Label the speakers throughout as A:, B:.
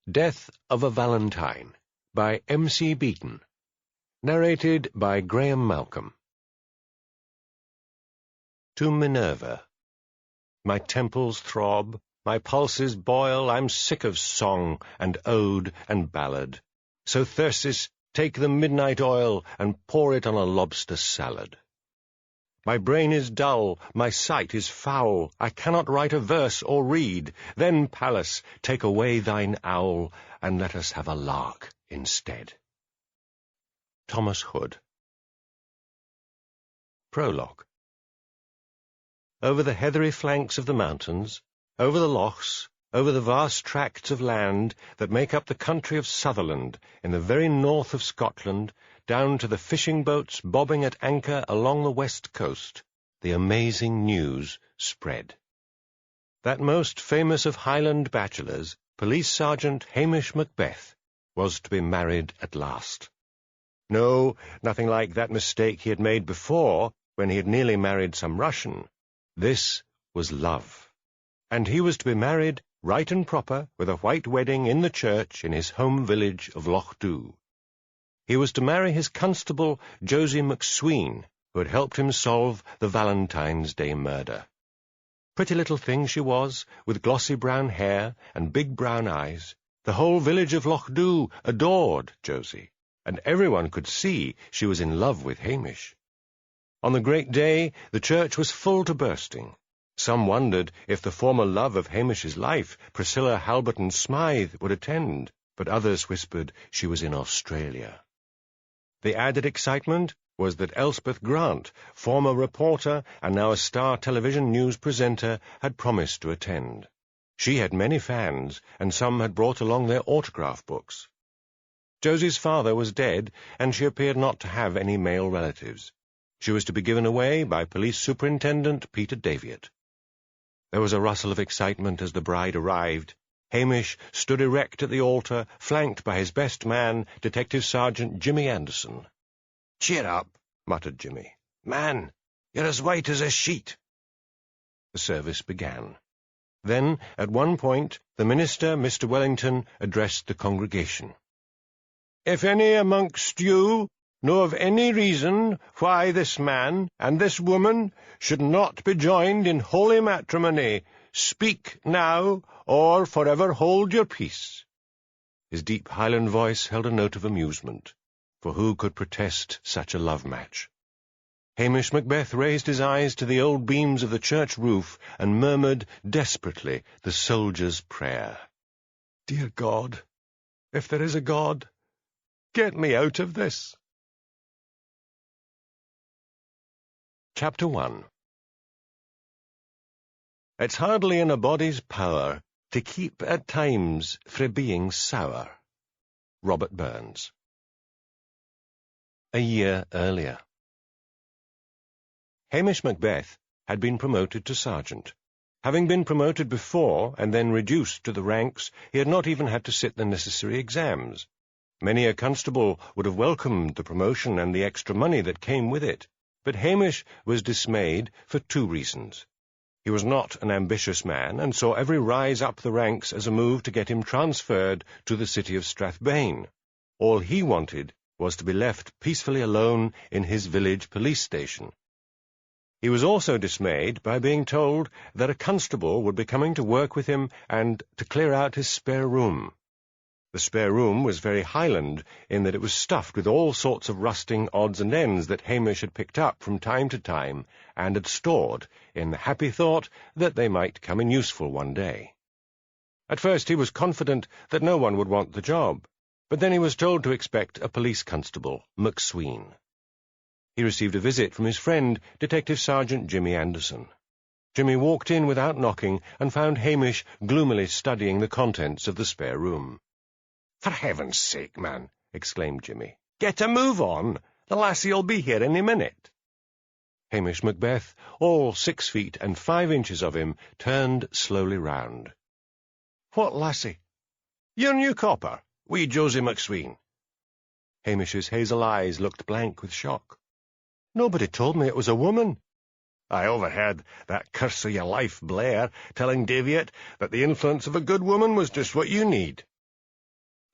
A: Death of a Valentine by M.C. Beaton. Narrated by Graham Malcolm. To Minerva. My temples throb, my pulses boil, I'm sick of song and ode and ballad. So Thyrsis, take the midnight oil and pour it on a lobster salad. My brain is dull, my sight is foul, I cannot write a verse or read. Then, Pallas, take away thine owl, and let us have a lark instead. Thomas Hood. Prologue. Over the heathery flanks of the mountains, over the lochs, over the vast tracts of land that make up the country of Sutherland, in the very north of Scotland, down to the fishing boats bobbing at anchor along the west coast, the amazing news spread. That most famous of Highland bachelors, Police Sergeant Hamish Macbeth, was to be married at last. No, nothing like that mistake he had made before, when he had nearly married some Russian. This was love. And he was to be married right and proper, with a white wedding in the church in his home village of Loch Dhu. He was to marry his constable, Josie McSween, who had helped him solve the Valentine's Day murder. Pretty little thing she was, with glossy brown hair and big brown eyes. The whole village of Loch Dhu adored Josie, and everyone could see she was in love with Hamish. On the great day, the church was full to bursting. Some wondered if the former love of Hamish's life, Priscilla Halberton Smythe, would attend, but others whispered she was in Australia. The added excitement was that Elspeth Grant, former reporter and now a star television news presenter, had promised to attend. She had many fans, and some had brought along their autograph books. Josie's father was dead, and she appeared not to have any male relatives. She was to be given away by Police Superintendent Peter Daviett. There was a rustle of excitement as the bride arrived. Hamish stood erect at the altar, flanked by his best man, Detective Sergeant Jimmy Anderson.
B: "Cheer up,"
A: muttered Jimmy.
B: "Man, you're as white as a sheet."
A: The service began. Then, at one point, the minister, Mr. Wellington, addressed the congregation. "If any amongst you know of any reason why this man and this woman should not be joined in holy matrimony, speak now, or forever hold your peace." His deep Highland voice held a note of amusement, for who could protest such a love match? Hamish Macbeth raised his eyes to the old beams of the church roof and murmured desperately the soldier's prayer. "Dear God, if there is a God, get me out of this." Chapter 1. It's hardly in a body's power to keep at times frae being sour. Robert Burns. A year earlier. Hamish Macbeth had been promoted to sergeant. Having been promoted before and then reduced to the ranks, he had not even had to sit the necessary exams. Many a constable would have welcomed the promotion and the extra money that came with it, but Hamish was dismayed for two reasons. He was not an ambitious man, and saw every rise up the ranks as a move to get him transferred to the city of Strathbane. All he wanted was to be left peacefully alone in his village police station. He was also dismayed by being told that a constable would be coming to work with him and to clear out his spare room. The spare room was very Highland, in that it was stuffed with all sorts of rusting odds and ends that Hamish had picked up from time to time and had stored, in the happy thought that they might come in useful one day. At first he was confident that no one would want the job, but then he was told to expect a police constable, McSween. He received a visit from his friend, Detective Sergeant Jimmy Anderson. Jimmy walked in without knocking and found Hamish gloomily studying the contents of the spare room.
B: "For heaven's sake, man,"
A: exclaimed Jimmy.
B: "get a move on. The lassie'll be here any minute."
A: Hamish Macbeth, all 6 feet and 5 inches of him, turned slowly round.
B: "What lassie?" "Your new copper, wee Josie McSween."
A: Hamish's hazel eyes looked blank with shock. "Nobody told me it was a woman."
B: "I overheard that curse of your life, Blair, telling Daviett that the influence of a good woman was just what you need."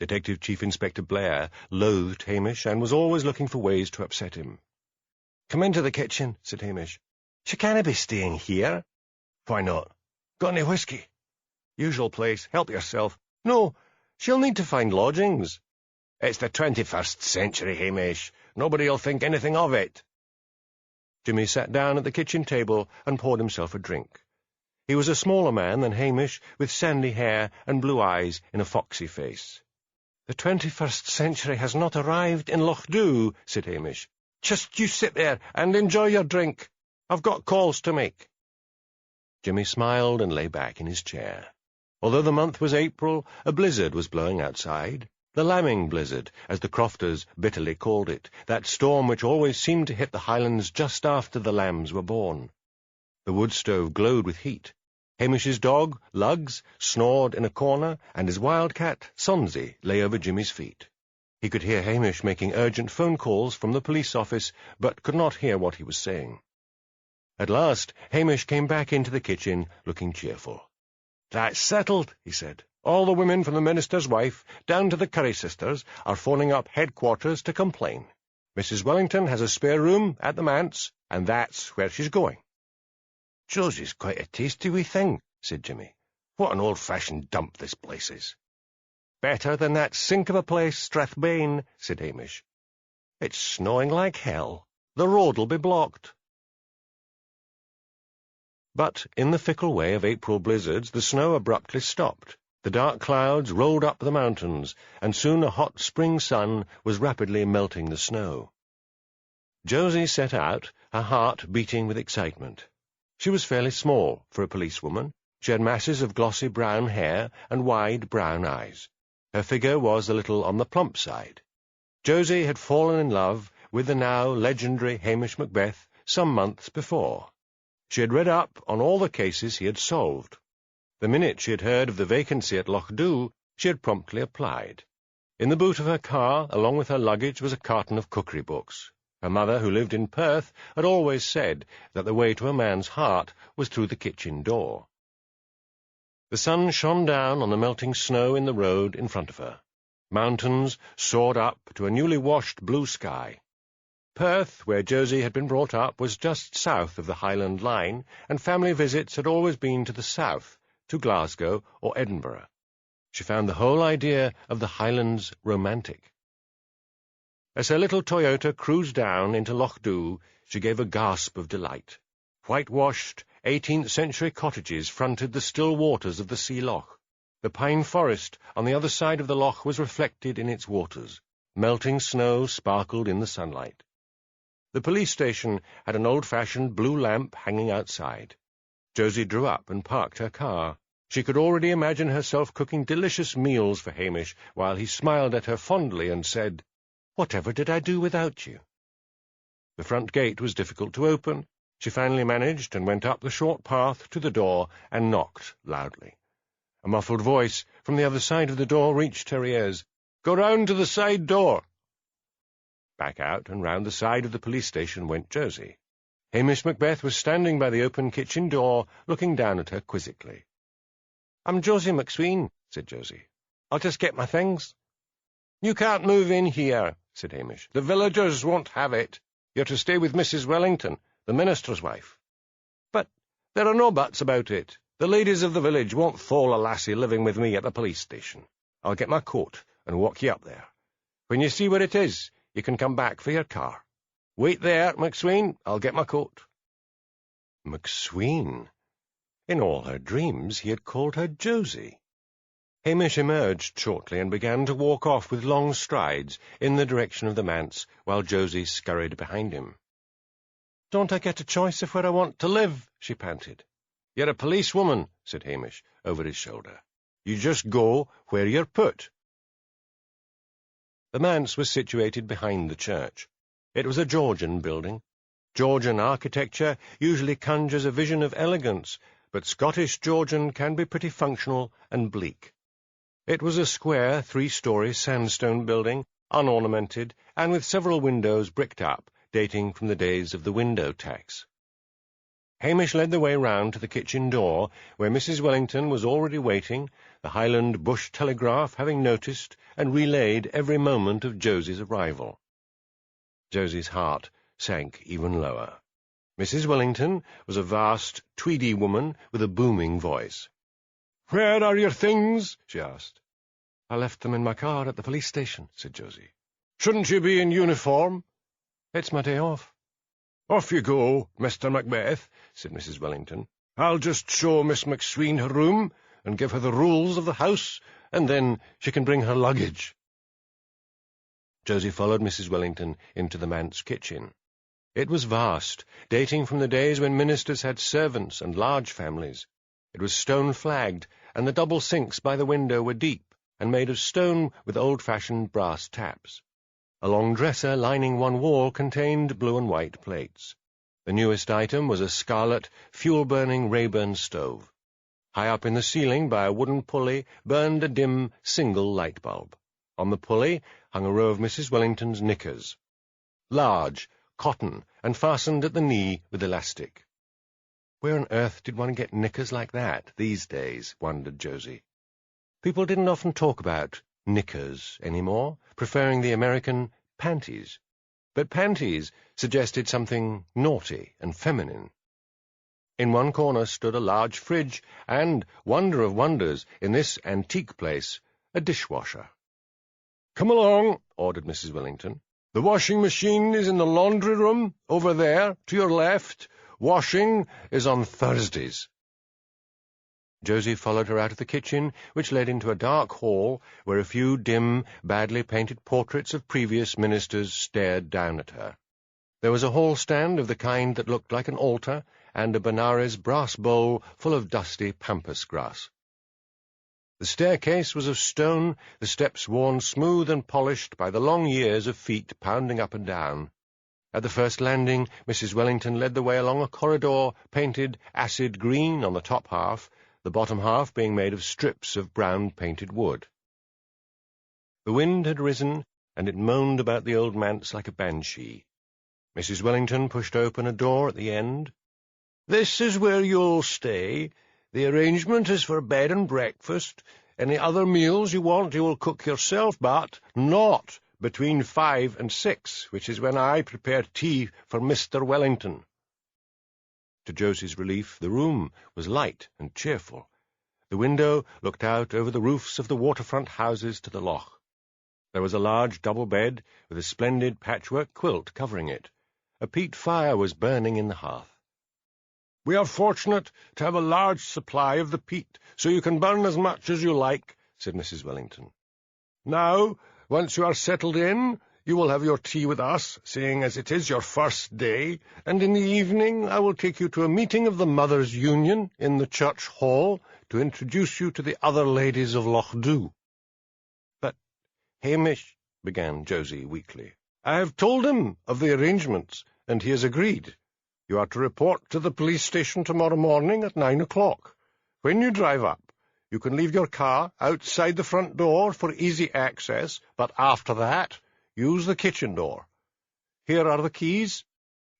A: Detective Chief Inspector Blair loathed Hamish and was always looking for ways to upset him. "Come into the kitchen," said Hamish. "She can't be staying here." "Why not? Got any whiskey?" "Usual place. Help yourself." "No, she'll need to find lodgings." "It's the 21st century, Hamish. Nobody'll think anything of it." Jimmy sat down at the kitchen table and poured himself a drink. He was a smaller man than Hamish, with sandy hair and blue eyes in a foxy face. "The 21st century has not arrived in Loch Dhu," said Hamish. "Just you sit there and enjoy your drink. I've got calls to make." Jimmy smiled and lay back in his chair. Although the month was April, a blizzard was blowing outside. The lambing blizzard, as the crofters bitterly called it, that storm which always seemed to hit the Highlands just after the lambs were born. The wood stove glowed with heat. Hamish's dog, Lugs, snored in a corner, and his wild cat, Sonsie, lay over Jimmy's feet. He could hear Hamish making urgent phone calls from the police office, but could not hear what he was saying. At last, Hamish came back into the kitchen, looking cheerful. "That's settled," he said. "All the women from the minister's wife, down to the Curry sisters, are phoning up headquarters to complain. Mrs. Wellington has a spare room at the manse, and that's where she's going." "Josie's quite a tasty wee thing," said Jimmy. "What an old-fashioned dump this place is." "Better than that sink of a place, Strathbane," said Hamish. "It's snowing like hell. The road'll be blocked." But in the fickle way of April blizzards, the snow abruptly stopped. The dark clouds rolled up the mountains, and soon a hot spring sun was rapidly melting the snow. Josie set out, her heart beating with excitement. She was fairly small for a policewoman. She had masses of glossy brown hair and wide brown eyes. Her figure was a little on the plump side. Josie had fallen in love with the now legendary Hamish Macbeth some months before. She had read up on all the cases he had solved. The minute she had heard of the vacancy at Loch Dhu, she had promptly applied. In the boot of her car, along with her luggage, was a carton of cookery books. Her mother, who lived in Perth, had always said that the way to a man's heart was through the kitchen door. The sun shone down on the melting snow in the road in front of her. Mountains soared up to a newly washed blue sky. Perth, where Josie had been brought up, was just south of the Highland line, and family visits had always been to the south, to Glasgow or Edinburgh. She found the whole idea of the Highlands romantic. As her little Toyota cruised down into Loch Dhu, she gave a gasp of delight. Whitewashed 18th-century cottages fronted the still waters of the sea loch. The pine forest on the other side of the loch was reflected in its waters. Melting snow sparkled in the sunlight. The police station had an old-fashioned blue lamp hanging outside. Josie drew up and parked her car. She could already imagine herself cooking delicious meals for Hamish while he smiled at her fondly and said, "Whatever did I do without you?" The front gate was difficult to open. She finally managed and went up the short path to the door and knocked loudly. A muffled voice from the other side of the door reached her ears. "Go round to the side door." Back out and round the side of the police station went Josie. Hamish Macbeth was standing by the open kitchen door, looking down at her quizzically. "I'm Josie McSween," said Josie. "I'll just get my things." "You can't move in here," said Hamish. "The villagers won't have it. You're to stay with Mrs. Wellington, the minister's wife." "But there are no buts about it. The ladies of the village won't thole a lassie living with me at the police station. I'll get my coat and walk you up there. When you see where it is, you can come back for your car. Wait there, McSween. I'll get my coat." McSween. In all her dreams he had called her Josie. Hamish emerged shortly and began to walk off with long strides in the direction of the manse, while Josie scurried behind him. "Don't I get a choice of where I want to live?" she panted. "You're a policewoman," said Hamish, over his shoulder. "You just go where you're put." The manse was situated behind the church. It was a Georgian building. Georgian architecture usually conjures a vision of elegance, but Scottish Georgian can be pretty functional and bleak. It was a square, 3-story sandstone building, unornamented, and with several windows bricked up, dating from the days of the window tax. Hamish led the way round to the kitchen door, where Mrs. Wellington was already waiting, the Highland Bush Telegraph having noticed and relayed every moment of Josie's arrival. Josie's heart sank even lower. Mrs. Wellington was a vast, tweedy woman with a booming voice. "Where are your things?" she asked. "I left them in my car at the police station," said Josie. "Shouldn't you be in uniform?" "It's my day off." "Off you go, Mr. Macbeth," said Mrs. Wellington. "I'll just show Miss McSween her room, and give her the rules of the house, and then she can bring her luggage." Josie followed Mrs. Wellington into the manse kitchen. It was vast, dating from the days when ministers had servants and large families. It was stone-flagged, and the double sinks by the window were deep, and made of stone with old-fashioned brass taps. A long dresser lining one wall contained blue and white plates. The newest item was a scarlet, fuel-burning Rayburn stove. High up in the ceiling, by a wooden pulley, burned a dim, single light bulb. On the pulley hung a row of Mrs. Wellington's knickers. Large, cotton, and fastened at the knee with elastic. Where on earth did one get knickers like that these days, wondered Josie. People didn't often talk about knickers anymore, preferring the American panties. But panties suggested something naughty and feminine. In one corner stood a large fridge, and, wonder of wonders, in this antique place, a dishwasher. "Come along," ordered Mrs. Wellington. "The washing machine is in the laundry room, over there, to your left. Washing is on Thursdays." Josie followed her out of the kitchen, which led into a dark hall, where a few dim, badly painted portraits of previous ministers stared down at her. There was a hall-stand of the kind that looked like an altar, and a Benares brass bowl full of dusty pampas grass. The staircase was of stone, the steps worn smooth and polished by the long years of feet pounding up and down. At the first landing, Mrs. Wellington led the way along a corridor painted acid green on the top half, the bottom half being made of strips of brown-painted wood. The wind had risen, and it moaned about the old manse like a banshee. Mrs. Wellington pushed open a door at the end. "This is where you'll stay. The arrangement is for bed and breakfast. Any other meals you want you will cook yourself, but not between 5 and 6, which is when I prepare tea for Mr. Wellington." To Josie's relief, the room was light and cheerful. The window looked out over the roofs of the waterfront houses to the loch. There was a large double bed with a splendid patchwork quilt covering it. A peat fire was burning in the hearth. "We are fortunate to have a large supply of the peat, so you can burn as much as you like," said Mrs. Wellington. "Now, once you are settled in, you will have your tea with us, seeing as it is your first day, and in the evening I will take you to a meeting of the Mothers' Union in the church hall to introduce you to the other ladies of Loch Dhu." "But, Hamish," began Josie weakly. "I have told him of the arrangements, and he has agreed. You are to report to the police station tomorrow morning at 9 o'clock. When you drive up, you can leave your car outside the front door for easy access, but after that, use the kitchen door. Here are the keys.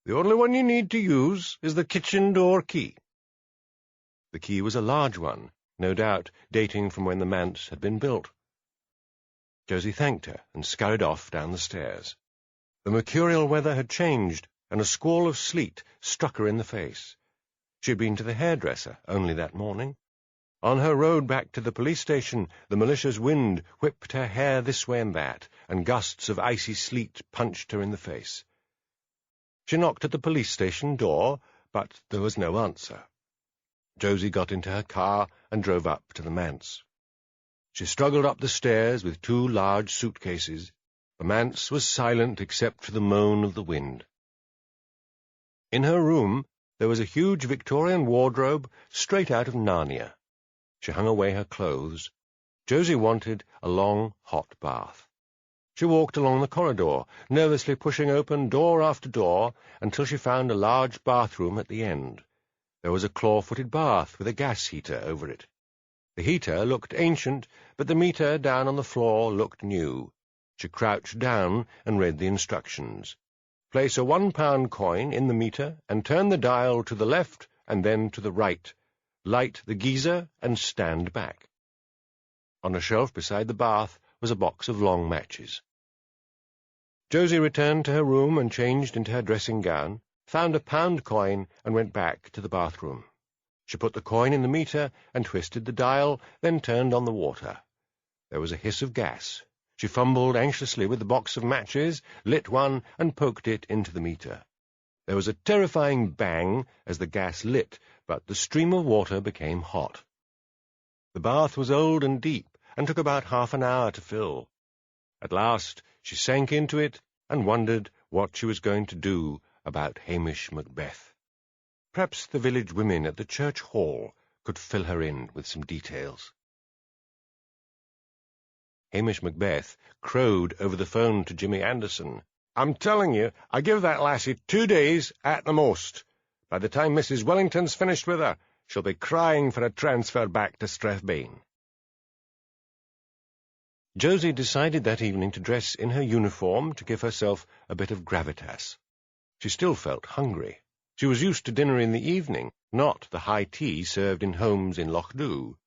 A: The only one you need to use is the kitchen door key." The key was a large one, no doubt dating from when the manse had been built. Josie thanked her and scurried off down the stairs. The mercurial weather had changed, and a squall of sleet struck her in the face. She had been to the hairdresser only that morning. On her road back to the police station, the malicious wind whipped her hair this way and that, and gusts of icy sleet punched her in the face. She knocked at the police station door, but there was no answer. Josie got into her car and drove up to the manse. She struggled up the stairs with 2 large suitcases. The manse was silent except for the moan of the wind. In her room there was a huge Victorian wardrobe straight out of Narnia. She hung away her clothes. Josie wanted a long, hot bath. She walked along the corridor, nervously pushing open door after door, until she found a large bathroom at the end. There was a claw-footed bath with a gas heater over it. The heater looked ancient, but the meter down on the floor looked new. She crouched down and read the instructions. Place a £1 coin in the meter and turn the dial to the left and then to the right, light the geyser, and stand back. On a shelf beside the bath was a box of long matches. Josie returned to her room and changed into her dressing gown, found a pound coin, and went back to the bathroom. She put the coin in the meter and twisted the dial, then turned on the water. There was a hiss of gas. She fumbled anxiously with the box of matches, lit one, and poked it into the meter. There was a terrifying bang as the gas lit, but the stream of water became hot. The bath was old and deep, and took about half an hour to fill. At last she sank into it and wondered what she was going to do about Hamish Macbeth. Perhaps the village women at the church hall could fill her in with some details. Hamish Macbeth crowed over the phone to Jimmy Anderson. "I'm telling you, I give that lassie 2 days at the most. By the time Mrs. Wellington's finished with her, she'll be crying for a transfer back to Strathbane." Josie decided that evening to dress in her uniform to give herself a bit of gravitas. She still felt hungry. She was used to dinner in the evening, not the high tea served in homes in Lochdu.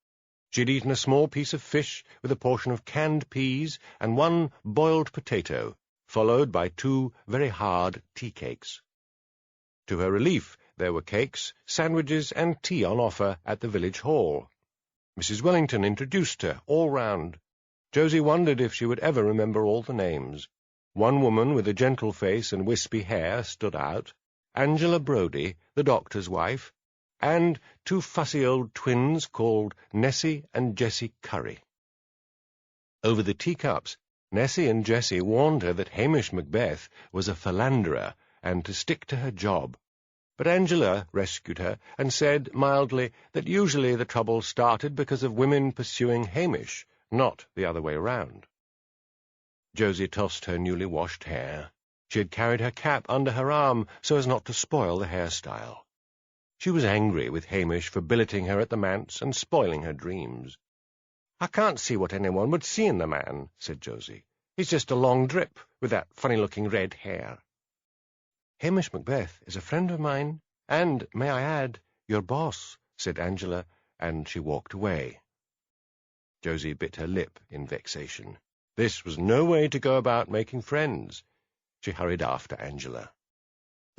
A: She had eaten a small piece of fish with a portion of canned peas and 1 boiled potato, followed by 2 very hard tea cakes. To her relief, there were cakes, sandwiches, and tea on offer at the village hall. Mrs. Wellington introduced her all round. Josie wondered if she would ever remember all the names. One woman with a gentle face and wispy hair stood out, Angela Brodie, the doctor's wife, and 2 fussy old twins called Nessie and Jessie Curry. Over the teacups, Nessie and Jessie warned her that Hamish Macbeth was a philanderer and to stick to her job. But Angela rescued her and said mildly that usually the trouble started because of women pursuing Hamish, not the other way round. Josie tossed her newly washed hair. She had carried her cap under her arm so as not to spoil the hairstyle. She was angry with Hamish for billeting her at the manse and spoiling her dreams. "I can't see what anyone would see in the man," said Josie. "He's just a long drip with that funny-looking red hair." "Hamish Macbeth is a friend of mine, and, may I add, your boss," said Angela, and she walked away. Josie bit her lip in vexation. This was no way to go about making friends. She hurried after Angela.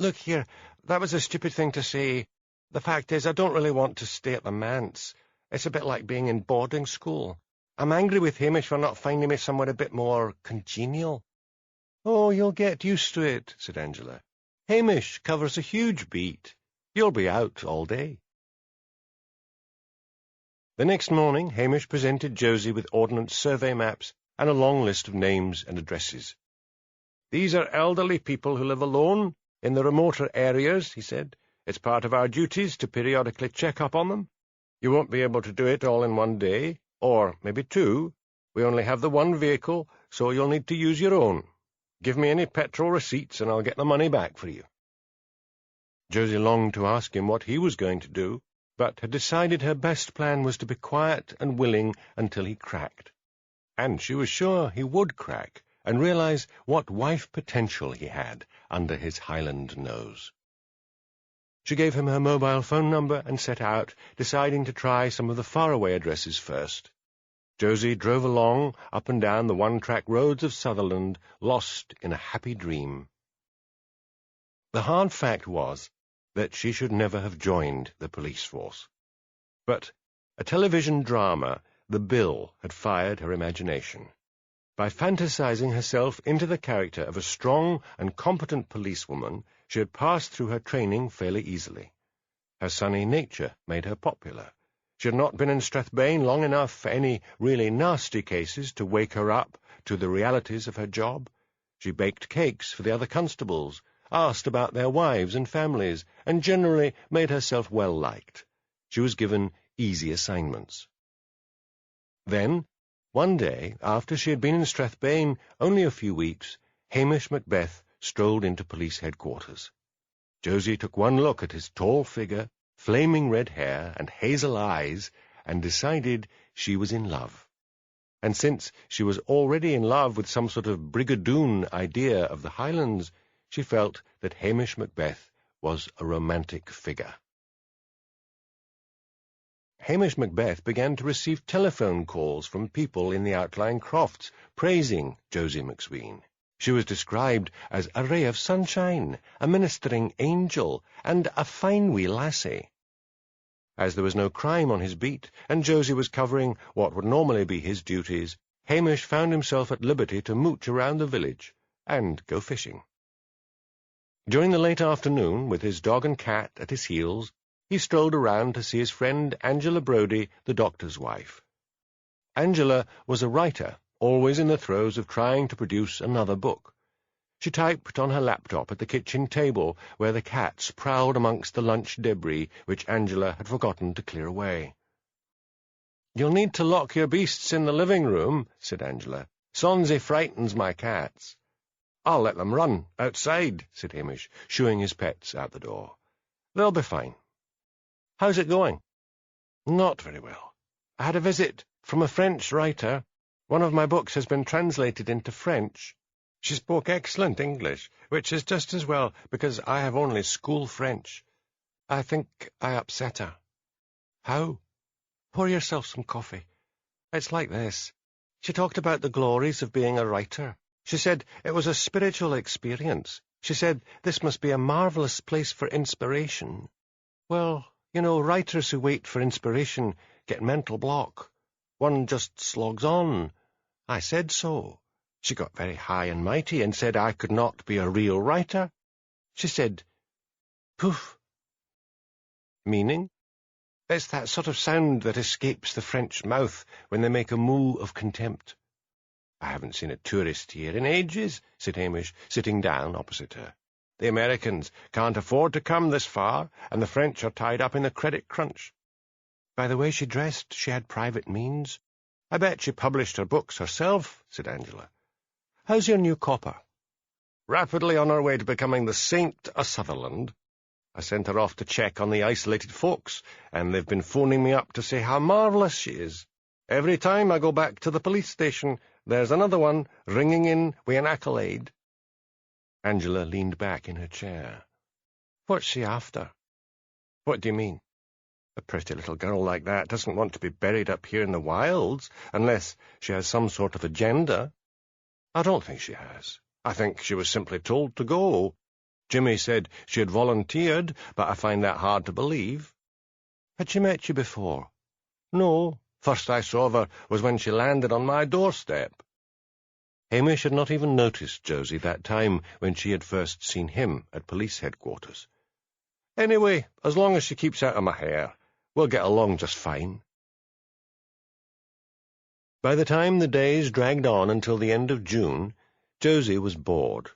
A: "Look here, that was a stupid thing to say. The fact is, I don't really want to stay at the manse. It's a bit like being in boarding school. I'm angry with Hamish for not finding me somewhere a bit more congenial." "Oh, you'll get used to it," said Angela. "Hamish covers a huge beat. You'll be out all day." The next morning, Hamish presented Josie with Ordnance Survey maps and a long list of names and addresses. "These are elderly people who live alone in the remoter areas," he said. "It's part of our duties to periodically check up on them. You won't be able to do it all in 1 day, or maybe 2. We only have the 1 vehicle, so you'll need to use your own. Give me any petrol receipts and I'll get the money back for you." Josie longed to ask him what he was going to do, but had decided her best plan was to be quiet and willing until he cracked. And she was sure he would crack and realize what wife potential he had under his Highland nose. She gave him her mobile phone number and set out, deciding to try some of the faraway addresses first. Josie drove along, up and down the one-track roads of Sutherland, lost in a happy dream. The hard fact was that she should never have joined the police force. But a television drama, The Bill, had fired her imagination. By fantasizing herself into the character of a strong and competent policewoman, she had passed through her training fairly easily. Her sunny nature made her popular. She had not been in Strathbane long enough for any really nasty cases to wake her up to the realities of her job. She baked cakes for the other constables, asked about their wives and families, and generally made herself well-liked. She was given easy assignments. Then, one day, after she had been in Strathbane only a few weeks, Hamish Macbeth strolled into police headquarters. Josie took one look at his tall figure, flaming red hair, and hazel eyes, and decided she was in love. And since she was already in love with some sort of brigadoon idea of the Highlands, she felt that Hamish Macbeth was a romantic figure. Hamish Macbeth began to receive telephone calls from people in the outlying crofts praising Josie McSween. She was described as a ray of sunshine, a ministering angel, and a fine wee lassie. As there was no crime on his beat, and Josie was covering what would normally be his duties, Hamish found himself at liberty to mooch around the village and go fishing. During the late afternoon, with his dog and cat at his heels, he strolled around to see his friend Angela Brodie, the doctor's wife. Angela was a writer, always in the throes of trying to produce another book. She typed on her laptop at the kitchen table, where the cats prowled amongst the lunch debris which Angela had forgotten to clear away. "You'll need to lock your beasts in the living room," said Angela. "Sonsie frightens my cats." "I'll let them run outside," said Hamish, shooing his pets out the door. "They'll be fine." "How's it going?" "Not very well. I had a visit from a French writer. One of my books has been translated into French. She spoke excellent English, which is just as well, because I have only school French. I think I upset her." "How?" "Pour yourself some coffee. It's like this. She talked about the glories of being a writer. She said it was a spiritual experience. She said this must be a marvellous place for inspiration. Well, you know, writers who wait for inspiration get mental block. One just slogs on. I said so. She got very high and mighty and said I could not be a real writer. She said, poof." "Meaning?" "It's that sort of sound that escapes the French mouth when they make a moo of contempt." "I haven't seen a tourist here in ages," said Hamish, sitting down opposite her. "The Americans can't afford to come this far, and the French are tied up in the credit crunch." "By the way she dressed, she had private means." "I bet she published her books herself," said Angela. "How's your new copper?" "Rapidly on her way to becoming the Saint of Sutherland. I sent her off to check on the isolated folks, and they've been phoning me up to say how marvellous she is. Every time I go back to the police station, there's another one ringing in with an accolade." Angela leaned back in her chair. "What's she after?" "What do you mean?" "A pretty little girl like that doesn't want to be buried up here in the wilds, unless she has some sort of agenda." "I don't think she has. I think she was simply told to go. Jimmy said she had volunteered, but I find that hard to believe." "Had she met you before?" "No. First I saw of her was when she landed on my doorstep." Hamish had not even noticed Josie that time when she had first seen him at police headquarters. "Anyway, as long as she keeps out of my hair, we'll get along just fine." By the time the days dragged on until the end of June, Josie was bored.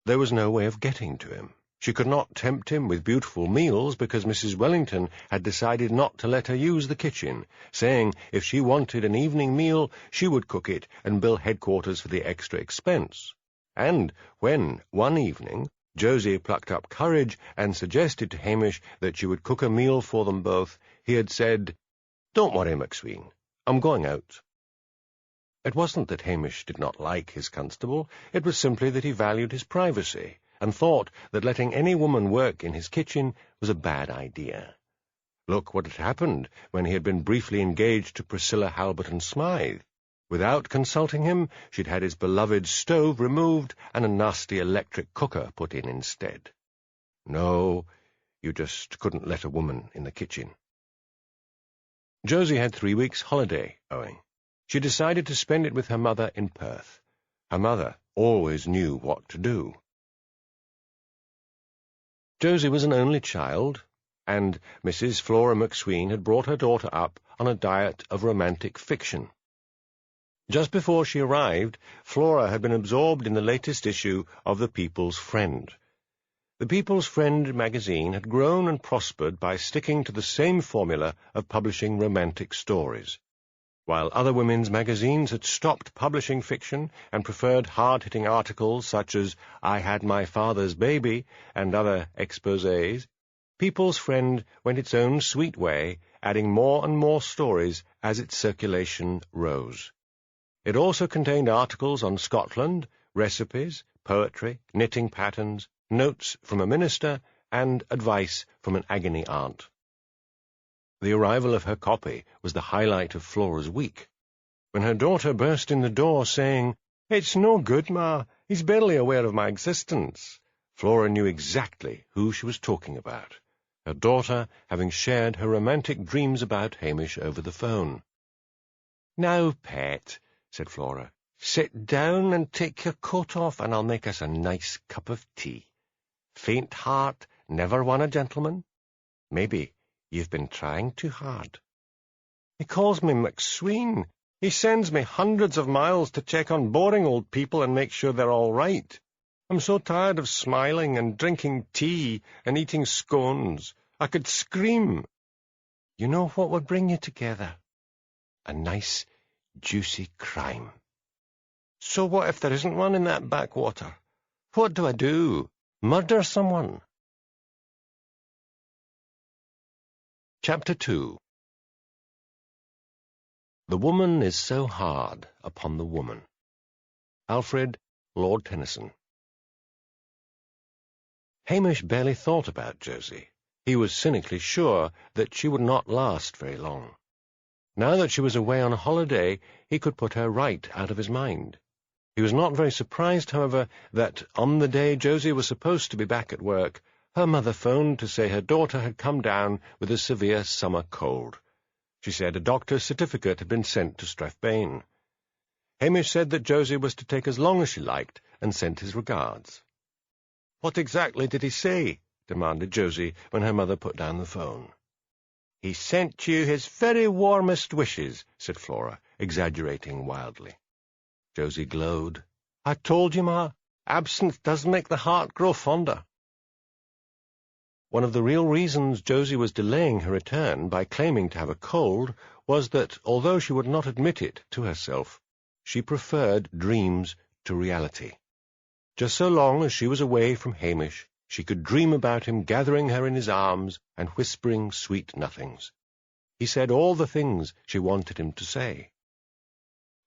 A: There was no way of getting to him. She could not tempt him with beautiful meals because Mrs. Wellington had decided not to let her use the kitchen, saying if she wanted an evening meal, she would cook it and bill headquarters for the extra expense. And when, one evening, Josie plucked up courage and suggested to Hamish that she would cook a meal for them both, he had said, "Don't worry, McSween, I'm going out." It wasn't that Hamish did not like his constable, it was simply that he valued his privacy, and thought that letting any woman work in his kitchen was a bad idea. Look what had happened when he had been briefly engaged to Priscilla Halberton Smythe. Without consulting him, she'd had his beloved stove removed and a nasty electric cooker put in instead. No, you just couldn't let a woman in the kitchen. Josie had 3 weeks' holiday owing. She decided to spend it with her mother in Perth. Her mother always knew what to do. Josie was an only child, and Mrs. Flora McSween had brought her daughter up on a diet of romantic fiction. Just before she arrived, Flora had been absorbed in the latest issue of The People's Friend. The People's Friend magazine had grown and prospered by sticking to the same formula of publishing romantic stories. While other women's magazines had stopped publishing fiction and preferred hard-hitting articles such as I Had My Father's Baby and other exposés, People's Friend went its own sweet way, adding more and more stories as its circulation rose. It also contained articles on Scotland, recipes, poetry, knitting patterns, notes from a minister, and advice from an agony aunt. The arrival of her copy was the highlight of Flora's week. When her daughter burst in the door saying, "It's no good, Ma. He's barely aware of my existence," Flora knew exactly who she was talking about, her daughter having shared her romantic dreams about Hamish over the phone. "Now, pet," said Flora, "sit down and take your coat off, and I'll make us a nice cup of tea. Faint heart never won a gentleman. Maybe you've been trying too hard." "He calls me McSween. He sends me hundreds of miles to check on boring old people and make sure they're all right. I'm so tired of smiling and drinking tea and eating scones. I could scream. You know what would bring you together? A nice, juicy crime." "So what if there isn't one in that backwater? What do I do? Murder someone?" Chapter 2. The woman is so hard upon the woman. Alfred, Lord Tennyson. Hamish barely thought about Josie. He was cynically sure that she would not last very long. Now that she was away on a holiday, he could put her right out of his mind. He was not very surprised, however, that on the day Josie was supposed to be back at work, her mother phoned to say her daughter had come down with a severe summer cold. She said a doctor's certificate had been sent to Strathbane. Hamish said that Josie was to take as long as she liked, and sent his regards. "What exactly did he say?" demanded Josie when her mother put down the phone. "He sent you his very warmest wishes," said Flora, exaggerating wildly. Josie glowed. "I told you, Ma, absence does make the heart grow fonder." One of the real reasons Josie was delaying her return by claiming to have a cold was that, although she would not admit it to herself, she preferred dreams to reality. Just so long as she was away from Hamish, she could dream about him gathering her in his arms and whispering sweet nothings. He said all the things she wanted him to say.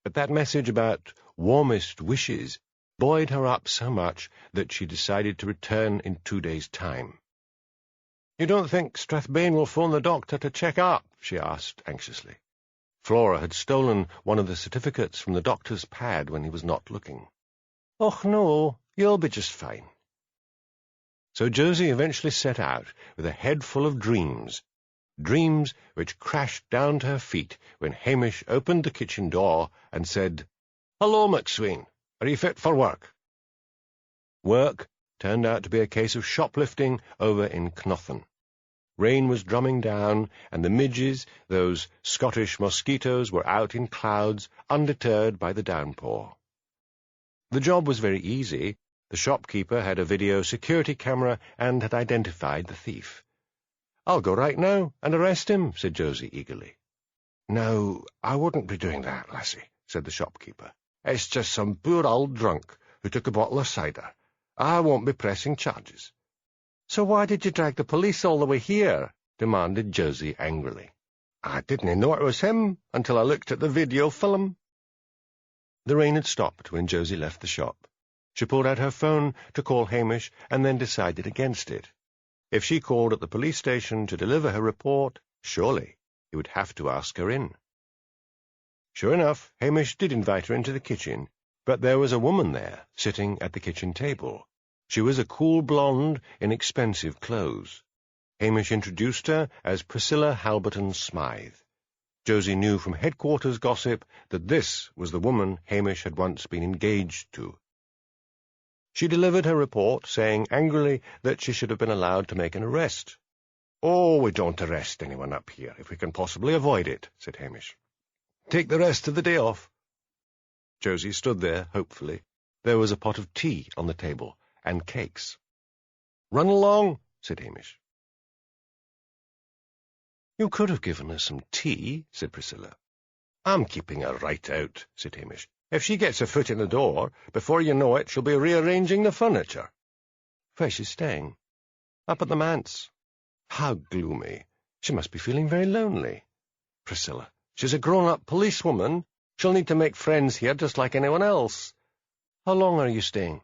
A: But that message about warmest wishes buoyed her up so much that she decided to return in 2 days' time. "You don't think Strathbane will phone the doctor to check up?" she asked anxiously. Flora had stolen one of the certificates from the doctor's pad when he was not looking. "Och, no, you'll be just fine." So Josie eventually set out with a head full of dreams which crashed down to her feet when Hamish opened the kitchen door and said, "Hello, McSween. Are you fit for work?" Work turned out to be a case of shoplifting over in Knothen. Rain was drumming down, and the midges, those Scottish mosquitoes, were out in clouds, undeterred by the downpour. The job was very easy. The shopkeeper had a video security camera and had identified the thief. "I'll go right now and arrest him," said Josie eagerly. "No, I wouldn't be doing that, lassie," said the shopkeeper. "It's just some poor old drunk who took a bottle of cider. I won't be pressing charges." "So why did you drag the police all the way here?" demanded Josie angrily. "I didn't know it was him until I looked at the video film." The rain had stopped when Josie left the shop. She pulled out her phone to call Hamish and then decided against it. If she called at the police station to deliver her report, surely he would have to ask her in. Sure enough, Hamish did invite her into the kitchen, but there was a woman there, sitting at the kitchen table. She was a cool blonde in expensive clothes. Hamish introduced her as Priscilla Halberton Smythe. Josie knew from headquarters gossip that this was the woman Hamish had once been engaged to. She delivered her report, saying angrily that she should have been allowed to make an arrest. "Oh, we don't arrest anyone up here, if we can possibly avoid it," said Hamish. "Take the rest of the day off." Josie stood there, hopefully. There was a pot of tea on the table, and cakes. "Run along," said Hamish. "You could have given us some tea," said Priscilla. "I'm keeping her right out," said Hamish. "If she gets her foot in the door, before you know it, she'll be rearranging the furniture." "Where's she staying?" "Up at the manse." "How gloomy. She must be feeling very lonely." "Priscilla, she's a grown-up policewoman. She'll need to make friends here just like anyone else." "How long are you staying?"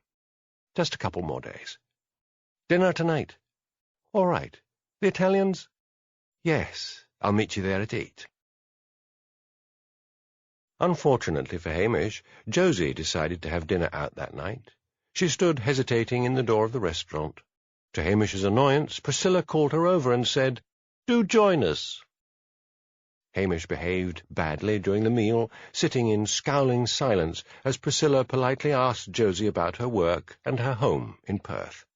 A: "Just a couple more days." "Dinner tonight?" "All right. The Italians?" "Yes, I'll meet you there at 8. Unfortunately for Hamish, Josie decided to have dinner out that night. She stood hesitating in the door of the restaurant. To Hamish's annoyance, Priscilla called her over and said, "Do join us." Hamish behaved badly during the meal, sitting in scowling silence as Priscilla politely asked Josie about her work and her home in Perth.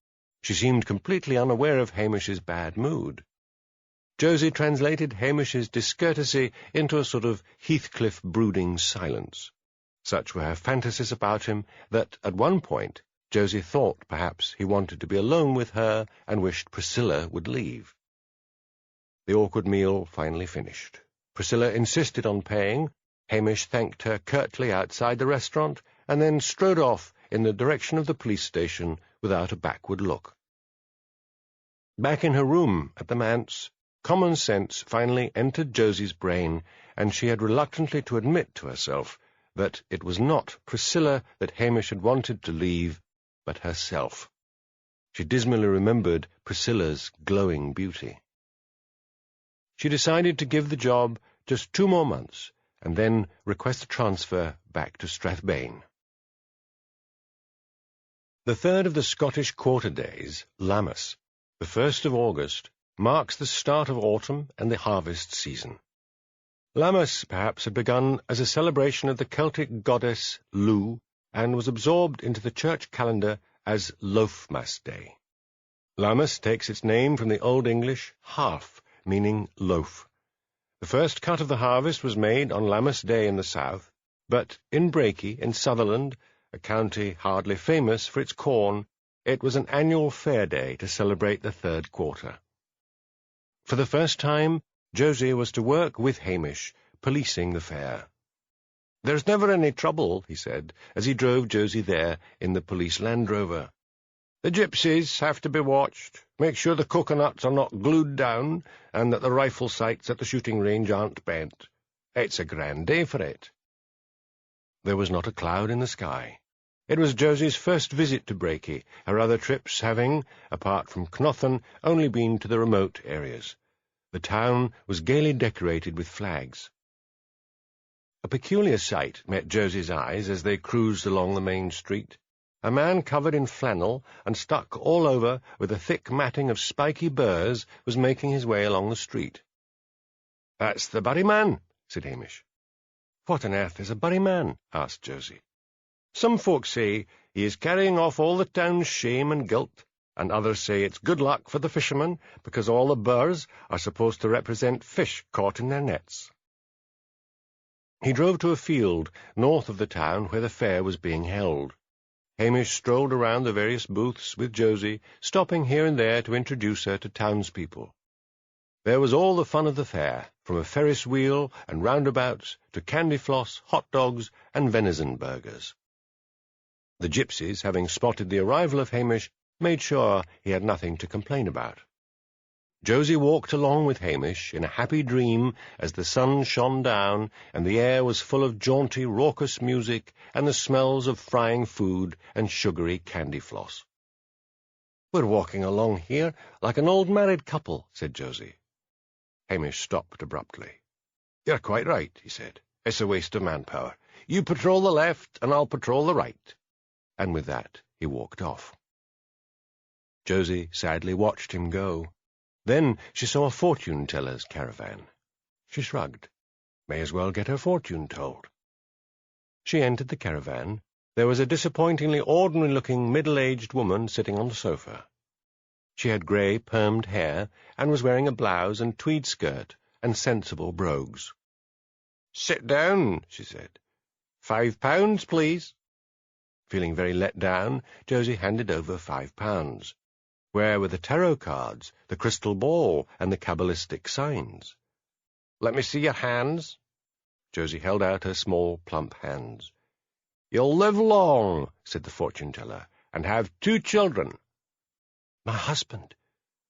A: She seemed completely unaware of Hamish's bad mood. Josie translated Hamish's discourtesy into a sort of Heathcliff brooding silence. Such were her fantasies about him that, at one point, Josie thought perhaps he wanted to be alone with her and wished Priscilla would leave. The awkward meal finally finished. Priscilla insisted on paying. Hamish thanked her curtly outside the restaurant and then strode off in the direction of the police station without a backward look. Back in her room at the manse, common sense finally entered Josie's brain, and she had reluctantly to admit to herself that it was not Priscilla that Hamish had wanted to leave, but herself. She dismally remembered Priscilla's glowing beauty. She decided to give the job just 2 more months, and then request a transfer back to Strathbane. The third of the Scottish quarter days, Lammas, the 1st of August, marks the start of autumn and the harvest season. Lammas perhaps had begun as a celebration of the Celtic goddess Lugh, and was absorbed into the church calendar as Loafmas Day. Lammas takes its name from the Old English half, meaning loaf. The first cut of the harvest was made on Lammas Day in the south, but in Brakey, in Sutherland, a county hardly famous for its corn, it was an annual fair day to celebrate the third quarter. For the first time, Josie was to work with Hamish, policing the fair. "There's never any trouble," he said, as he drove Josie there in the police Land Rover. "The gypsies have to be watched. Make sure the coconuts are not glued down, and that the rifle sights at the shooting range aren't bent. It's a grand day for it." There was not a cloud in the sky. It was Josie's first visit to Brakey, her other trips having, apart from Knothan, only been to the remote areas. The town was gaily decorated with flags. A peculiar sight met Josie's eyes as they cruised along the main street. A man covered in flannel and stuck all over with a thick matting of spiky burrs was making his way along the street. "That's the Burryman," said Hamish. "What on earth is a Burryman?" asked Josie. "Some folks say he is carrying off all the town's shame and guilt, and others say it's good luck for the fishermen, because all the burrs are supposed to represent fish caught in their nets." He drove to a field north of the town where the fair was being held. Hamish strolled around the various booths with Josie, stopping here and there to introduce her to townspeople. There was all the fun of the fair, from a Ferris wheel and roundabouts to candy floss, hot dogs, and venison burgers. The gypsies, having spotted the arrival of Hamish, made sure he had nothing to complain about. Josie walked along with Hamish in a happy dream as the sun shone down and the air was full of jaunty, raucous music and the smells of frying food and sugary candy floss. "We're walking along here like an old married couple," said Josie. Hamish stopped abruptly. "You're quite right," he said. "It's a waste of manpower. You patrol the left and I'll patrol the right." And with that he walked off. Josie sadly watched him go. Then she saw a fortune-teller's caravan. She shrugged. May as well get her fortune told. She entered the caravan. There was a disappointingly ordinary-looking middle-aged woman sitting on the sofa. She had grey, permed hair, and was wearing a blouse and tweed skirt and sensible brogues. "Sit down," she said. £5, please." Feeling very let down, Josie handed over £5. Where were the tarot cards, the crystal ball, and the Kabbalistic signs? "Let me see your hands." Josie held out her small, plump hands. "You'll live long," said the fortune-teller, "and have 2 children." "My husband?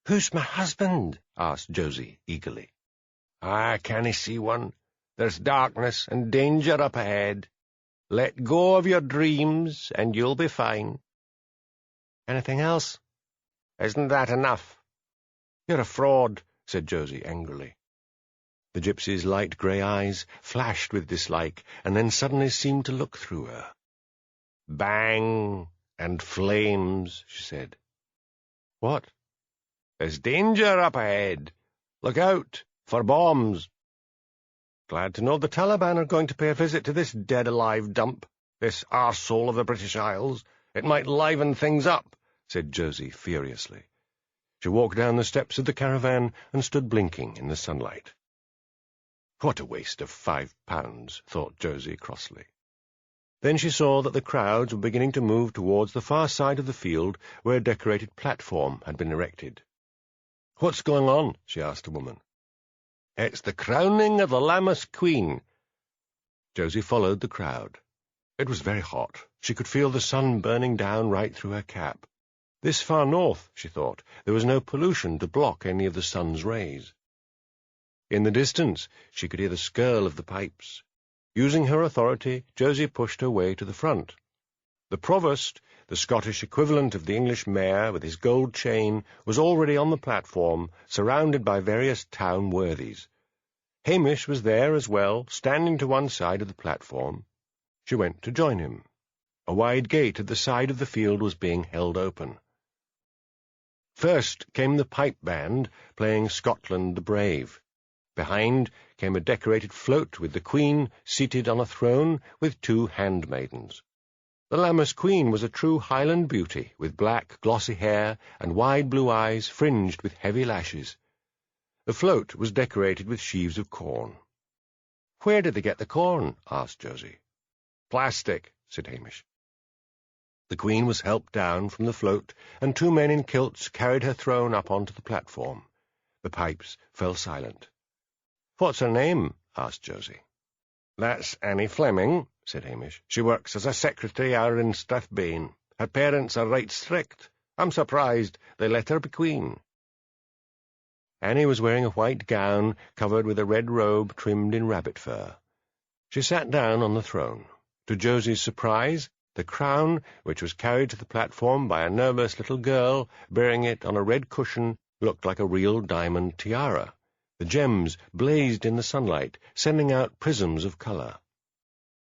A: Who's my husband?" asked Josie eagerly. "I can't see one. There's darkness and danger up ahead. Let go of your dreams, and you'll be fine." "Anything else?" "Isn't that enough?" "You're a fraud," said Josie angrily. The gypsy's light grey eyes flashed with dislike, and then suddenly seemed to look through her. "Bang and flames," she said. "What?" "There's danger up ahead. Look out for bombs." "Glad to know the Taliban are going to pay a visit to this dead-alive dump, this arsehole of the British Isles. It might liven things up," said Josie furiously. She walked down the steps of the caravan and stood blinking in the sunlight. "What a waste of £5, thought Josie crossly. Then she saw that the crowds were beginning to move towards the far side of the field where a decorated platform had been erected. "What's going on?" she asked a woman. "It's the crowning of the Lammas Queen." Josie followed the crowd. It was very hot. She could feel the sun burning down right through her cap. This far north, she thought, there was no pollution to block any of the sun's rays. In the distance, she could hear the skirl of the pipes. Using her authority, Josie pushed her way to the front. The provost, the Scottish equivalent of the English mayor with his gold chain, was already on the platform, surrounded by various town worthies. Hamish was there as well, standing to one side of the platform. She went to join him. A wide gate at the side of the field was being held open. First came the pipe band, playing Scotland the Brave. Behind came a decorated float with the Queen seated on a throne with 2 handmaidens. The Lammas Queen was a true Highland beauty, with black, glossy hair and wide blue eyes fringed with heavy lashes. The float was decorated with sheaves of corn. "Where did they get the corn?" asked Josie. "Plastic," said Hamish. The Queen was helped down from the float, and 2 men in kilts carried her throne up onto the platform. The pipes fell silent. "What's her name?" asked Josie. "That's Annie Fleming," said Hamish. "She works as a secretary out in Strathbane. Her parents are right strict. I'm surprised they let her be queen." Annie was wearing a white gown covered with a red robe trimmed in rabbit fur. She sat down on the throne. To Josie's surprise, the crown, which was carried to the platform by a nervous little girl bearing it on a red cushion, looked like a real diamond tiara. The gems blazed in the sunlight, sending out prisms of colour.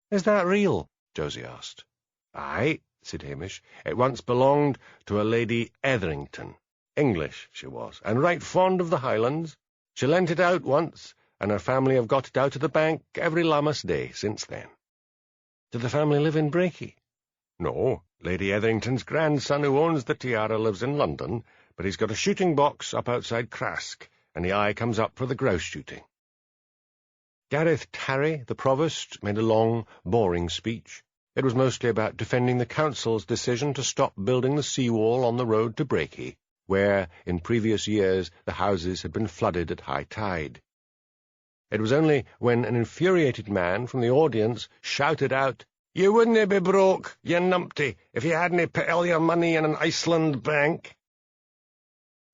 A: "Is that real?" Josie asked. "Aye," said Hamish. "It once belonged to a Lady Etherington. English she was, and right fond of the Highlands. She lent it out once, and her family have got it out of the bank every Lammas Day since then." "Do the family live in Brakey?" "No. Lady Etherington's grandson who owns the tiara lives in London, but he's got a shooting box up outside Crask, and the eye comes up for the grouse shooting." Gareth Tarry, the provost, made a long, boring speech. It was mostly about defending the council's decision to stop building the seawall on the road to Brakey, where, in previous years, the houses had been flooded at high tide. It was only when an infuriated man from the audience shouted out, "You wouldn't be broke, you numpty, if you hadn't put all your money in an Iceland bank."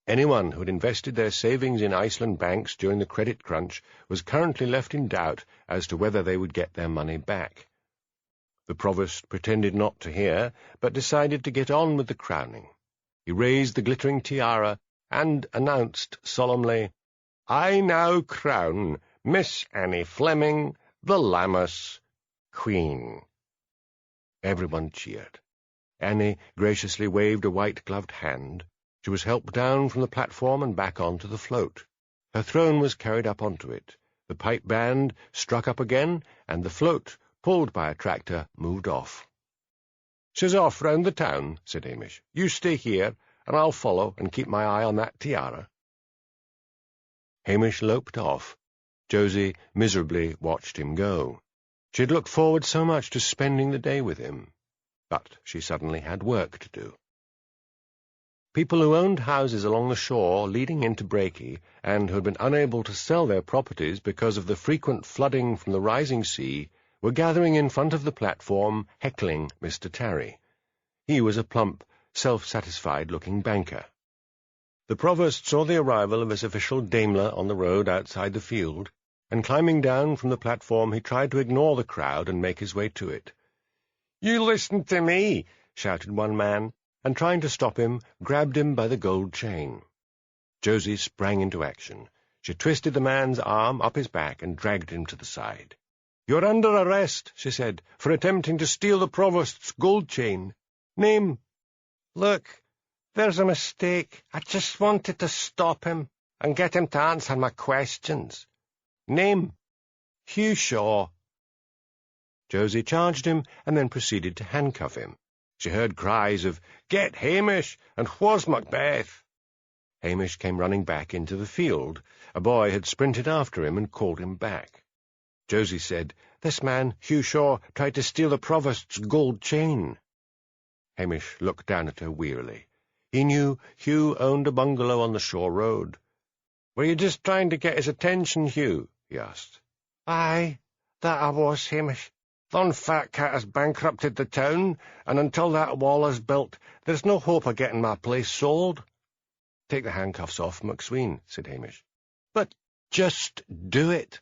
A: Anyone who had invested their savings in Iceland banks during the credit crunch was currently left in doubt as to whether they would get their money back. The provost pretended not to hear, but decided to get on with the crowning. He raised the glittering tiara and announced solemnly, "I now crown Miss Annie Fleming, the Lammas Queen." Everyone cheered. Annie graciously waved a white-gloved hand. She was helped down from the platform and back onto the float. Her throne was carried up onto it. The pipe band struck up again, and the float, pulled by a tractor, moved off. "She's off round the town," said Hamish. "You stay here, and I'll follow and keep my eye on that tiara." Hamish loped off. Josie miserably watched him go. She had looked forward so much to spending the day with him, but she suddenly had work to do. People who owned houses along the shore leading into Brakey, and who had been unable to sell their properties because of the frequent flooding from the rising sea, were gathering in front of the platform, heckling Mr. Tarry. He was a plump, self-satisfied-looking banker. The provost saw the arrival of his official Daimler on the road outside the field, and climbing down from the platform he tried to ignore the crowd and make his way to it. "You listen to me!" shouted one man, and trying to stop him, grabbed him by the gold chain. Josie sprang into action. She twisted the man's arm up his back and dragged him to the side. "You're under arrest," she said, "for attempting to steal the provost's gold chain. Name?" "Look, there's a mistake. I just wanted to stop him and get him to answer my questions. Name?" "Hugh Shaw." Josie charged him and then proceeded to handcuff him. She heard cries of, "Get Hamish!" and "Where's Macbeth?" Hamish came running back into the field. A boy had sprinted after him and called him back. Josie said, "This man, Hugh Shaw, tried to steal the provost's gold chain." Hamish looked down at her wearily. He knew Hugh owned a bungalow on the shore road. "Were you just trying to get his attention, Hugh?" he asked. "Aye, that I was, Hamish. Thon fat cat has bankrupted the town, and until that wall is built, there's no hope of getting my place sold." "Take the handcuffs off, McSween," said Hamish. "But just do it."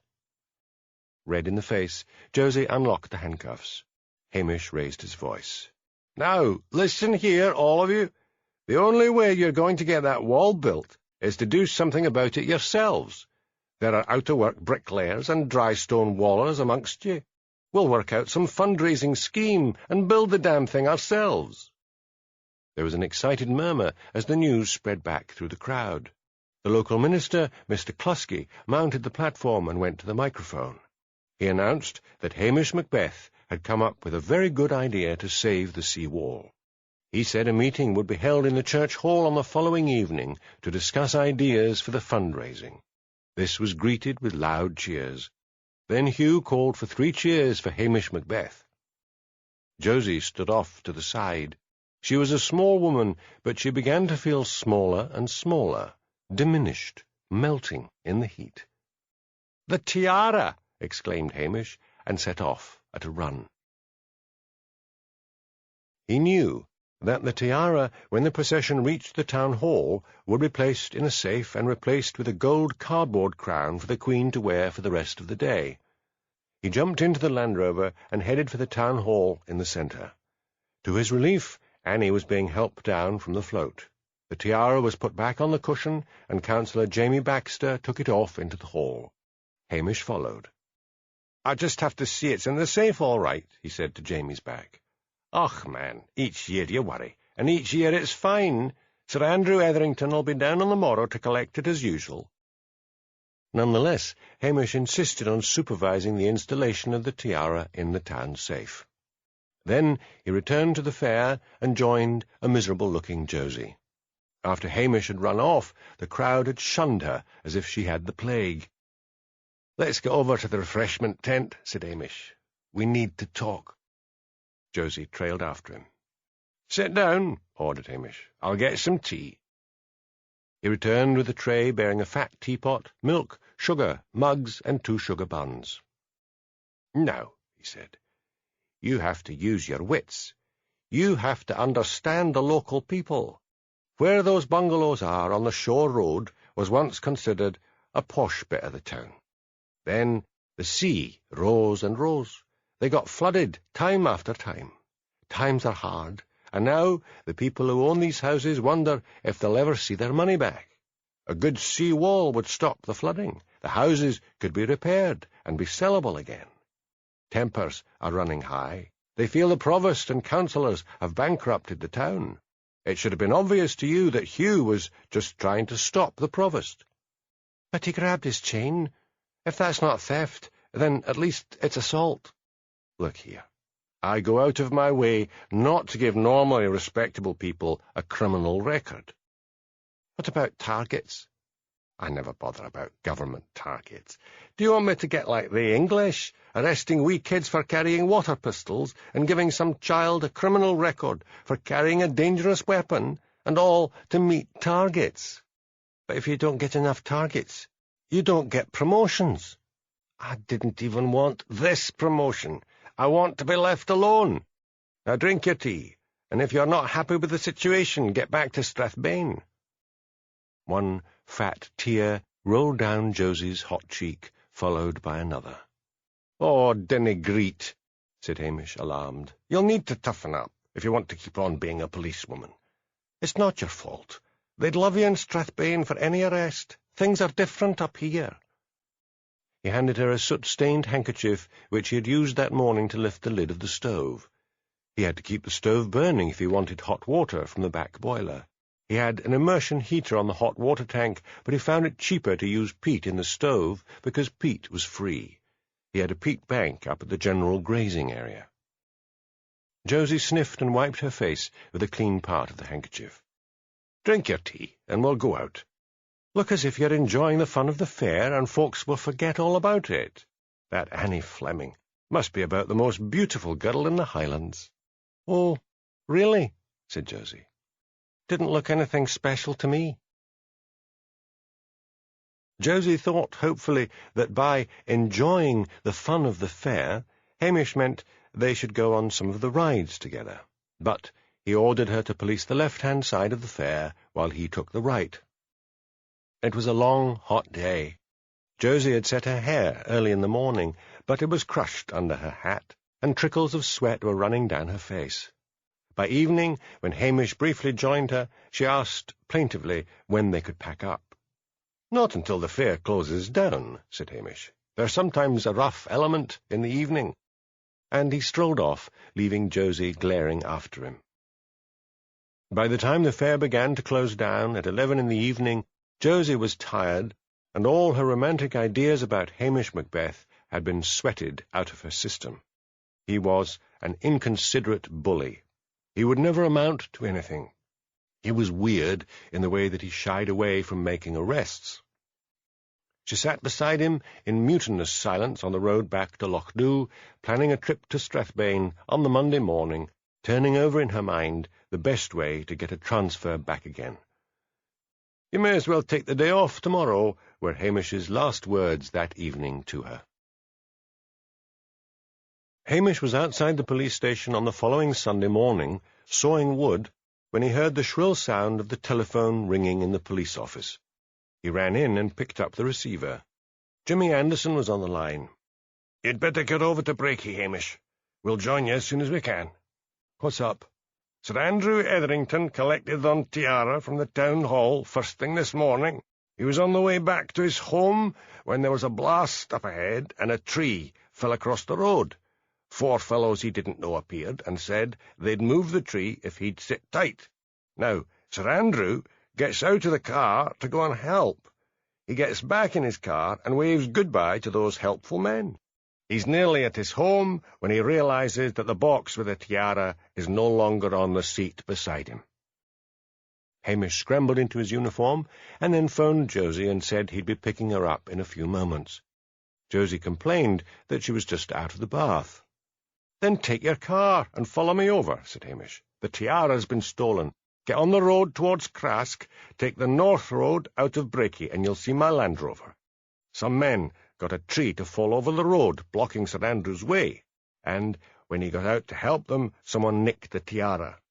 A: Red in the face, Josie unlocked the handcuffs. Hamish raised his voice. "Now, listen here, all of you. The only way you're going to get that wall built is to do something about it yourselves. There are out-of-work bricklayers and dry stone wallers amongst you. We'll work out some fundraising scheme and build the damn thing ourselves." There was an excited murmur as the news spread back through the crowd. The local minister, Mr. Clusky, mounted the platform and went to the microphone. He announced that Hamish Macbeth had come up with a very good idea to save the sea wall. He said a meeting would be held in the church hall on the following evening to discuss ideas for the fundraising. This was greeted with loud cheers. Then Hugh called for 3 cheers for Hamish Macbeth. Josie stood off to the side. She was a small woman, but she began to feel smaller and smaller, diminished, melting in the heat. "The tiara!" exclaimed Hamish, and set off at a run. He knew that the tiara, when the procession reached the town hall, would be placed in a safe and replaced with a gold cardboard crown for the Queen to wear for the rest of the day. He jumped into the Land Rover and headed for the town hall in the centre. To his relief, Annie was being helped down from the float. The tiara was put back on the cushion, and Councillor Jamie Baxter took it off into the hall. Hamish followed. "I just have to see it's in the safe all right," he said to Jamie's back. "Och, man, each year you worry, and each year it's fine. Sir Andrew Etherington'll be down on the morrow to collect it as usual." Nonetheless, Hamish insisted on supervising the installation of the tiara in the town safe. Then he returned to the fair and joined a miserable-looking Josie. After Hamish had run off, the crowd had shunned her as if she had the plague. "Let's get over to the refreshment tent," said Hamish. "We need to talk." Josie trailed after him. "Sit down," ordered Hamish. "I'll get some tea." He returned with a tray bearing a fat teapot, milk, sugar, mugs, and 2 sugar buns. "Now," he said, "you have to use your wits. You have to understand the local people. Where those bungalows are on the shore road was once considered a posh bit of the town. Then the sea rose and rose. They got flooded time after time. Times are hard, and now the people who own these houses wonder if they'll ever see their money back. A good sea wall would stop the flooding. The houses could be repaired and be sellable again. Tempers are running high. They feel the provost and councillors have bankrupted the town. It should have been obvious to you that Hugh was just trying to stop the provost." "But he grabbed his chain. If that's not theft, then at least it's assault." "Look here. I go out of my way not to give normally respectable people a criminal record." "What about targets?" "I never bother about government targets. Do you want me to get like the English, arresting wee kids for carrying water pistols and giving some child a criminal record for carrying a dangerous weapon, and all to meet targets?" "But if you don't get enough targets, you don't get promotions." "I didn't even want this promotion. I want to be left alone. Now drink your tea, and if you're not happy with the situation, get back to Strathbane." One fat tear rolled down Josie's hot cheek, followed by another. "Oh, dinna greet," said Hamish, alarmed. "You'll need to toughen up if you want to keep on being a policewoman. It's not your fault. They'd love you in Strathbane for any arrest. Things are different up here." He handed her a soot-stained handkerchief which he had used that morning to lift the lid of the stove. He had to keep the stove burning if he wanted hot water from the back boiler. He had an immersion heater on the hot water tank, but he found it cheaper to use peat in the stove because peat was free. He had a peat bank up at the general grazing area. Josie sniffed and wiped her face with a clean part of the handkerchief. "Drink your tea, and we'll go out. Look as if you're enjoying the fun of the fair, and folks will forget all about it. That Annie Fleming must be about the most beautiful girl in the Highlands." "Oh, really?" said Josie. "Didn't look anything special to me." Josie thought, hopefully, that by enjoying the fun of the fair, Hamish meant they should go on some of the rides together. But he ordered her to police the left-hand side of the fair while he took the right. It was a long, hot day. Josie had set her hair early in the morning, but it was crushed under her hat, and trickles of sweat were running down her face. By evening, when Hamish briefly joined her, she asked plaintively when they could pack up. "Not until the fair closes down," said Hamish. "There's sometimes a rough element in the evening." And he strolled off, leaving Josie glaring after him. By the time the fair began to close down at 11 in the evening, Josie was tired, and all her romantic ideas about Hamish Macbeth had been sweated out of her system. He was an inconsiderate bully. He would never amount to anything. He was weird in the way that he shied away from making arrests. She sat beside him in mutinous silence on the road back to Lochdu, planning a trip to Strathbane on the Monday morning, turning over in her mind the best way to get a transfer back again. "You may as well take the day off tomorrow," were Hamish's last words that evening to her. Hamish was outside the police station on the following Sunday morning, sawing wood, when he heard the shrill sound of the telephone ringing in the police office. He ran in and picked up the receiver. Jimmy Anderson was on the line. "You'd better get over to Brakey, Hamish. We'll join you as soon as we can." "What's up?" "Sir Andrew Etherington collected the tiara from the town hall first thing this morning. He was on the way back to his home when there was a blast up ahead and a tree fell across the road. 4 fellows he didn't know appeared and said they'd move the tree if he'd sit tight. Now, Sir Andrew gets out of the car to go and help. He gets back in his car and waves goodbye to those helpful men. He's nearly at his home when he realizes that the box with the tiara is no longer on the seat beside him." Hamish scrambled into his uniform and then phoned Josie and said he'd be picking her up in a few moments. Josie complained that she was just out of the bath. "Then take your car and follow me over," said Hamish. "The tiara's been stolen. Get on the road towards Crask, take the north road out of Brakey, and you'll see my Land Rover. Some men got a tree to fall over the road, blocking Sir Andrew's way, and when he got out to help them, someone nicked the tiara."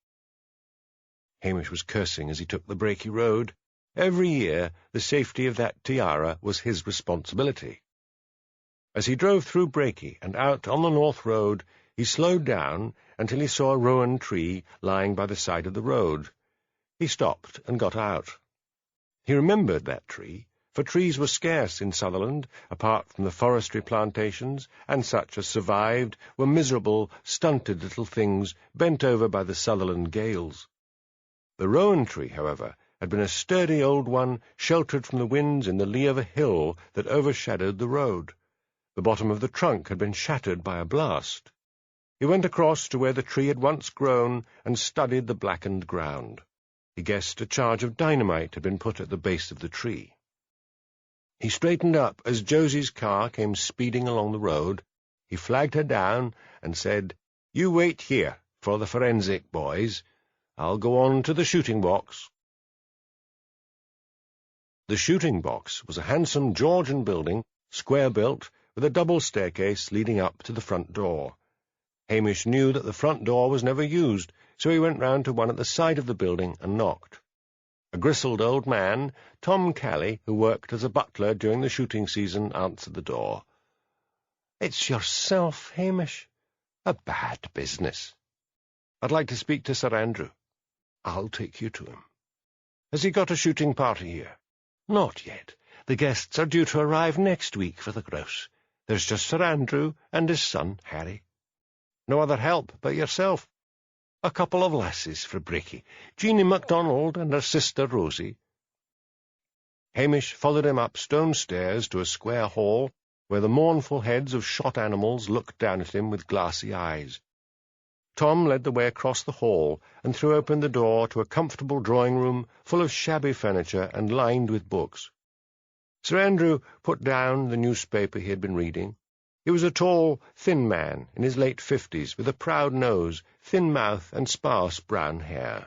A: Hamish was cursing as he took the Brakey road. Every year, the safety of that tiara was his responsibility. As he drove through Brakey and out on the north road, he slowed down until he saw a rowan tree lying by the side of the road. He stopped and got out. He remembered that tree, for trees were scarce in Sutherland, apart from the forestry plantations, and such as survived were miserable, stunted little things bent over by the Sutherland gales. The rowan tree, however, had been a sturdy old one, sheltered from the winds in the lee of a hill that overshadowed the road. The bottom of the trunk had been shattered by a blast. He went across to where the tree had once grown and studied the blackened ground. He guessed a charge of dynamite had been put at the base of the tree. He straightened up as Josie's car came speeding along the road. He flagged her down and said, "You wait here for the forensic boys. I'll go on to the shooting box." The shooting box was a handsome Georgian building, square-built, with a double staircase leading up to the front door. Hamish knew that the front door was never used, so he went round to one at the side of the building and knocked. A grizzled old man, Tom Cally, who worked as a butler during the shooting season, answered the door. "It's yourself, Hamish. A bad business. I'd like to speak to Sir Andrew." "I'll take you to him." "Has he got a shooting party here?" "Not yet. The guests are due to arrive next week for the grouse. There's just Sir Andrew and his son, Harry. No other help but yourself. A couple of lasses for Bricky, Jeanie MacDonald and her sister Rosie." Hamish followed him up stone stairs to a square hall, where the mournful heads of shot animals looked down at him with glassy eyes. Tom led the way across the hall and threw open the door to a comfortable drawing-room full of shabby furniture and lined with books. Sir Andrew put down the newspaper he had been reading. He was a tall, thin man in his late 50s, with a proud nose, thin mouth, and sparse brown hair.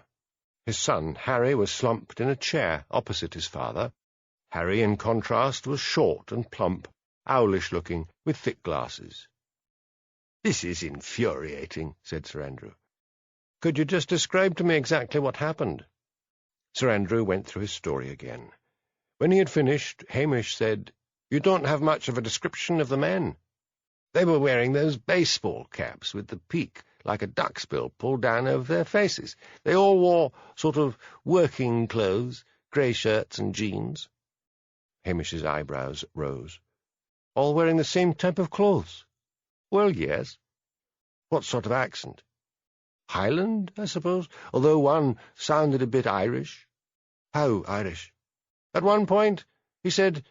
A: His son, Harry, was slumped in a chair opposite his father. Harry, in contrast, was short and plump, owlish-looking, with thick glasses. "This is infuriating," said Sir Andrew. "Could you just describe to me exactly what happened?" Sir Andrew went through his story again. When he had finished, Hamish said, "You don't have much of a description of the men." "They were wearing those baseball caps with the peak, like a duck's bill, pulled down over their faces. They all wore sort of working clothes, grey shirts and jeans." Hamish's eyebrows rose. "All wearing the same type of clothes?" "Well, yes." "What sort of accent?" "Highland, I suppose, although one sounded a bit Irish." "How Irish?" "At one point he said,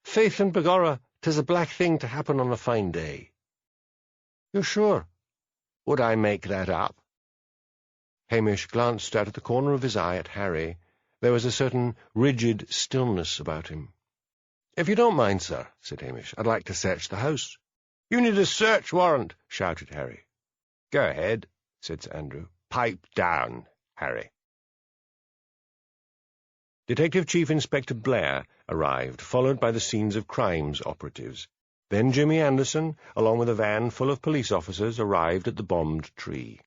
A: 'Faith and begorra, 'tis a black thing to happen on a fine day.'" "You're sure?" "Would I make that up?" Hamish glanced out of the corner of his eye at Harry. There was a certain rigid stillness about him. "If you don't mind, sir," said Hamish, "I'd like to search the house." "You need a search warrant," shouted Harry. "Go ahead," said Sir Andrew. "Pipe down, Harry." Detective Chief Inspector Blair arrived, followed by the Scenes of Crimes operatives. Then Jimmy Anderson, along with a van full of police officers, arrived at the bombed tree.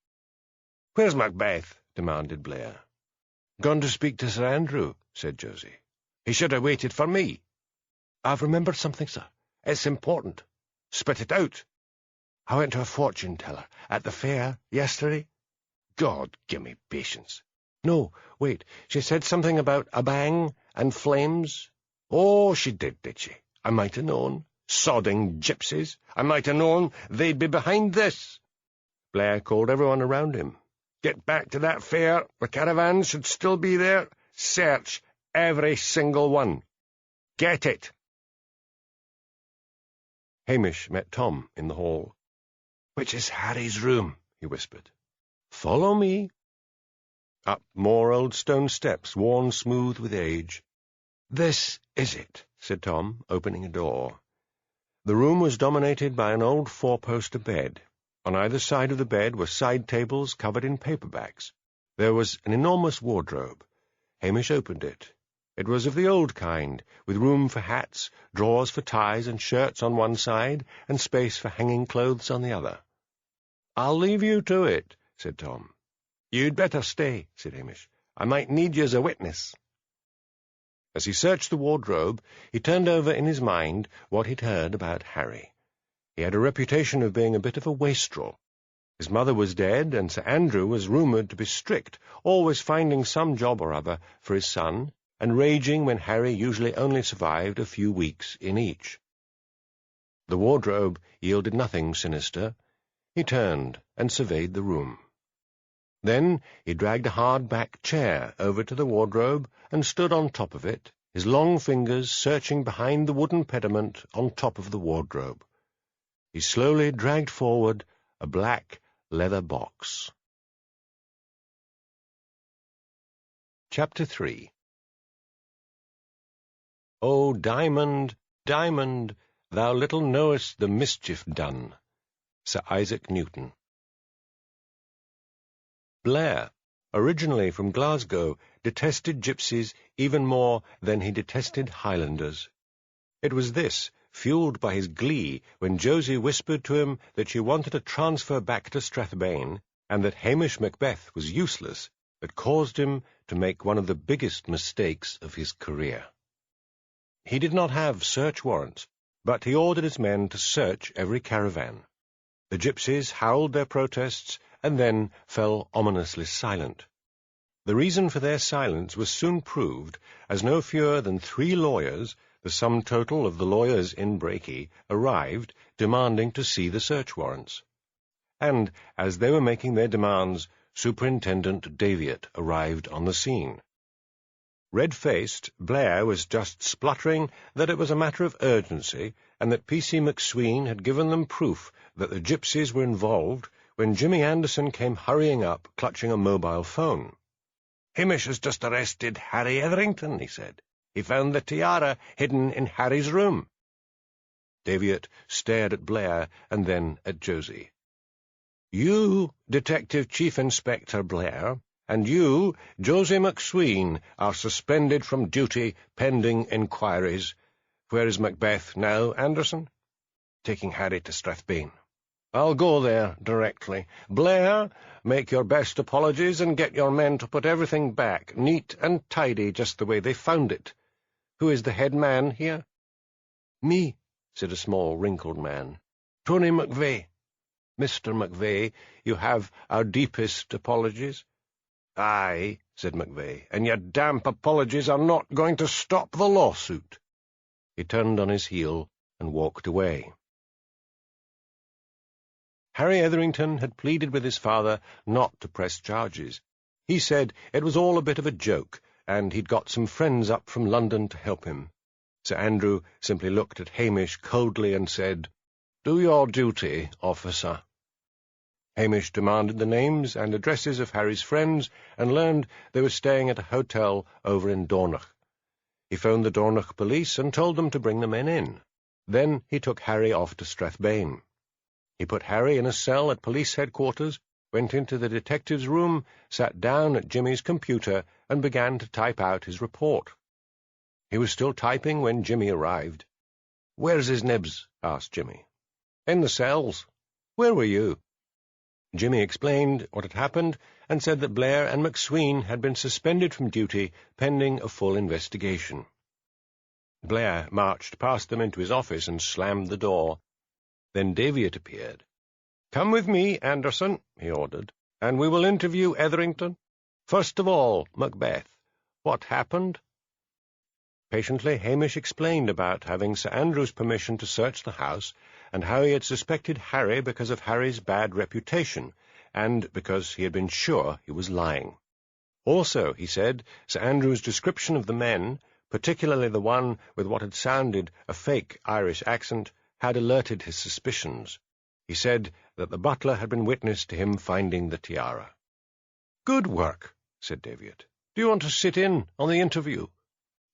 A: "Where's Macbeth?" demanded Blair. "Gone to speak to Sir Andrew," said Josie. "He should have waited for me." "I've remembered something, sir. It's important." "Spit it out." "I went to a fortune-teller at the fair yesterday." "God, give me patience." "No, wait. She said something about a bang and flames." "Oh, she did she? I might have known. Sodding gypsies. I might have known they'd be behind this." Blair called everyone around him. "Get back to that fair. The caravans should still be there. Search every single one. Get it." Hamish met Tom in the hall. "Which is Harry's room?" he whispered. "Follow me." Up more old stone steps, worn smooth with age. "This is it," said Tom, opening a door. The room was dominated by an old four-poster bed. On either side of the bed were side tables covered in paperbacks. There was an enormous wardrobe. Hamish opened it. It was of the old kind, with room for hats, drawers for ties and shirts on one side, and space for hanging clothes on the other. "I'll leave you to it," said Tom. "You'd better stay," said Hamish. "I might need you as a witness." As he searched the wardrobe, he turned over in his mind what he'd heard about Harry. He had a reputation of being a bit of a wastrel. His mother was dead, and Sir Andrew was rumoured to be strict, always finding some job or other for his son, and raging when Harry usually only survived a few weeks in each. The wardrobe yielded nothing sinister. He turned and surveyed the room. Then he dragged a hard-back chair over to the wardrobe and stood on top of it, his long fingers searching behind the wooden pediment on top of the wardrobe. He slowly dragged forward a black leather box. Chapter 3. "O Diamond, Diamond, thou little knowest the mischief done." Sir Isaac Newton. Blair, originally from Glasgow, detested gypsies even more than he detested Highlanders. It was this, fueled by his glee, when Josie whispered to him that she wanted to transfer back to Strathbane, and that Hamish Macbeth was useless, that caused him to make one of the biggest mistakes of his career. He did not have search warrants, but he ordered his men to search every caravan. The gypsies howled their protests and then fell ominously silent. The reason for their silence was soon proved, as no fewer than 3 lawyers, the sum total of the lawyers in Brakey arrived, demanding to see the search warrants. And, as they were making their demands, Superintendent Daviot arrived on the scene. Red-faced, Blair was just spluttering that it was a matter of urgency, and that P.C. McSween had given them proof that the gypsies were involved, when Jimmy Anderson came hurrying up, clutching a mobile phone. "Hamish has just arrested Harry Etherington," he said. "He found the tiara hidden in Harry's room." Daviot stared at Blair and then at Josie. "You, Detective Chief Inspector Blair, and you, Josie McSween, are suspended from duty pending inquiries. Where is Macbeth now, Anderson?" "Taking Harry to Strathbane." "I'll go there directly. Blair, make your best apologies and get your men to put everything back, neat and tidy, just the way they found it. Who is the head man here?" "Me," said a small, wrinkled man. "Tony McVeigh." "Mr. McVeigh, you have our deepest apologies." "Aye," said McVeigh, "and your damp apologies are not going to stop the lawsuit." He turned on his heel and walked away. Harry Etherington had pleaded with his father not to press charges. He said it was all a bit of a joke, and he'd got some friends up from London to help him. Sir Andrew simply looked at Hamish coldly and said, "Do your duty, officer." Hamish demanded the names and addresses of Harry's friends and learned they were staying at a hotel over in Dornoch. He phoned the Dornoch police and told them to bring the men in. Then he took Harry off to Strathbane. He put Harry in a cell at police headquarters, went into the detective's room, sat down at Jimmy's computer, and began to type out his report. He was still typing when Jimmy arrived. "Where's his nibs?" asked Jimmy. "In the cells." "Where were you?" Jimmy explained what had happened and said that Blair and McSween had been suspended from duty pending a full investigation. Blair marched past them into his office and slammed the door. Then Daviot appeared. "Come with me, Anderson," he ordered, "and we will interview Etherington. First of all, Macbeth, what happened?" Patiently, Hamish explained about having Sir Andrew's permission to search the house, and how he had suspected Harry because of Harry's bad reputation, and because he had been sure he was lying. Also, he said, Sir Andrew's description of the men, particularly the one with what had sounded a fake Irish accent, had alerted his suspicions. He said that the butler had been witness to him finding the tiara. "Good work," said Daviot. "Do you want to sit in on the interview?"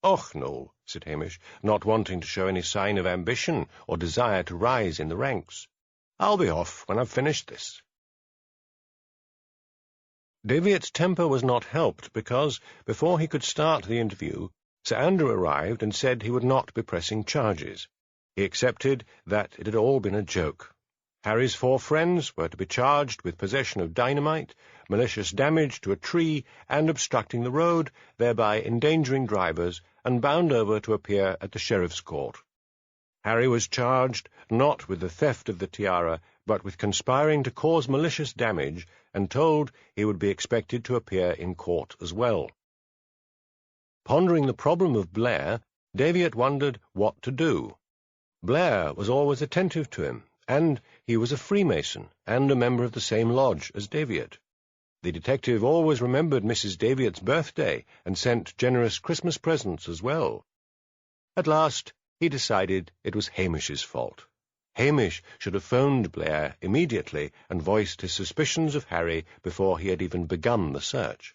A: "Och, no," said Hamish, not wanting to show any sign of ambition or desire to rise in the ranks. "I'll be off when I've finished this." Daviot's temper was not helped because, before he could start the interview, Sir Andrew arrived and said he would not be pressing charges. He accepted that it had all been a joke. Harry's 4 friends were to be charged with possession of dynamite, malicious damage to a tree, and obstructing the road, thereby endangering drivers, and bound over to appear at the sheriff's court. Harry was charged not with the theft of the tiara, but with conspiring to cause malicious damage, and told he would be expected to appear in court as well. Pondering the problem of Blair, Daviot wondered what to do. Blair was always attentive to him, and he was a Freemason, and a member of the same lodge as Daviot. The detective always remembered Mrs. Daviot's birthday, and sent generous Christmas presents as well. At last, he decided it was Hamish's fault. Hamish should have phoned Blair immediately and voiced his suspicions of Harry before he had even begun the search.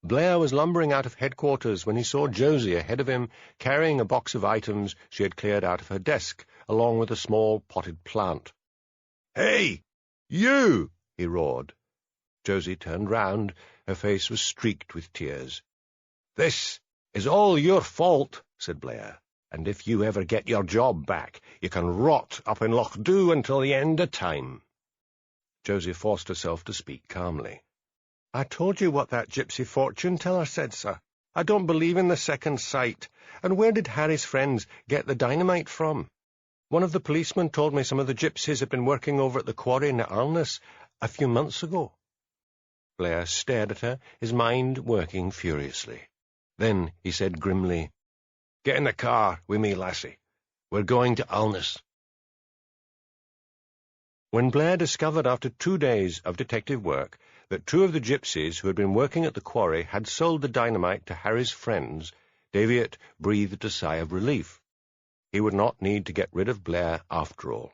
A: Blair was lumbering out of headquarters when he saw Josie ahead of him, carrying a box of items she had cleared out of her desk, along with a small potted plant. "Hey, you!" he roared. Josie turned round. Her face was streaked with tears. "This is all your fault," said Blair, "and if you ever get your job back, you can rot up in Loch Dhu until the end of time." Josie forced herself to speak calmly. "I told you what that gypsy fortune-teller said, sir. I don't believe in the second sight. And where did Harry's friends get the dynamite from? One of the policemen told me some of the gypsies had been working over at the quarry near Alness a few months ago." Blair stared at her, his mind working furiously. Then he said grimly, "Get in the car with me, lassie. We're going to Alness." When Blair discovered after 2 days of detective work that 2 of the gypsies who had been working at the quarry had sold the dynamite to Harry's friends, Daviot breathed a sigh of relief. He would not need to get rid of Blair after all.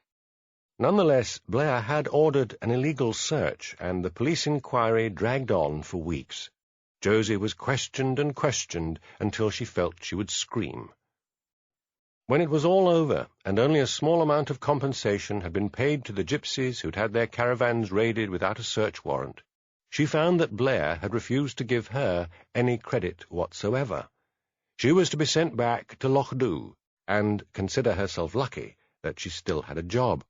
A: Nonetheless, Blair had ordered an illegal search, and the police inquiry dragged on for weeks. Josie was questioned and questioned until she felt she would scream. When it was all over, and only a small amount of compensation had been paid to the gypsies who'd had their caravans raided without a search warrant, she found that Blair had refused to give her any credit whatsoever. She was to be sent back to Lochdu, and consider herself lucky that she still had a job.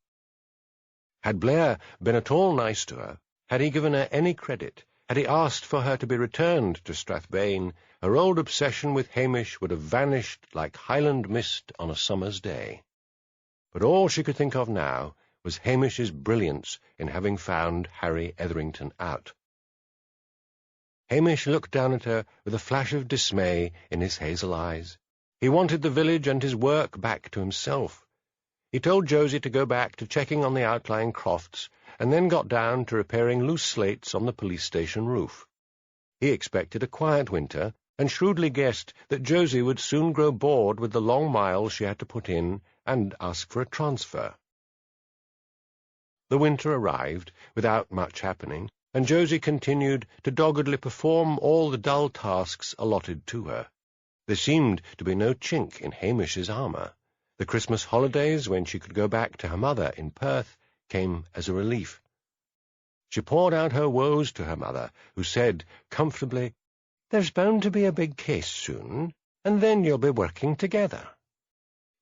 A: Had Blair been at all nice to her, had he given her any credit, had he asked for her to be returned to Strathbane, her old obsession with Hamish would have vanished like Highland mist on a summer's day. But all she could think of now was Hamish's brilliance in having found Harry Etherington out. Hamish looked down at her with a flash of dismay in his hazel eyes. He wanted the village and his work back to himself. He told Josie to go back to checking on the outlying crofts, and then got down to repairing loose slates on the police station roof. He expected a quiet winter, and shrewdly guessed that Josie would soon grow bored with the long miles she had to put in and ask for a transfer. The winter arrived without much happening, and Josie continued to doggedly perform all the dull tasks allotted to her. There seemed to be no chink in Hamish's armour. The Christmas holidays, when she could go back to her mother in Perth, came as a relief. She poured out her woes to her mother, who said comfortably, "There's bound to be a big case soon, and then you'll be working together."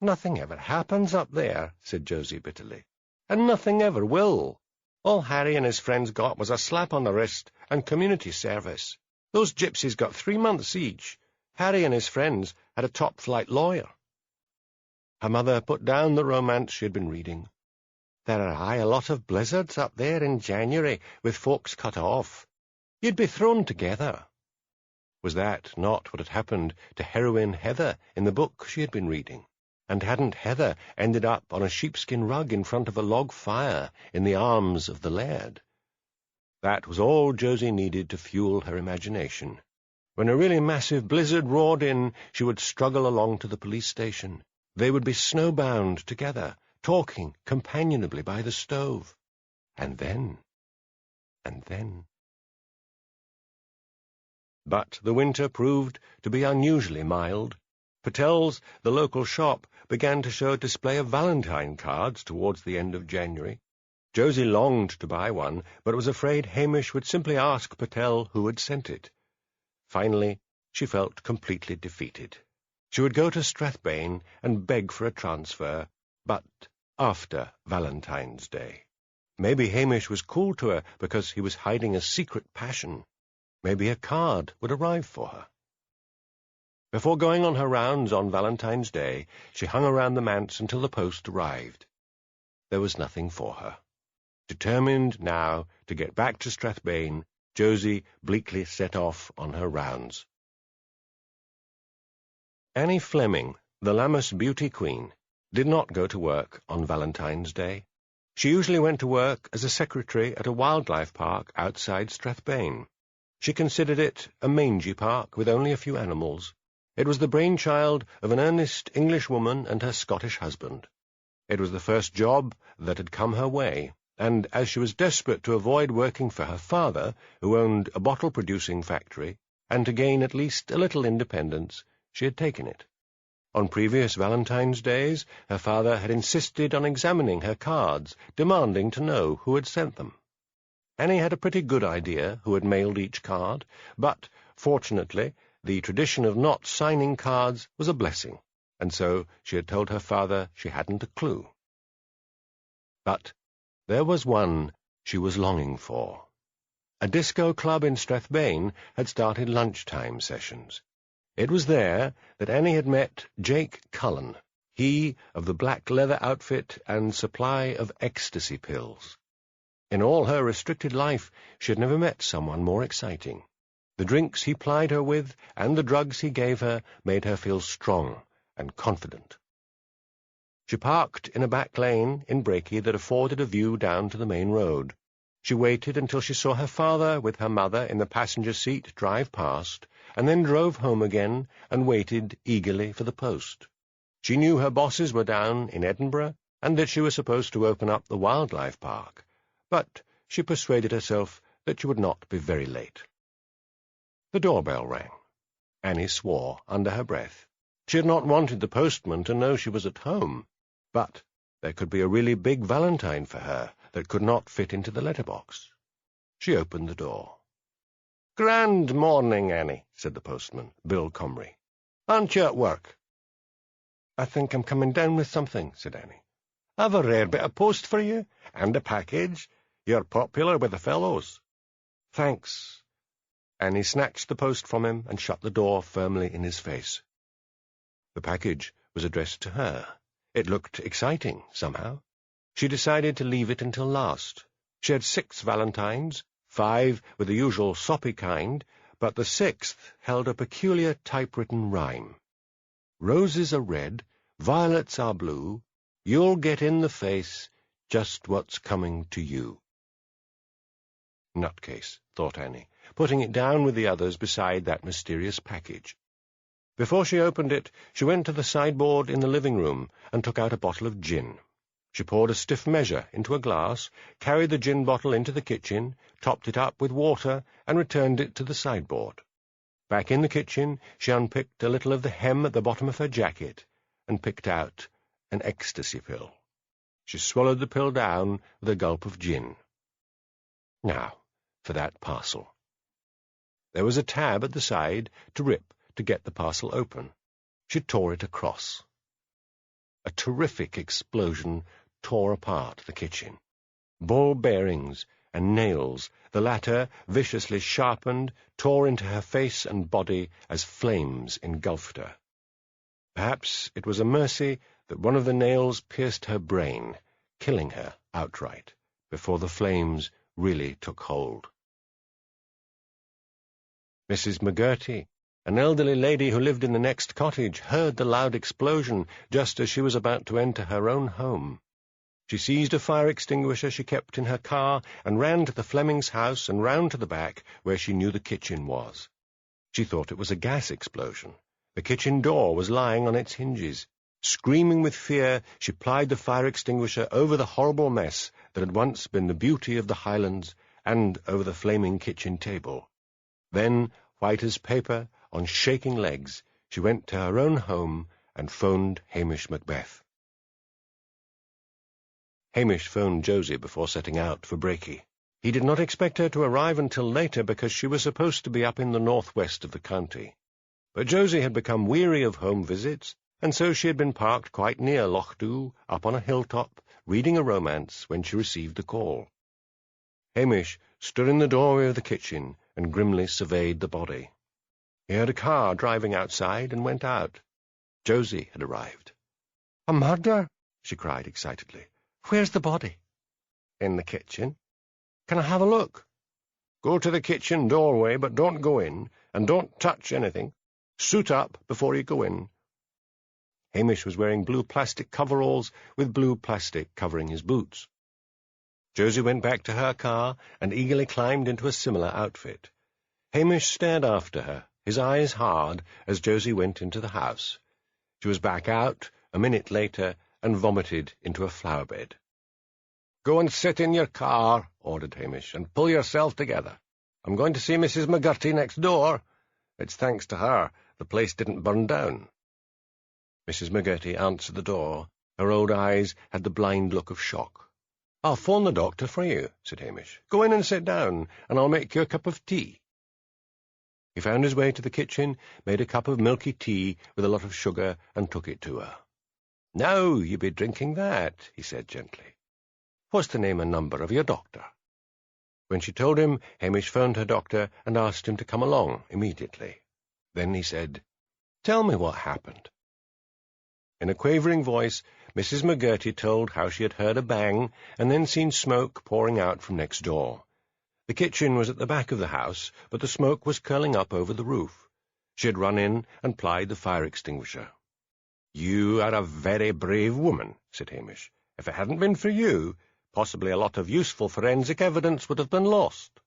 A: "Nothing ever happens up there," said Josie bitterly, "and nothing ever will. All Harry and his friends got was a slap on the wrist and community service. Those gypsies got 3 months each. Harry and his friends had a top-flight lawyer." Her mother put down the romance she had been reading. "There are a lot of blizzards up there in January, with folks cut off. You'd be thrown together." Was that not what had happened to heroine Heather in the book she had been reading? And hadn't Heather ended up on a sheepskin rug in front of a log fire in the arms of the laird? That was all Josie needed to fuel her imagination. When a really massive blizzard roared in, she would struggle along to the police station. They would be snowbound together, talking companionably by the stove. And then. But the winter proved to be unusually mild. Patel's, the local shop, began to show a display of Valentine cards towards the end of January. Josie longed to buy one, but was afraid Hamish would simply ask Patel who had sent it. Finally, she felt completely defeated. She would go to Strathbane and beg for a transfer, but after Valentine's Day. Maybe Hamish was cool to her because he was hiding a secret passion. Maybe a card would arrive for her. Before going on her rounds on Valentine's Day, she hung around the manse until the post arrived. There was nothing for her. Determined now to get back to Strathbane, Josie bleakly set off on her rounds. Annie Fleming, the Lammas beauty queen, did not go to work on Valentine's Day. She usually went to work as a secretary at a wildlife park outside Strathbane. She considered it a mangy park with only a few animals. It was the brainchild of an earnest Englishwoman and her Scottish husband. It was the first job that had come her way, and as she was desperate to avoid working for her father, who owned a bottle-producing factory, and to gain at least a little independence, she had taken it. On previous Valentine's Days, her father had insisted on examining her cards, demanding to know who had sent them. Annie had a pretty good idea who had mailed each card, but, fortunately, the tradition of not signing cards was a blessing, and so she had told her father she hadn't a clue. But there was one she was longing for. A disco club in Strathbane had started lunchtime sessions. It was there that Annie had met Jake Cullen, he of the black leather outfit and supply of ecstasy pills. In all her restricted life, she had never met someone more exciting. The drinks he plied her with and the drugs he gave her made her feel strong and confident. She parked in a back lane in Brakey that afforded a view down to the main road. She waited until she saw her father with her mother in the passenger seat drive past, and then drove home again and waited eagerly for the post. She knew her bosses were down in Edinburgh, and that she was supposed to open up the wildlife park, but she persuaded herself that she would not be very late. The doorbell rang. Annie swore under her breath. She had not wanted the postman to know she was at home, but there could be a really big Valentine for her that could not fit into the letterbox. She opened the door. "Grand morning, Annie," said the postman, Bill Comrie. "Aren't you at work?" "I think I'm coming down with something," said Annie. "I've a rare bit of post for you, and a package. You're popular with the fellows." "Thanks." Annie snatched the post from him and shut the door firmly in his face. The package was addressed to her. It looked exciting, somehow. She decided to leave it until last. She had 6 Valentines, 5 with the usual soppy kind, but the 6th held a peculiar typewritten rhyme. "Roses are red, violets are blue, you'll get in the face just what's coming to you." Nutcase, thought Annie, putting it down with the others beside that mysterious package. Before she opened it, she went to the sideboard in the living room and took out a bottle of gin. She poured a stiff measure into a glass, carried the gin bottle into the kitchen, topped it up with water, and returned it to the sideboard. Back in the kitchen, she unpicked a little of the hem at the bottom of her jacket and picked out an ecstasy pill. She swallowed the pill down with a gulp of gin. Now, for that parcel. There was a tab at the side to rip to get the parcel open. She tore it across. A terrific explosion tore apart the kitchen. Ball bearings and nails, the latter viciously sharpened, tore into her face and body as flames engulfed her. Perhaps it was a mercy that one of the nails pierced her brain, killing her outright, before the flames really took hold. Mrs. McGurty, an elderly lady who lived in the next cottage, heard the loud explosion just as she was about to enter her own home. She seized a fire extinguisher she kept in her car and ran to the Flemings' house and round to the back where she knew the kitchen was. She thought it was a gas explosion. The kitchen door was lying on its hinges. Screaming with fear, she plied the fire extinguisher over the horrible mess that had once been the beauty of the Highlands and over the flaming kitchen table. Then, white as paper, on shaking legs, she went to her own home and phoned Hamish Macbeth. Hamish phoned Josie before setting out for Brakey. He did not expect her to arrive until later because she was supposed to be up in the northwest of the county. But Josie had become weary of home visits, and so she had been parked quite near Lochdu, up on a hilltop, reading a romance when she received the call. Hamish stood in the doorway of the kitchen and grimly surveyed the body. He heard a car driving outside and went out. Josie had arrived. "A murder?" she cried excitedly. "Where's the body?" "In the kitchen." "Can I have a look?" "Go to the kitchen doorway, but don't go in, and don't touch anything. Suit up before you go in." Hamish was wearing blue plastic coveralls with blue plastic covering his boots. Josie went back to her car and eagerly climbed into a similar outfit. Hamish stared after her, his eyes hard, as Josie went into the house. She was back out a minute later and vomited into a flower bed. "Go and sit in your car," ordered Hamish, "and pull yourself together. I'm going to see Mrs. McGurty next door. It's thanks to her the place didn't burn down." Mrs. McGurty answered the door. Her old eyes had the blind look of shock. "I'll phone the doctor for you," said Hamish. "Go in and sit down, and I'll make you a cup of tea." He found his way to the kitchen, made a cup of milky tea with a lot of sugar, and took it to her. "Now you be drinking that," he said gently. "What's the name and number of your doctor?" When she told him, Hamish phoned her doctor and asked him to come along immediately. Then he said, "Tell me what happened." In a quavering voice, Mrs. McGurty told how she had heard a bang and then seen smoke pouring out from next door. The kitchen was at the back of the house, but the smoke was curling up over the roof. She had run in and plied the fire extinguisher. "You are a very brave woman," said Hamish. "If it hadn't been for you, possibly a lot of useful forensic evidence would have been lost."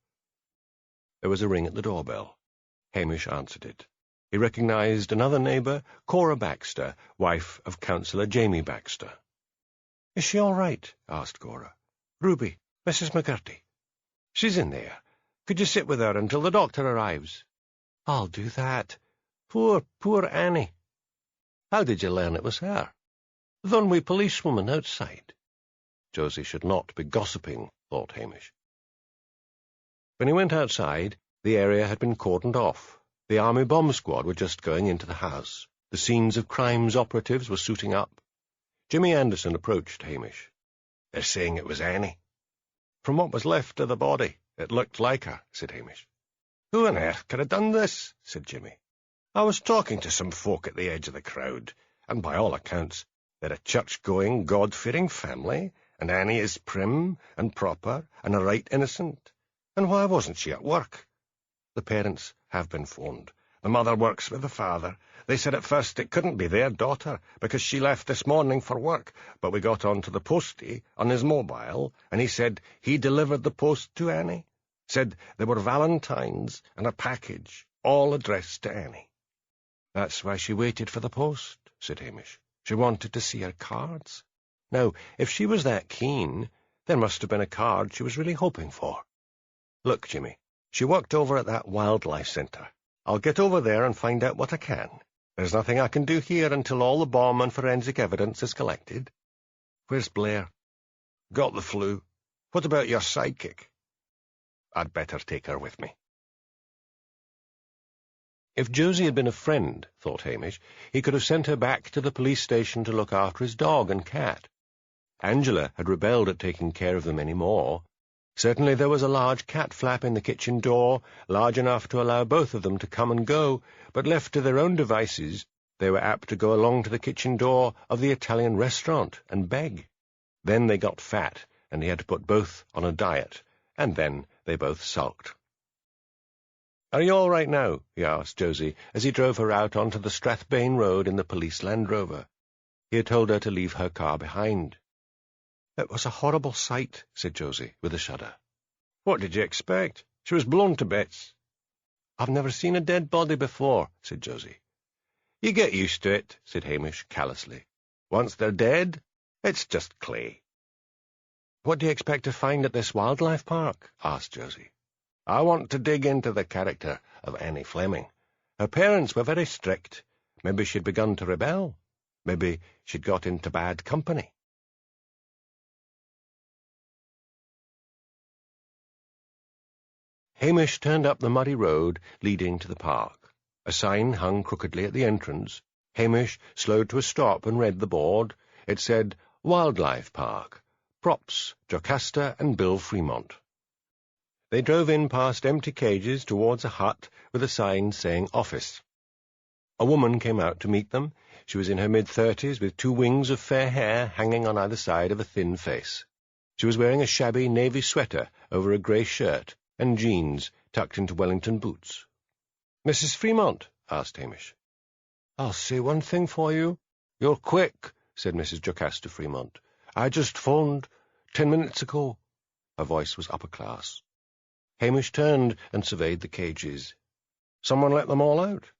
A: There was a ring at the doorbell. Hamish answered it. He recognised another neighbour, Cora Baxter, wife of Councillor Jamie Baxter. "Is she all right?" asked Cora. "Ruby, Mrs. McGurty." "She's in there. Could you sit with her until the doctor arrives?" "I'll do that. Poor Annie." "How did you learn it was her?" "The one wee policewoman outside." Josie should not be gossiping, thought Hamish. When he went outside, the area had been cordoned off. The army bomb squad were just going into the house. The scenes of crimes operatives were suiting up. Jimmy Anderson approached Hamish. "They're saying it was Annie." "From what was left of the body, it looked like her," said Hamish. "Who on earth could have done this?" said Jimmy. "I was talking to some folk at the edge of the crowd, and by all accounts, they're a church-going, God-fearing family, and Annie is prim and proper and a right innocent. And why wasn't she at work?" "The parents have been phoned. The mother works with the father. They said at first it couldn't be their daughter, because she left this morning for work, but we got on to the postie on his mobile, and he said he delivered the post to Annie. Said there were Valentines and a package, all addressed to Annie." "That's why she waited for the post," said Hamish. "She wanted to see her cards. Now, if she was that keen, there must have been a card she was really hoping for. Look, Jimmy, she worked over at that wildlife centre. I'll get over there and find out what I can. There's nothing I can do here until all the bomb and forensic evidence is collected." "Where's Blair?" "Got the flu. What about your sidekick?" "I'd better take her with me." If Josie had been a friend, thought Hamish, he could have sent her back to the police station to look after his dog and cat. Angela had rebelled at taking care of them any more. Certainly there was a large cat flap in the kitchen door, large enough to allow both of them to come and go, but left to their own devices, they were apt to go along to the kitchen door of the Italian restaurant and beg. Then they got fat, and he had to put both on a diet, and then they both sulked. "Are you all right now?" he asked Josie, as he drove her out onto the Strathbane Road in the police Land Rover. He had told her to leave her car behind. "It was a horrible sight," said Josie, with a shudder. "What did you expect? She was blown to bits." "I've never seen a dead body before," said Josie. "You get used to it," said Hamish, callously. "Once they're dead, it's just clay." "What do you expect to find at this wildlife park?" asked Josie. "I want to dig into the character of Annie Fleming. Her parents were very strict. Maybe she'd begun to rebel. Maybe she'd got into bad company." Hamish turned up the muddy road leading to the park. A sign hung crookedly at the entrance. Hamish slowed to a stop and read the board. It said, "Wildlife Park. Props, Jocasta and Bill Fremont." They drove in past empty cages towards a hut with a sign saying office. A woman came out to meet them. She was in her mid-30s, with 2 wings of fair hair hanging on either side of a thin face. She was wearing a shabby navy sweater over a grey shirt, and jeans tucked into Wellington boots. "Mrs. Fremont?" asked Hamish. "I'll say one thing for you. You're quick," said Mrs. Jocasta Fremont. "I just phoned 10 minutes ago." Her voice was upper-class. Hamish turned and surveyed the cages. "Someone let them all out?"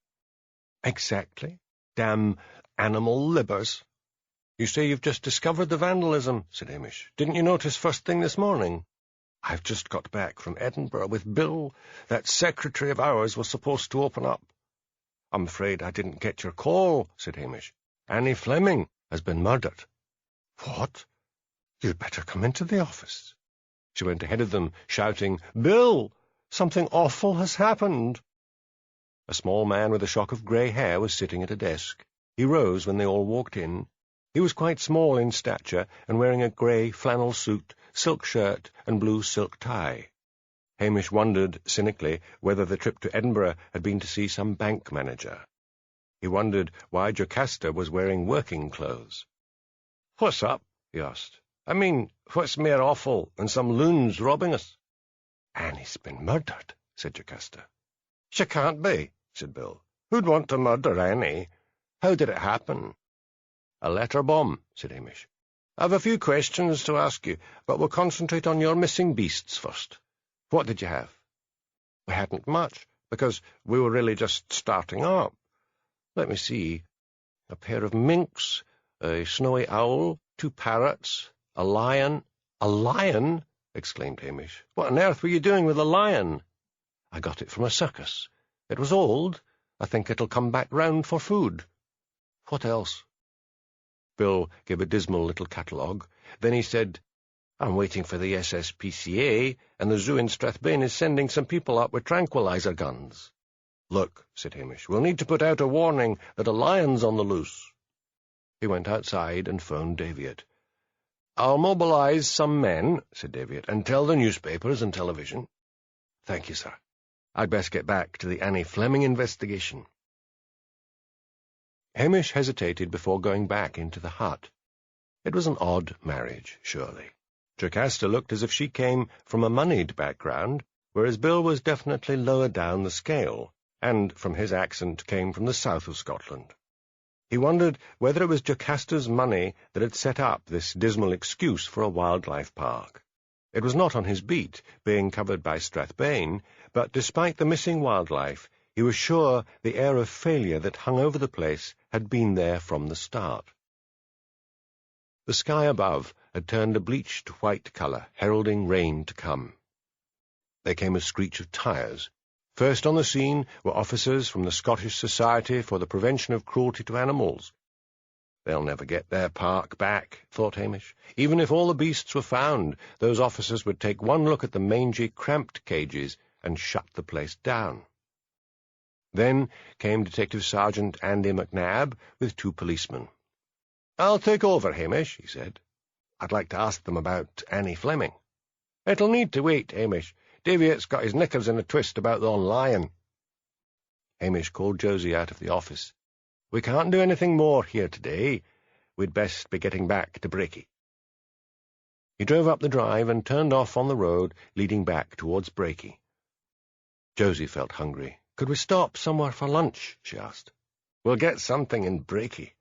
A: "Exactly. Damn animal libbers." "You say you've just discovered the vandalism," said Hamish. "Didn't you notice first thing this morning?" "I've just got back from Edinburgh with Bill. That secretary of ours was supposed to open up." "I'm afraid I didn't get your call," said Hamish. "Annie Fleming has been murdered." "What? You'd better come into the office." She went ahead of them, shouting, "Bill, something awful has happened." A small man with a shock of grey hair was sitting at a desk. He rose when they all walked in. He was quite small in stature and wearing a grey flannel suit, silk shirt, and blue silk tie. Hamish wondered, cynically, whether the trip to Edinburgh had been to see some bank manager. He wondered why Jocasta was wearing working clothes. "What's up?" he asked. "I mean, what's mair awful than some loons robbing us?"
B: "Annie's been murdered," said Jocasta. "She can't be," said Bill. "Who'd want to murder Annie? How did it happen?" "A letter bomb," said Hamish. "I've a few questions to ask you, but we'll concentrate on your missing beasts first. What did you have?" "We hadn't much, because we were really just starting up. Let me see. A pair of minks, a snowy owl, 2 parrots, a lion—" "A lion!" exclaimed Hamish. "What on earth were you doing with a lion?" "I got it from a circus. It was old. I think it'll come back round for food." "What else?" Bill gave a dismal little catalogue. Then he said, "I'm waiting for the SSPCA, and the zoo in Strathbane is sending some people up with tranquilizer guns." "Look," said Hamish, "we'll need to put out a warning that a lion's on the loose." He went outside and phoned Daviot. "I'll mobilize some men," said Daviot, "and tell the newspapers and television." "Thank you, sir. I'd best get back to the Annie Fleming investigation." Hamish hesitated before going back into the hut. It was an odd marriage, surely. Jocasta looked as if she came from a moneyed background, whereas Bill was definitely lower down the scale, and, from his accent, came from the south of Scotland. He wondered whether it was Jocasta's money that had set up this dismal excuse for a wildlife park. It was not on his beat, being covered by Strathbane, but despite the missing wildlife, he was sure the air of failure that hung over the place had been there from the start. The sky above had turned a bleached white colour, heralding rain to come. There came a screech of tyres. First on the scene were officers from the Scottish Society for the Prevention of Cruelty to Animals. "They'll never get their park back," thought Hamish. Even if all the beasts were found, those officers would take one look at the mangy, cramped cages and shut the place down. Then came Detective Sergeant Andy McNabb with 2 policemen. "I'll take over, Hamish," he said. "I'd like to ask them about Annie Fleming." "It'll need to wait, Hamish. Daviot's got his knickers in a twist about the lion." Hamish called Josie out of the office. "We can't do anything more here today. We'd best be getting back to Breaky." He drove up the drive and turned off on the road leading back towards Breaky. Josie felt hungry. "Could we stop somewhere for lunch?" she asked. "We'll get something in Breaky."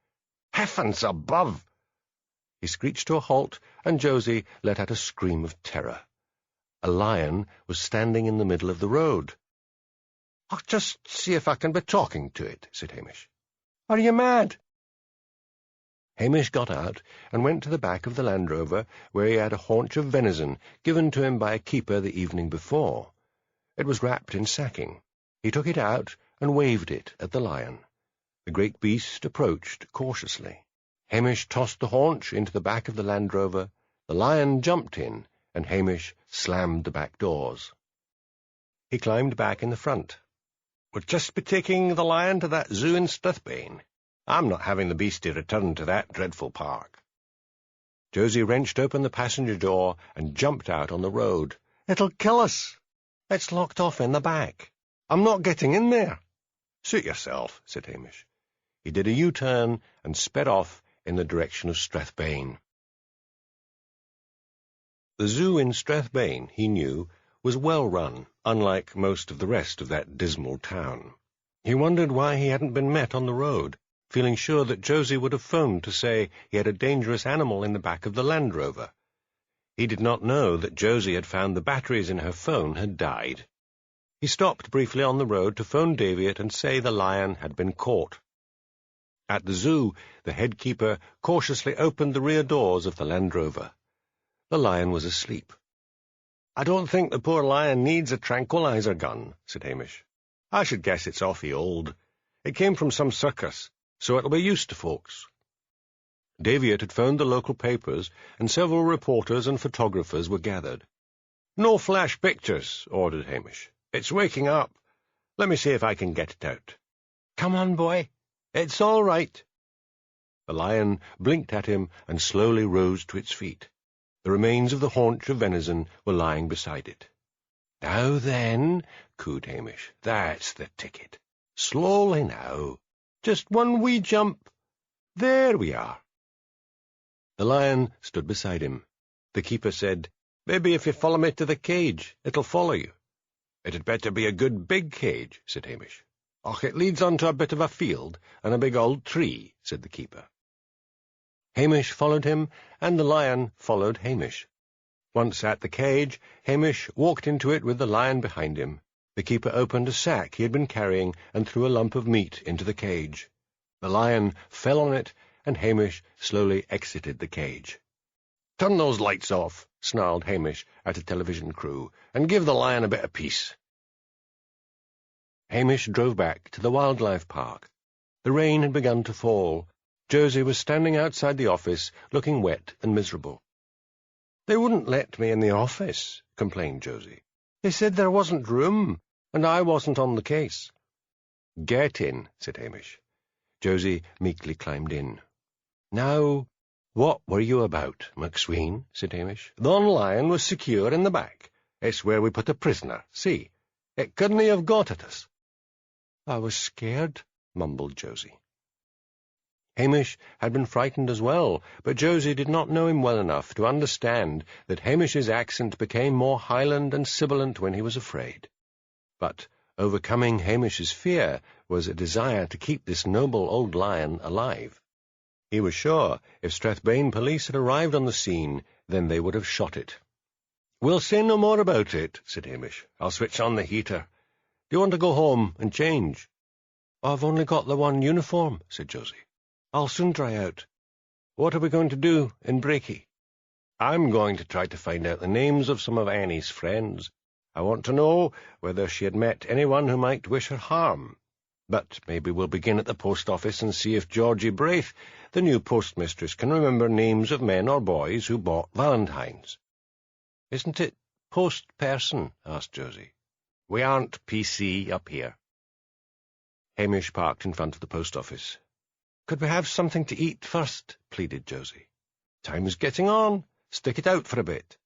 B: "Heavens above!" He screeched to a halt, and Josie let out a scream of terror. A lion was standing in the middle of the road. "I'll just see if I can be talking to it," said Hamish. "Are you mad?" Hamish got out and went to the back of the Land Rover, where he had a haunch of venison given to him by a keeper the evening before. It was wrapped in sacking. He took it out and waved it at the lion. The great beast approached cautiously. Hamish tossed the haunch into the back of the Land Rover. The lion jumped in, and Hamish slammed the back doors. He climbed back in the front. "We'll just be taking the lion to that zoo in Strathbane. I'm not having the beastie return to that dreadful park." Josie wrenched open the passenger door and jumped out on the road. "It'll kill us. It's locked off in the back. I'm not getting in there." "Suit yourself," said Hamish. He did a U-turn and sped off in the direction of Strathbane. The zoo in Strathbane, he knew, was well run, unlike most of the rest of that dismal town. He wondered why he hadn't been met on the road, feeling sure that Josie would have phoned to say he had a dangerous animal in the back of the Land Rover. He did not know that Josie had found the batteries in her phone had died. He stopped briefly on the road to phone Daviot and say the lion had been caught. At the zoo, the head keeper cautiously opened the rear doors of the Land Rover. The lion was asleep. "I don't think the poor lion needs a tranquilizer gun," said Hamish. "I should guess it's awfully old. It came from some circus, so it'll be used to folks." Daviot had phoned the local papers, and several reporters and photographers were gathered. "No flash pictures," ordered Hamish. "It's waking up. Let me see if I can get it out." "Come on, boy. It's all right." The lion blinked at him and slowly rose to its feet. The remains of the haunch of venison were lying beside it. "Now then," cooed Hamish, "that's the ticket. Slowly now. Just one wee jump. There we are." The lion stood beside him. The keeper said,
A: Maybe if you follow me to the cage, it'll follow you. It had better be a good big cage, said Hamish. Och, it leads on to a bit of a field and a big old tree, said the keeper.
B: Hamish followed him, and the lion followed Hamish. Once at the cage, Hamish walked into it with the lion behind him. The keeper opened a sack he had been carrying and threw a lump of meat into the cage. The lion fell on it, and Hamish slowly exited the cage.
A: "Turn those lights off," snarled Hamish at a television crew, "and give the lion a bit of peace."
B: Hamish drove back to the wildlife park. The rain had begun to fall. Josie was standing outside the office, looking wet and miserable.
A: "They wouldn't let me in the office," complained Josie. "They said there wasn't room, and I wasn't on the case."
B: "Get in," said Hamish. Josie meekly climbed in. "Now, what were you about, McSween?" said Hamish.
A: "Thon lion was secure in the back. It's where we put a prisoner. See, it couldn't have got at us."
B: "I was scared," mumbled Josie. Hamish had been frightened as well, but Josie did not know him well enough to understand that Hamish's accent became more Highland and sibilant when he was afraid. But overcoming Hamish's fear was a desire to keep this noble old lion alive. He was sure if Strathbane police had arrived on the scene, then they would have shot it.
A: "We'll say no more about it," said Hamish. "I'll switch on the heater. Do you want to go home and change?"
B: "I've only got the one uniform," said Josie. "I'll soon dry out. What are we going to do in Breaky?"
A: "I'm going to try to find out the names of some of Annie's friends. I want to know whether she had met anyone who might wish her harm. But maybe we'll begin at the post office and see if Georgie Braith, the new postmistress, can remember names of men or boys who bought Valentines."
B: "Isn't it post-person?" asked Josie.
A: "We aren't PC up here."
B: Hamish parked in front of the post office. "Could we have something to eat first?" pleaded Josie.
A: "Time's getting on. Stick it out for a bit."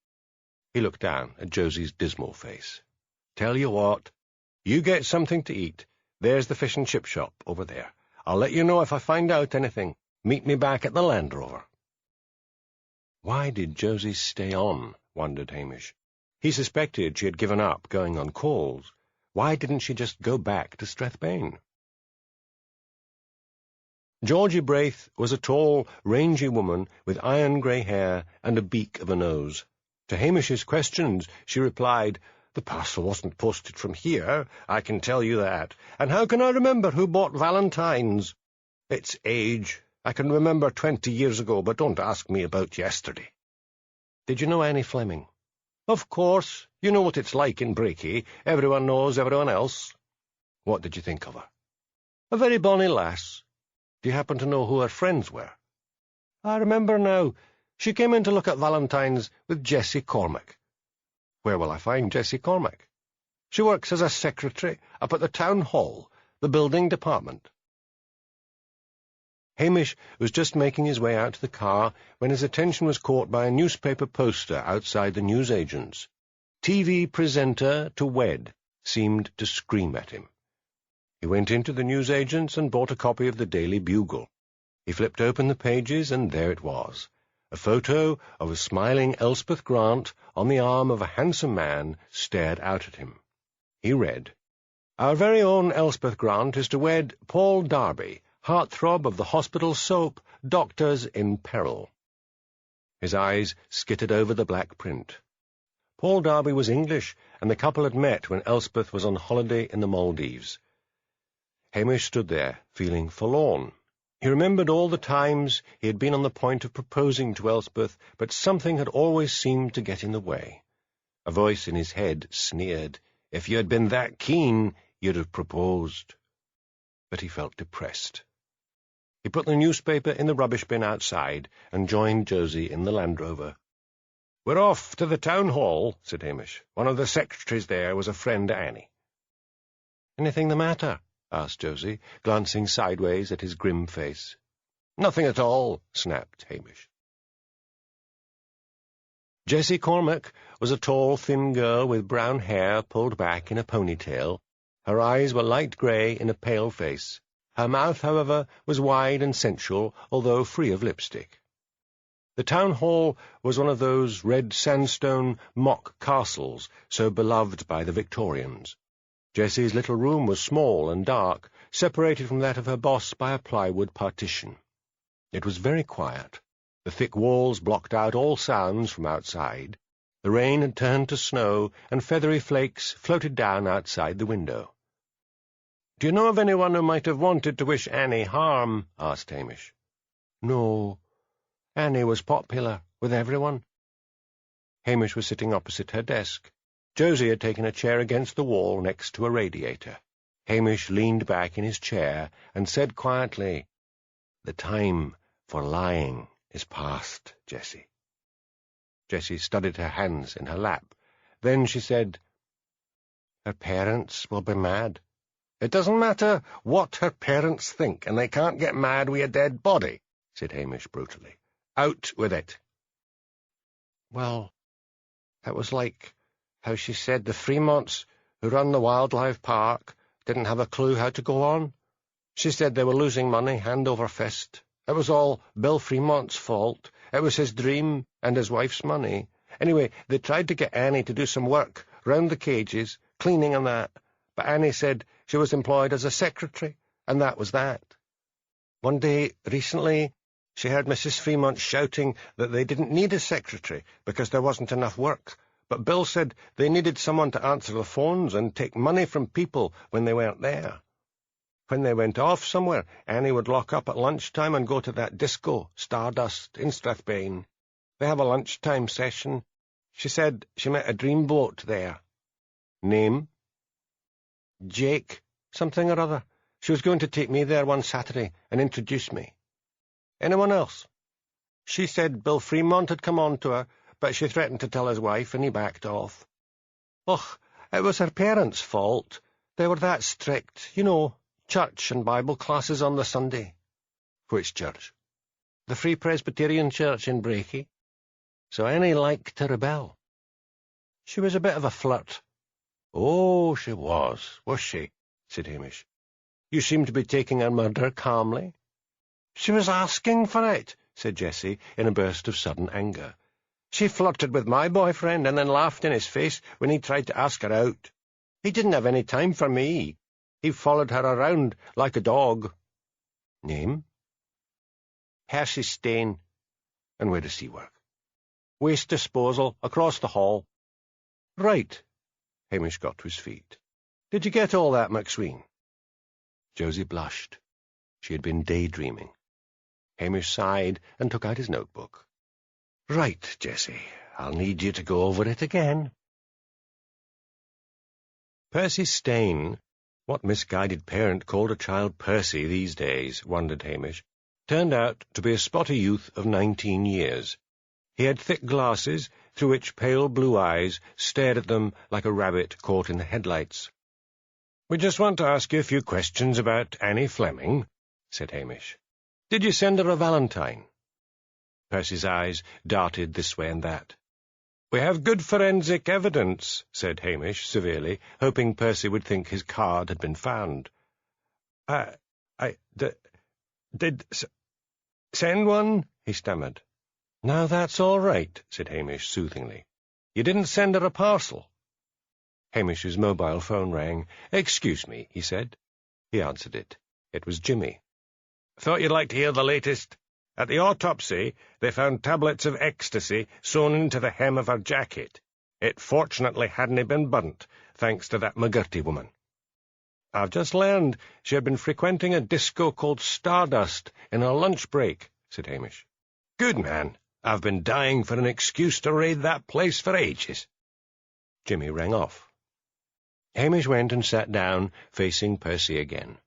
B: He looked down at Josie's dismal face.
A: "Tell you what, you get something to eat. There's the fish and chip shop over there. I'll let you know if I find out anything. Meet me back at the Land Rover."
B: Why did Josie stay on, wondered Hamish. He suspected she had given up going on calls. Why didn't she just go back to Strathbane? Georgie Braith was a tall, rangy woman with iron-grey hair and a beak of a nose. To Hamish's questions she replied,
A: "The parcel wasn't posted from here, I can tell you that. And how can I remember who bought Valentines? It's age. I can remember 20 years ago, but don't ask me about yesterday."
B: "Did you know Annie Fleming?"
A: "Of course. You know what it's like in Breaky. Everyone knows everyone else."
B: "What did you think of her?"
A: "A very bonny lass."
B: "Do you happen to know who her friends were?"
A: "I remember now. She came in to look at Valentines with Jessie Cormack."
B: "Where will I find Jessie Cormack?"
A: "She works as a secretary up at the town hall, the building department."
B: Hamish was just making his way out to the car when his attention was caught by a newspaper poster outside the newsagent's. "TV presenter to wed" seemed to scream at him. He went into the newsagent's and bought a copy of the Daily Bugle. He flipped open the pages, and there it was, a photo of a smiling Elspeth Grant on the arm of a handsome man stared out at him. He read, "Our very own Elspeth Grant is to wed Paul Darby, heartthrob of the hospital soap, Doctors in Peril." His eyes skittered over the black print. Paul Darby was English, and the couple had met when Elspeth was on holiday in the Maldives. Hamish stood there, feeling forlorn. He remembered all the times he had been on the point of proposing to Elspeth, but something had always seemed to get in the way. A voice in his head sneered, "If you had been that keen, you'd have proposed." But he felt depressed. He put the newspaper in the rubbish bin outside and joined Josie in the Land Rover.
A: "We're off to the town hall," said Hamish. "One of the secretaries there was a friend of Annie."
B: "Anything the matter?" asked Josie, glancing sideways at his grim face.
A: "Nothing at all," snapped Hamish.
B: Jessie Cormack was a tall, thin girl with brown hair pulled back in a ponytail. Her eyes were light grey in a pale face. Her mouth, however, was wide and sensual, although free of lipstick.
A: The town hall was one of those red sandstone mock castles so beloved by the Victorians. Jessie's little room was small and dark, separated from that of her boss by a plywood partition. It was very quiet. The thick walls blocked out all sounds from outside. The rain had turned to snow, and feathery flakes floated down outside the window. "Do you know of anyone who might have wanted to wish Annie harm?" asked Hamish. "No. Annie was popular with everyone." Hamish was sitting opposite her desk. Josie had taken a chair against the wall next to a radiator. Hamish leaned back in his chair and said quietly, "The time for lying is past, Jessie." Jessie studied her hands in her lap. Then she said, "Her parents will be mad." "It doesn't matter what her parents think, and they can't get mad wi' a dead body," said Hamish brutally. "Out with it." "Well, it was like how she said the Fremonts, who run the wildlife park, didn't have a clue how to go on. She said they were losing money hand over fist. It was all Bill Fremont's fault. It was his dream and his wife's money. Anyway, they tried to get Annie to do some work round the cages, cleaning and that, but Annie said she was employed as a secretary, and that was that. One day, recently, she heard Mrs. Fremont shouting that they didn't need a secretary because there wasn't enough work, but Bill said they needed someone to answer the phones and take money from people when they weren't there. When they went off somewhere, Annie would lock up at lunchtime and go to that disco, Stardust, in Strathbane. They have a lunchtime session. She said she met a dreamboat there." "Name?" "Jake, something or other. She was going to take me there one Saturday and introduce me." "Anyone else?" "She said Bill Fremont had come on to her, but she threatened to tell his wife, and he backed off." "Och, it was her parents' fault. They were that strict, you know, church and Bible classes on the Sunday." "Which church?" "The Free Presbyterian Church in Brakey." "So Annie liked to rebel." "She was a bit of a flirt." "Oh, she was she?" said Hamish. "You seem to be taking her murder calmly." "She was asking for it," said Jessie, in a burst of sudden anger. "She flirted with my boyfriend and then laughed in his face when he tried to ask her out. He didn't have any time for me. He followed her around like a dog." "Name?" "Percy Stain." "And where does he work?" "Waste disposal, across the hall." "Right." Hamish got to his feet. "Did you get all that, McSween?" Josie blushed. She had been daydreaming. Hamish sighed and took out his notebook. "Right, Jessie. I'll need you to go over it again." Percy Stain, what misguided parent called a child Percy these days, wondered Hamish, turned out to be a spotty youth of 19 years. He had thick glasses, through which pale blue eyes stared at them like a rabbit caught in the headlights. "We just want to ask you a few questions about Annie Fleming," said Hamish. "Did you send her a Valentine?" Percy's eyes darted this way and that. "We have good forensic evidence," said Hamish severely, hoping Percy would think his card had been found. Did send one?" he stammered. "Now that's all right," said Hamish soothingly. "You didn't send her a parcel?" Hamish's mobile phone rang. "Excuse me," he said. He answered it. It was Jimmy. "Thought you'd like to hear the latest. At the autopsy, they found tablets of ecstasy sewn into the hem of her jacket. It fortunately hadn't been burnt, thanks to that McGurty woman. I've just learned she had been frequenting a disco called Stardust in her lunch break," said Hamish. "Good man. I've been dying for an excuse to raid that place for ages." Jimmy rang off. Hamish went and sat down, facing Percy again.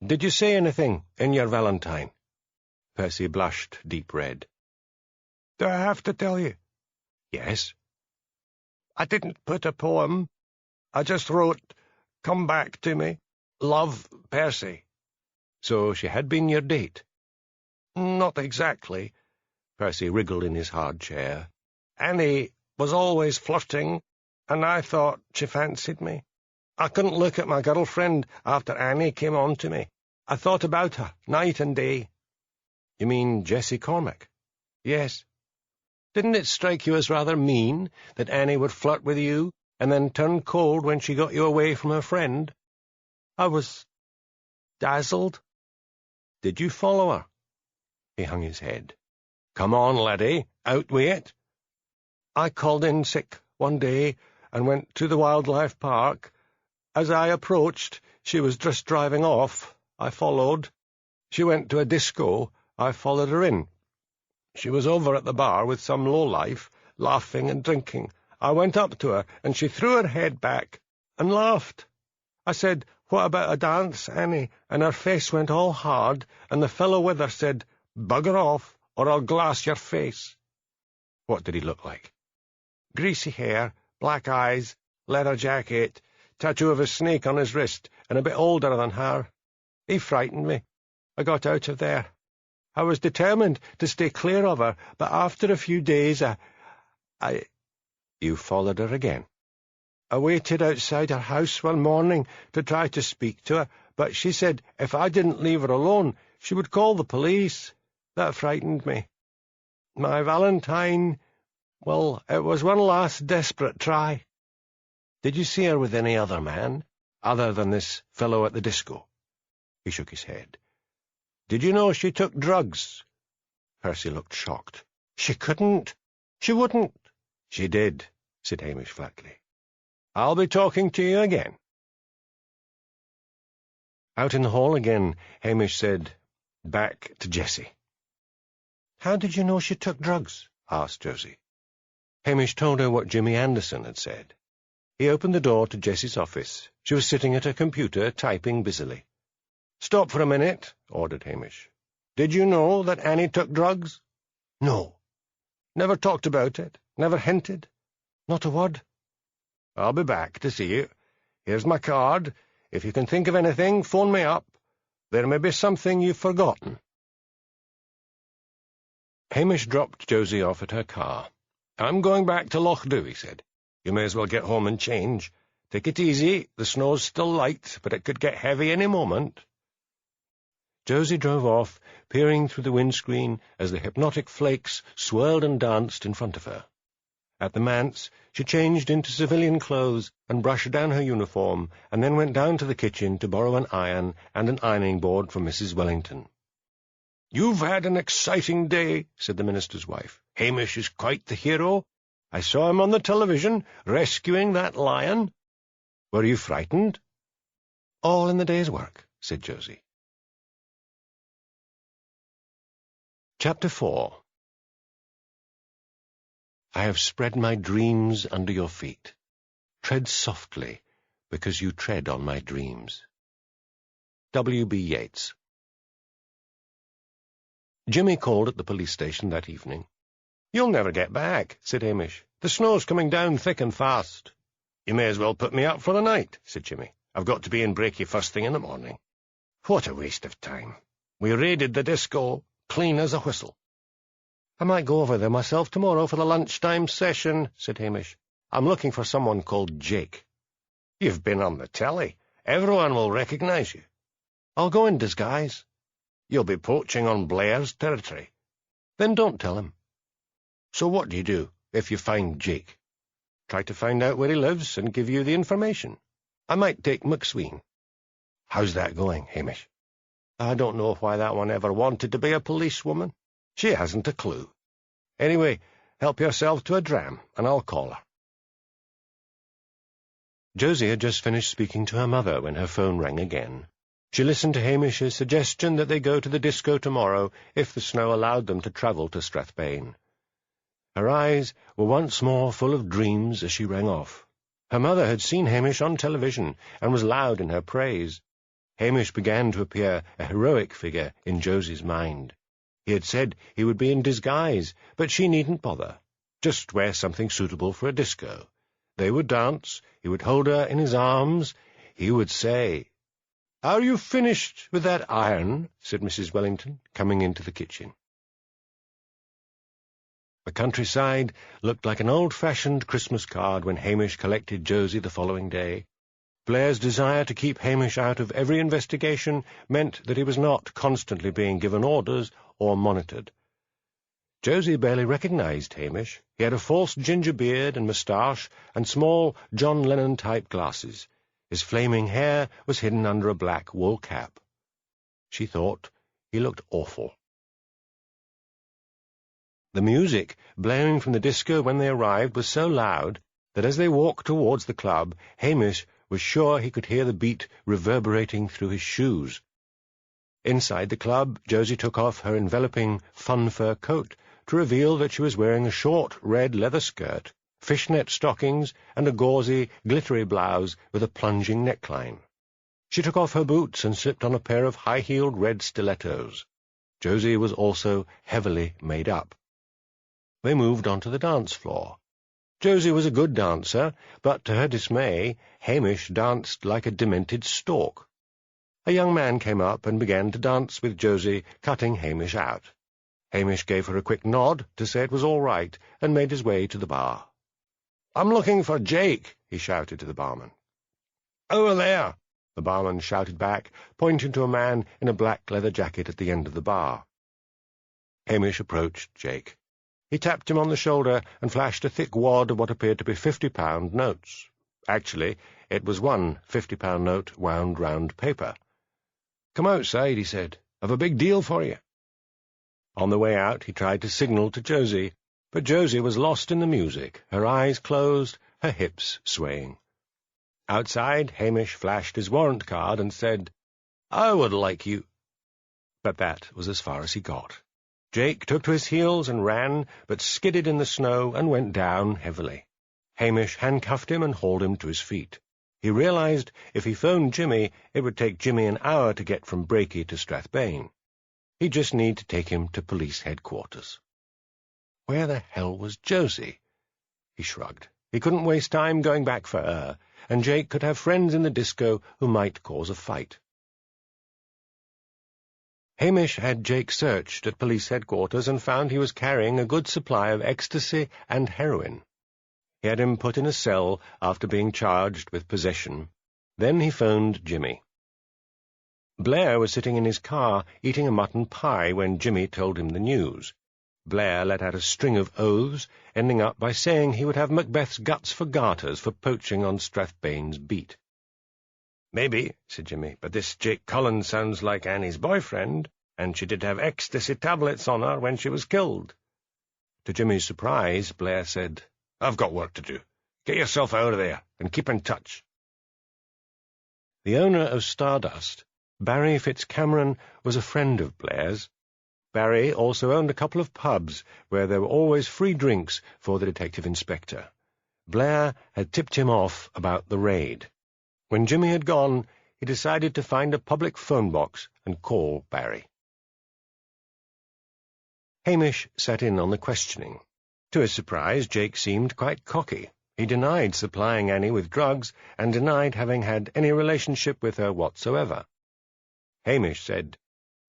A: "Did you say anything in your Valentine?" Percy blushed deep red. "Do I have to tell you?" "Yes." "I didn't put a poem. I just wrote, 'Come back to me. Love, Percy.'" "So she had been your date?" "Not exactly." Percy wriggled in his hard chair. "Annie was always flirting, and I thought she fancied me. I couldn't look at my girlfriend after Annie came on to me. I thought about her night and day." "You mean Jessie Cormack?" Yes. Didn't it strike you as rather mean that Annie would flirt with you and then turn cold when she got you away from her friend? I was dazzled. Did you follow her? He hung his head. Come on, laddie, out wi' it. I called in sick one day and went to the wildlife park. As I approached, she was just driving off. I followed. She went to a disco. I followed her in. She was over at the bar with some lowlife, laughing and drinking. I went up to her, and she threw her head back and laughed. I said, "What about a dance, Annie?" And her face went all hard, and the fellow with her said, "Bugger off, or I'll glass your face." What did he look like? Greasy hair, black eyes, leather jacket, tattoo of a snake on his wrist, and a bit older than her. He frightened me. I got out of there. I was determined to stay clear of her, but after a few days I... You followed her again? I waited outside her house one morning to try to speak to her, but she said if I didn't leave her alone, she would call the police. That frightened me. My Valentine, well, it was one last desperate try. Did you see her with any other man, other than this fellow at the disco? He shook his head. Did you know she took drugs? Percy looked shocked. She couldn't. She wouldn't. She did, said Hamish flatly. I'll be talking to you again. Out in the hall again, Hamish said, back to Jessie. How did you know she took drugs? Asked Josie. Hamish told her what Jimmy Anderson had said. He opened the door to Jessie's office. She was sitting at her computer, typing busily. Stop for a minute, ordered Hamish. Did you know that Annie took drugs? No. Never talked about it? Never hinted? Not a word. I'll be back to see you. Here's my card. If you can think of anything, phone me up. There may be something you've forgotten. Hamish dropped Josie off at her car. I'm going back to Lochdu, he said. You may as well get home and change. Take it easy. The snow's still light, but it could get heavy any moment. Josie drove off, peering through the windscreen as the hypnotic flakes swirled and danced in front of her. At the manse, she changed into civilian clothes and brushed down her uniform, and then went down to the kitchen to borrow an iron and an ironing board from Mrs. Wellington. You've had an exciting day, said the minister's wife. Hamish is quite the hero. I saw him on the television, rescuing that lion. Were you frightened? All in the day's work, said Josie. Chapter 4. I have spread my dreams under your feet. Tread softly, because you tread on my dreams. W.B. Yeats. Jimmy called at the police station that evening. You'll never get back, said Hamish. The snow's coming down thick and fast. You may as well put me up for the night, said Jimmy. I've got to be in Breaky first thing in the morning. What a waste of time. We raided the disco, clean as a whistle. I might go over there myself tomorrow for the lunchtime session, said Hamish. I'm looking for someone called Jake. You've been on the telly. Everyone will recognize you. I'll go in disguise. You'll be poaching on Blair's territory. Then don't tell him. So what do you do if you find Jake? Try to find out where he lives and give you the information. I might take McSween. How's that going, Hamish? I don't know why that one ever wanted to be a policewoman. She hasn't a clue. Anyway, help yourself to a dram, and I'll call her. Josie had just finished speaking to her mother when her phone rang again. She listened to Hamish's suggestion that they go to the disco tomorrow if the snow allowed them to travel to Strathbane. Her eyes were once more full of dreams as she rang off. Her mother had seen Hamish on television and was loud in her praise. Hamish began to appear a heroic figure in Josie's mind. He had said he would be in disguise, but she needn't bother. Just wear something suitable for a disco. They would dance, he would hold her in his arms, he would say, "Are you finished with that iron?" said Mrs. Wellington, coming into the kitchen. The countryside looked like an old-fashioned Christmas card when Hamish collected Josie the following day. Blair's desire to keep Hamish out of every investigation meant that he was not constantly being given orders or monitored. Josie barely recognized Hamish. He had a false ginger beard and moustache and small John Lennon-type glasses. His flaming hair was hidden under a black wool cap. She thought he looked awful. The music, blaring from the disco when they arrived, was so loud that as they walked towards the club, Hamish was sure he could hear the beat reverberating through his shoes. Inside the club, Josie took off her enveloping fun fur coat to reveal that she was wearing a short red leather skirt, fishnet stockings, and a gauzy, glittery blouse with a plunging neckline. She took off her boots and slipped on a pair of high-heeled red stilettos. Josie was also heavily made up. They moved on to the dance floor. Josie was a good dancer, but to her dismay, Hamish danced like a demented stork. A young man came up and began to dance with Josie, cutting Hamish out. Hamish gave her a quick nod to say it was all right, and made his way to the bar. "I'm looking for Jake," he shouted to the barman. "Over there," the barman shouted back, pointing to a man in a black leather jacket at the end of the bar. Hamish approached Jake. He tapped him on the shoulder and flashed a thick wad of what appeared to be £50 notes. Actually, it was one £50 note wound round paper. "Come outside," he said. "I've a big deal for you." On the way out, he tried to signal to Josie, but Josie was lost in the music, her eyes closed, her hips swaying. Outside, Hamish flashed his warrant card and said, "I would like you." But that was as far as he got. Jake took to his heels and ran, but skidded in the snow and went down heavily. Hamish handcuffed him and hauled him to his feet. He realized if he phoned Jimmy, it would take Jimmy an hour to get from Brakey to Strathbane. He'd just need to take him to police headquarters. Where the hell was Josie? He shrugged. He couldn't waste time going back for her, and Jake could have friends in the disco who might cause a fight. Hamish had Jake searched at police headquarters and found he was carrying a good supply of ecstasy and heroin. He had him put in a cell after being charged with possession. Then he phoned Jimmy. Blair was sitting in his car eating a mutton pie when Jimmy told him the news. Blair let out a string of oaths, ending up by saying he would have Macbeth's guts for garters for poaching on Strathbane's beat. "Maybe," said Jimmy, "but this Jake Collins sounds like Annie's boyfriend, and she did have ecstasy tablets on her when she was killed." To Jimmy's surprise, Blair said, "I've got work to do. Get yourself out of there, and keep in touch." The owner of Stardust, Barry Fitzcameron, was a friend of Blair's. Barry also owned a couple of pubs where there were always free drinks for the detective inspector. Blair had tipped him off about the raid. When Jimmy had gone, he decided to find a public phone box and call Barry. Hamish sat in on the questioning. To his surprise, Jake seemed quite cocky. He denied supplying Annie with drugs and denied having had any relationship with her whatsoever. Hamish said,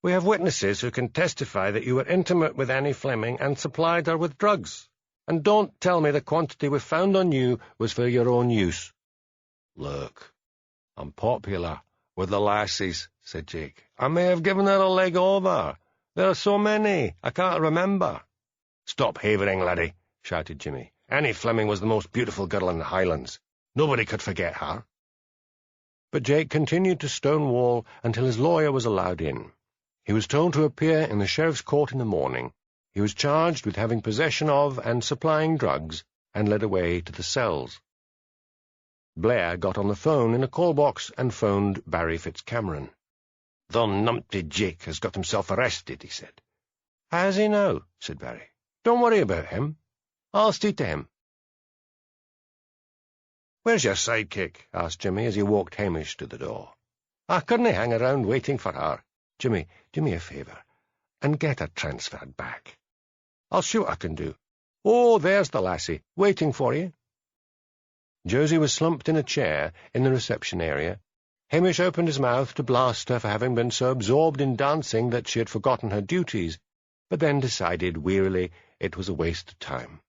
A: "We have witnesses who can testify that you were intimate with Annie Fleming and supplied her with drugs. And don't tell me the quantity we found on you was for your own use." "Look, I'm popular with the lassies," said Jake. "I may have given her a leg over. There are so many, I can't remember." "Stop havering, laddie," shouted Jimmy. "Annie Fleming was the most beautiful girl in the Highlands. Nobody could forget her." But Jake continued to stonewall until his lawyer was allowed in. He was told to appear in the sheriff's court in the morning. He was charged with having possession of and supplying drugs, and led away to the cells. Blair got on the phone in a call box and phoned Barry Fitzcameron. "The numpty Jake has got himself arrested," he said. "Has he now?" said Barry. "Don't worry about him. I'll see to him." "Where's your sidekick?" asked Jimmy as he walked Hamish to the door. "I couldn't hang around waiting for her. Jimmy, do me a favour, and get her transferred back." "I'll see what I can do. Oh, there's the lassie, waiting for you." Josie was slumped in a chair in the reception area. Hamish opened his mouth to blast her for having been so absorbed in dancing that she had forgotten her duties, but then decided wearily it was a waste of time.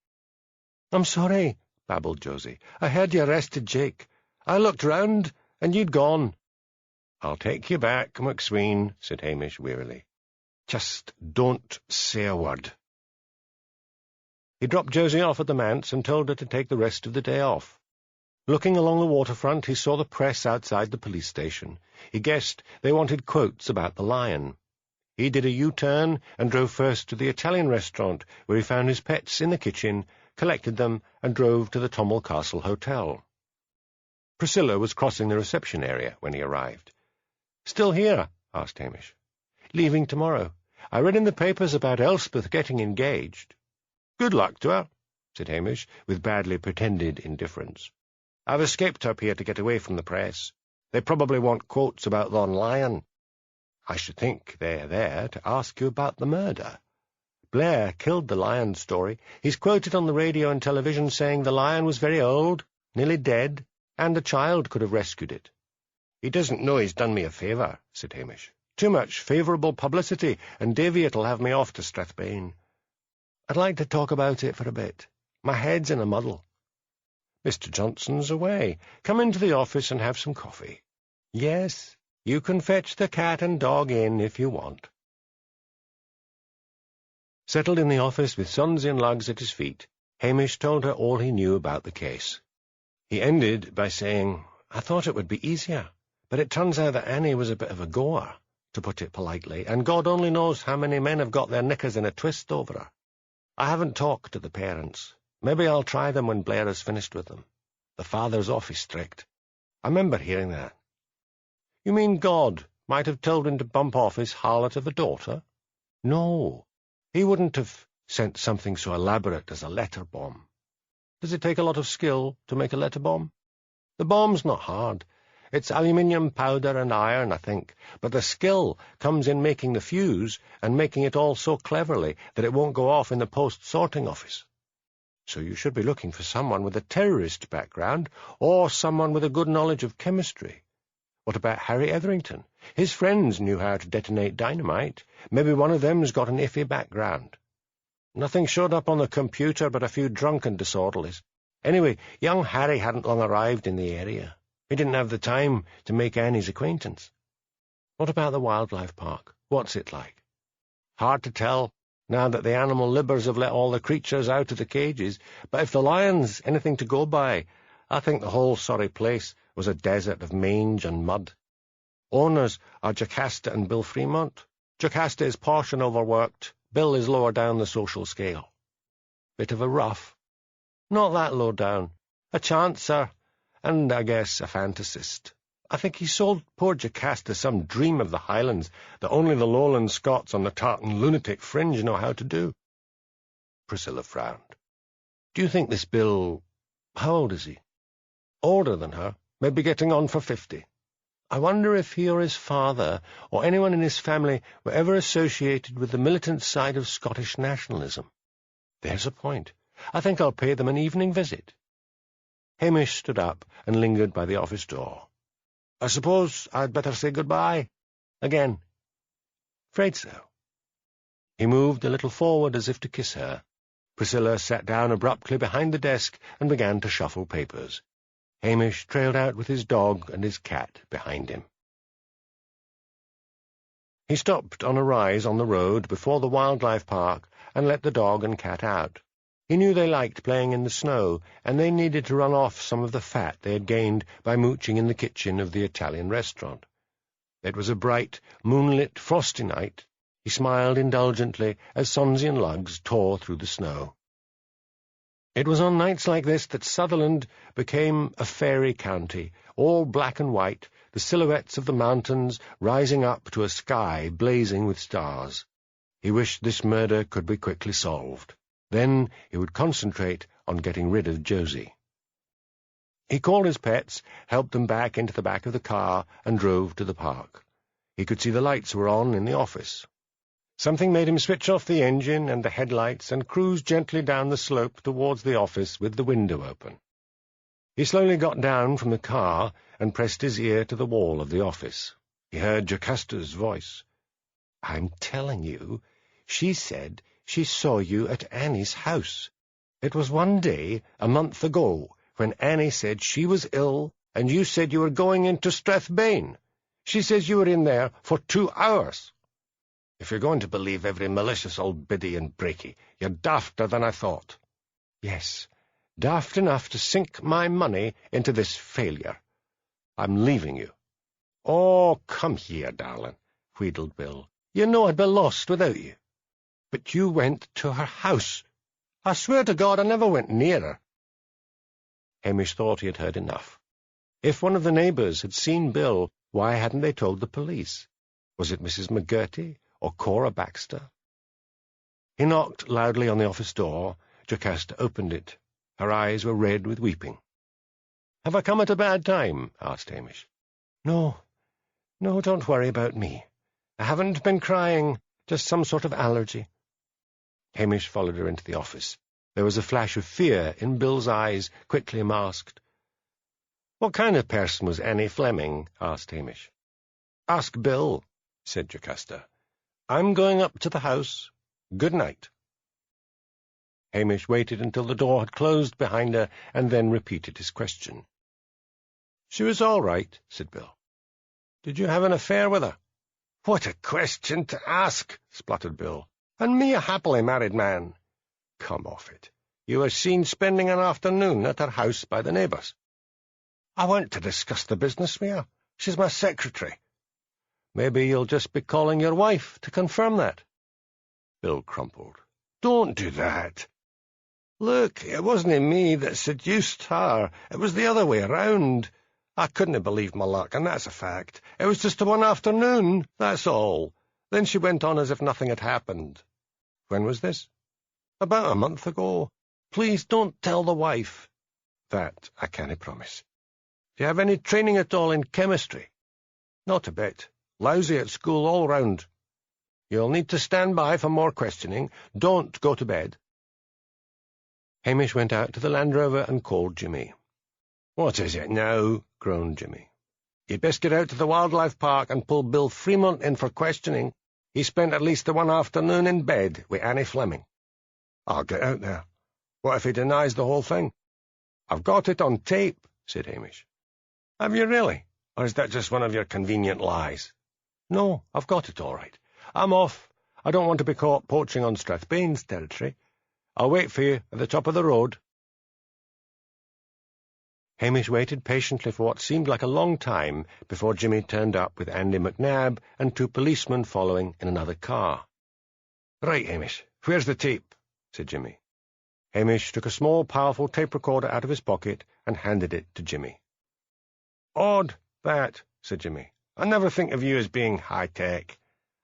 A: "I'm sorry," babbled Josie. "I heard you arrested Jake. I looked round, and you'd gone." "I'll take you back, McSween," said Hamish wearily. "Just don't say a word." He dropped Josie off at the manse and told her to take the rest of the day off. Looking along the waterfront, he saw the press outside the police station. He guessed they wanted quotes about the lion. He did a U-turn and drove first to the Italian restaurant, where he found his pets in the kitchen, collected them, and drove to the Tommel Castle Hotel. Priscilla was crossing the reception area when he arrived. "Still here?" asked Hamish. "Leaving tomorrow. I read in the papers about Elspeth getting engaged." "Good luck to her," said Hamish, with badly pretended indifference. "I've escaped up here to get away from the press. They probably want quotes about Lon Lion." "I should think they're there to ask you about the murder. Blair killed the lion story. He's quoted on the radio and television saying the lion was very old, nearly dead, and a child could have rescued it." "He doesn't know he's done me a favour," said Hamish. "Too much favourable publicity, and Daviet'll have me off to Strathbane." "I'd like to talk about it for a bit. My head's in a muddle." "Mr. Johnson's away. Come into the office and have some coffee." "Yes, you can fetch the cat and dog in if you want." Settled in the office with Sonsy and Lugs at his feet, Hamish told her all he knew about the case. He ended by saying, "I thought it would be easier, but it turns out that Annie was a bit of a goer, to put it politely, and God only knows how many men have got their knickers in a twist over her. I haven't talked to the parents. Maybe I'll try them when Blair has finished with them. The father's awfully strict. I remember hearing that." "You mean God might have told him to bump off his harlot of a daughter?" "No, he wouldn't have sent something so elaborate as a letter bomb." "Does it take a lot of skill to make a letter bomb?" "The bomb's not hard. It's aluminium powder and iron, I think, but the skill comes in making the fuse and making it all so cleverly that it won't go off in the post-sorting office. So you should be looking for someone with a terrorist background or someone with a good knowledge of chemistry. What about Harry Etherington? His friends knew how to detonate dynamite. Maybe one of them's got an iffy background." "Nothing showed up on the computer but a few drunken disorderlies. Anyway, young Harry hadn't long arrived in the area. He didn't have the time to make Annie's acquaintance." "What about the wildlife park? What's it like?" "Hard to tell, now that the animal libbers have let all the creatures out of the cages, but if the lion's anything to go by, I think the whole sorry place was a desert of mange and mud. Owners are Jocasta and Bill Fremont. Jocasta is posh and overworked. Bill is lower down the social scale." "Bit of a rough?" "Not that low down. A chancer, and I guess a fantasist. I think he sold poor Jocasta some dream of the Highlands that only the lowland Scots on the tartan lunatic fringe know how to do." Priscilla frowned. "Do you think this Bill— how old is he?" "Older than her, maybe getting on for 50. I wonder if he or his father or anyone in his family were ever associated with the militant side of Scottish nationalism. There's a point. I think I'll pay them an evening visit." Hamish stood up and lingered by the office door. "I suppose I'd better say goodbye again." "Afraid so." He moved a little forward as if to kiss her. Priscilla sat down abruptly behind the desk and began to shuffle papers. Hamish trailed out with his dog and his cat behind him. He stopped on a rise on the road before the wildlife park and let the dog and cat out. He knew they liked playing in the snow, and they needed to run off some of the fat they had gained by mooching in the kitchen of the Italian restaurant. It was a bright, moonlit, frosty night. He smiled indulgently as Sonsy and Lugs tore through the snow. It was on nights like this that Sutherland became a fairy county, all black and white, the silhouettes of the mountains rising up to a sky blazing with stars. He wished this murder could be quickly solved. Then he would concentrate on getting rid of Josie. He called his pets, helped them back into the back of the car, and drove to the park. He could see the lights were on in the office. Something made him switch off the engine and the headlights and cruise gently down the slope towards the office with the window open. He slowly got down from the car and pressed his ear to the wall of the office. He heard Jocasta's voice. "I'm telling you, she said she saw you at Annie's house. It was one day, a month ago, when Annie said she was ill and you said you were going into Strathbane. She says you were in there for 2 hours. If you're going to believe every malicious old biddy and breaky, you're dafter than I thought." Yes, daft enough to sink my money into this failure. I'm leaving you." "Oh, come here, darling," wheedled Bill. "You know I'd be lost without you." "But you went to her house." "I swear to God I never went near her." Hamish thought he had heard enough. If one of the neighbours had seen Bill, why hadn't they told the police? Was it Mrs. McGurty or Cora Baxter? He knocked loudly on the office door. Jocasta opened it. Her eyes were red with weeping. "Have I come at a bad time?" asked Hamish. No, don't worry about me. I haven't been crying, just some sort of allergy." Hamish followed her into the office. There was a flash of fear in Bill's eyes, quickly masked. "What kind of person was Annie Fleming?" asked Hamish. "Ask Bill," said Jocasta. "I'm going up to the house. Good night." Hamish waited until the door had closed behind her, and then repeated his question. "She was all right," said Bill. "Did you have an affair with her?" "What a question to ask," spluttered Bill. "And me a happily married man." "Come off it. You were seen spending an afternoon at her house by the neighbours." "I want to discuss the business with her. She's my secretary." "Maybe you'll just be calling your wife to confirm that." Bill crumpled. "Don't do that. Look, it wasn't me that seduced her. It was the other way around. I couldn't have believed my luck, and that's a fact. It was just one afternoon, that's all. Then she went on as if nothing had happened." "When was this?" "About a month ago. Please don't tell the wife." "That I can't promise." "Do you have any training at all in chemistry?" "Not a bit. Lousy at school all round." "You'll need to stand by for more questioning. Don't go to bed." Hamish went out to the Land Rover and called Jimmy. "What is it now?" groaned Jimmy. "You'd best get out to the wildlife park and pull Bill Fremont in for questioning. He spent at least the one afternoon in bed with Annie Fleming." "I'll get out there. What if he denies the whole thing?" "I've got it on tape," said Hamish. "Have you really? Or is that just one of your convenient lies?" "No, I've got it all right. I'm off. I don't want to be caught poaching on Strathbane's territory. I'll wait for you at the top of the road." Hamish waited patiently for what seemed like a long time before Jimmy turned up with Andy McNabb and 2 policemen following in another car. "Right, Hamish, where's the tape?" said Jimmy. Hamish took a small, powerful tape recorder out of his pocket and handed it to Jimmy. "Odd, that," said Jimmy. "I never think of you as being high-tech.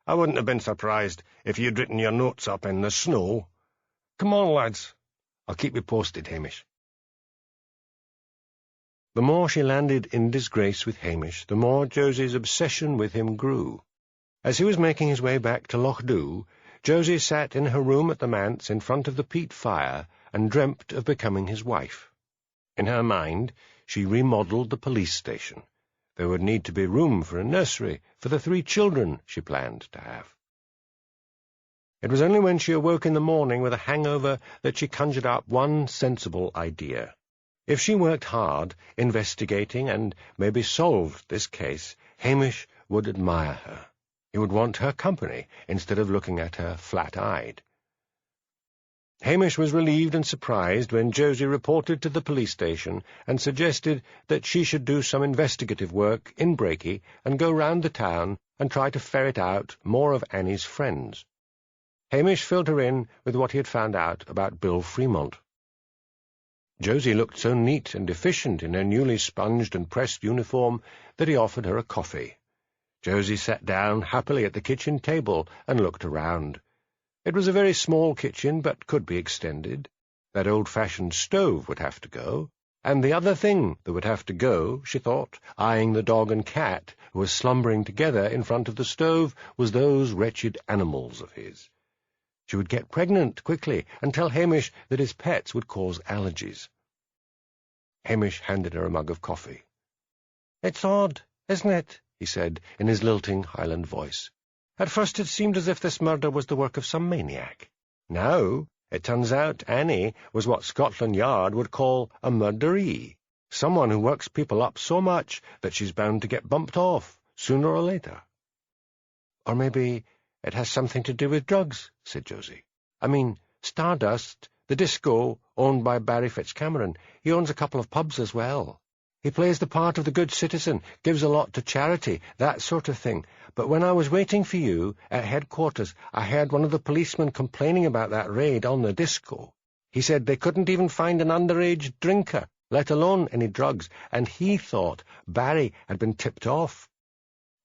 A: I wouldn't have been surprised if you'd written your notes up in the snow. Come on, lads. I'll keep you posted, Hamish." The more she landed in disgrace with Hamish, the more Josie's obsession with him grew. As he was making his way back to Loch Dhu, Josie sat in her room at the manse in front of the peat fire and dreamt of becoming his wife. In her mind, she remodelled the police station. There would need to be room for a nursery for the 3 children she planned to have. It was only when she awoke in the morning with a hangover that she conjured up one sensible idea. If she worked hard, investigating and maybe solved this case, Hamish would admire her. He would want her company instead of looking at her flat-eyed. Hamish was relieved and surprised when Josie reported to the police station and suggested that she should do some investigative work in Breaky and go round the town and try to ferret out more of Annie's friends. Hamish filled her in with what he had found out about Bill Fremont. Josie looked so neat and efficient in her newly sponged and pressed uniform that he offered her a coffee. Josie sat down happily at the kitchen table and looked around. It was a very small kitchen, but could be extended. That old-fashioned stove would have to go, and the other thing that would have to go, she thought, eyeing the dog and cat who were slumbering together in front of the stove, was those wretched animals of his. She would get pregnant quickly and tell Hamish that his pets would cause allergies. Hamish handed her a mug of coffee. "It's odd, isn't it?" he said in his lilting Highland voice. "At first it seemed as if this murder was the work of some maniac. Now it turns out Annie was what Scotland Yard would call a murderee, someone who works people up so much that she's bound to get bumped off, sooner or later." "Or maybe it has something to do with drugs," said Josie. "I mean, stardust, the disco,
B: owned by Barry Fitzcameron. He owns a couple of pubs as well. He plays the part of the good citizen, gives a lot to charity, that sort of thing. But when I was waiting for you at headquarters, I heard one of the policemen complaining about that raid on the disco. He said they couldn't even find an underage drinker, let alone any drugs, and he thought Barry had been tipped off.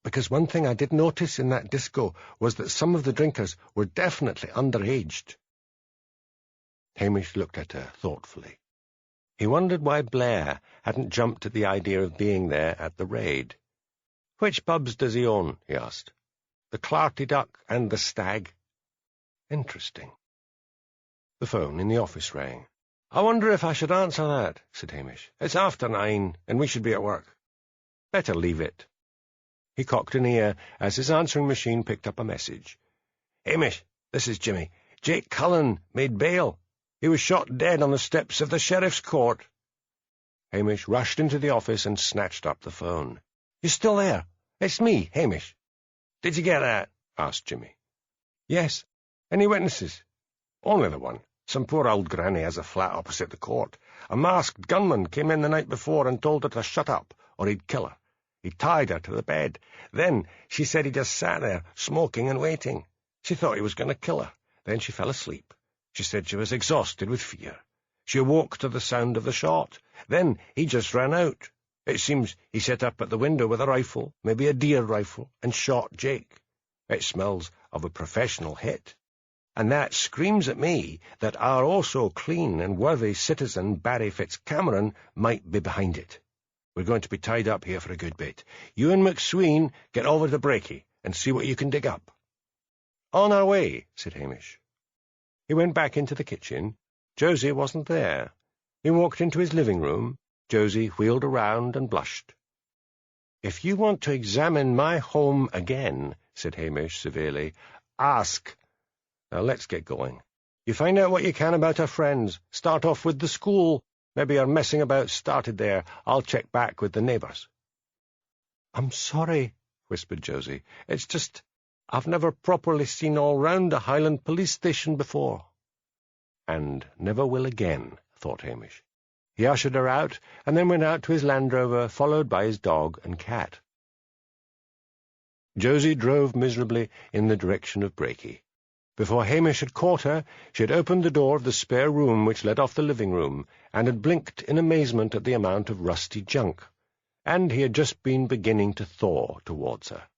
B: Because one thing I did notice in that disco was that some of the drinkers were definitely underaged. Hamish looked at her thoughtfully. He wondered why Blair hadn't jumped at the idea of being there at the raid. "Which pubs does he own?" he asked. "The Clarty Duck and the Stag." Interesting. The phone in the office rang. "I wonder if I should answer that," said Hamish. "It's after 9, and we should be at work." "Better leave it." He cocked an ear as his answering machine picked up a message. "Hamish, this is Jimmy. Jake Cullen made bail. He was shot dead on the steps of the sheriff's court." Hamish rushed into the office and snatched up the phone. "You still there? It's me, Hamish." "Did you get that?" asked Jimmy. "Yes. Any witnesses?" "Only the one. Some poor old granny has a flat opposite the court. A masked gunman came in the night before and told her to shut up, or he'd kill her. He tied her to the bed. Then she said he just sat there, smoking and waiting. She thought he was going to kill her. Then she fell asleep. She said she was exhausted with fear. She awoke to the sound of the shot. Then he just ran out. It seems he set up at the window with a rifle, maybe a deer rifle, and shot Jake. It smells of a professional hit. And that screams at me that our oh-so-clean and worthy citizen Barry Fitzcameron might be behind it. We're going to be tied up here for a good bit. You and McSween get over to Breaky and see what you can dig up." "On our way," said Hamish. He went back into the kitchen. Josie wasn't there. He walked into his living room. Josie wheeled around and blushed. "If you want to examine my home again," said Hamish severely, "ask. Now let's get going. You find out what you can about our friends. Start off with the school. Maybe our messing about started there. I'll check back with the neighbours." "I'm sorry," whispered Josie. "It's just I've never properly seen all round a Highland police station before." And never will again, thought Hamish. He ushered her out, and then went out to his Land Rover, followed by his dog and cat. Josie drove miserably in the direction of Breaky. Before Hamish had caught her, she had opened the door of the spare room which led off the living room, and had blinked in amazement at the amount of rusty junk, and he had just been beginning to thaw towards her.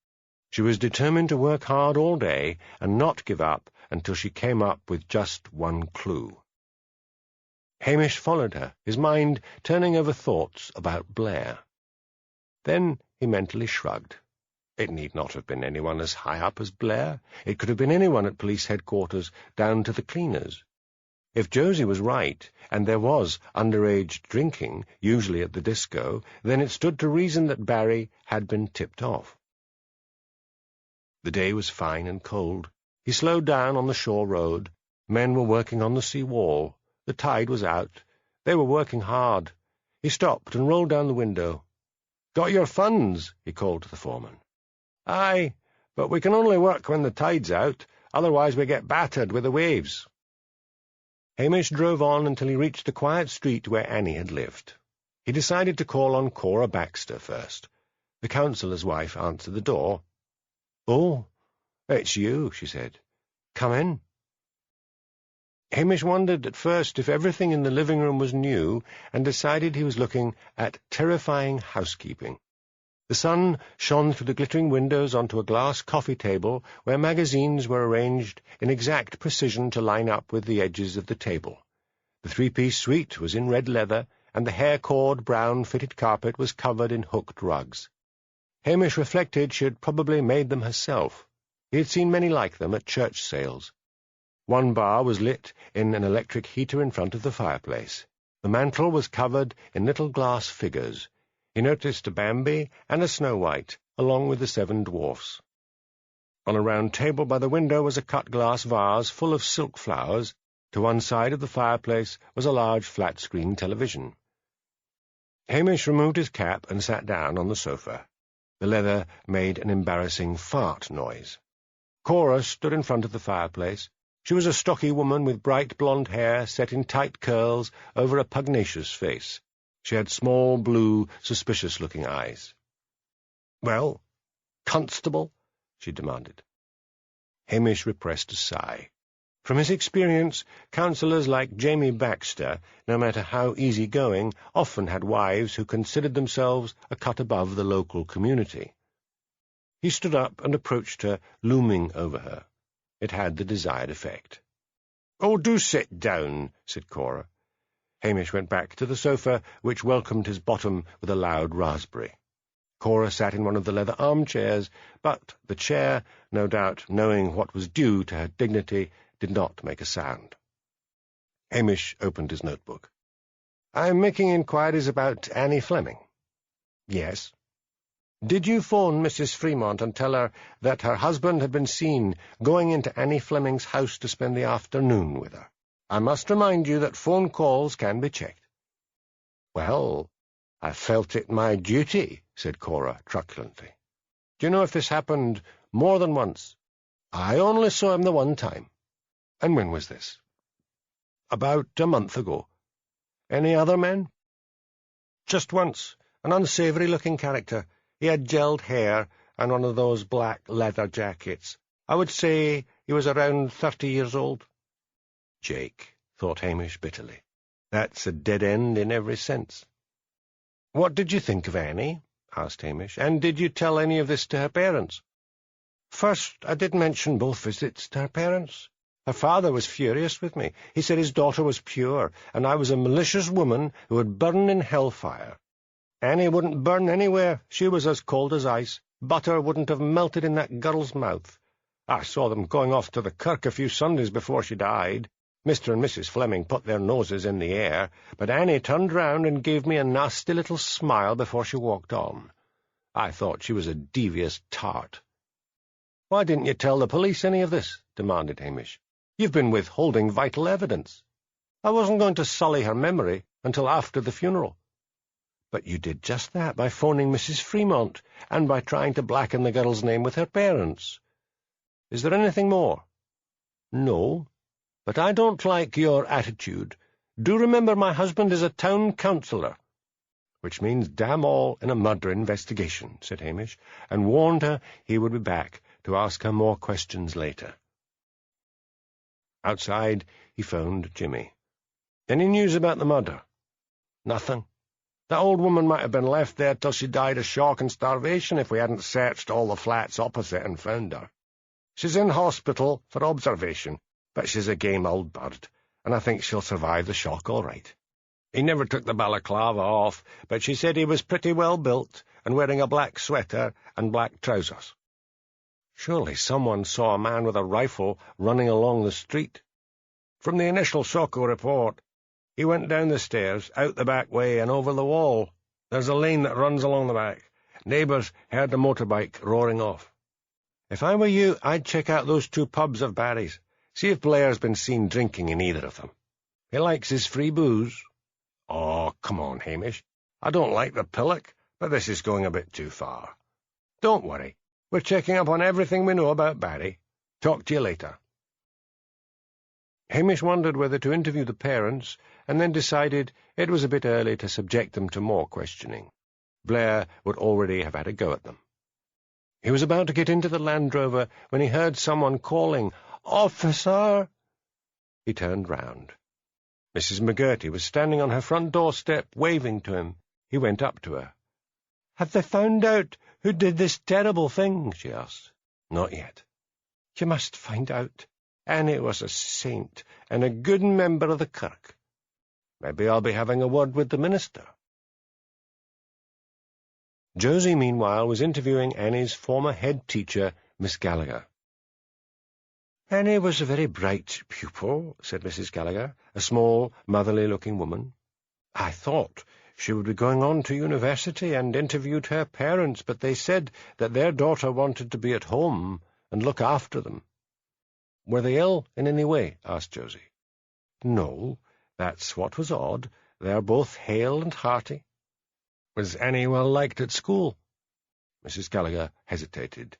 B: She was determined to work hard all day and not give up until she came up with just one clue. Hamish followed her, his mind turning over thoughts about Blair. Then he mentally shrugged. It need not have been anyone as high up as Blair. It could have been anyone at police headquarters, down to the cleaners. If Josie was right, and there was underage drinking, usually at the disco, then it stood to reason that Barry had been tipped off. The day was fine and cold. He slowed down on the shore road. Men were working on the sea wall. The tide was out. They were working hard. He stopped and rolled down the window. "Got your funds?" he called to the foreman. "Aye, but we can only work when the tide's out, otherwise we get battered with the waves." Hamish drove on until he reached the quiet street where Annie had lived. He decided to call on Cora Baxter first. The councillor's wife answered the door. "Oh, it's you," she said. "Come in." Hamish wondered at first if everything in the living room was new, and decided he was looking at terrifying housekeeping. The sun shone through the glittering windows onto a glass coffee table where magazines were arranged in exact precision to line up with the edges of the table. The three-piece suite was in red leather, and the hair-cord brown fitted carpet was covered in hooked rugs. Hamish reflected she had probably made them herself. He had seen many like them at church sales. One bar was lit in an electric heater in front of the fireplace. The mantel was covered in little glass figures. He noticed a Bambi and a Snow White, along with the 7 dwarfs. On a round table by the window was a cut-glass vase full of silk flowers. To one side of the fireplace was a large flat-screen television. Hamish removed his cap and sat down on the sofa. The leather made an embarrassing fart noise. Cora stood in front of the fireplace. She was a stocky woman with bright blonde hair set in tight curls over a pugnacious face. She had small, blue, suspicious-looking eyes. "Well, constable?" she demanded. Hamish repressed a sigh. From his experience, counsellors like Jamie Baxter, no matter how easy-going, often had wives who considered themselves a cut above the local community. He stood up and approached her, looming over her. It had the desired effect. "Oh, do sit down," said Cora. Hamish went back to the sofa, which welcomed his bottom with a loud raspberry. Cora sat in one of the leather armchairs, but the chair, no doubt knowing what was due to her dignity, did not make a sound. Hamish opened his notebook. "I'm making inquiries about Annie Fleming." "Yes." "Did you phone Mrs. Fremont and tell her that her husband had been seen going into Annie Fleming's house to spend the afternoon with her? I must remind you that phone calls can be checked." "Well, I felt it my duty," said Cora truculently. "Do you know if this happened more than once?" "I only saw him the one time." "And when was this?" "About a month ago." "Any other men?" "Just once, an unsavoury-looking character. He had gelled hair and one of those black leather jackets. I would say he was around 30 years old." Jake, thought Hamish bitterly. That's a dead end in every sense. "What did you think of Annie?" asked Hamish. "And did you tell any of this to her parents?" "First, I did mention both visits to her parents. Her father was furious with me. He said his daughter was pure, and I was a malicious woman who would burn in hellfire. Annie wouldn't burn anywhere. She was as cold as ice. Butter wouldn't have melted in that girl's mouth. I saw them going off to the kirk a few Sundays before she died. Mr. and Mrs. Fleming put their noses in the air, but Annie turned round and gave me a nasty little smile before she walked on. I thought she was a devious tart." "Why didn't you tell the police any of this?" demanded Hamish. "You've been withholding vital evidence." "I wasn't going to sully her memory until after the funeral." "But you did just that by phoning Mrs. Fremont, and by trying to blacken the girl's name with her parents. Is there anything more?" "No, but I don't like your attitude. Do remember my husband is a town councillor." "Which means damn all in a murder investigation," said Hamish, and warned her he would be back to ask her more questions later. Outside, he phoned Jimmy. "Any news about the murder?" "Nothing. That old woman might have been left there till she died of shock and starvation if we hadn't searched all the flats opposite and found her. She's in hospital for observation, but she's a game old bird, and I think she'll survive the shock all right. He never took the balaclava off, but she said he was pretty well built and wearing a black sweater and black trousers." "Surely someone saw a man with a rifle running along the street." "From the initial Socko report, he went down the stairs, out the back way, and over the wall. There's a lane that runs along the back. Neighbours heard the motorbike roaring off." "If I were you, I'd check out those 2 pubs of Barry's. See if Blair's been seen drinking in either of them. He likes his free booze." "Oh, come on, Hamish. I don't like the pillock, but this is going a bit too far. Don't worry. We're checking up on everything we know about Barry. Talk to you later." Hamish wondered whether to interview the parents, and then decided it was a bit early to subject them to more questioning. Blair would already have had a go at them. He was about to get into the Land Rover when he heard someone calling, "Officer!" He turned round. Mrs. McGurty was standing on her front doorstep, waving to him. He went up to her. "Have they found out who did this terrible thing?" she asked. "Not yet." "You must find out. Annie was a saint, and a good member of the kirk. Maybe I'll be having a word with the minister." Josie, meanwhile, was interviewing Annie's former head teacher, Miss Gallagher. "Annie was a very bright pupil," said Mrs. Gallagher, a small, motherly-looking woman. "I thought she would be going on to university, and interviewed her parents, but they said that their daughter wanted to be at home and look after them." "Were they ill in any way?" asked Josie. "No, that's what was odd. They are both hale and hearty." "Was Annie well liked at school?" Mrs. Gallagher hesitated.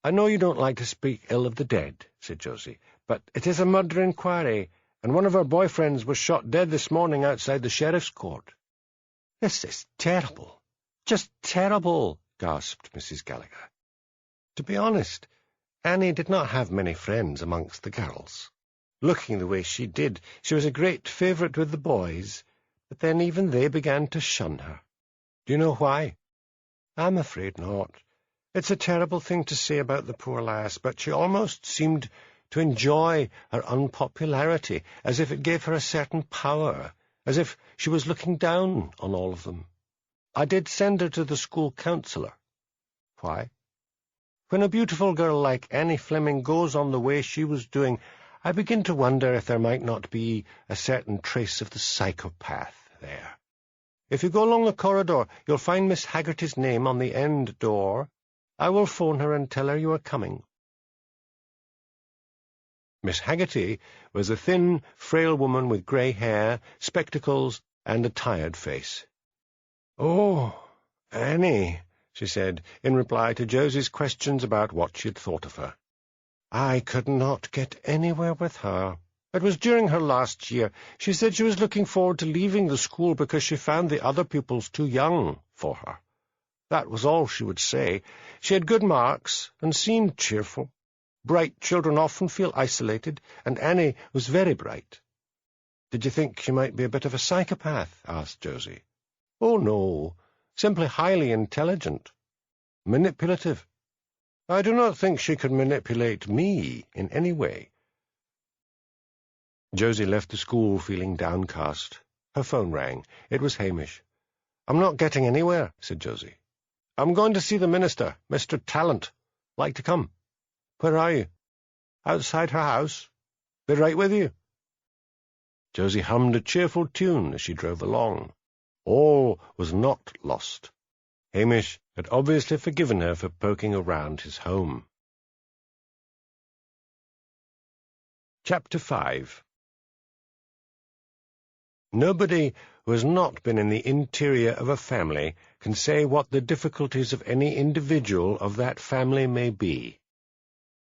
B: "I know you don't like to speak ill of the dead," said Josie, But it is a murder inquiry, and one of our boyfriends was shot dead this morning outside the sheriff's court." "This is terrible, just terrible," gasped Mrs. Gallagher. To be honest, Annie did not have many friends amongst the girls. Looking the way she did, she was a great favourite with the boys, but then even they began to shun her. Do you know why? I'm afraid not. It's a terrible thing to say about the poor lass, but she almost seemed to enjoy her unpopularity, as if it gave her a certain power, as if she was looking down on all of them. I did send her to the school counsellor. Why? When a beautiful girl like Annie Fleming goes on the way she was doing, I begin to wonder if there might not be a certain trace of the psychopath there. If you go along the corridor, you'll find Miss Haggerty's name on the end door. I will phone her and tell her you are coming." Miss Haggerty was a thin, frail woman with grey hair, spectacles, and a tired face. "Oh, Annie," she said, in reply to Josie's questions about what she had thought of her. "I could not get anywhere with her. It was during her last year. She said she was looking forward to leaving the school because she found the other pupils too young for her. That was all she would say. She had good marks and seemed cheerful. Bright children often feel isolated, and Annie was very bright." "Did you think she might be a bit of a psychopath?" asked Josie. "Oh, no. Simply highly intelligent. Manipulative. I do not think she could manipulate me in any way." Josie left the school feeling downcast. Her phone rang. It was Hamish. "I'm not getting anywhere," said Josie. "I'm going to see the minister, Mr. Talent. Like to come?" "Where are you?" "Outside her house." "Be right with you." Josie hummed a cheerful tune as she drove along. All was not lost. Hamish had obviously forgiven her for poking around his home. Chapter 5. Nobody who has not been in the interior of a family can say what the difficulties of any individual of that family may be.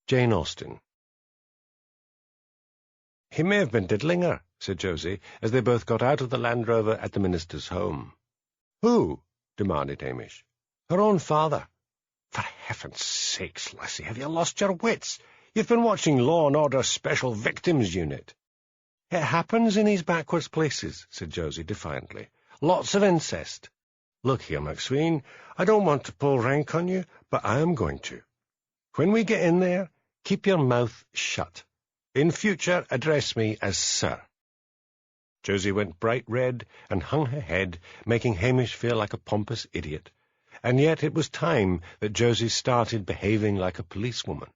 B: Jane Austen. "He may have been diddling her," said Josie, as they both got out of the Land Rover at the minister's home. "Who?" demanded Hamish. "Her own father." "For heaven's sakes, Lassie, have you lost your wits? You've been watching Law and Order Special Victims Unit." "It happens in these backwards places," said Josie defiantly. "Lots of incest. Look here, McSween, I don't want to pull rank on you, but I am going to. When we get in there, keep your mouth shut. In future, address me as Sir." Josie went bright red and hung her head, making Hamish feel like a pompous idiot. And yet it was time that Josie started behaving like a policewoman.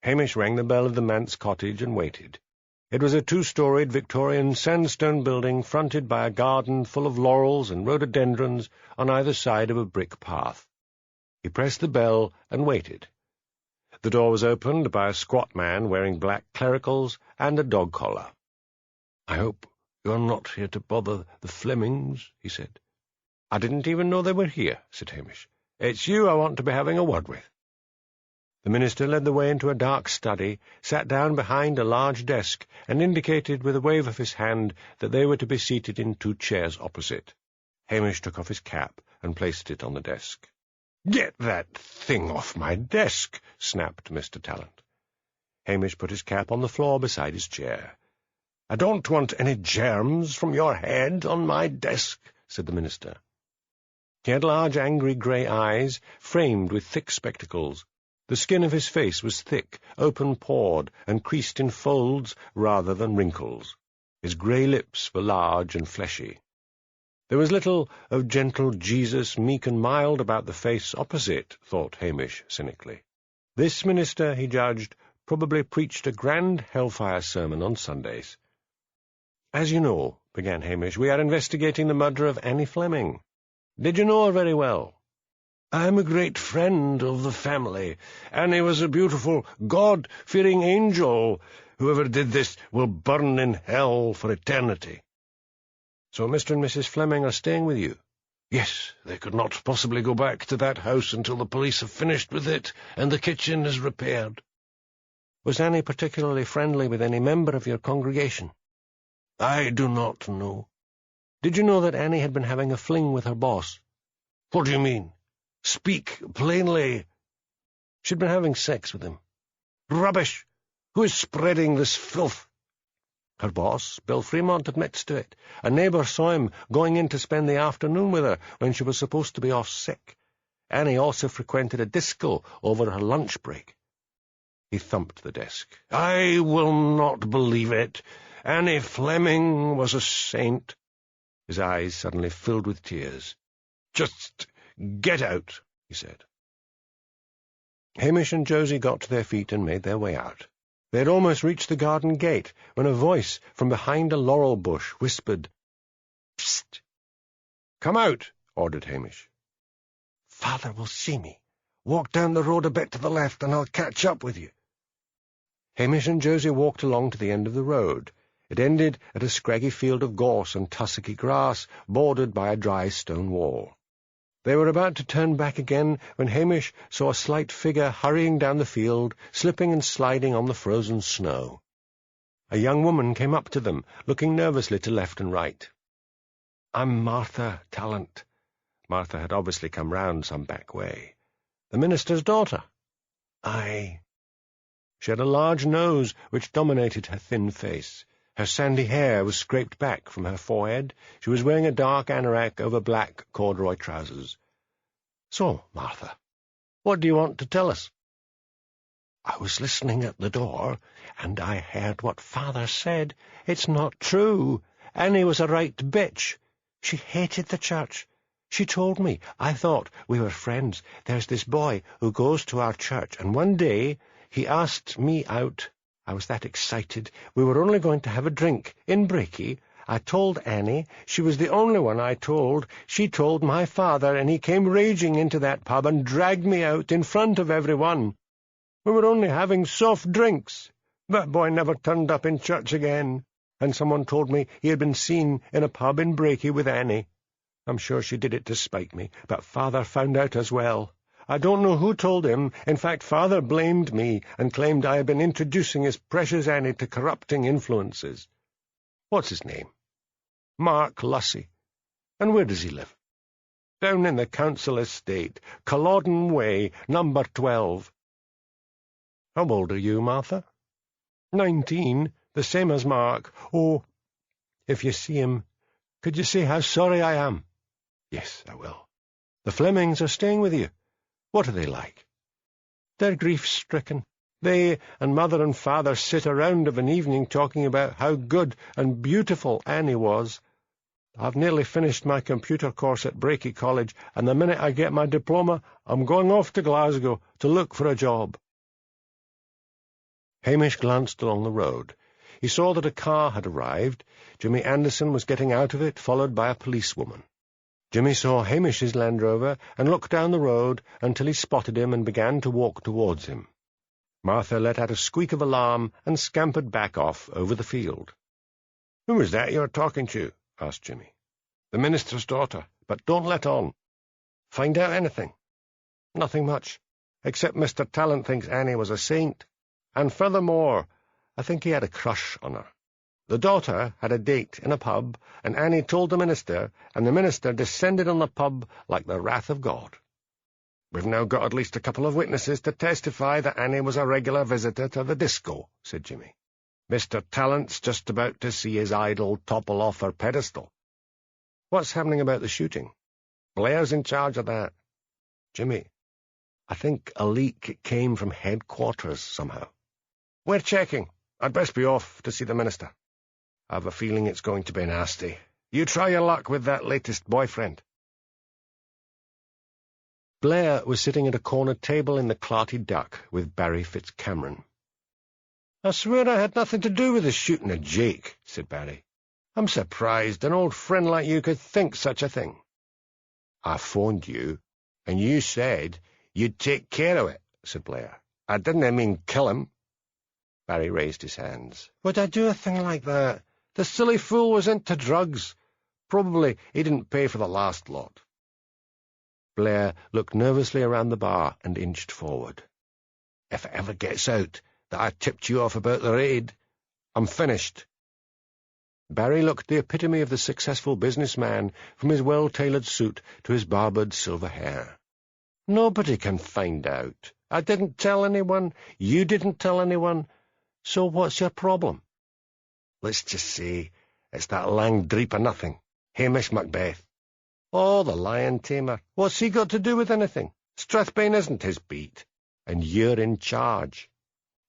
B: Hamish rang the bell of the manse cottage and waited. It was a 2-storied Victorian sandstone building fronted by a garden full of laurels and rhododendrons on either side of a brick path. He pressed the bell and waited. The door was opened by a squat man wearing black clericals and a dog collar. "I hope you're not here to bother the Flemings," he said. "I didn't even know they were here," said Hamish. "It's you I want to be having a word with." The minister led the way into a dark study, sat down behind a large desk, and indicated with a wave of his hand that they were to be seated in 2 chairs opposite. Hamish took off his cap and placed it on the desk. "Get that thing off my desk," snapped Mr. Talent. Hamish put his cap on the floor beside his chair. "I don't want any germs from your head on my desk," said the minister. He had large, angry grey eyes, framed with thick spectacles. The skin of his face was thick, open-pored, and creased in folds rather than wrinkles. His grey lips were large and fleshy. There was little of gentle Jesus, meek and mild, about the face opposite, thought Hamish cynically. This minister, he judged, probably preached a grand hellfire sermon on Sundays. "As you know," began Hamish, "we are investigating the murder of Annie Fleming. Did you know her very well?" "I am a great friend of the family. Annie was a beautiful, God-fearing angel. Whoever did this will burn in hell for eternity." "So Mr. and Mrs. Fleming are staying with you?" "Yes, they could not possibly go back to that house until the police have finished with it and the kitchen is repaired."
A: Was Annie particularly friendly with any member of your congregation?"
B: "I do not know."
A: "Did you know that Annie had been having a fling with her boss?"
B: "What do you mean? Speak plainly."
A: "She'd been having sex with him."
B: "Rubbish! Who is spreading this filth?"
A: "Her boss, Bill Fremont, admits to it. A neighbour saw him going in to spend the afternoon with her when she was supposed to be off sick. Annie also frequented a disco over her lunch break." He thumped the desk.
B: "I will not believe it. Annie Fleming was a saint."
A: His eyes suddenly filled with tears.
B: "Just get out," he said.
A: Hamish and Josie got to their feet and made their way out. They had almost reached the garden gate when a voice from behind a laurel bush whispered, "Psst!"
B: "Come out," ordered Hamish.
A: "Father will see me. Walk down the road a bit to the left and I'll catch up with you." Hamish and Josie walked along to the end of the road. It ended at a scraggy field of gorse and tussocky grass, bordered by a dry stone wall. They were about to turn back again when Hamish saw a slight figure hurrying down the field, slipping and sliding on the frozen snow. A young woman came up to them, looking nervously to left and right. "I'm Martha Tallant." Martha had obviously come round some back way. "The minister's daughter?" "Aye." She had a large nose which dominated her thin face. Her sandy hair was scraped back from her forehead. She was wearing a dark anorak over black corduroy trousers. "So, Martha, what do you want to tell us?" "I was listening at the door, and I heard what Father said. It's not true. Annie was a right bitch. She hated the church. She told me. I thought we were friends. There's this boy who goes to our church, and one day he asked me out. I was that excited. We were only going to have a drink in Breaky. I told Annie. She was the only one I told. She told my father, and he came raging into that pub and dragged me out in front of everyone. We were only having soft drinks. That boy never turned up in church again, and someone told me he had been seen in a pub in Breaky with Annie. I'm sure she did it to spite me, but Father found out as well. I don't know who told him. In fact, Father blamed me and claimed I had been introducing his precious Annie to corrupting influences." "What's his name?" "Mark Lussey." "And where does he live?" "Down in the council estate, Culloden Way, number 12. "How old are you, Martha?" 19, the same as Mark. Oh, if you see him, could you say how sorry I am?" "Yes, I will." "The Flemings are staying with you. What are they like?" "They're grief-stricken. They and Mother and Father sit around of an evening talking about how good and beautiful Annie was. I've nearly finished my computer course at Breaky College, and the minute I get my diploma, I'm going off to Glasgow to look for a job." Hamish glanced along the road. He saw that a car had arrived. Jimmy Anderson was getting out of it, followed by a policewoman. Jimmy saw Hamish's Land Rover and looked down the road until he spotted him and began to walk towards him. Martha let out a squeak of alarm and scampered back off over the field. "Who was that you were talking to?" asked Jimmy. "The minister's daughter, but don't let on." "Find out anything?" "Nothing much, except Mr. Tallant thinks Annie was a saint. And furthermore, I think he had a crush on her. The daughter had a date in a pub, and Annie told the minister, and the minister descended on the pub like the wrath of God. We've now got at least a couple of witnesses to testify that Annie was a regular visitor to the disco," said Jimmy. "Mr. Tallant's just about to see his idol topple off her pedestal." "What's happening about the shooting?" "Blair's in charge of that." "Jimmy, I think a leak came from headquarters somehow." "We're checking. I'd best be off to see the minister. I have a feeling it's going to be nasty. You try your luck with that latest boyfriend." Blair was sitting at a corner table in the Clarty Duck with Barry Fitzcameron. "I swear I had nothing to do with the shooting of Jake," said Barry. "I'm surprised an old friend like you could think such a thing." "I phoned you, and you said you'd take care of it," said Blair. "I didn't mean kill him." Barry raised his hands. "Would I do a thing like that? The silly fool was into drugs. Probably he didn't pay for the last lot." Blair looked nervously around the bar and inched forward. "If it ever gets out
B: that I tipped you off about the raid. I'm finished." Barry looked the epitome of the successful businessman, from his well-tailored suit to his barbered silver hair. "Nobody can find out. I didn't tell anyone. You didn't tell anyone. So what's your problem?" "Let's just say it's that lang dreep-o'-nothing, Hamish Macbeth." "Oh, the lion-tamer. What's he got to do with anything? Strathbane isn't his beat, and you're in charge.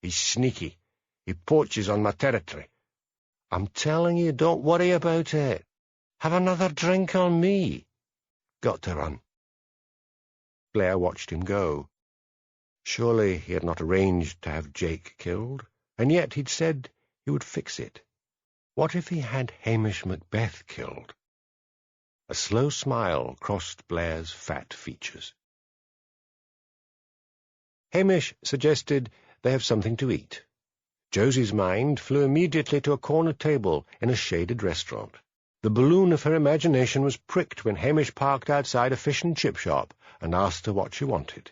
B: He's sneaky. He poaches on my territory. I'm telling you, don't worry about it. Have another drink on me. Got to run." Blair watched him go. Surely he had not arranged to have Jake killed, and yet he'd said he would fix it. What if he had Hamish Macbeth killed? A slow smile crossed Blair's fat features. Hamish suggested they have something to eat. Josie's mind flew immediately to a corner table in a shaded restaurant. The balloon of her imagination was pricked when Hamish parked outside a fish-and-chip shop and asked her what she wanted.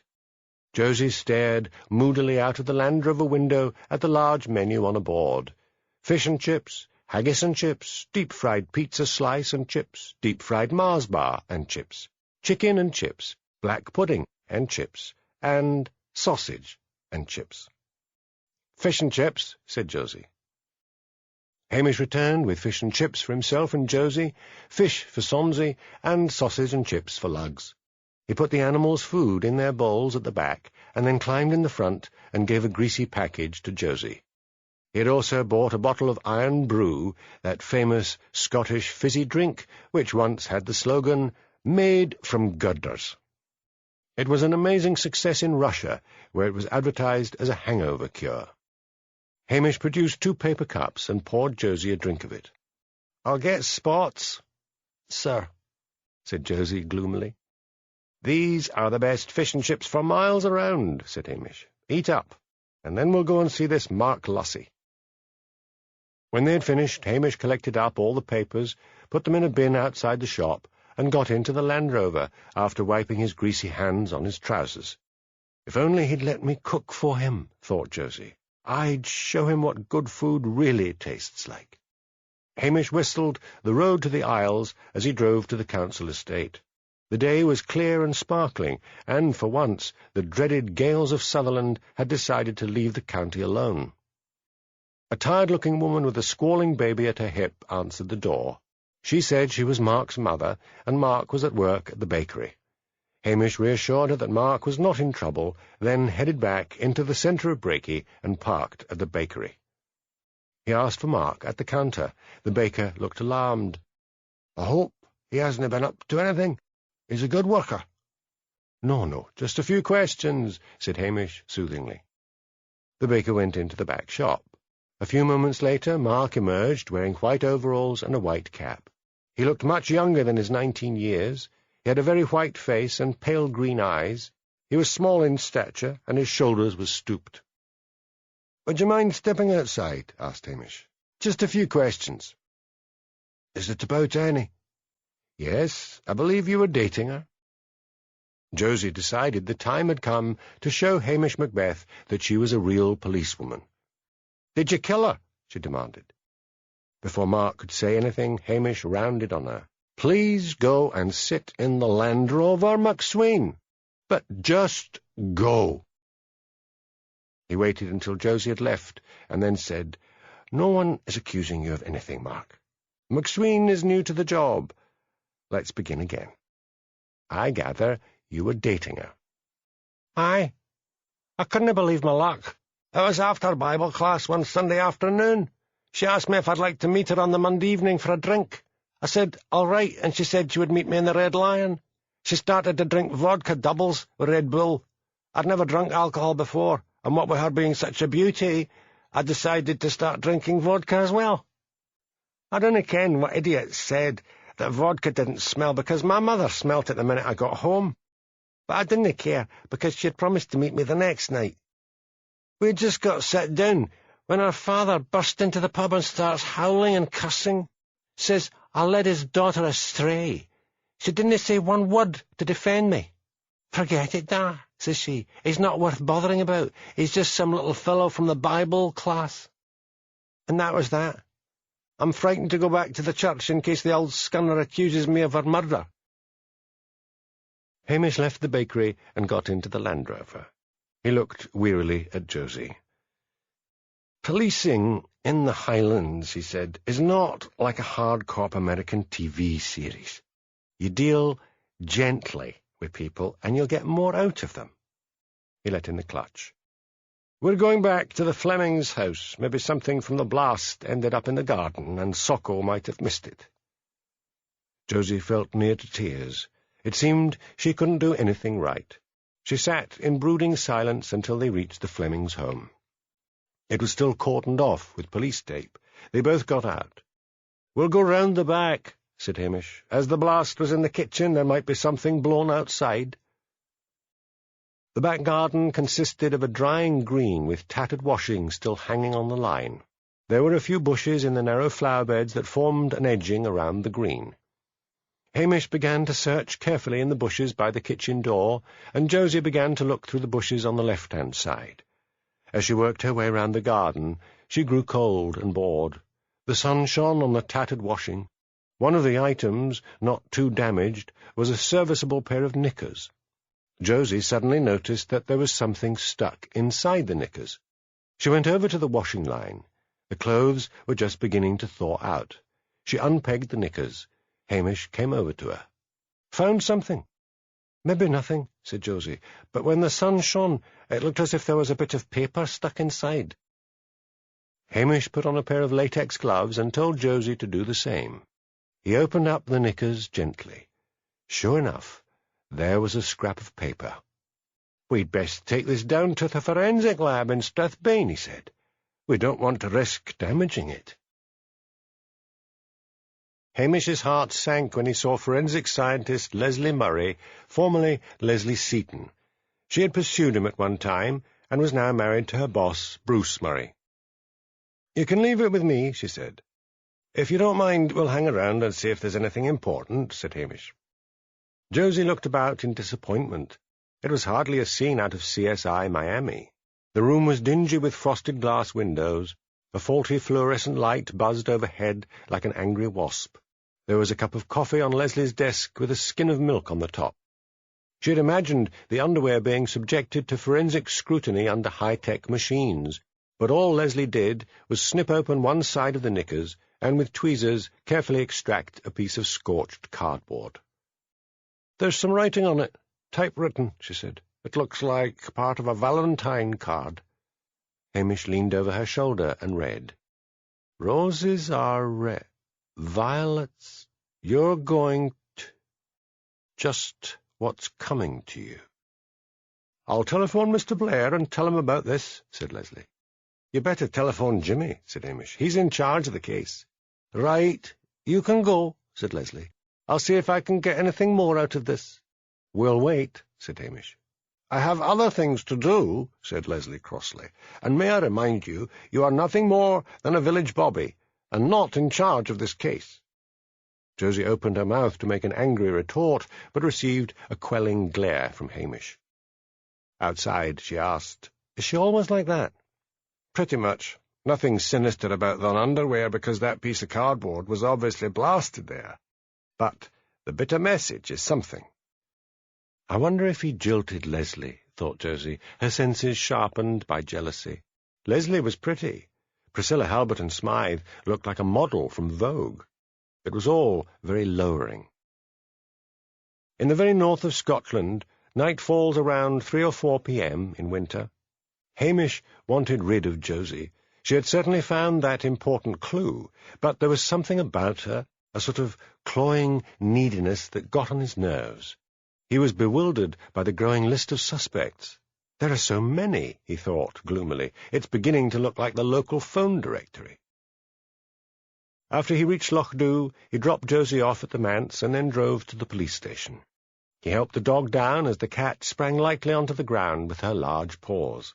B: Josie stared moodily out of the Land Rover window at the large menu on a board. Fish and chips, haggis and chips, deep-fried pizza slice and chips, deep-fried Mars bar and chips, chicken and chips, black pudding and chips, and sausage and chips. "Fish and chips," said Josie. Hamish returned with fish and chips for himself and Josie, fish for Somsey, and sausage and chips for Lugs. He put the animals' food in their bowls at the back, and then climbed in the front and gave a greasy package to Josie. He had also bought a bottle of Iron Brew, that famous Scottish fizzy drink which once had the slogan, "Made from Girders." It was an amazing success in Russia, where it was advertised as a hangover cure. Hamish produced 2 paper cups and poured Josie a drink of it. "I'll get spots." "Sir," said Josie gloomily. "These are the best fish and chips for miles around," said Hamish. "Eat up, and then we'll go and see this Mark Lussey." When they had finished, Hamish collected up all the papers, put them in a bin outside the shop, and got into the Land Rover after wiping his greasy hands on his trousers. "If only he'd let me cook for him," thought Josie. "I'd show him what good food really tastes like." Hamish whistled The Road to the Isles as he drove to the council estate. The day was clear and sparkling, and for once the dreaded gales of Sutherland had decided to leave the county alone. A tired-looking woman with a squalling baby at her hip answered the door. She said she was Mark's mother, and Mark was at work at the bakery. Hamish reassured her that Mark was not in trouble, then headed back into the centre of Brakey and parked at the bakery. He asked for Mark at the counter. The baker looked alarmed. "I hope he hasn't been up to anything. He's a good worker." No, just a few questions," said Hamish soothingly. The baker went into the back shop. A few moments later, Mark emerged, wearing white overalls and a white cap. He looked much younger than his 19 years. He had a very white face and pale green eyes. He was small in stature, and his shoulders were stooped. "Would you mind stepping outside?" asked Hamish. "Just a few questions." "Is it about Annie?" "Yes, I believe you were dating her." Josie decided the time had come to show Hamish Macbeth that she was a real policewoman. "Did you kill her?" she demanded. Before Mark could say anything, Hamish rounded on her. "Please go and sit in the Land Rover, McSwain. But just go." He waited until Josie had left, and then said, "No one is accusing you of anything, Mark. McSwain is new to the job. Let's begin again. I gather you were dating her." "Aye. I couldn't believe my luck. It was after Bible class one Sunday afternoon. She asked me if I'd like to meet her on the Monday evening for a drink. I said, all right, and she said she would meet me in the Red Lion. She started to drink vodka doubles with Red Bull. I'd never drunk alcohol before, and what with her being such a beauty, I decided to start drinking vodka as well. I dunno ken what idiot said that vodka didn't smell, because my mother smelt it the minute I got home. But I didn't care, because she had promised to meet me the next night. We had just got set down when her father burst into the pub and starts howling and cussing. Says I led his daughter astray. She didn't say one word to defend me.
A: "Forget it, Da," says she. "He's not worth bothering about. He's just some little fellow from the Bible class." And that was that. I'm frightened to go back to the church in case the old scunner accuses me of her murder.
B: Hamish left the bakery and got into the Land Rover. He looked wearily at Josie. "Policing in the Highlands," he said, "is not like a hard-cop American TV series. You deal gently with people, and you'll get more out of them." He let in the clutch. "We're going back to the Flemings' house. Maybe something from the blast ended up in the garden, and Socko might have missed it." Josie felt near to tears. It seemed she couldn't do anything right. She sat in brooding silence until they reached the Flemings' home. It was still cordoned off with police tape. They both got out. "We'll go round the back," said Hamish. "As the blast was in the kitchen, there might be something blown outside." The back garden consisted of a drying green with tattered washing still hanging on the line. There were a few bushes in the narrow flower beds that formed an edging around the green. Hamish began to search carefully in the bushes by the kitchen door, and Josie began to look through the bushes on the left-hand side. As she worked her way round the garden, she grew cold and bored. The sun shone on the tattered washing. One of the items, not too damaged, was a serviceable pair of knickers. Josie suddenly noticed that there was something stuck inside the knickers. She went over to the washing line. The clothes were just beginning to thaw out. She unpegged the knickers. Hamish came over to her. "Found something?" "Maybe nothing," said Josie, "but when the sun shone, it looked as if there was a bit of paper stuck inside." Hamish put on a pair of latex gloves and told Josie to do the same. He opened up the knickers gently. Sure enough, there was a scrap of paper. "We'd best take this down to the forensic lab in Strathbane," he said. "We don't want to risk damaging it." Hamish's heart sank when he saw forensic scientist Leslie Murray, formerly Leslie Seaton. She had pursued him at one time, and was now married to her boss, Bruce Murray. "You can leave it with me," she said. "If you don't mind, we'll hang around and see if there's anything important," said Hamish. Josie looked about in disappointment. It was hardly a scene out of CSI Miami. The room was dingy with frosted glass windows. A faulty fluorescent light buzzed overhead like an angry wasp. There was a cup of coffee on Leslie's desk with a skin of milk on the top. She had imagined the underwear being subjected to forensic scrutiny under high-tech machines, but all Leslie did was snip open one side of the knickers and with tweezers carefully extract a piece of scorched cardboard. "There's some writing on it, typewritten," she said. "It looks like part of a Valentine card." Hamish leaned over her shoulder and read, "Roses are red. Violets, you're going to... just what's coming to you." "I'll telephone Mr. Blair and tell him about this," said Leslie. "You better telephone Jimmy," said Hamish. "He's in charge of the case." "Right, you can go," said Leslie. "I'll see if I can get anything more out of this." "We'll wait," said Hamish. "I have other things to do," said Leslie crossly, "and may I remind you, you are nothing more than a village bobby, and not in charge of this case." Josie opened her mouth to make an angry retort, but received a quelling glare from Hamish. Outside, she asked, "Is she always like that?" "Pretty much. Nothing sinister about the underwear, because that piece of cardboard was obviously blasted there. But the bitter message is something." "I wonder if he jilted Leslie," thought Josie, her senses sharpened by jealousy. Leslie was pretty. Priscilla Halberton Smythe looked like a model from Vogue. It was all very lowering. In the very north of Scotland, night falls around 3 or 4 p.m. in winter. Hamish wanted rid of Josie. She had certainly found that important clue, but there was something about her, a sort of cloying neediness that got on his nerves. He was bewildered by the growing list of suspects. "There are so many," he thought gloomily. "It's beginning to look like the local phone directory." After he reached Lochdu, he dropped Josie off at the manse and then drove to the police station. He helped the dog down as the cat sprang lightly onto the ground with her large paws.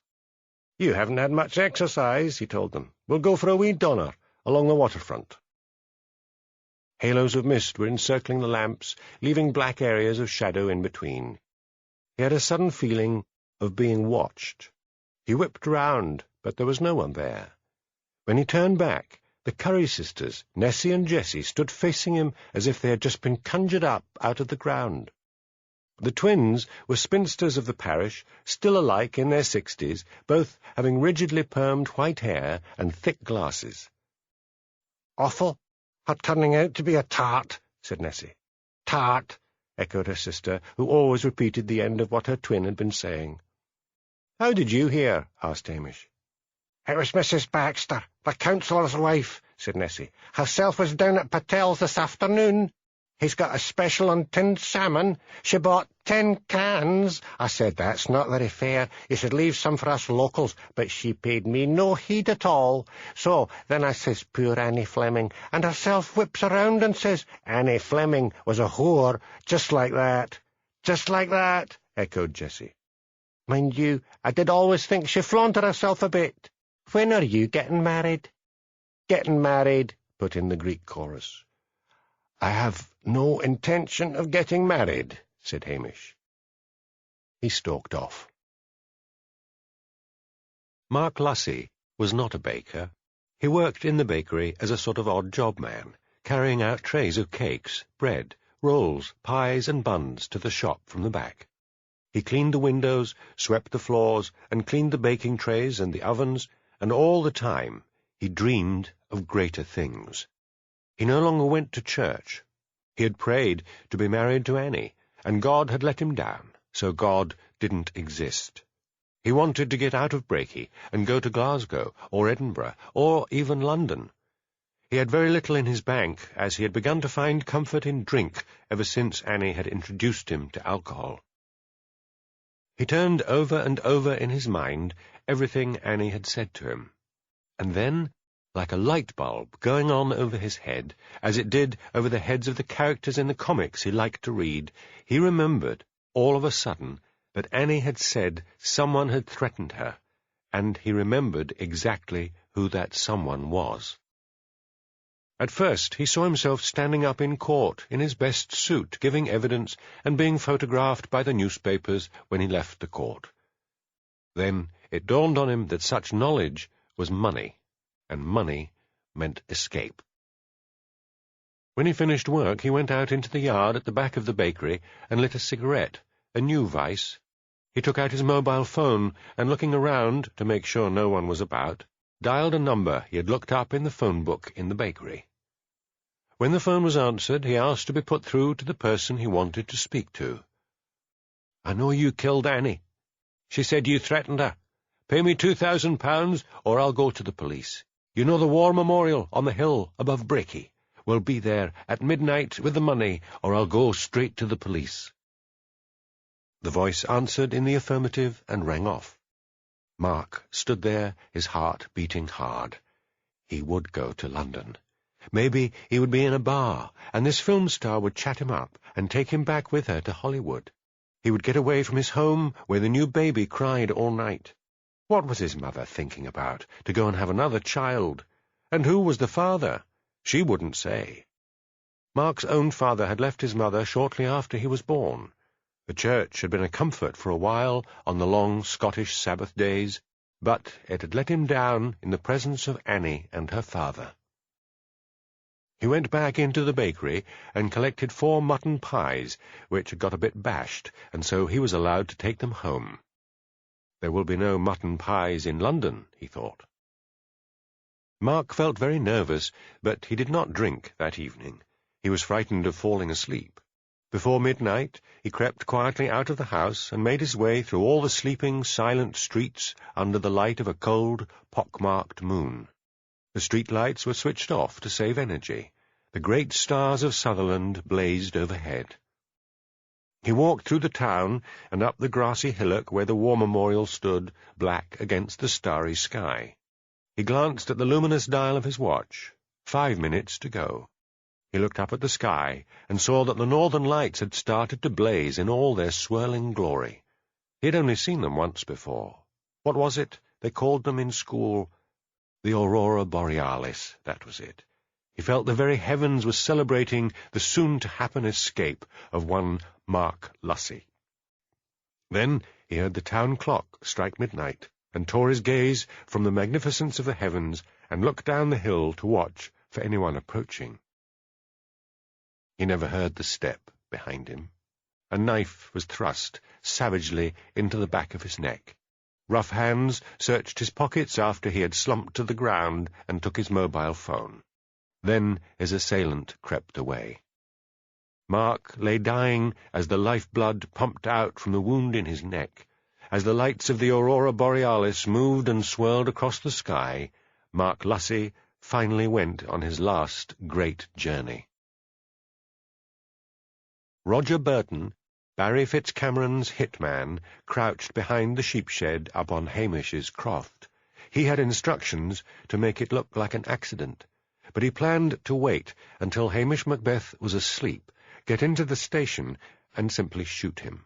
B: "You haven't had much exercise," he told them. "We'll go for a wee donner along the waterfront." Halos of mist were encircling the lamps, leaving black areas of shadow in between.
A: He had a sudden feeling of being watched. He whipped round, but there was no one there. When he turned back, the Curry sisters, Nessie and Jessie, stood facing him as if they had just been conjured up out of the ground. The twins were spinsters of the parish, still alike in their 60s, both having rigidly permed white hair and thick glasses.
B: "Awful, her turning out to be a tart," said Nessie.
A: "Tart," echoed her sister, who always repeated the end of what her twin had been saying. "How did you hear?" asked Hamish.
B: "It was Mrs. Baxter, the councillor's wife," said Nessie. "Herself was down at Patel's this afternoon. He's got a special on tinned salmon. She bought 10 cans. I said, that's not very fair. You should leave some for us locals, but she paid me no heed at all. So then I says, poor Annie Fleming, and herself whips around and says, Annie Fleming was a whore, just like that."
A: "Just like that," echoed Jessie.
B: "Mind you, I did always think she flaunted herself a bit. When are you getting married?"
A: "Getting married," put in the Greek chorus. "I have no intention of getting married," said Hamish. He stalked off. Mark Lussey was not a baker. He worked in the bakery as a sort of odd-job man, carrying out trays of cakes, bread, rolls, pies and buns to the shop from the back. He cleaned the windows, swept the floors, and cleaned the baking trays and the ovens, and all the time he dreamed of greater things. He no longer went to church. He had prayed to be married to Annie, and God had let him down, so God didn't exist. He wanted to get out of Brakey and go to Glasgow, or Edinburgh, or even London. He had very little in his bank, as he had begun to find comfort in drink ever since Annie had introduced him to alcohol. He turned over and over in his mind everything Annie had said to him, and then, like a light bulb going on over his head, as it did over the heads of the characters in the comics he liked to read, he remembered, all of a sudden, that Annie had said someone had threatened her, and he remembered exactly who that someone was. At first he saw himself standing up in court in his best suit, giving evidence and being photographed by the newspapers when he left the court. Then it dawned on him that such knowledge was money, and money meant escape. When he finished work, he went out into the yard at the back of the bakery and lit a cigarette, a new vice. He took out his mobile phone and, looking around to make sure no one was about, dialed a number he had looked up in the phone book in the bakery. When the phone was answered, he asked to be put through to the person he wanted to speak to. "I know you killed Annie. She said you threatened her. Pay me £2,000 or I'll go to the police. You know the war memorial on the hill above Brakey. We'll be there at midnight with the money, or I'll go straight to the police." The voice answered in the affirmative and rang off. Mark stood there, his heart beating hard. He would go to London. Maybe he would be in a bar, and this film star would chat him up and take him back with her to Hollywood. He would get away from his home, where the new baby cried all night. What was his mother thinking about, to go and have another child? And who was the father? She wouldn't say. Mark's own father had left his mother shortly after he was born. The church had been a comfort for a while on the long Scottish Sabbath days, but it had let him down in the presence of Annie and her father. He went back into the bakery and collected 4 mutton pies, which had got a bit bashed, and so he was allowed to take them home. There will be no mutton pies in London, he thought. Mark felt very nervous, but he did not drink that evening. He was frightened of falling asleep. Before midnight, he crept quietly out of the house and made his way through all the sleeping, silent streets under the light of a cold, pock-marked moon. The street lights were switched off to save energy. The great stars of Sutherland blazed overhead. He walked through the town and up the grassy hillock where the war memorial stood, black against the starry sky. He glanced at the luminous dial of his watch. 5 minutes to go. He looked up at the sky and saw that the northern lights had started to blaze in all their swirling glory. He had only seen them once before. What was it they called them in school? The Aurora Borealis, that was it. He felt the very heavens were celebrating the soon-to-happen escape of one Mark Lussey.
B: Then he heard the town clock strike midnight, and tore his gaze from the magnificence of the heavens and looked down the hill to watch for anyone approaching. He never heard the step behind him. A knife was thrust savagely into the back of his neck. Rough hands searched his pockets after he had slumped to the ground and took his mobile phone. Then his assailant crept away. Mark lay dying as the lifeblood pumped out from the wound in his neck. As the lights of the aurora borealis moved and swirled across the sky, Mark Lussey finally went on his last great journey. Roger Beaton, Barry Fitzcameron's hitman, crouched behind the sheep-shed up on Hamish's croft. He had instructions to make it look like an accident, but he planned to wait until Hamish Macbeth was asleep, get into the station, and simply shoot him.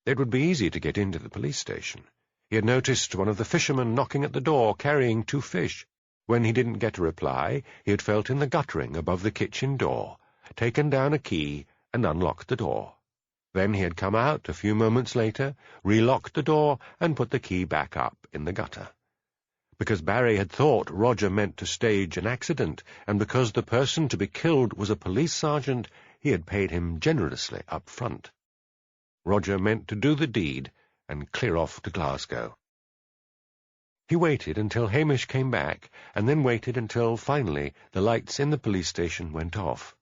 B: It would be easy to get into the police station. He had noticed one of the fishermen knocking at the door, carrying 2 fish. When he didn't get a reply, he had felt in the guttering above the kitchen door, taken down a key, and unlocked the door. Then he had come out a few moments later, relocked the door, and put the key back up in the gutter. Because Barry had thought Roger meant to stage an accident, and because the person to be killed was a police sergeant, he had paid him generously up front. Roger meant to do the deed and clear off to Glasgow. He waited until Hamish came back, and then waited until, finally, the lights in the police station went off.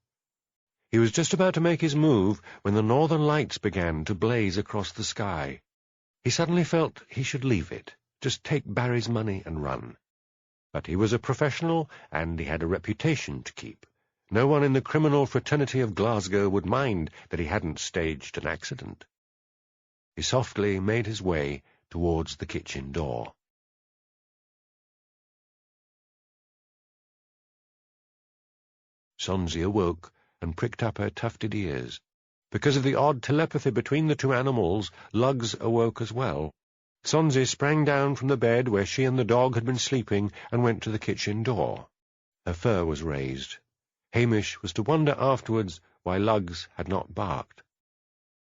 B: He was just about to make his move when the northern lights began to blaze across the sky. He suddenly felt he should leave it, just take Barry's money and run. But he was a professional, and he had a reputation to keep. No one in the criminal fraternity of Glasgow would mind that he hadn't staged an accident. He softly made his way towards the kitchen door. Sonsie awoke and pricked up her tufted ears. Because of the odd telepathy between the 2 animals, Lugs awoke as well. Sonsie sprang down from the bed where she and the dog had been sleeping and went to the kitchen door. Her fur was raised. Hamish was to wonder afterwards why Lugs had not barked.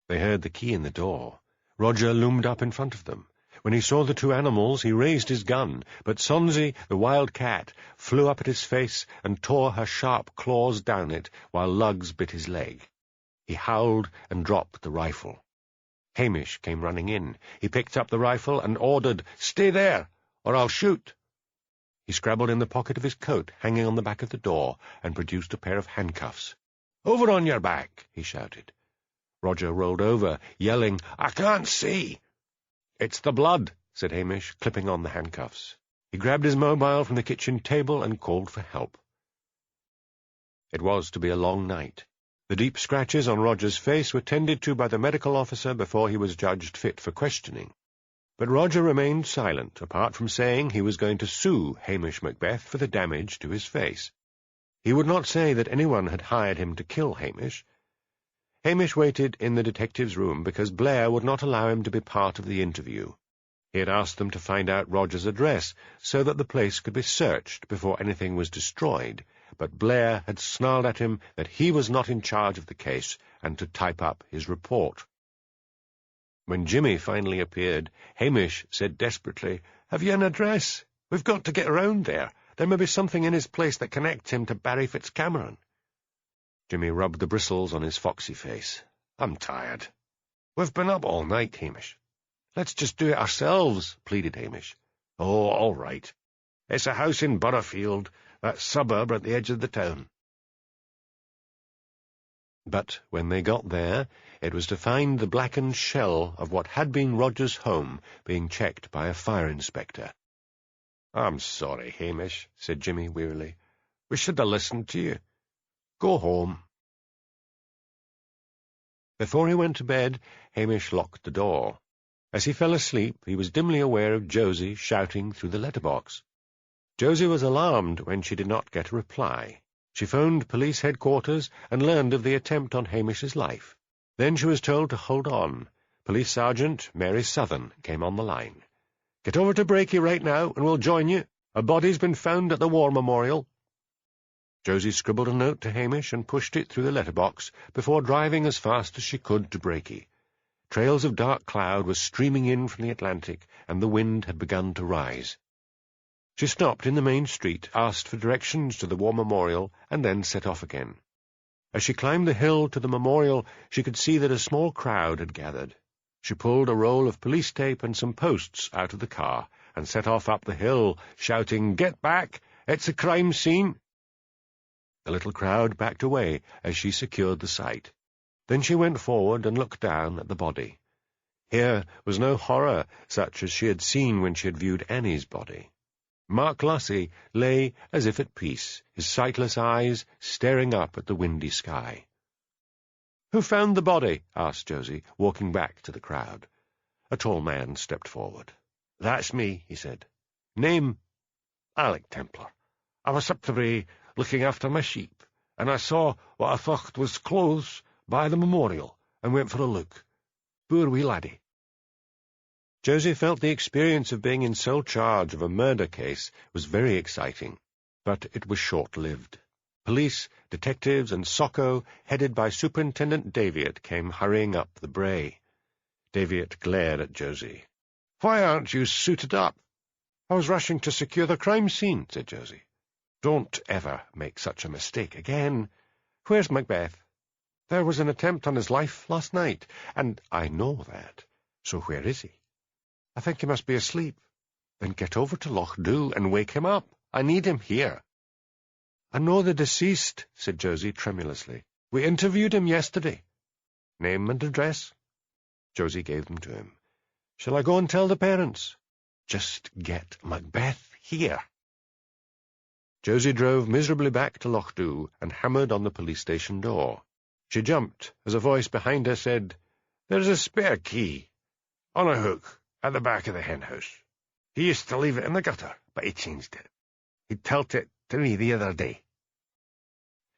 B: They heard the key in the door. Roger loomed up in front of them. When he saw the 2 animals, he raised his gun, but Sonsie, the wild cat, flew up at his face and tore her sharp claws down it, while Lugs bit his leg. He howled and dropped the rifle. Hamish came running in. He picked up the rifle and ordered, "Stay there, or I'll shoot." He scrabbled in the pocket of his coat, hanging on the back of the door, and produced a pair of handcuffs. "Over on your back," he shouted. Roger rolled over, yelling, "I can't see." "It's the blood," said Hamish, clipping on the handcuffs. He grabbed his mobile from the kitchen table and called for help. It was to be a long night. The deep scratches on Roger's face were tended to by the medical officer before he was judged fit for questioning. But Roger remained silent, apart from saying he was going to sue Hamish Macbeth for the damage to his face. He would not say that anyone had hired him to kill Hamish. Hamish waited in the detective's room because Blair would not allow him to be part of the interview. He had asked them to find out Roger's address so that the place could be searched before anything was destroyed, but Blair had snarled at him that he was not in charge of the case and to type up his report. When Jimmy finally appeared, Hamish said desperately, "Have you an address? We've got to get around there. There may be something in his place that connects him to Barry Fitzcameron." Jimmy rubbed the bristles on his foxy face. "I'm tired. We've been up all night, Hamish." "Let's just do it ourselves," pleaded Hamish. "Oh, all right. It's a house in Butterfield, that suburb at the edge of the town." But when they got there, it was to find the blackened shell of what had been Roger's home being checked by a fire inspector. "I'm sorry, Hamish," said Jimmy wearily. "We should have listened to you. Go home." Before he went to bed, Hamish locked the door. As he fell asleep, he was dimly aware of Josie shouting through the letterbox. Josie was alarmed when she did not get a reply. She phoned police headquarters and learned of the attempt on Hamish's life. Then she was told to hold on. Police Sergeant Mary Southern came on the line. "Get over to Brakey right now, and we'll join you. A body's been found at the War Memorial." Josie scribbled a note to Hamish and pushed it through the letterbox before driving as fast as she could to Brakey. Trails of dark cloud were streaming in from the Atlantic, and the wind had begun to rise. She stopped in the main street, asked for directions to the War Memorial, and then set off again. As she climbed the hill to the memorial, she could see that a small crowd had gathered. She pulled a roll of police tape and some posts out of the car, and set off up the hill, shouting, "Get back! It's a crime scene!" The little crowd backed away as she secured the site. Then she went forward and looked down at the body. Here was no horror such as she had seen when she had viewed Annie's body. Mark Lucy lay as if at peace, his sightless eyes staring up at the windy sky. "Who found the body?" asked Josie, walking back to the crowd. A tall man stepped forward. "That's me," he said. "Name?" "Alec Templar. I was up the way looking after my sheep, and I saw what I thought was clothes by the memorial, and went for a look. Poor wee laddie." Josie felt the experience of being in sole charge of a murder case was very exciting, but it was short-lived. Police, detectives, and Socko, headed by Superintendent Davitt, came hurrying up the brae. Davitt glared at Josie. "Why aren't you suited up?" "I was rushing to secure the crime scene," said Josie. "Don't ever make such a mistake again. Where's Macbeth?" "There was an attempt on his life last night, and I know that. So where is he?" "I think he must be asleep." "Then get over to Loch Dhu and wake him up. I need him here." "I know the deceased," said Josie tremulously. "We interviewed him yesterday." "Name and address?" Josie gave them to him. "Shall I go and tell the parents?" "Just get Macbeth here." Josie drove miserably back to Loch Dhu and hammered on the police station door. She jumped as a voice behind her said, "There's a spare key on a hook at the back of the henhouse. He used to leave it in the gutter, but he changed it. He tell't it to me the other day."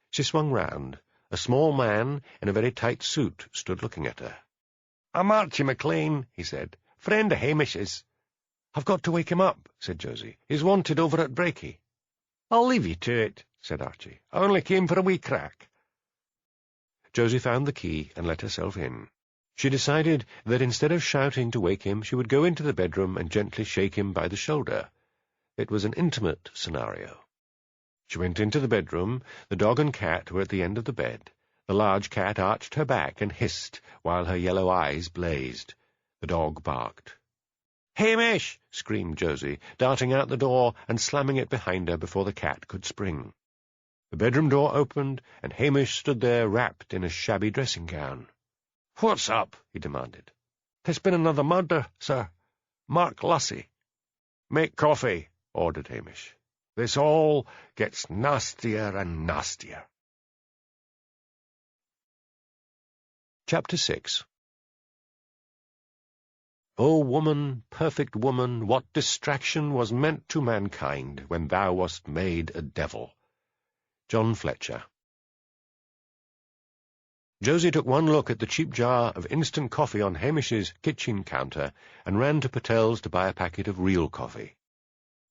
B: She swung round. A small man in a very tight suit stood looking at her. "I'm Archie McLean," he said. "Friend of Hamish's." "I've got to wake him up," said Josie. "He's wanted over at Brakey." "I'll leave you to it," said Archie. "I only came for a wee crack." Josie found the key and let herself in. She decided that instead of shouting to wake him, she would go into the bedroom and gently shake him by the shoulder. It was an intimate scenario. She went into the bedroom. The dog and cat were at the end of the bed. The large cat arched her back and hissed, while her yellow eyes blazed. The dog barked. "Hamish!" screamed Josie, darting out the door and slamming it behind her before the cat could spring. The bedroom door opened, and Hamish stood there wrapped in a shabby dressing-gown. "What's up?" he demanded. "There's been another murder, sir. Mark Lucy." "Make coffee," ordered Hamish. "This all gets nastier and nastier." Chapter 6. O woman, perfect woman, what distraction was meant to mankind when thou wast made a devil. John Fletcher. Josie took one look at the cheap jar of instant coffee on Hamish's kitchen counter and ran to Patel's to buy a packet of real coffee.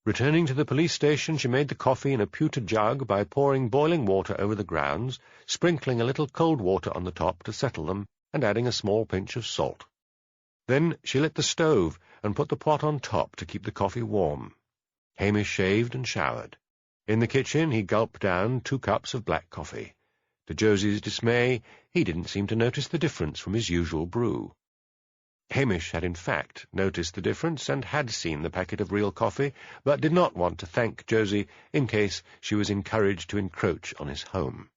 B: Returning to the police station, she made the coffee in a pewter jug by pouring boiling water over the grounds, sprinkling a little cold water on the top to settle them, and adding a small pinch of salt. Then she lit the stove and put the pot on top to keep the coffee warm. Hamish shaved and showered. In the kitchen he gulped down 2 cups of black coffee. To Josie's dismay, he didn't seem to notice the difference from his usual brew. Hamish had in fact noticed the difference and had seen the packet of real coffee, but did not want to thank Josie in case she was encouraged to encroach on his home.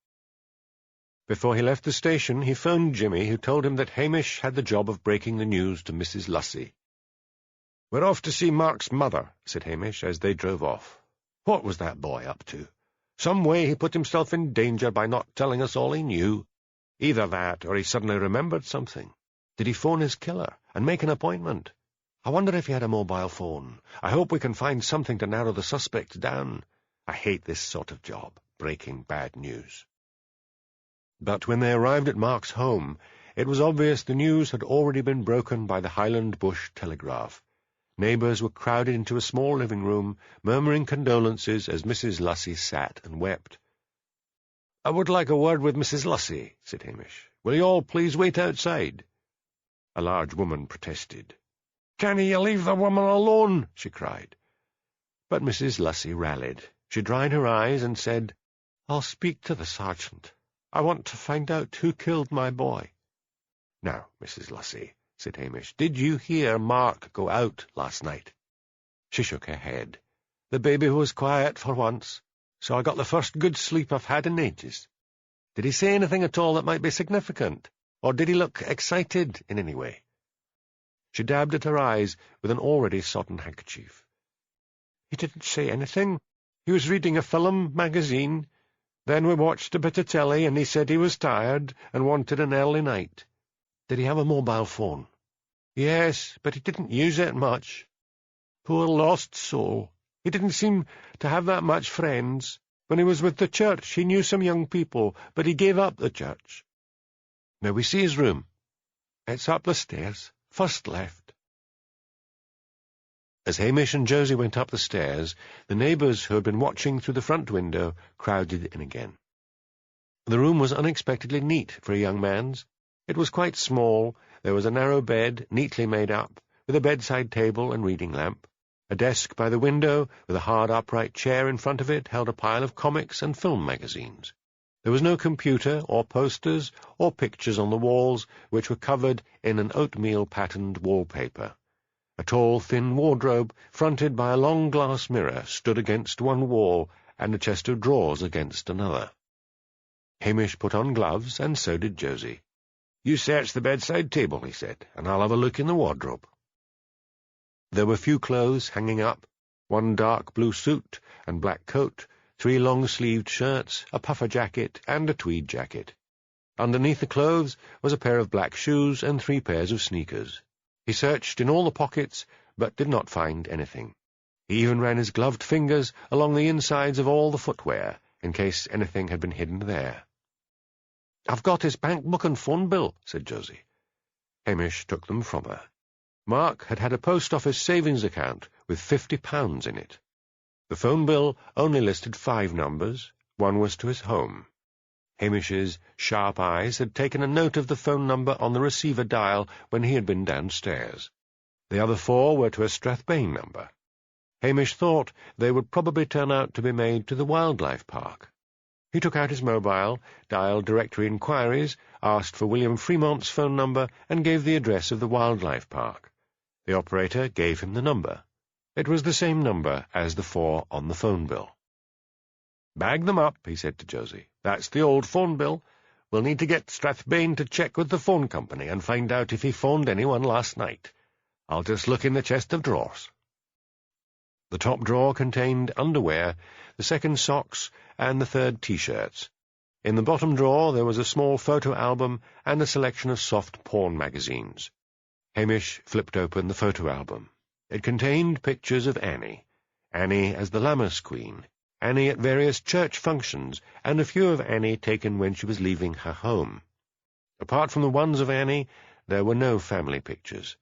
B: Before he left the station, he phoned Jimmy, who told him that Hamish had the job of breaking the news to Mrs. Lucy. "We're off to see Mark's mother," said Hamish, as they drove off. "What was that boy up to? Some way he put himself in danger by not telling us all he knew. Either that, or he suddenly remembered something. Did he phone his killer and make an appointment? I wonder if he had a mobile phone. I hope we can find something to narrow the suspect down. I hate this sort of job, breaking bad news." But when they arrived at Mark's home, it was obvious the news had already been broken by the Highland Bush Telegraph. Neighbours were crowded into a small living room, murmuring condolences as Mrs. Lucy sat and wept. "I would like a word with Mrs. Lucy," said Hamish. "Will you all please wait outside?" A large woman protested. "Can't you leave the woman alone?" she cried. But Mrs. Lucy rallied. She dried her eyes and said, "I'll speak to the sergeant. I want to find out who killed my boy." "Now, Mrs. Lucy," said Hamish, "did you hear Mark go out last night?" She shook her head. "The baby was quiet for once, so I got the first good sleep I've had in ages. Did he say anything at all that might be significant, or did he look excited in any way?" She dabbed at her eyes with an already sodden handkerchief. "He didn't say anything. He was reading a film magazine. Then we watched a bit of telly, and he said he was tired and wanted an early night." "Did he have a mobile phone?" "Yes, but he didn't use it much. Poor lost soul. He didn't seem to have that much friends. When he was with the church, he knew some young people, but he gave up the church." "May we see his room?" "It's up the stairs, first left." As Hamish and Josie went up the stairs, the neighbours who had been watching through the front window crowded in again. The room was unexpectedly neat for a young man's. It was quite small. There was a narrow bed, neatly made up, with a bedside table and reading lamp. A desk by the window, with a hard upright chair in front of it, held a pile of comics and film magazines. There was no computer, or posters, or pictures on the walls, which were covered in an oatmeal-patterned wallpaper. A tall, thin wardrobe, fronted by a long glass mirror, stood against one wall, and a chest of drawers against another. Hamish put on gloves, and so did Josie. "You search the bedside table," he said, "and I'll have a look in the wardrobe." There were few clothes hanging up, one dark blue suit and black coat, 3 long-sleeved shirts, a puffer jacket, and a tweed jacket. Underneath the clothes was a pair of black shoes and 3 pairs of sneakers. He searched in all the pockets, but did not find anything. He even ran his gloved fingers along the insides of all the footwear, in case anything had been hidden there. "I've got his bank book and phone bill," said Josie. Hamish took them from her. Mark had had a post office savings account with £50 in it. The phone bill only listed 5 numbers. One was to his home. Hamish's sharp eyes had taken a note of the phone number on the receiver dial when he had been downstairs. The other 4 were to a Strathbane number. Hamish thought they would probably turn out to be made to the wildlife park. He took out his mobile, dialed directory inquiries, asked for William Fremont's phone number, and gave the address of the wildlife park. The operator gave him the number. It was the same number as the 4 on the phone bill. "Bag them up," he said to Josie. "That's the old phone bill. We'll need to get Strathbane to check with the phone company and find out if he phoned anyone last night. I'll just look in the chest of drawers." The top drawer contained underwear, the second socks, and the third T-shirts. In the bottom drawer there was a small photo album and a selection of soft porn magazines. Hamish flipped open the photo album. It contained pictures of Annie as the Lammas Queen, Annie at various church functions, and a few of Annie taken when she was leaving her home. Apart from the ones of Annie, there were no family pictures.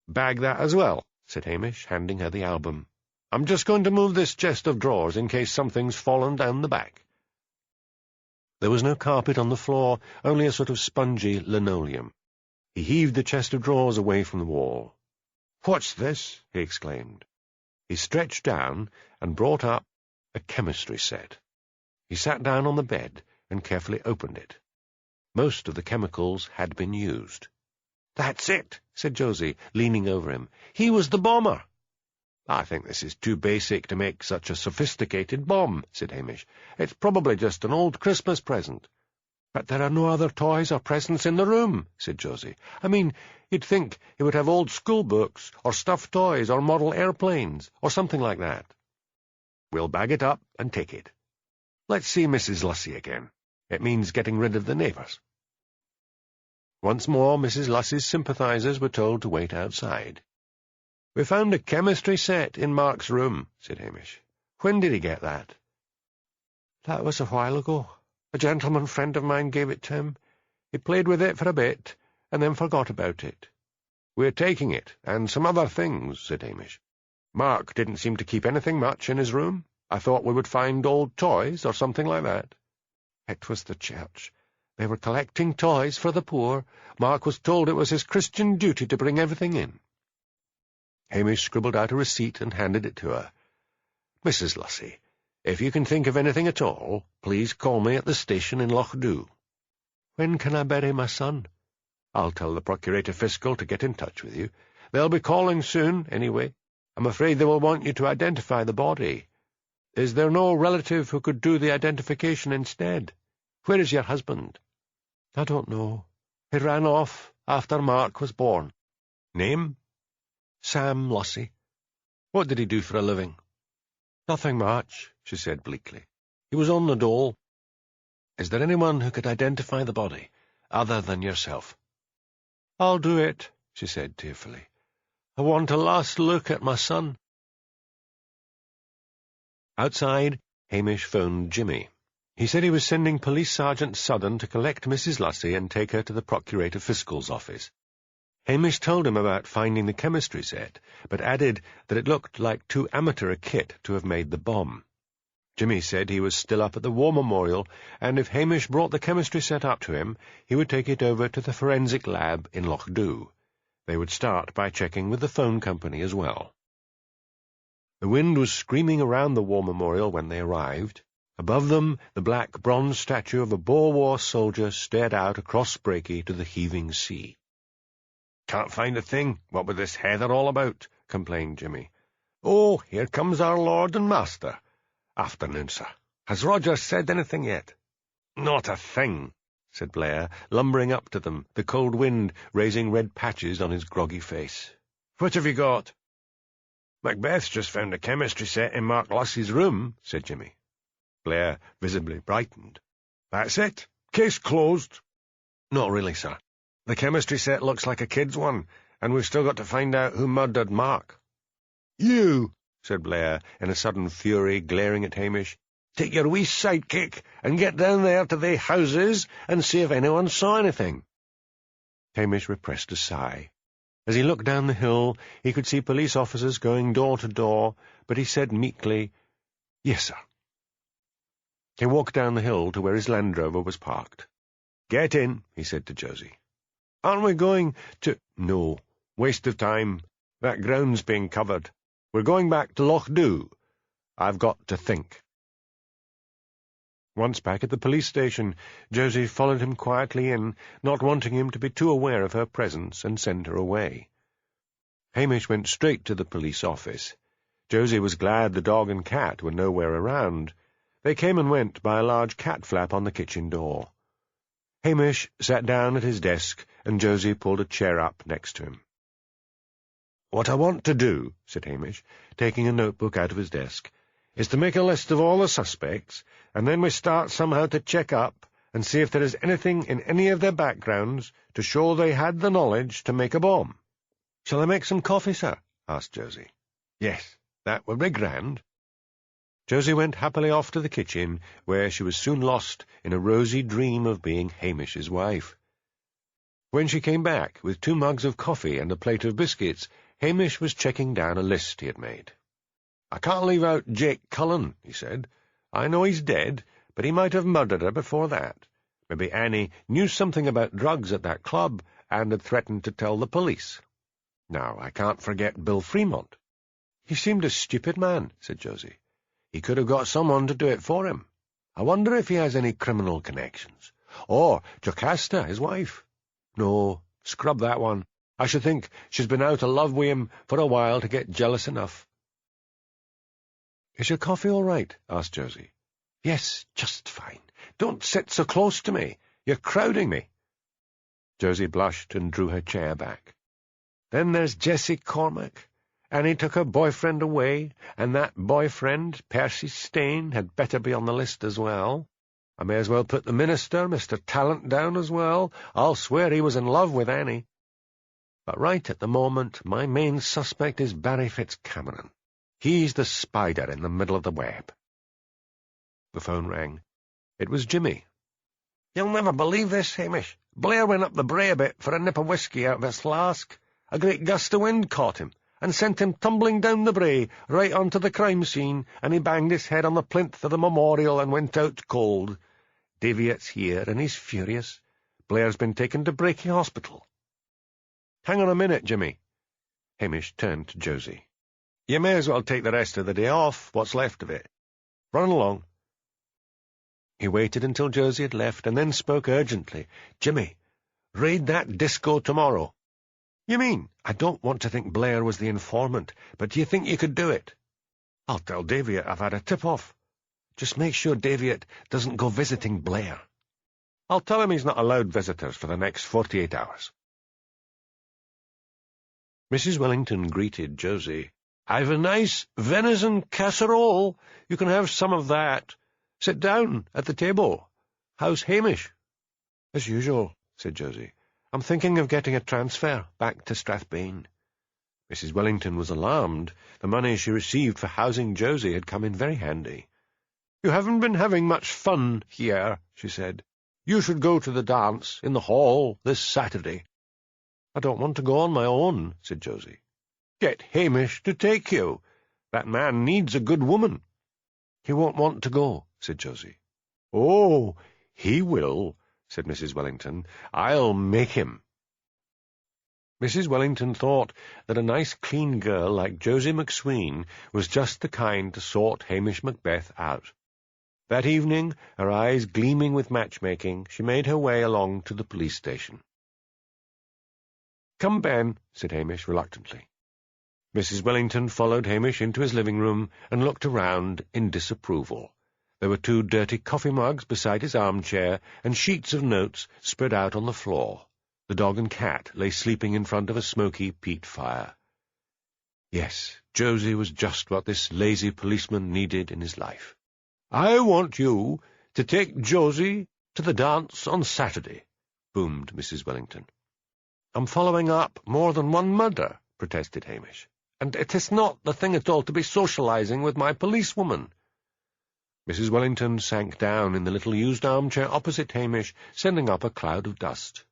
B: "Bag that as well," said Hamish, handing her the album. "I'm just going to move this chest of drawers in case something's fallen down the back." There was no carpet on the floor, only a sort of spongy linoleum. He heaved the chest of drawers away from the wall. "What's this?" he exclaimed. He stretched down and brought up a chemistry set. He sat down on the bed and carefully opened it. Most of the chemicals had been used. "That's it," said Josie, leaning over him. "He was the bomber." "I think this is too basic to make such a sophisticated bomb," said Hamish. "It's probably just an old Christmas present." "But there are no other toys or presents in the room," said Josie. "I mean, you'd think he would have old school books, or stuffed toys, or model airplanes, or something like that." "We'll bag it up and take it. Let's see Mrs. Lucy again. It means getting rid of the neighbours." Once more Mrs. Lucy's sympathizers were told to wait outside. "We found a chemistry set in Mark's room," said Hamish. "When did he get that?" "That was a while ago. A gentleman friend of mine gave it to him. He played with it for a bit, and then forgot about it." "We're taking it, and some other things," said Hamish. "Mark didn't seem to keep anything much in his room. I thought we would find old toys or something like that." "It was the church. They were collecting toys for the poor. Mark was told it was his Christian duty to bring everything in. Hamish scribbled out a receipt and handed it to her. "Mrs. Lucy, if you can think of anything at all, please call me at the station in Lochdu." "When can I bury my son?" "I'll tell the Procurator Fiscal to get in touch with you. They'll be calling soon, anyway. I'm afraid they will want you to identify the body. Is there no relative who could do the identification instead? Where is your husband?" "I don't know. He ran off after Mark was born."
A: "Name?"
B: "Sam Lucy."
A: "What did he do for a living?"
B: "Nothing much," she said bleakly. "He was on the dole."
A: "Is there anyone who could identify the body, other than yourself?"
B: "I'll do it," she said tearfully. "I want a last look at my son."
A: Outside, Hamish phoned Jimmy. He said he was sending Police Sergeant Sudden to collect Mrs. Lucy and take her to the Procurator Fiscal's office. Hamish told him about finding the chemistry set, but added that it looked like too amateur a kit to have made the bomb. Jimmy said he was still up at the War Memorial, and if Hamish brought the chemistry set up to him, he would take it over to the forensic lab in Lochdu. They would start by checking with the phone company as well. The wind was screaming around the War Memorial when they arrived. Above them, the black bronze statue of a Boer War soldier stared out across Breaky to the heaving sea.
B: "Can't find a thing, what with this heather all about," complained Jimmy. "Oh, here comes our lord and master. Afternoon, sir. Has Roger said anything yet?" "Not a thing," said Blair, lumbering up to them, the cold wind raising red patches on his groggy face. "What have you got?" "Macbeth's just found a chemistry set in Mark Lucy's room," said Jimmy. Blair visibly brightened. "That's it? Case closed?" "Not really, sir. The chemistry set looks like a kid's one, and we've still got to find out who murdered Mark." "You," said Blair, in a sudden fury, glaring at Hamish, "take your wee sidekick and get down there to the houses and see if anyone saw anything."
A: Hamish repressed a sigh. As he looked down the hill, he could see police officers going door to door, but he said meekly, "Yes, sir." He walked down the hill to where his Land Rover was parked.
B: "Get in," he said to Josie. "Aren't we going to—"
A: "No. Waste of time.
B: That ground's being covered. We're going back to Lochdu.
A: I've got to think." Once back at the police station, Josie followed him quietly in, not wanting him to be too aware of her presence, and send her away. Hamish went straight to the police office. Josie was glad the dog and cat were nowhere around. They came and went by a large cat flap on the kitchen door. Hamish sat down at his desk, and Josie pulled a chair up next to him.
B: "What I want to do," said Hamish, taking a notebook out of his desk, "is to make a list of all the suspects, and then we start somehow to check up and see if there is anything in any of their backgrounds to show they had the knowledge to make a bomb."
A: "Shall I make some coffee, sir?" asked Josie.
B: "Yes, that would be grand."
A: Josie went happily off to the kitchen, where she was soon lost in a rosy dream of being Hamish's wife. When she came back with 2 mugs of coffee and a plate of biscuits, Hamish was checking down a list he had made.
B: "I can't leave out Jake Cullen," he said. "I know he's dead, but he might have murdered her before that. Maybe Annie knew something about drugs at that club and had threatened to tell the police. Now, I can't forget Bill Fremont."
A: "He seemed a stupid man," said Josie.
B: "He could have got someone to do it for him. I wonder if he has any criminal connections. Or Jocasta, his wife. No, scrub that one. I should think she's been out of love with him for a while to get jealous enough."
A: "Is your coffee all right?" asked Josie.
B: "Yes, just fine. Don't sit so close to me. You're crowding me."
A: Josie blushed and drew her chair back.
B: "Then there's Jessie Cormack. Annie took her boyfriend away, and that boyfriend, Percy Stain, had better be on the list as well. I may as well put the minister, Mr. Talent, down as well. I'll swear he was in love with Annie. But right at the moment, my main suspect is Barry Fitzcameron. He's the spider in the middle of the web."
A: The phone rang. It was Jimmy.
B: "You'll never believe this, Hamish. Blair went up the brae a bit for a nip of whiskey out of his flask. A great gust of wind caught him, and sent him tumbling down the brae right onto the crime scene, and he banged his head on the plinth of the memorial and went out cold. Daviet's here, and he's furious. Blair's been taken to Breaking Hospital." "Hang on a minute, Jimmy." Hamish turned to Josie. "You may as well take the rest of the day off, what's left of it. Run along." He waited until Josie had left, and then spoke urgently. "Jimmy, raid that disco tomorrow." "You mean?" "I don't want to think Blair was the informant, but do you think you could do it?" "I'll tell Daviet I've had a tip-off. Just make sure Daviet doesn't go visiting Blair." "I'll tell him he's not allowed visitors for the next 48 hours. Mrs. Wellington greeted Josie. "I've a nice venison casserole. You can have some of that. Sit down at the table. How's Hamish?" "As usual," said Josie. "I'm thinking of getting a transfer back to Strathbane." Mrs. Wellington was alarmed. The money she received for housing Josie had come in very handy. "You haven't been having much fun here," she said. "You should go to the dance in the hall this Saturday." "I don't want to go on my own," said Josie. "Get Hamish to take you. That man needs a good woman." "He won't want to go," said Josie. "Oh, he will," said Mrs. Wellington. "I'll make him." Mrs. Wellington thought that a nice clean girl like Josie McSween was just the kind to sort Hamish Macbeth out. That evening, her eyes gleaming with matchmaking, she made her way along to the police station. "Come, Ben," said Hamish reluctantly. Mrs. Wellington followed Hamish into his living room and looked around in disapproval. There were 2 dirty coffee mugs beside his armchair, and sheets of notes spread out on the floor. The dog and cat lay sleeping in front of a smoky peat fire. Yes, Josie was just what this lazy policeman needed in his life. "I want you to take Josie to the dance on Saturday," boomed Mrs. Wellington. "I'm following up more than one murder," protested Hamish. "And it is not the thing at all to be socializing with my policewoman." Mrs. Wellington sank down in the little used armchair opposite Hamish, sending up a cloud of dust.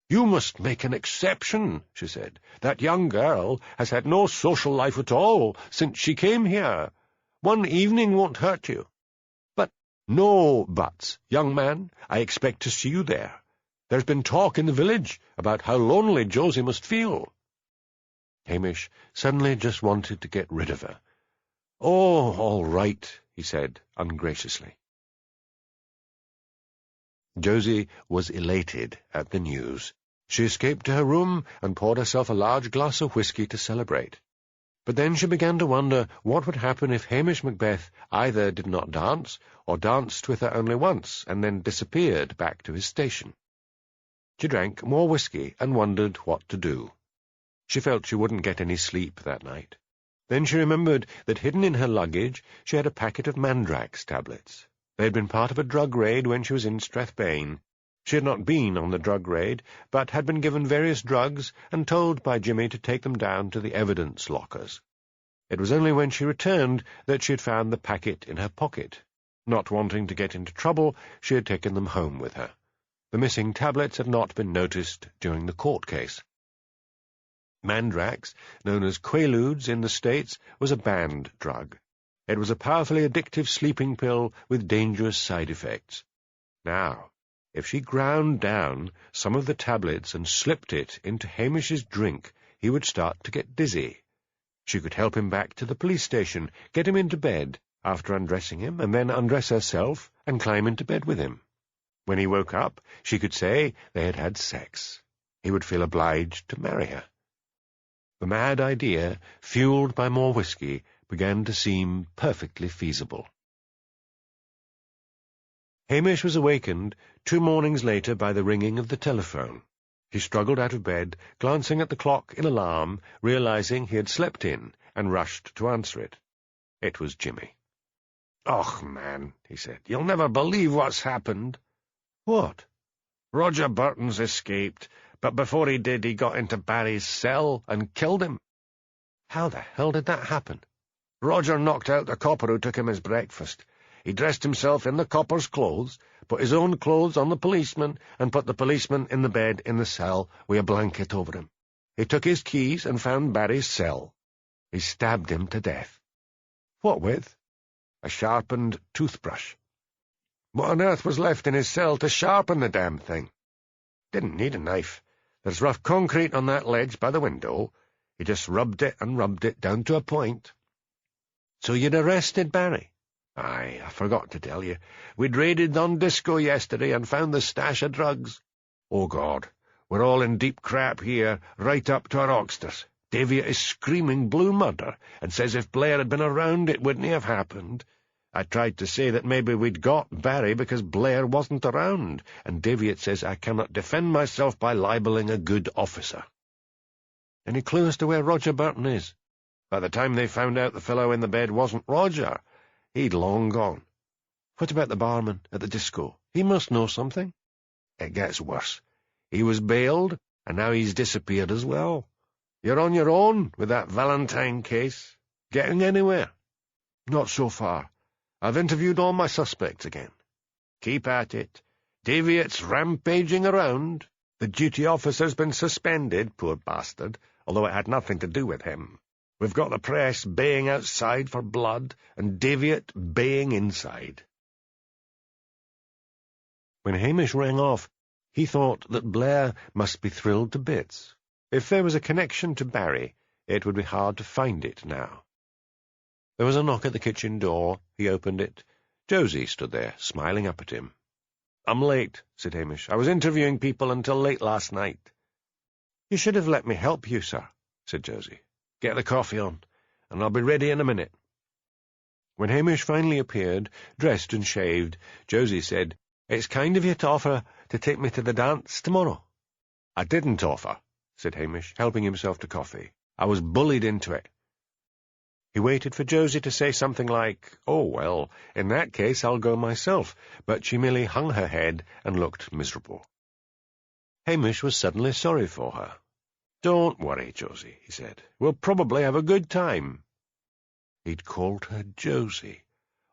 B: "You must make an exception," she said. "That young girl has had no social life at all since she came here. One evening won't hurt you." "But—" "No buts, young man. I expect to see you there. There's been talk in the village about how lonely Josie must feel." Hamish suddenly just wanted to get rid of her. "Oh, all right," he said ungraciously. Josie was elated at the news. She escaped to her room and poured herself a large glass of whisky to celebrate. But then she began to wonder what would happen if Hamish Macbeth either did not dance, or danced with her only once, and then disappeared back to his station. She drank more whisky and wondered what to do. She felt she wouldn't get any sleep that night. Then she remembered that hidden in her luggage she had a packet of Mandrax tablets. They had been part of a drug raid when she was in Strathbane. She had not been on the drug raid, but had been given various drugs and told by Jimmy to take them down to the evidence lockers. It was only when she returned that she had found the packet in her pocket. Not wanting to get into trouble, she had taken them home with her. The missing tablets had not been noticed during the court case. Mandrax, known as Quaaludes in the States, was a banned drug. It was a powerfully addictive sleeping pill with dangerous side effects. Now, if she ground down some of the tablets and slipped it into Hamish's drink, he would start to get dizzy. She could help him back to the police station, get him into bed, after undressing him, and then undress herself and climb into bed with him. When he woke up, she could say they had had sex. He would feel obliged to marry her. The mad idea, fueled by more whisky, began to seem perfectly feasible. Hamish was awakened 2 mornings later by the ringing of the telephone. He struggled out of bed, glancing at the clock in alarm, realizing he had slept in, and rushed to answer it. It was Jimmy. "Och, man," he said, "you'll never believe what's happened." "What?" "Roger Burton's escaped, but before he did, he got into Barry's cell and killed him." "How the hell did that happen?" "Roger knocked out the copper who took him his breakfast. He dressed himself in the copper's clothes, put his own clothes on the policeman, and put the policeman in the bed in the cell with a blanket over him. He took his keys and found Barry's cell. He stabbed him to death." "What with?" "A sharpened toothbrush." What on earth was left in his cell to sharpen the damn thing? Didn't need a knife. There's rough concrete on that ledge by the window. He just rubbed it and rubbed it down to a point.
A: So you'd arrested Barry?
B: Aye, I forgot to tell you. We'd raided on Disco yesterday and found the stash of drugs. Oh, God, we're all in deep crap here, right up to our oxters. Davia is screaming blue murder and says if Blair had been around it wouldn't have happened. I tried to say that maybe we'd got Barry because Blair wasn't around, and Davitt says I cannot defend myself by libelling a good officer.
A: Any clue as to where Roger Burton is?
B: By the time they found out the fellow in the bed wasn't Roger, he'd long gone.
A: What about the barman at the disco? He must know something.
B: It gets worse. He was bailed, and now he's disappeared as well. You're on your own with that Valentine case. Getting anywhere?
A: Not so far. I've interviewed all my suspects again.
B: Keep at it. Davitt's rampaging around. The duty officer's been suspended, poor bastard, although it had nothing to do with him. We've got the press baying outside for blood, and Davitt baying inside.
A: When Hamish rang off, he thought that Blair must be thrilled to bits. If there was a connection to Barry, it would be hard to find it now. There was a knock at the kitchen door. He opened it. Josie stood there, smiling up at him.
B: "I'm late," said Hamish. "I was interviewing people until late last night."
A: "You should have let me help you, sir," said Josie.
B: "Get the coffee on, and I'll be ready in a minute."
A: When Hamish finally appeared, dressed and shaved, Josie said, "It's kind of you to offer to take me to the dance tomorrow."
B: "I didn't offer," said Hamish, helping himself to coffee. "I was bullied into it."
A: He waited for Josie to say something like, "Oh, well, in that case I'll go myself," but she merely hung her head and looked miserable. Hamish was suddenly sorry for her.
B: "Don't worry, Josie," he said. "We'll probably have a good time."
A: He'd called her Josie.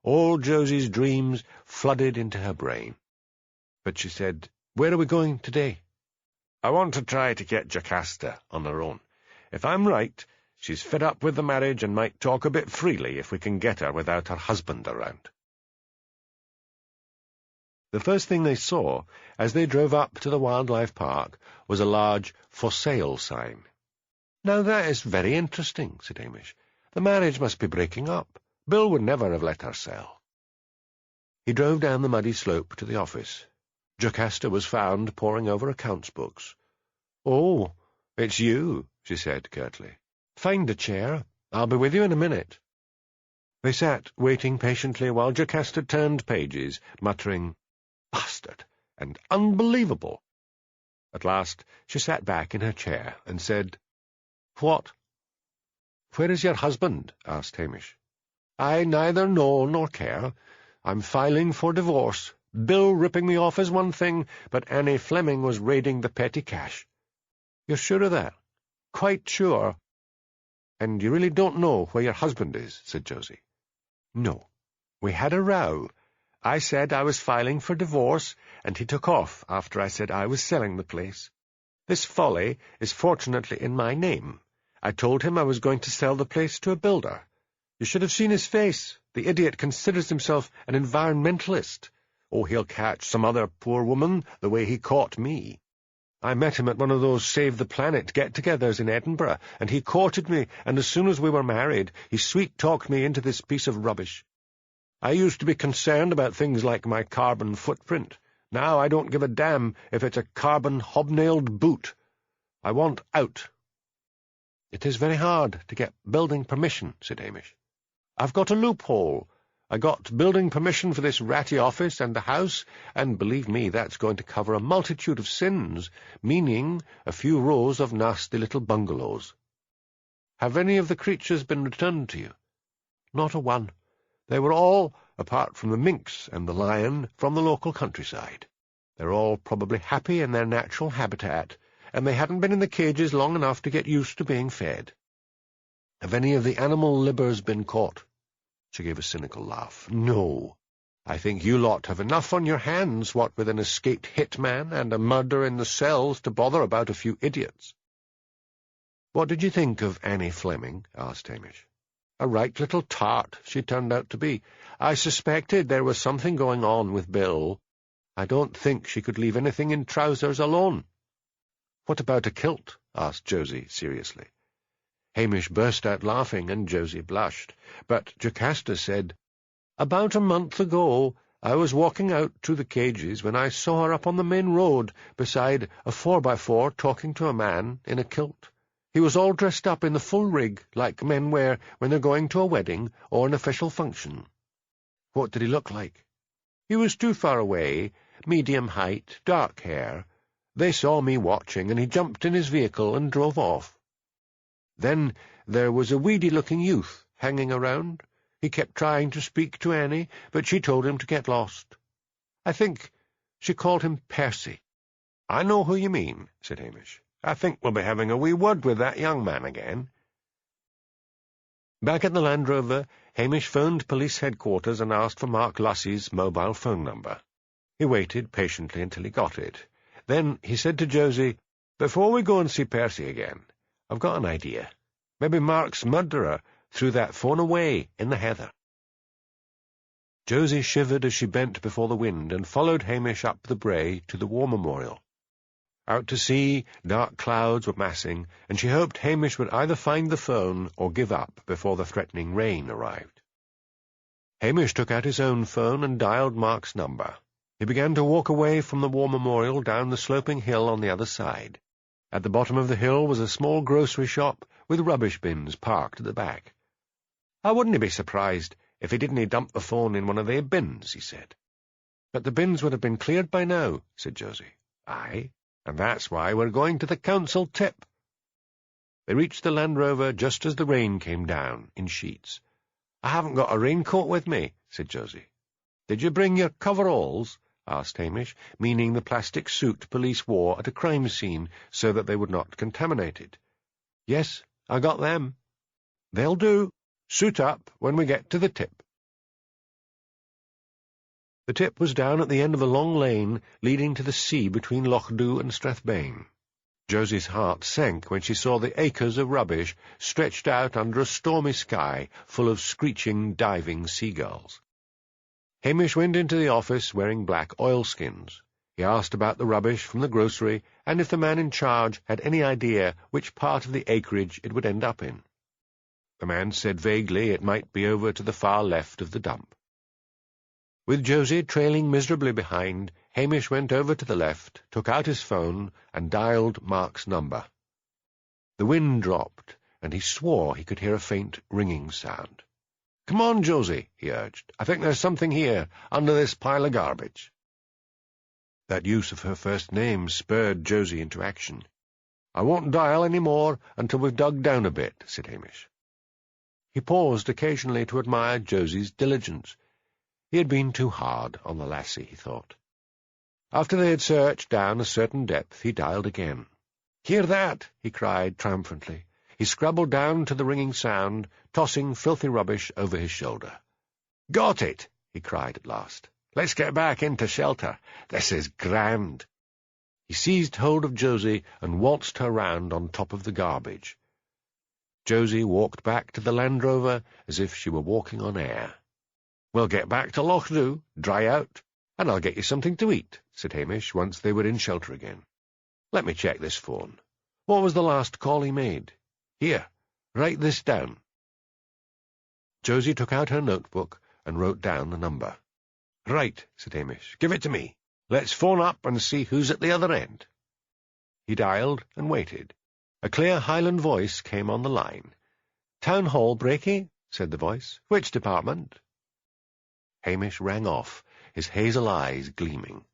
A: All Josie's dreams flooded into her brain. But she said, "Where are we going today?"
B: "I want to try to get Jocasta on her own. If I'm right, she's fed up with the marriage and might talk a bit freely if we can get her without her husband around."
A: The first thing they saw, as they drove up to the wildlife park, was a large "For Sale" sign. "Now that is very interesting," said Hamish. "The marriage must be breaking up. Bill would never have let her sell." He drove down the muddy slope to the office. Jocasta was found poring over accounts books. "Oh, it's you," she said curtly. "Find a chair. I'll be with you in a minute." They sat, waiting patiently while Jocasta turned pages, muttering, "Bastard," and "Unbelievable." At last she sat back in her chair and said, "What?" "Where is your husband?" asked Hamish. "I neither know nor care. I'm filing for divorce. Bill ripping me off is one thing, but Annie Fleming was raiding the petty cash." "You're sure of that?" "Quite sure." "And you really don't know where your husband is?" said Josie. "No. We had a row. I said I was filing for divorce, and he took off after I said I was selling the place. This folly is fortunately in my name. I told him I was going to sell the place to a builder. You should have seen his face. The idiot considers himself an environmentalist. Oh, he'll catch some other poor woman the way he caught me. I met him at one of those Save the Planet get-togethers in Edinburgh, and he courted me, and as soon as we were married, he sweet-talked me into this piece of rubbish. I used to be concerned about things like my carbon footprint. Now I don't give a damn if it's a carbon hobnailed boot. I want out." "It is very hard to get building permission," said Hamish. "I've got a loophole. I got building permission for this ratty office and the house, and believe me, that's going to cover a multitude of sins, meaning a few rows of nasty little bungalows." "Have any of the creatures been returned to you?" "Not a one. They were all, apart from the minx and the lion, from the local countryside. They're all probably happy in their natural habitat, and they hadn't been in the cages long enough to get used to being fed." "Have any of the animal libbers been caught?" She gave a cynical laugh. "No. I think you lot have enough on your hands, what with an escaped hitman and a murder in the cells, to bother about a few idiots." "What did you think of Annie Fleming?" asked Hamish.
B: A right little tart she turned out to be. I suspected there was something going on with Bill. I don't think she could leave anything in trousers alone." "What about a kilt?" asked Josie seriously. Hamish burst out laughing, and Josie blushed, but Jocasta said, "About a month ago I was walking out to the cages when I saw her up on the main road beside a 4x4 talking to a man in a kilt. He was all dressed up in the full rig like men wear when they're going to a wedding or an official function." "What did he look like?" "He was too far away, medium height, dark hair. They saw me watching, and he jumped in his vehicle and drove off. Then there was a weedy-looking youth hanging around. He kept trying to speak to Annie, but she told him to get lost. I think she called him Percy." "I know who you mean," said Hamish. "I think we'll be having a wee word with that young man again." Back at the Land Rover, Hamish phoned police headquarters and asked for Mark Lussey's mobile phone number. He waited patiently until he got it. Then he said to Josie, "Before we go and see Percy again, I've got an idea. Maybe Mark's murderer threw that phone away in the heather." Josie shivered as she bent before the wind and followed Hamish up the brae to the War Memorial. Out to sea, dark clouds were massing, and she hoped Hamish would either find the phone or give up before the threatening rain arrived. Hamish took out his own phone and dialed Mark's number. He began to walk away from the War Memorial down the sloping hill on the other side. At the bottom of the hill was a small grocery shop with rubbish bins parked at the back. "I wouldn't be surprised if he didn't dump the phone in one of their bins," he said. "But the bins would have been cleared by now," said Josie. "Aye, and that's why we're going to the council tip." They reached the Land Rover just as the rain came down in sheets. "I haven't got a raincoat with me," said Josie. "Did you bring your coveralls?" asked Hamish, meaning the plastic suit police wore at a crime scene so that they would not contaminate it. "Yes, I got them." "They'll do. Suit up when we get to the tip." The tip was down at the end of a long lane leading to the sea between Lochdu and Strathbane. Josie's heart sank when she saw the acres of rubbish stretched out under a stormy sky full of screeching, diving seagulls. Hamish went into the office wearing black oilskins. He asked about the rubbish from the grocery and if the man in charge had any idea which part of the acreage it would end up in. The man said vaguely it might be over to the far left of the dump. With Josie trailing miserably behind, Hamish went over to the left, took out his phone, and dialed Mark's number. The wind dropped, and he swore he could hear a faint ringing sound. "Come on, Josie," he urged. "I think there's something here, under this pile of garbage." That use of her first name spurred Josie into action. "I won't dial any more until we've dug down a bit," said Hamish. He paused occasionally to admire Josie's diligence. He had been too hard on the lassie, he thought. After they had searched down a certain depth, he dialed again. "Hear that?" he cried triumphantly. He scrabbled down to the ringing sound, tossing filthy rubbish over his shoulder. "Got it!" he cried at last. "Let's get back into shelter. This is grand." He seized hold of Josie and waltzed her round on top of the garbage. Josie walked back to the Land Rover as if she were walking on air. "We'll get back to Lochdu, dry out, and I'll get you something to eat," said Hamish, once they were in shelter again. "Let me check this phone. What was the last call he made? Here, write this down." Josie took out her notebook and wrote down the number. "Right," said Hamish. "Give it to me. Let's phone up and see who's at the other end." He dialed and waited. A clear Highland voice came on the line. "Town Hall, Breaky," said the voice. "Which department?" Hamish rang off, his hazel eyes gleaming.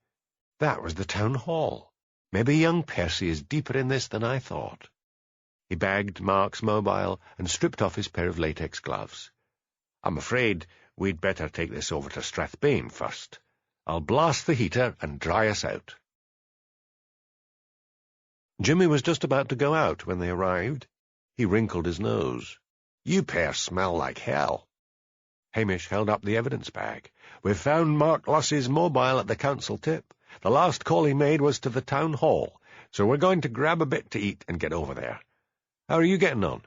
B: That was the Town Hall. Maybe young Percy is deeper in this than I thought. He bagged Mark's mobile and stripped off his pair of latex gloves. "I'm afraid we'd better take this over to Strathbane first. I'll blast the heater and dry us out." Jimmy was just about to go out when they arrived. He wrinkled his nose. "You pair smell like hell." Hamish held up the evidence bag. "We've found Mark Lussey's mobile at the council tip. The last call he made was to the Town Hall, so we're going to grab a bit to eat and get over there. How are you getting on?"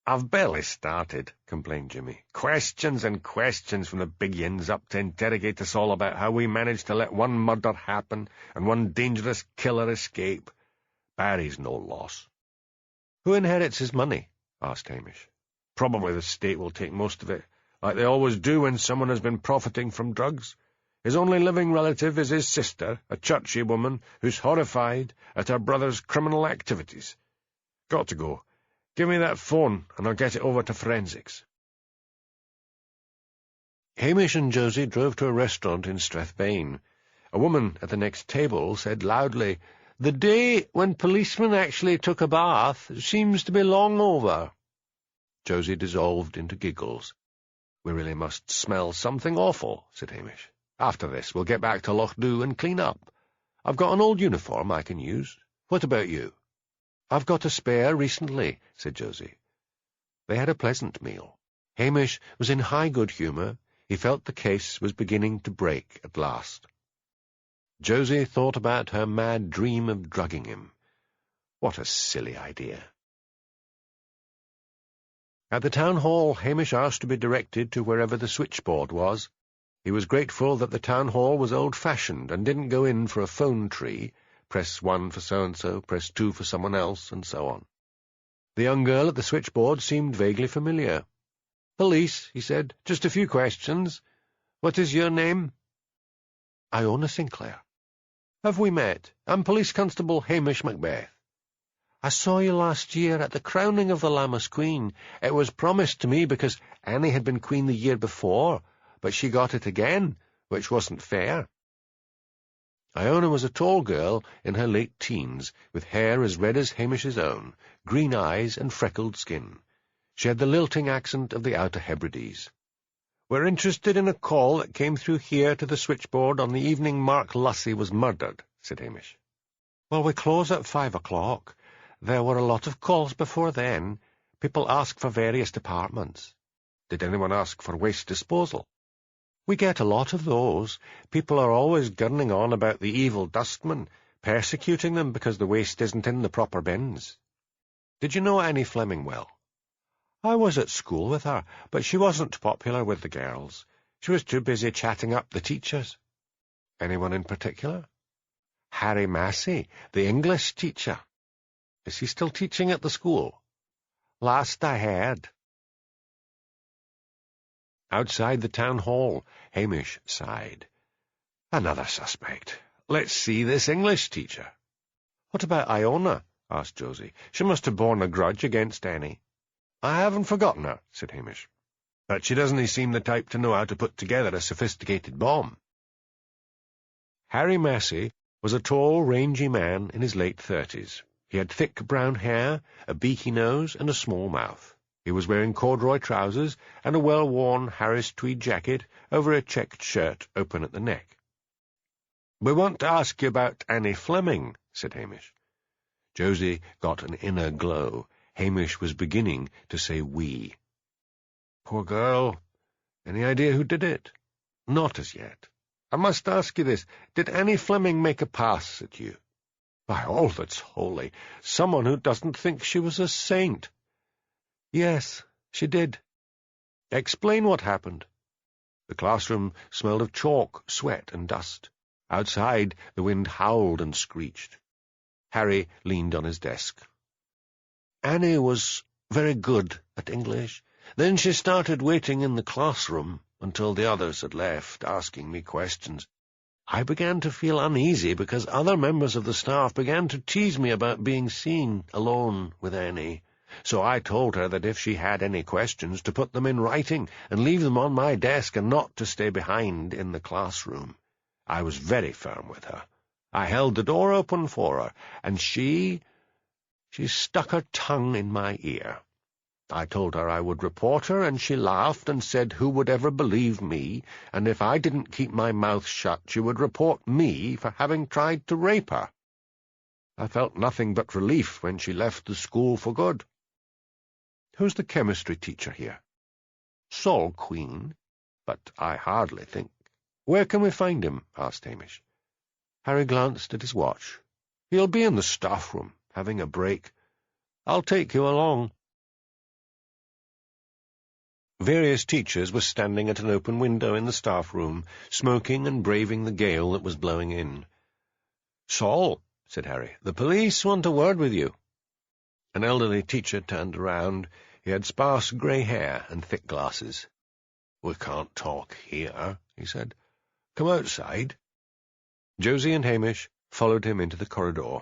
B: "I've barely started," complained Jimmy. "Questions and questions from the big yins up to interrogate us all about how we managed to let one murder happen and one dangerous killer escape. Barry's no loss."
A: "Who inherits his money?" asked Hamish.
B: "Probably the state will take most of it, like they always do when someone has been profiting from drugs. His only living relative is his sister, a churchy woman who's horrified at her brother's criminal activities. Got to go. Give me that phone, and I'll get it over to forensics."
A: Hamish and Josie drove to a restaurant in Strathbane. A woman at the next table said loudly, "The day when policemen actually took a bath seems to be long over." Josie dissolved into giggles.
B: "We really must smell something awful," said Hamish. "After this, we'll get back to Loch Dhu and clean up. I've got an old uniform I can use. What about you?"
A: "I've got a spare recently," said Josie. They had a pleasant meal. Hamish was in high good humour. He felt the case was beginning to break at last. Josie thought about her mad dream of drugging him. What a silly idea. At the town hall, Hamish asked to be directed to wherever the switchboard was. He was grateful that the town hall was old-fashioned and didn't go in for a phone tree, press 1 for so-and-so, press 2 for someone else, and so on. The young girl at the switchboard seemed vaguely familiar. "Police," he said. "Just a few questions. What is your name?" "Iona Sinclair." "Have we met? I'm Police Constable Hamish Macbeth." "I saw you last year at the crowning of the Lammas Queen. It was promised to me because Annie had been queen the year before, but she got it again, which wasn't fair." Iona was a tall girl in her late teens, with hair as red as Hamish's own, green eyes and freckled skin. She had the lilting accent of the Outer Hebrides. "We're interested in a call that came through here to the switchboard on the evening Mark Lussey was murdered," said Hamish. "Well, we close at 5 o'clock. There were a lot of calls before then. People ask for various departments."
B: "Did anyone ask for waste disposal?"
A: "We get a lot of those. People are always gurning on about the evil dustman, persecuting them because the waste isn't in the proper bins." "Did you know Annie Fleming well?" "I was at school with her, but she wasn't popular with the girls. She was too busy chatting up the teachers."
B: "Anyone in particular?"
A: "Harry Massey, the English teacher."
B: "Is he still teaching at the school?"
A: "Last I heard." Outside the town hall, Hamish sighed.
B: "Another suspect. Let's see this English teacher."
A: "What about Iona?" asked Josie. "She must have borne a grudge against Annie."
B: "I haven't forgotten her," said Hamish. "But she doesn't seem the type to know how to put together a sophisticated bomb."
A: Harry Massey was a tall, rangy man in his late 30s. He had thick brown hair, a beaky nose, and a small mouth. He was wearing corduroy trousers and a well-worn Harris tweed jacket over a checked shirt open at the neck.
B: "We want to ask you about Annie Fleming," said Hamish.
A: Josie got an inner glow. Hamish was beginning to say we.
B: "Poor girl. Any idea who did it?"
A: "Not as yet."
B: "I must ask you this. Did Annie Fleming make a pass at you?"
A: "By all that's holy, someone who doesn't think she was a saint." "Yes, she did." "Explain what happened." The classroom smelled of chalk, sweat, and dust. Outside, the wind howled and screeched. Harry leaned on his desk. "Annie was very good at English. Then she started waiting in the classroom until the others had left, asking me questions. I began to feel uneasy because other members of the staff began to tease me about being seen alone with Annie. So I told her that if she had any questions, to put them in writing and leave them on my desk and not to stay behind in the classroom. I was very firm with her. I held the door open for her, and she stuck her tongue in my ear. I told her I would report her, and she laughed and said who would ever believe me, and if I didn't keep my mouth shut, she would report me for having tried to rape her. I felt nothing but relief when she left the school for good." "Who's the chemistry teacher here?" "Sol Queen, but I hardly think—" "Where can we find him?" asked Hamish. Harry glanced at his watch. "He'll be in the staff room, having a break. I'll take you along."
B: Various teachers were standing at an open window in the staff room, smoking and braving the gale that was blowing in. "Saul," said Harry, "the police want a word with you." An elderly teacher turned around. He had sparse grey hair and thick glasses. "We can't talk here," he said. "Come outside." Josie and Hamish followed him into the corridor.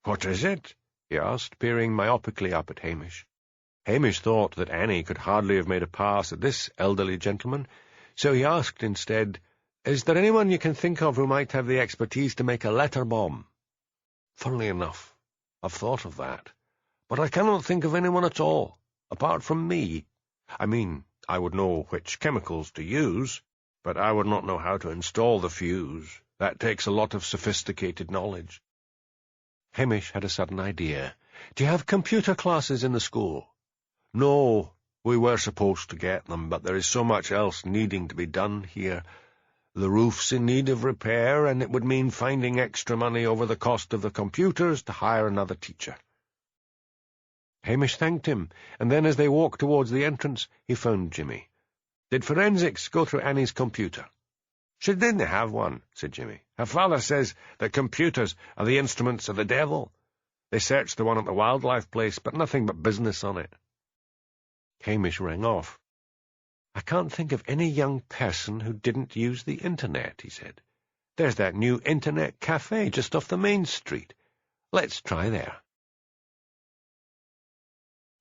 B: "What is it?" he asked, peering myopically up at Hamish. Hamish thought that Annie could hardly have made a pass at this elderly gentleman, so he asked instead, "Is there anyone you can think of who might have the expertise to make a letter bomb?" "Funnily enough, I've thought of that, but I cannot think of anyone at all, apart from me. I mean, I would know which chemicals to use, but I would not know how to install the fuse. That takes a lot of sophisticated knowledge." Hamish had a sudden idea. "Do you have computer classes in the school?" "No, we were supposed to get them, but there is so much else needing to be done here. The roof's in need of repair, and it would mean finding extra money over the cost of the computers to hire another teacher." Hamish thanked him, and then as they walked towards the entrance, he phoned Jimmy. "Did forensics go through Annie's computer?" "She didn't have one," said Jimmy. "Her father says that computers are the instruments of the devil. They searched the one at the wildlife place, but nothing but business on it." Hamish rang off. "I can't think of any young person who didn't use the Internet," he said. "There's that new Internet cafe just off the main street. Let's try there."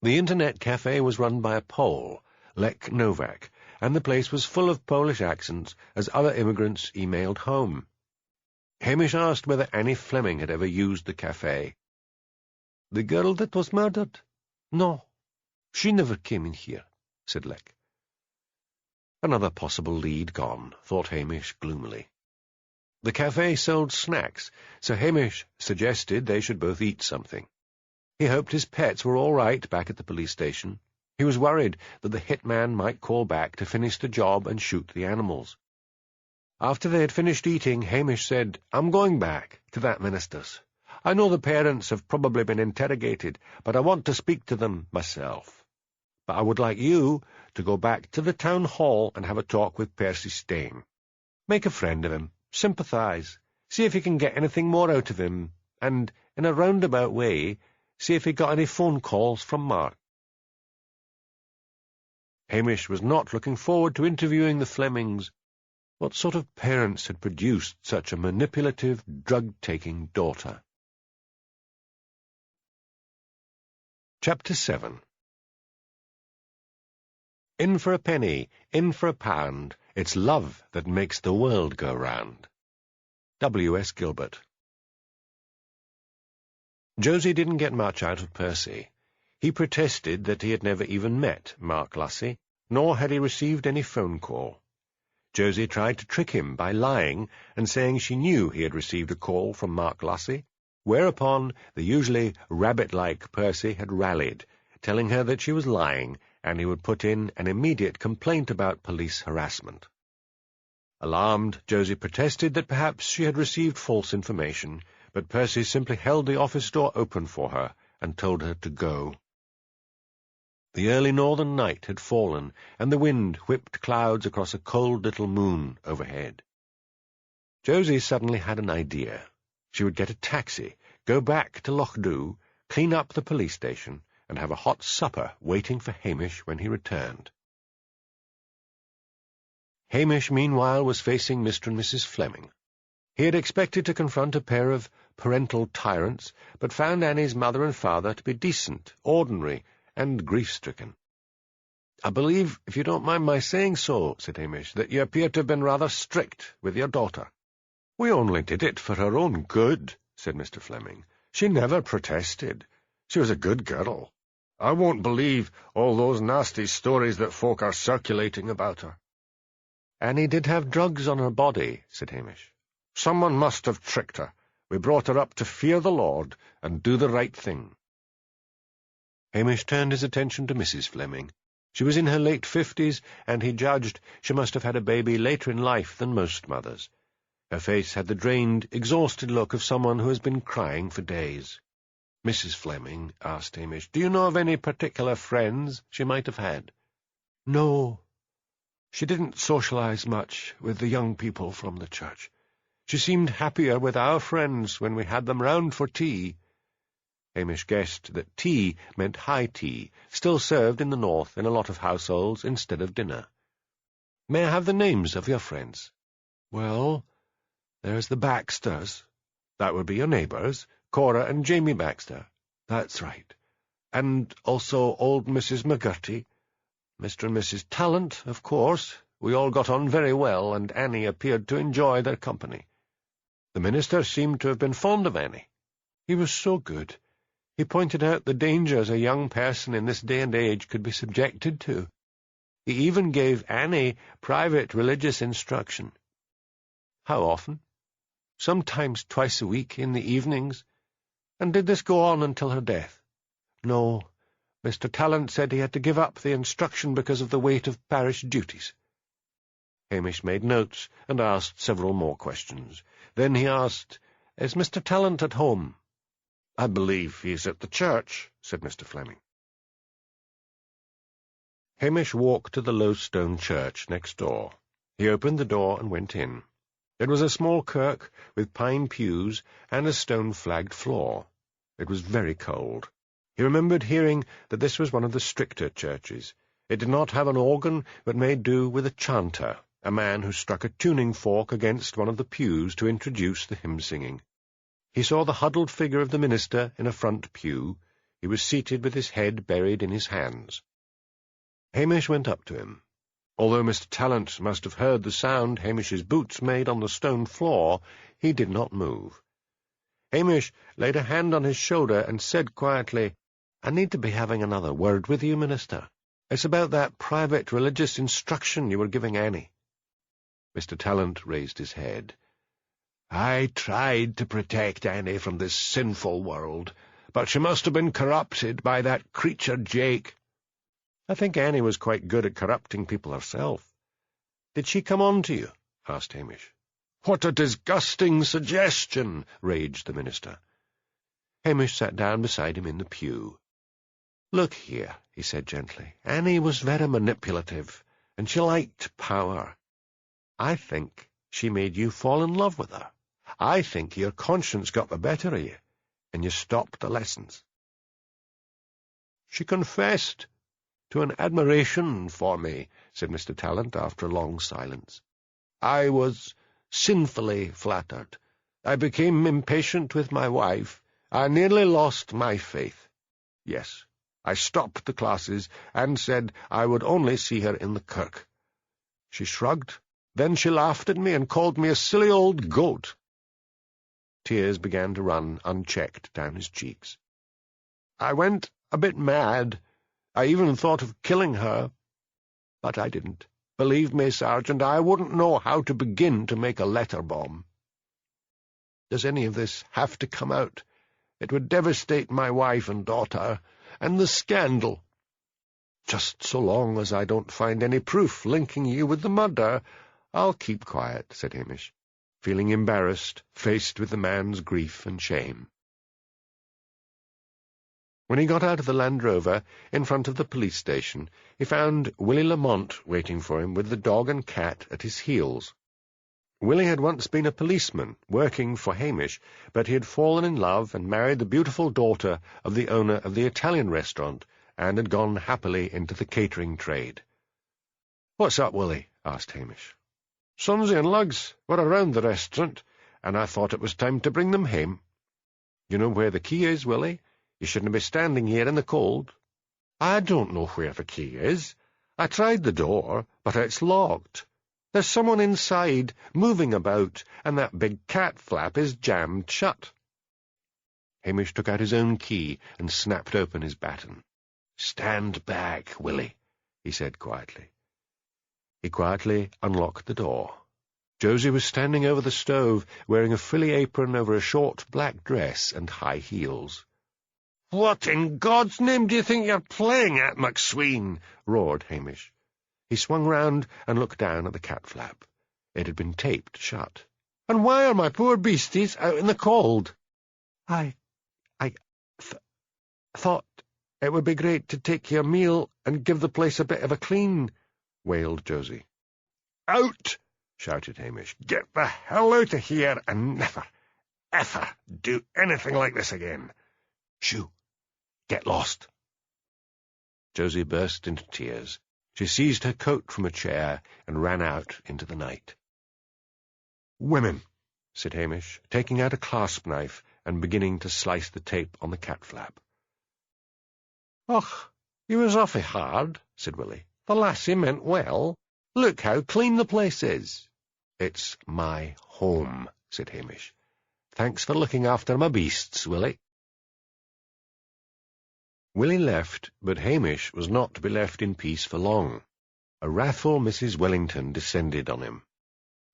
B: The Internet cafe was run by a Pole, Lech Novak, and the place was full of Polish accents as other immigrants emailed home. Hamish asked whether Annie Fleming had ever used the cafe. "The girl that was murdered? No, she never came in here," said Lech. Another possible lead gone, thought Hamish gloomily. The cafe sold snacks, so Hamish suggested they should both eat something. He hoped his pets were all right back at the police station. He was worried that the hitman might call back to finish the job and shoot the animals. After they had finished eating, Hamish said, "I'm going back to that minister's. I know the parents have probably been interrogated, but I want to speak to them myself. But I would like you to go back to the town hall and have a talk with Percy Stain. Make a friend of him, sympathize, see if you can get anything more out of him, and, in a roundabout way, see if he got any phone calls from Mark." Hamish was not looking forward to interviewing the Flemings. What sort of parents had produced such a manipulative, drug-taking daughter? Chapter 7. In for a penny, in for a pound, it's love that makes the world go round. W. S. Gilbert. Josie didn't get much out of Percy. He protested that he had never even met Mark Lucy, nor had he received any phone call. Josie tried to trick him by lying and saying she knew he had received a call from Mark Lucy, whereupon the usually rabbit-like Percy had rallied, telling her that she was lying, and he would put in an immediate complaint about police harassment. Alarmed, Josie protested that perhaps she had received false information, but Percy simply held the office door open for her and told her to go. The early northern night had fallen, and the wind whipped clouds across a cold little moon overhead. Josie suddenly had an idea. She would get a taxi, go back to Lochdu, clean up the police station, and have a hot supper waiting for Hamish when he returned. Hamish, meanwhile, was facing Mr. and Mrs. Fleming. He had expected to confront a pair of parental tyrants, but found Annie's mother and father to be decent, ordinary, and grief-stricken. "I believe, if you don't mind my saying so," said Hamish, "that you appear to have been rather strict with your daughter." "We only did it for her own good," said Mr. Fleming. "She never protested. She was a good girl. I won't believe all those nasty stories that folk are circulating about her." "Annie did have drugs on her body," said Hamish. "Someone must have tricked her. We brought her up to fear the Lord and do the right thing." Hamish turned his attention to Mrs. Fleming. She was in her late 50s, and he judged she must have had a baby later in life than most mothers. Her face had the drained, exhausted look of someone who has been crying for days. "Mrs. Fleming," asked Hamish, "do you know of any particular friends she might have had?" No. She didn't socialize much with the young people from the church. She seemed happier with our friends when we had them round for tea. Hamish guessed that tea meant high tea, still served in the north in a lot of households instead of dinner. "May I have the names of your friends?" "Well, there's the Baxters." "That would be your neighbours, Cora and Jamie Baxter." "That's right. And also old Mrs. McGurty. Mr. and Mrs. Tallant, of course. We all got on very well, and Annie appeared to enjoy their company. The minister seemed to have been fond of Annie. He was so good. He pointed out the dangers a young person in this day and age could be subjected to. He even gave Annie private religious instruction." "How often?" "Sometimes twice a week, in the evenings." "And did this go on until her death?" "No. Mr. Tallant said he had to give up the instruction because of the weight of parish duties." Hamish made notes and asked several more questions. Then he asked, "Is Mr. Tallant at home?" "I believe he is at the church," said Mr. Fleming. Hamish walked to the low stone church next door. He opened the door and went in. It was a small kirk with pine pews and a stone-flagged floor. It was very cold. He remembered hearing that this was one of the stricter churches. It did not have an organ, but made do with a chanter, a man who struck a tuning fork against one of the pews to introduce the hymn-singing. He saw the huddled figure of the minister in a front pew. He was seated with his head buried in his hands. Hamish went up to him. Although Mr. Tallant must have heard the sound Hamish's boots made on the stone floor, he did not move. Hamish laid a hand on his shoulder and said quietly, "I need to be having another word with you, Minister. It's about that private religious instruction you were giving Annie." Mr. Tallant raised his head. "I tried to protect Annie from this sinful world, but she must have been corrupted by that creature Jake." "I think Annie was quite good at corrupting people herself." "Did she come on to you?" asked Hamish. "What a disgusting suggestion!" raged the minister. Hamish sat down beside him in the pew. "Look here," he said gently, "Annie was very manipulative, and she liked power. I think she made you fall in love with her. I think your conscience got the better of you, and you stopped the lessons." "She confessed to an admiration for me," said Mr. Tallant after a long silence. "I was sinfully flattered. I became impatient with my wife. I nearly lost my faith. Yes, I stopped the classes and said I would only see her in the kirk. She shrugged. Then she laughed at me and called me a silly old goat." Tears began to run unchecked down his cheeks. "I went a bit mad. I even thought of killing her. But I didn't. Believe me, Sergeant, I wouldn't know how to begin to make a letter bomb. Does any of this have to come out? It would devastate my wife and daughter, and the scandal. Just so long as I don't find any proof linking you with the murder, I'll keep quiet," said Hamish, feeling embarrassed, faced with the man's grief and shame. When he got out of the Land Rover in front of the police station, he found Willie Lamont waiting for him with the dog and cat at his heels. Willie had once been a policeman, working for Hamish, but he had fallen in love and married the beautiful daughter of the owner of the Italian restaurant, and had gone happily into the catering trade. "What's up, Willie?" asked Hamish. "Sonsy and Lugs were around the restaurant, and I thought it was time to bring them home." "You know where the key is, Willie? You shouldn't be standing here in the cold." "I don't know where the key is. I tried the door, but it's locked. There's someone inside, moving about, and that big cat flap is jammed shut." Hamish took out his own key and snapped open his baton. "Stand back, Willie," he said quietly. He quietly unlocked the door. Josie was standing over the stove, wearing a frilly apron over a short black dress and high heels. "What in God's name do you think you're playing at, McSween?" roared Hamish. He swung round and looked down at the cat flap. It had been taped shut. "And why are my poor beasties out in the cold?" I thought "It would be great to take your meal and give the place a bit of a clean," wailed Josie. "Out!" shouted Hamish. "Get the hell out of here and never, ever do anything like this again. Shoo! Get lost!" Josie burst into tears. She seized her coat from a chair and ran out into the night. "Women," said Hamish, taking out a clasp knife and beginning to slice the tape on the cat flap. "Och, you was awfully hard," said Willie. "The lassie meant well. Look how clean the place is." "It's my home," said Hamish. "Thanks for looking after my beasts, Willie." Willie left, but Hamish was not to be left in peace for long. A wrathful Mrs. Wellington descended on him.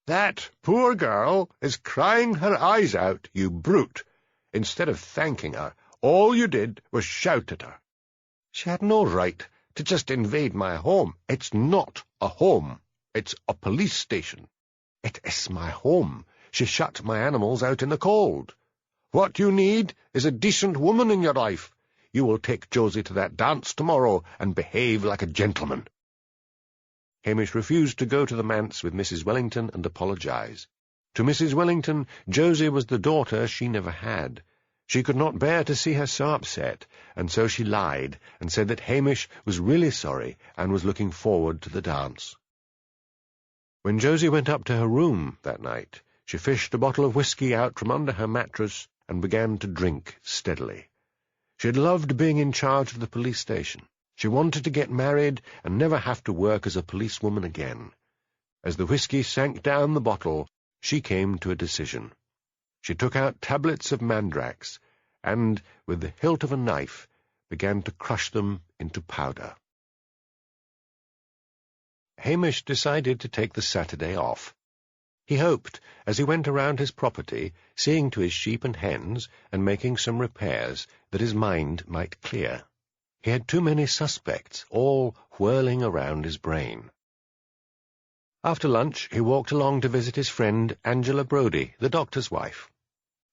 B: "That poor girl is crying her eyes out, you brute. Instead of thanking her, all you did was shout at her. She had no right to just invade my home. It's not a home. It's a police station. It is my home. She shut my animals out in the cold. What you need is a decent woman in your life. You will take Josie to that dance tomorrow and behave like a gentleman." Hamish refused to go to the manse with Mrs. Wellington and apologize. To Mrs. Wellington, Josie was the daughter she never had. She could not bear to see her so upset, and so she lied and said that Hamish was really sorry and was looking forward to the dance. When Josie went up to her room that night, she fished a bottle of whiskey out from under her mattress and began to drink steadily. She had loved being in charge of the police station. She wanted to get married and never have to work as a policewoman again. As the whiskey sank down the bottle, she came to a decision. She took out tablets of mandrax, and, with the hilt of a knife, began to crush them into powder. Hamish decided to take the Saturday off. He hoped, as he went around his property, seeing to his sheep and hens, and making some repairs, that his mind might clear. He had too many suspects, all whirling around his brain. After lunch, he walked along to visit his friend Angela Brodie, the doctor's wife.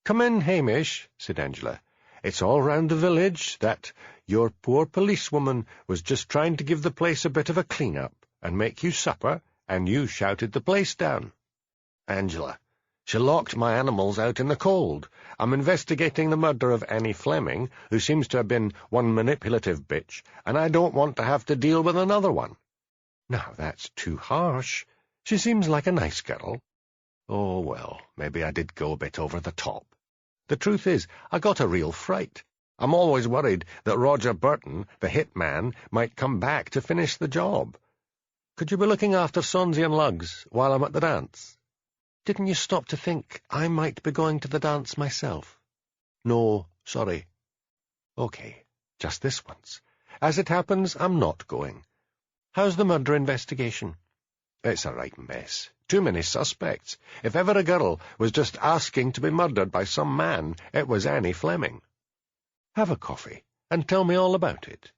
B: "Come in, Hamish," said Angela. "It's all round the village that your poor policewoman was just trying to give the place a bit of a clean-up and make you supper, and you shouted the place down." "Angela, she locked my animals out in the cold. I'm investigating the murder of Annie Fleming, who seems to have been one manipulative bitch, and I don't want to have to deal with another one." "Now, that's too harsh. She seems like a nice girl." "Oh, well, maybe I did go a bit over the top. The truth is, I got a real fright. I'm always worried that Roger Burton, the hit man, might come back to finish the job. Could you be looking after Sonsie and Lugs while I'm at the dance?" "Didn't you stop to think I might be going to the dance myself?" "No, sorry." "Okay, just this once. As it happens, I'm not going. How's the murder investigation?" "It's a right mess. Too many suspects. If ever a girl was just asking to be murdered by some man, it was Annie Fleming." "Have a coffee, and tell me all about it."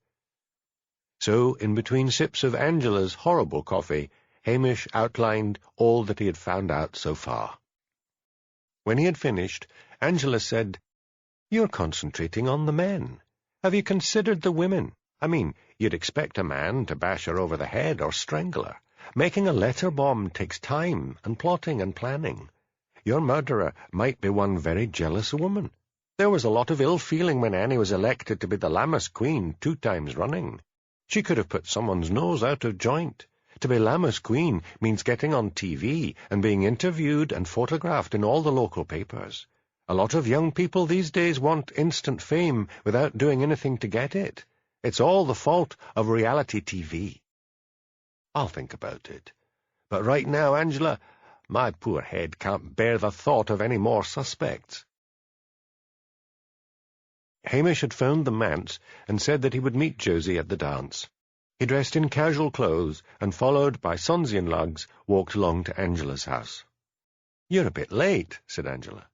B: So, in between sips of Angela's horrible coffee, Hamish outlined all that he had found out so far. When he had finished, Angela said, "You're concentrating on the men. Have you considered the women? I mean, you'd expect a man to bash her over the head or strangle her. Making a letter bomb takes time and plotting and planning. Your murderer might be one very jealous woman. There was a lot of ill feeling when Annie was elected to be the Lammas Queen 2 times running. She could have put someone's nose out of joint. To be Lammas Queen means getting on TV and being interviewed and photographed in all the local papers. A lot of young people these days want instant fame without doing anything to get it. It's all the fault of reality TV. I'll think about it. But right now, Angela, my poor head can't bear the thought of any more suspects." Hamish had phoned the manse and said that he would meet Josie at the dance. He dressed in casual clothes and, followed by Sonsie and Lugs, walked along to Angela's house. "You're a bit late," said Angela.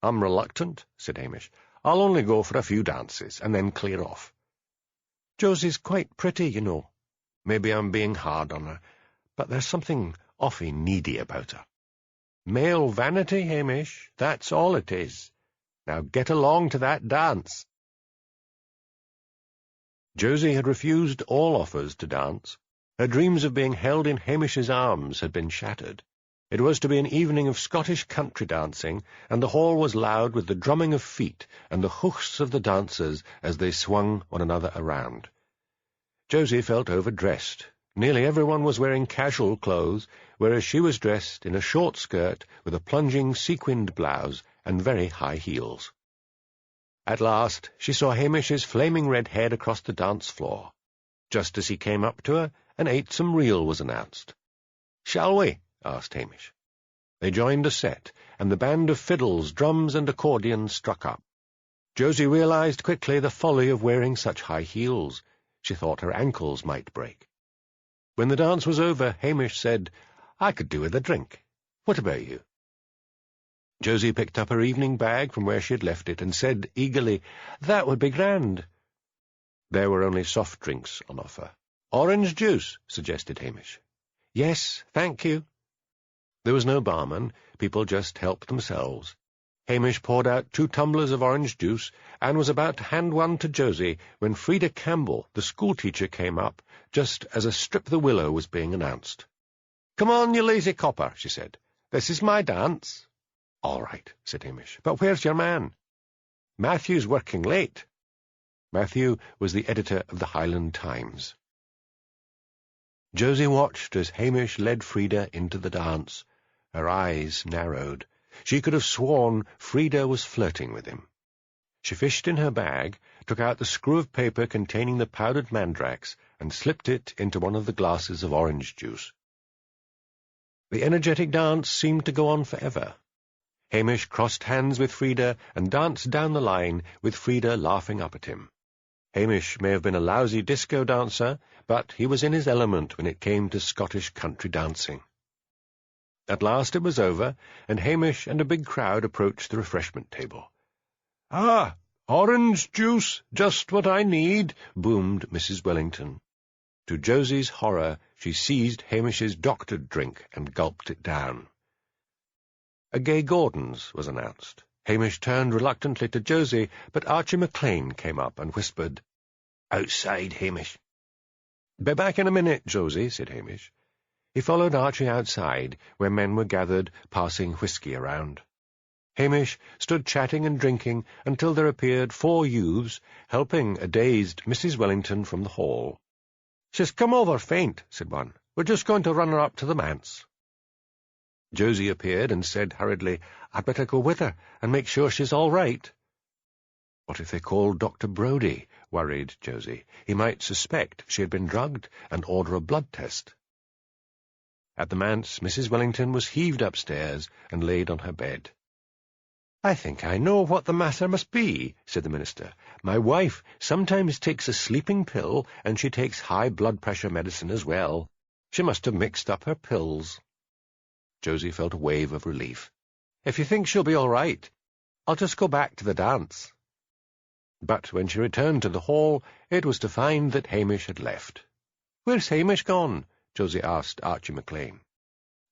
B: "I'm reluctant," said Hamish. "I'll only go for a few dances and then clear off. Josie's quite pretty, you know. Maybe I'm being hard on her, but there's something awfully needy about her. Male vanity, Hamish, that's all it is. Now get along to that dance." Josie had refused all offers to dance. Her dreams of being held in Hamish's arms had been shattered. It was to be an evening of Scottish country dancing, and the hall was loud with the drumming of feet and the hoofs of the dancers as they swung one another around. Josie felt overdressed. Nearly everyone was wearing casual clothes, whereas she was dressed in a short skirt with a plunging sequined blouse and very high heels. At last she saw Hamish's flaming red head across the dance floor. Just as he came up to her, an eightsome reel was announced. "Shall we?" asked Hamish. They joined a set, and the band of fiddles, drums, and accordions struck up. Josie realized quickly the folly of wearing such high heels. She thought her ankles might break. When the dance was over, Hamish said, "I could do with a drink. What about you?" Josie picked up her evening bag from where she had left it and said eagerly, "That would be grand." There were only soft drinks on offer. "Orange juice," suggested Hamish. "Yes, thank you." There was no barman. People just helped themselves. Hamish poured out 2 tumblers of orange juice and was about to hand one to Josie when Frida Campbell, the schoolteacher, came up, just as a Strip the Willow was being announced. "Come on, you lazy copper," she said. "This is my dance." "All right," said Hamish. "But where's your man?" "Matthew's working late." Matthew was the editor of the Highland Times. Josie watched as Hamish led Frida into the dance. Her eyes narrowed. She could have sworn Frida was flirting with him. She fished in her bag, took out the screw of paper containing the powdered mandrax, and slipped it into one of the glasses of orange juice. The energetic dance seemed to go on forever. Hamish crossed hands with Frida and danced down the line, with Frida laughing up at him. Hamish may have been a lousy disco dancer, but he was in his element when it came to Scottish country dancing. At last it was over, and Hamish and a big crowd approached the refreshment table. "Ah, orange juice, just what I need," boomed Mrs. Wellington. To Josie's horror, she seized Hamish's doctored drink and gulped it down. A Gay Gordon's was announced. Hamish turned reluctantly to Josie, but Archie McLean came up and whispered, "Outside, Hamish." "Be back in a minute, Josie," said Hamish. He followed Archie outside, where men were gathered, passing whisky around. Hamish stood chatting and drinking until there appeared 4 youths, helping a dazed Mrs. Wellington from the hall. "She's come over faint," said one. "We're just going to run her up to the manse." Josie appeared and said hurriedly, "I'd better go with her and make sure she's all right." What if they called Dr. Brodie? Worried Josie. He might suspect she had been drugged and order a blood test. At the manse, Mrs. Wellington was heaved upstairs and laid on her bed. "I think I know what the matter must be," said the minister. "My wife sometimes takes a sleeping pill, and she takes high blood pressure medicine as well. She must have mixed up her pills." Josie felt a wave of relief. "If you think she'll be all right, I'll just go back to the dance." But when she returned to the hall, it was to find that Hamish had left. "Where's Hamish gone?" Josie asked Archie McLean.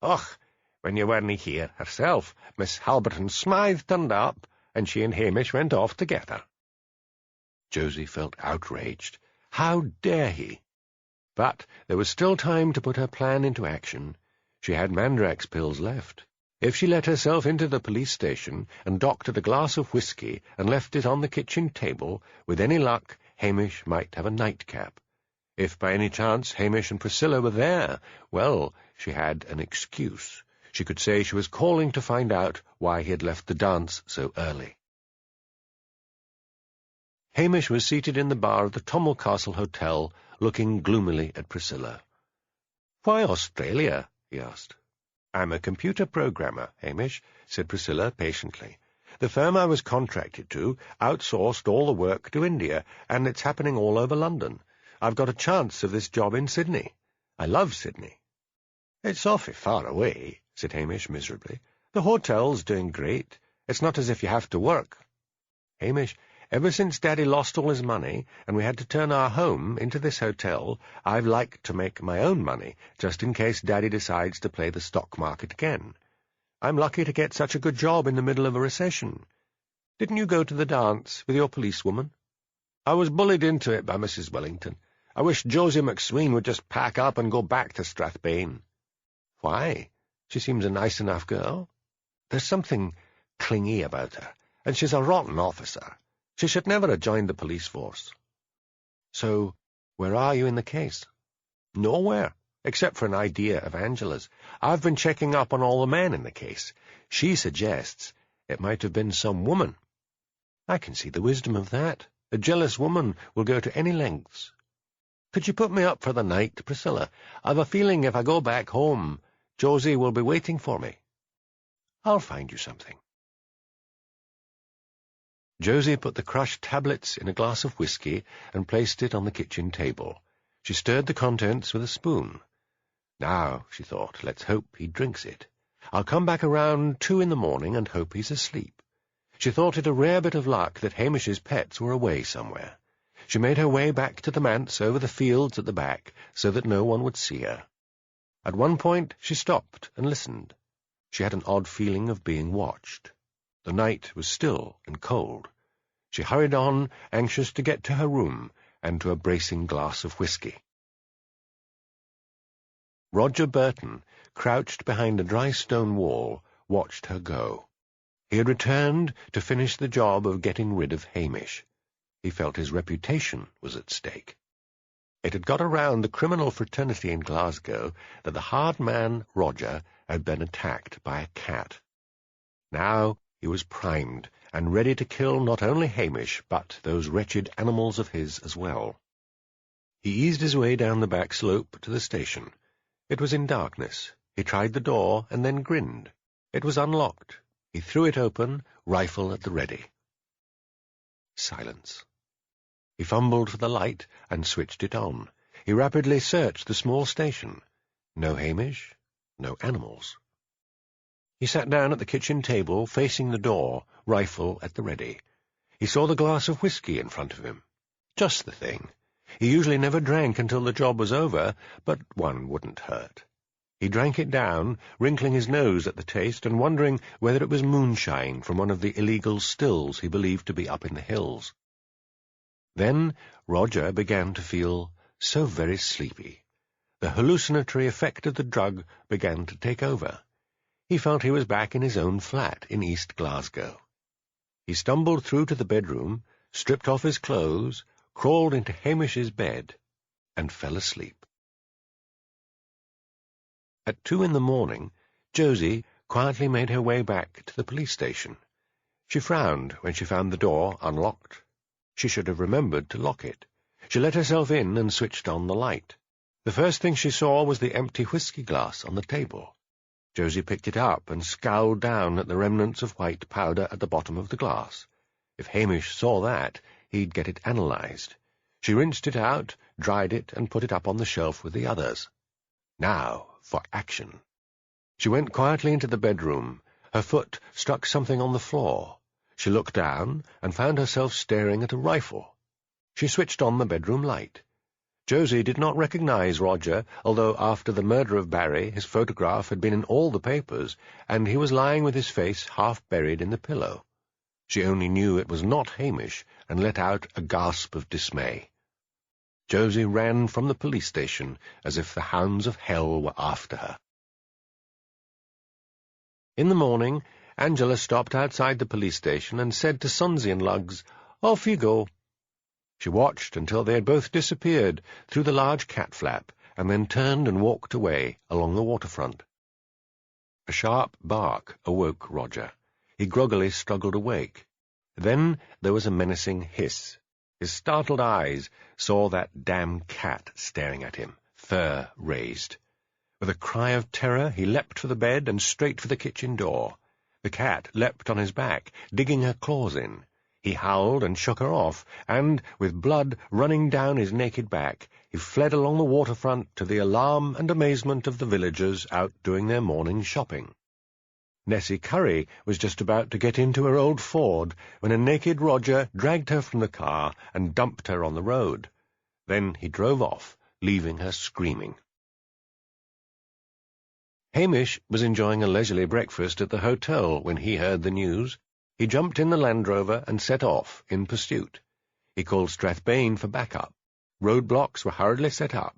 B: "Och, when you weren't here herself, Miss Halberton Smythe turned up, and she and Hamish went off together." Josie felt outraged. How dare he? But there was still time to put her plan into action. She had mandrax pills left. If she let herself into the police station and doctored a glass of whisky and left it on the kitchen table, with any luck, Hamish might have a nightcap. If by any chance Hamish and Priscilla were there, well, she had an excuse. She could say she was calling to find out why he had left the dance so early. Hamish was seated in the bar of the Tommel Castle Hotel, looking gloomily at Priscilla. "Why Australia?" he asked. "I'm a computer programmer, Hamish," said Priscilla patiently. "The firm I was contracted to outsourced all the work to India, and it's happening all over London. I've got a chance of this job in Sydney. I love Sydney." "It's awfully far away," said Hamish miserably. "The hotel's doing great. It's not as if you have to work." "Hamish, ever since Daddy lost all his money, and we had to turn our home into this hotel, I've liked to make my own money, just in case Daddy decides to play the stock market again. I'm lucky to get such a good job in the middle of a recession. Didn't you go to the dance with your policewoman?" "I was bullied into it by Mrs. Wellington. I wish Josie McSween would just pack up and go back to Strathbane." "Why? She seems a nice enough girl." "There's something clingy about her, and she's a rotten officer. She should never have joined the police force." "So, where are you in the case?" "Nowhere, except for an idea of Angela's. I've been checking up on all the men in the case. She suggests it might have been some woman." "I can see the wisdom of that. A jealous woman will go to any lengths." "Could you put me up for the night, Priscilla? I've a feeling if I go back home, Josie will be waiting for me." "I'll find you something." Josie put the crushed tablets in a glass of whiskey and placed it on the kitchen table. She stirred the contents with a spoon. "Now," she thought, "let's hope he drinks it. I'll come back around 2 in the morning and hope he's asleep." She thought it a rare bit of luck that Hamish's pets were away somewhere. She made her way back to the manse over the fields at the back so that no one would see her. At one point she stopped and listened. She had an odd feeling of being watched. The night was still and cold. She hurried on, anxious to get to her room and to a bracing glass of whiskey. Roger Beaton, crouched behind a dry stone wall, watched her go. He had returned to finish the job of getting rid of Hamish. He felt his reputation was at stake. It had got around the criminal fraternity in Glasgow that the hard man, Roger, had been attacked by a cat. Now he was primed and ready to kill not only Hamish, but those wretched animals of his as well. He eased his way down the back slope to the station. It was in darkness. He tried the door and then grinned. It was unlocked. He threw it open, rifle at the ready. Silence. He fumbled for the light and switched it on. He rapidly searched the small station. No Hamish, no animals. He sat down at the kitchen table, facing the door, rifle at the ready. He saw the glass of whiskey in front of him. Just the thing. He usually never drank until the job was over, but one wouldn't hurt. He drank it down, wrinkling his nose at the taste and wondering whether it was moonshine from one of the illegal stills he believed to be up in the hills. Then Roger began to feel so very sleepy. The hallucinatory effect of the drug began to take over. He felt he was back in his own flat in East Glasgow. He stumbled through to the bedroom, stripped off his clothes, crawled into Hamish's bed, and fell asleep. At 2 in the morning, Josie quietly made her way back to the police station. She frowned when she found the door unlocked. She should have remembered to lock it. She let herself in and switched on the light. The first thing she saw was the empty whiskey glass on the table. Josie picked it up and scowled down at the remnants of white powder at the bottom of the glass. If Hamish saw that, he'd get it analyzed. She rinsed it out, dried it, and put it up on the shelf with the others. Now for action. She went quietly into the bedroom. Her foot struck something on the floor. She looked down and found herself staring at a rifle. She switched on the bedroom light. Josie did not recognize Roger, although after the murder of Barry his photograph had been in all the papers, and he was lying with his face half buried in the pillow. She only knew it was not Hamish, and let out a gasp of dismay. Josie ran from the police station as if the hounds of hell were after her. In the morning, Angela stopped outside the police station and said to Sunsy and Luggs, "Off you go." She watched until they had both disappeared through the large cat flap, and then turned and walked away along the waterfront. A sharp bark awoke Roger. He groggily struggled awake. Then there was a menacing hiss. His startled eyes saw that damn cat staring at him, fur raised. With a cry of terror, he leapt for the bed and straight for the kitchen door. The cat leapt on his back, digging her claws in. He howled and shook her off, and, with blood running down his naked back, he fled along the waterfront to the alarm and amazement of the villagers out doing their morning shopping. Nessie Curry was just about to get into her old Ford when a naked Roger dragged her from the car and dumped her on the road. Then he drove off, leaving her screaming. Hamish was enjoying a leisurely breakfast at the hotel when he heard the news. He jumped in the Land Rover and set off in pursuit. He called Strathbane for backup. Roadblocks were hurriedly set up.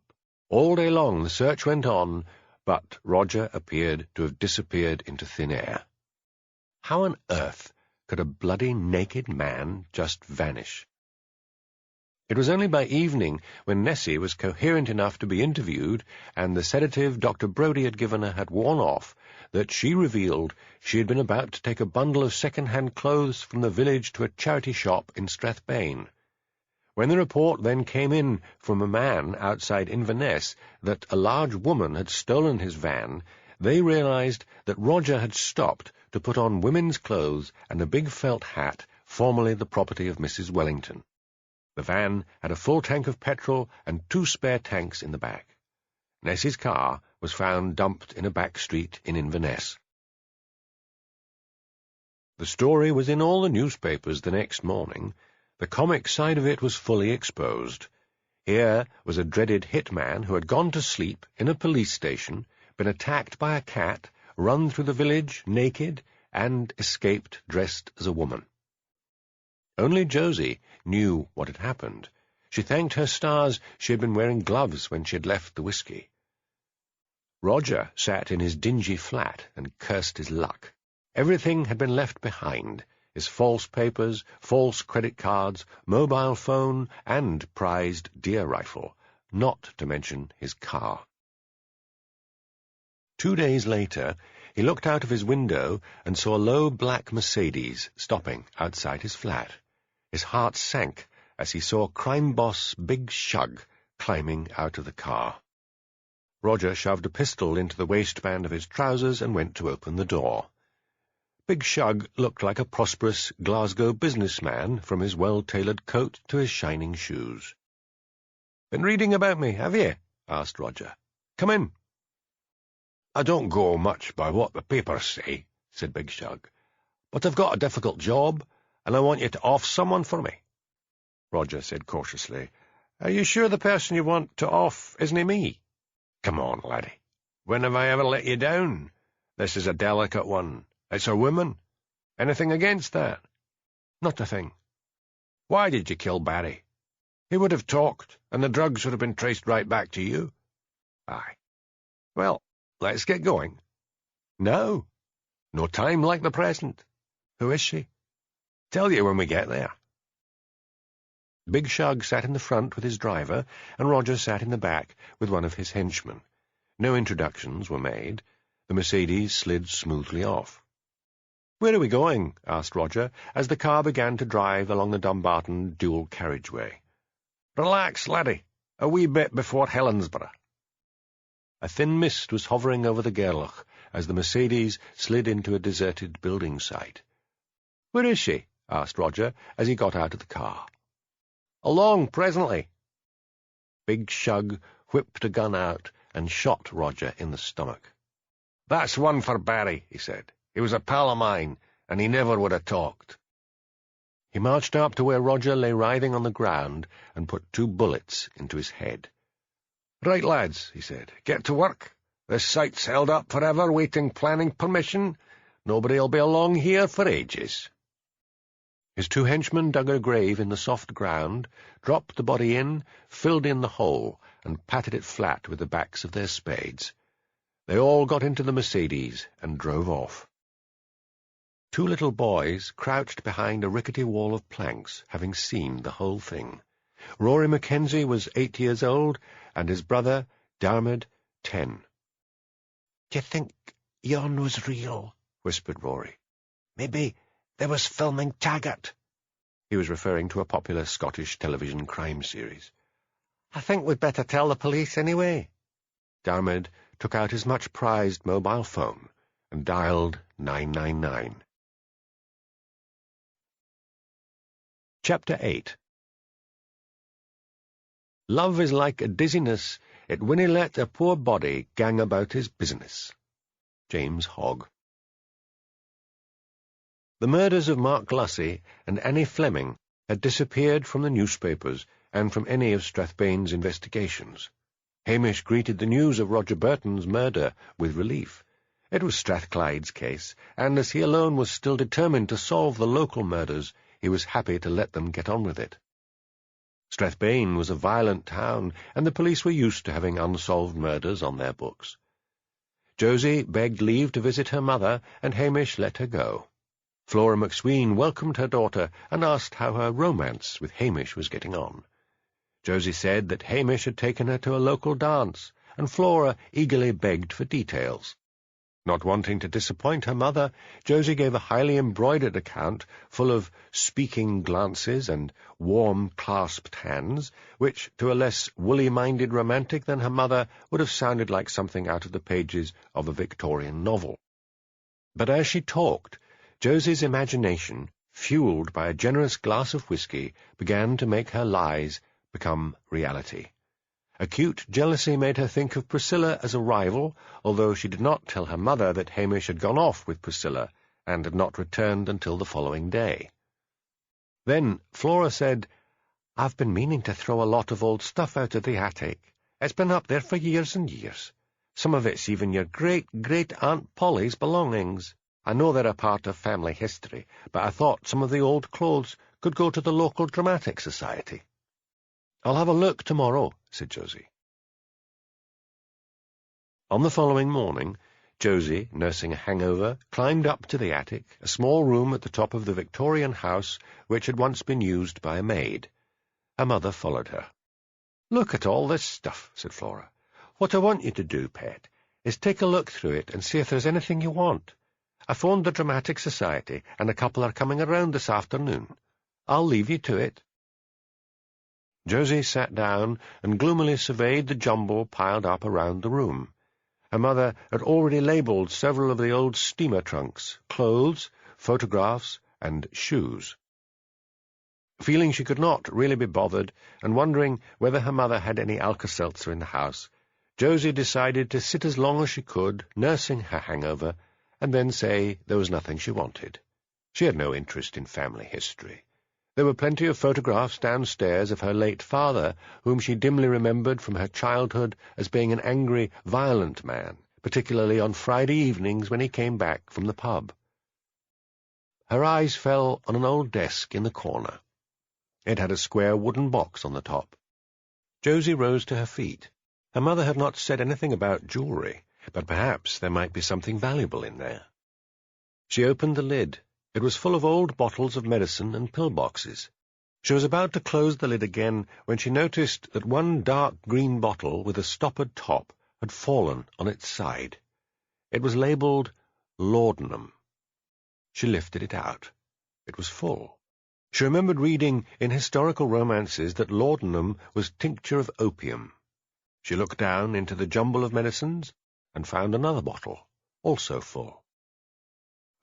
B: All day long the search went on, but Roger appeared to have disappeared into thin air. How on earth could a bloody naked man just vanish? It was only by evening, when Nessie was coherent enough to be interviewed and the sedative Dr. Brodie had given her had worn off, that she revealed she had been about to take a bundle of second-hand clothes from the village to a charity shop in Strathbane. When the report then came in from a man outside Inverness that a large woman had stolen his van, they realized that Roger had stopped to put on women's clothes and a big felt hat formerly the property of Mrs. Wellington. The van had a full tank of petrol and 2 spare tanks in the back. Nessie's car was found dumped in a back street in Inverness. The story was in all the newspapers the next morning. The comic side of it was fully exposed. Here was a dreaded hitman who had gone to sleep in a police station, been attacked by a cat, run through the village naked, and escaped dressed as a woman. Only Josie knew what had happened. She thanked her stars she had been wearing gloves when she had left the whiskey. Roger sat in his dingy flat and cursed his luck. Everything had been left behind, his false papers, false credit cards, mobile phone, and prized deer rifle, not to mention his car. 2 days later, he looked out of his window and saw a low black Mercedes stopping outside his flat. His heart sank as he saw crime boss Big Shug climbing out of the car. Roger shoved a pistol into the waistband of his trousers and went to open the door. Big Shug looked like a prosperous Glasgow businessman, from his well-tailored coat to his shining shoes. "Been reading about me, have you?" asked Roger. "Come in." "I don't go much by what the papers say," said Big Shug, "but I've got a difficult job, and I want you to off someone for me." Roger said cautiously, "Are you sure the person you want to off isn't me?" "Come on, laddie. When have I ever let you down? This is a delicate one. It's a woman. Anything against that?" "Not a thing." "Why did you kill Barry? He would have talked, and the drugs would have been traced right back to you." "Aye. Well, let's get going." "No. No time like the present. Who is she?" "Tell you when we get there." Big Shug sat in the front with his driver, and Roger sat in the back with one of his henchmen. No introductions were made. The Mercedes slid smoothly off. "Where are we going?" asked Roger, as the car began to drive along the Dumbarton dual carriageway. "Relax, laddie. A wee bit before Helensburgh." A thin mist was hovering over the Gairloch as the Mercedes slid into a deserted building site. "Where is she?" asked Roger as he got out of the car. "Along, presently." Big Shug whipped a gun out and shot Roger in the stomach. "That's one for Barry," he said. "He was a pal of mine, and he never would have talked." He marched up to where Roger lay writhing on the ground and put 2 bullets into his head. "Right, lads," he said, "get to work. This site's held up forever, waiting planning permission. Nobody'll be along here for ages." His 2 henchmen dug a grave in the soft ground, dropped the body in, filled in the hole, and patted it flat with the backs of their spades. They all got into the Mercedes and drove off. 2 little boys crouched behind a rickety wall of planks, having seen the whole thing. Rory Mackenzie was 8 years old, and his brother, Diarmid, 10. "D'ye think yon was real?" whispered Rory. "Maybe they was filming Taggart." He was referring to a popular Scottish television crime series. "I think we'd better tell the police anyway." Diarmid took out his much-prized mobile phone and dialed 999. Chapter 8. Love is like a dizziness, it winna let a poor body gang about his business. James Hogg. The murders of Mark Glussy and Annie Fleming had disappeared from the newspapers and from any of Strathbane's investigations. Hamish greeted the news of Roger Burton's murder with relief. It was Strathclyde's case, and as he alone was still determined to solve the local murders, he was happy to let them get on with it. Strathbane was a violent town, and the police were used to having unsolved murders on their books. Josie begged leave to visit her mother, and Hamish let her go. Flora McSween welcomed her daughter and asked how her romance with Hamish was getting on. Josie said that Hamish had taken her to a local dance, and Flora eagerly begged for details. Not wanting to disappoint her mother, Josie gave a highly embroidered account full of speaking glances and warm clasped hands, which, to a less woolly-minded romantic than her mother, would have sounded like something out of the pages of a Victorian novel. But as she talked, Josie's imagination, fueled by a generous glass of whisky, began to make her lies become reality. Acute jealousy made her think of Priscilla as a rival, although she did not tell her mother that Hamish had gone off with Priscilla and had not returned until the following day. Then Flora said, "I've been meaning to throw a lot of old stuff out of the attic. It's been up there for years and years. Some of it's even your great-great-aunt Polly's belongings. I know they're a part of family history, but I thought some of the old clothes could go to the local dramatic society." "I'll have a look tomorrow," said Josie. On the following morning, Josie, nursing a hangover, climbed up to the attic, a small room at the top of the Victorian house which had once been used by a maid. Her mother followed her. "Look at all this stuff," said Flora. "What I want you to do, pet, is take a look through it and see if there's anything you want. I phoned the Dramatic Society, and a couple are coming around this afternoon. I'll leave you to it." Josie sat down and gloomily surveyed the jumble piled up around the room. Her mother had already labelled several of the old steamer trunks, clothes, photographs, and shoes. Feeling she could not really be bothered, and wondering whether her mother had any Alka-Seltzer in the house, Josie decided to sit as long as she could, nursing her hangover, and then say there was nothing she wanted. She had no interest in family history. There were plenty of photographs downstairs of her late father, whom she dimly remembered from her childhood as being an angry, violent man, particularly on Friday evenings when he came back from the pub. Her eyes fell on an old desk in the corner. It had a square wooden box on the top. Josie rose to her feet. Her mother had not said anything about jewellery, but perhaps there might be something valuable in there. She opened the lid. It was full of old bottles of medicine and pill-boxes. She was about to close the lid again when she noticed that one dark green bottle with a stoppered top had fallen on its side. It was labelled laudanum. She lifted it out. It was full. She remembered reading in historical romances that laudanum was tincture of opium. She looked down into the jumble of medicines and found another bottle, also full.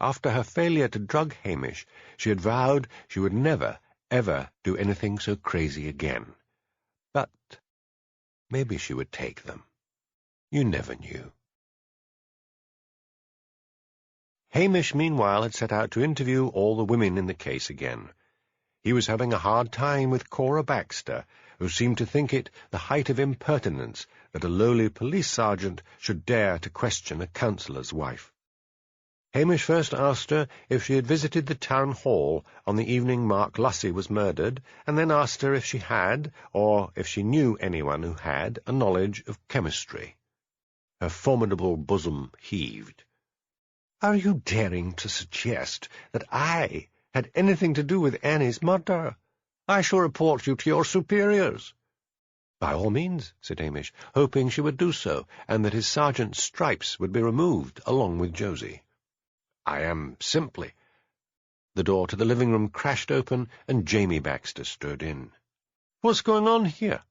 B: After her failure to drug Hamish, she had vowed she would never, ever do anything so crazy again. But maybe she would take them. You never knew. Hamish, meanwhile, had set out to interview all the women in the case again. He was having a hard time with Cora Baxter, who seemed to think it the height of impertinence that a lowly police sergeant should dare to question a councillor's wife. Hamish first asked her if she had visited the town hall on the evening Mark Lussey was murdered, and then asked her if she had, or if she knew anyone who had, a knowledge of chemistry. Her formidable bosom heaved. "Are you daring to suggest that I had anything to do with Annie's murder? I shall report you to your superiors." "By all means," said Hamish, hoping she would do so, and that his sergeant's stripes would be removed along with Josie. "I am simply—" The door to the living-room crashed open, and Jamie Baxter strode in. "What's going on here?"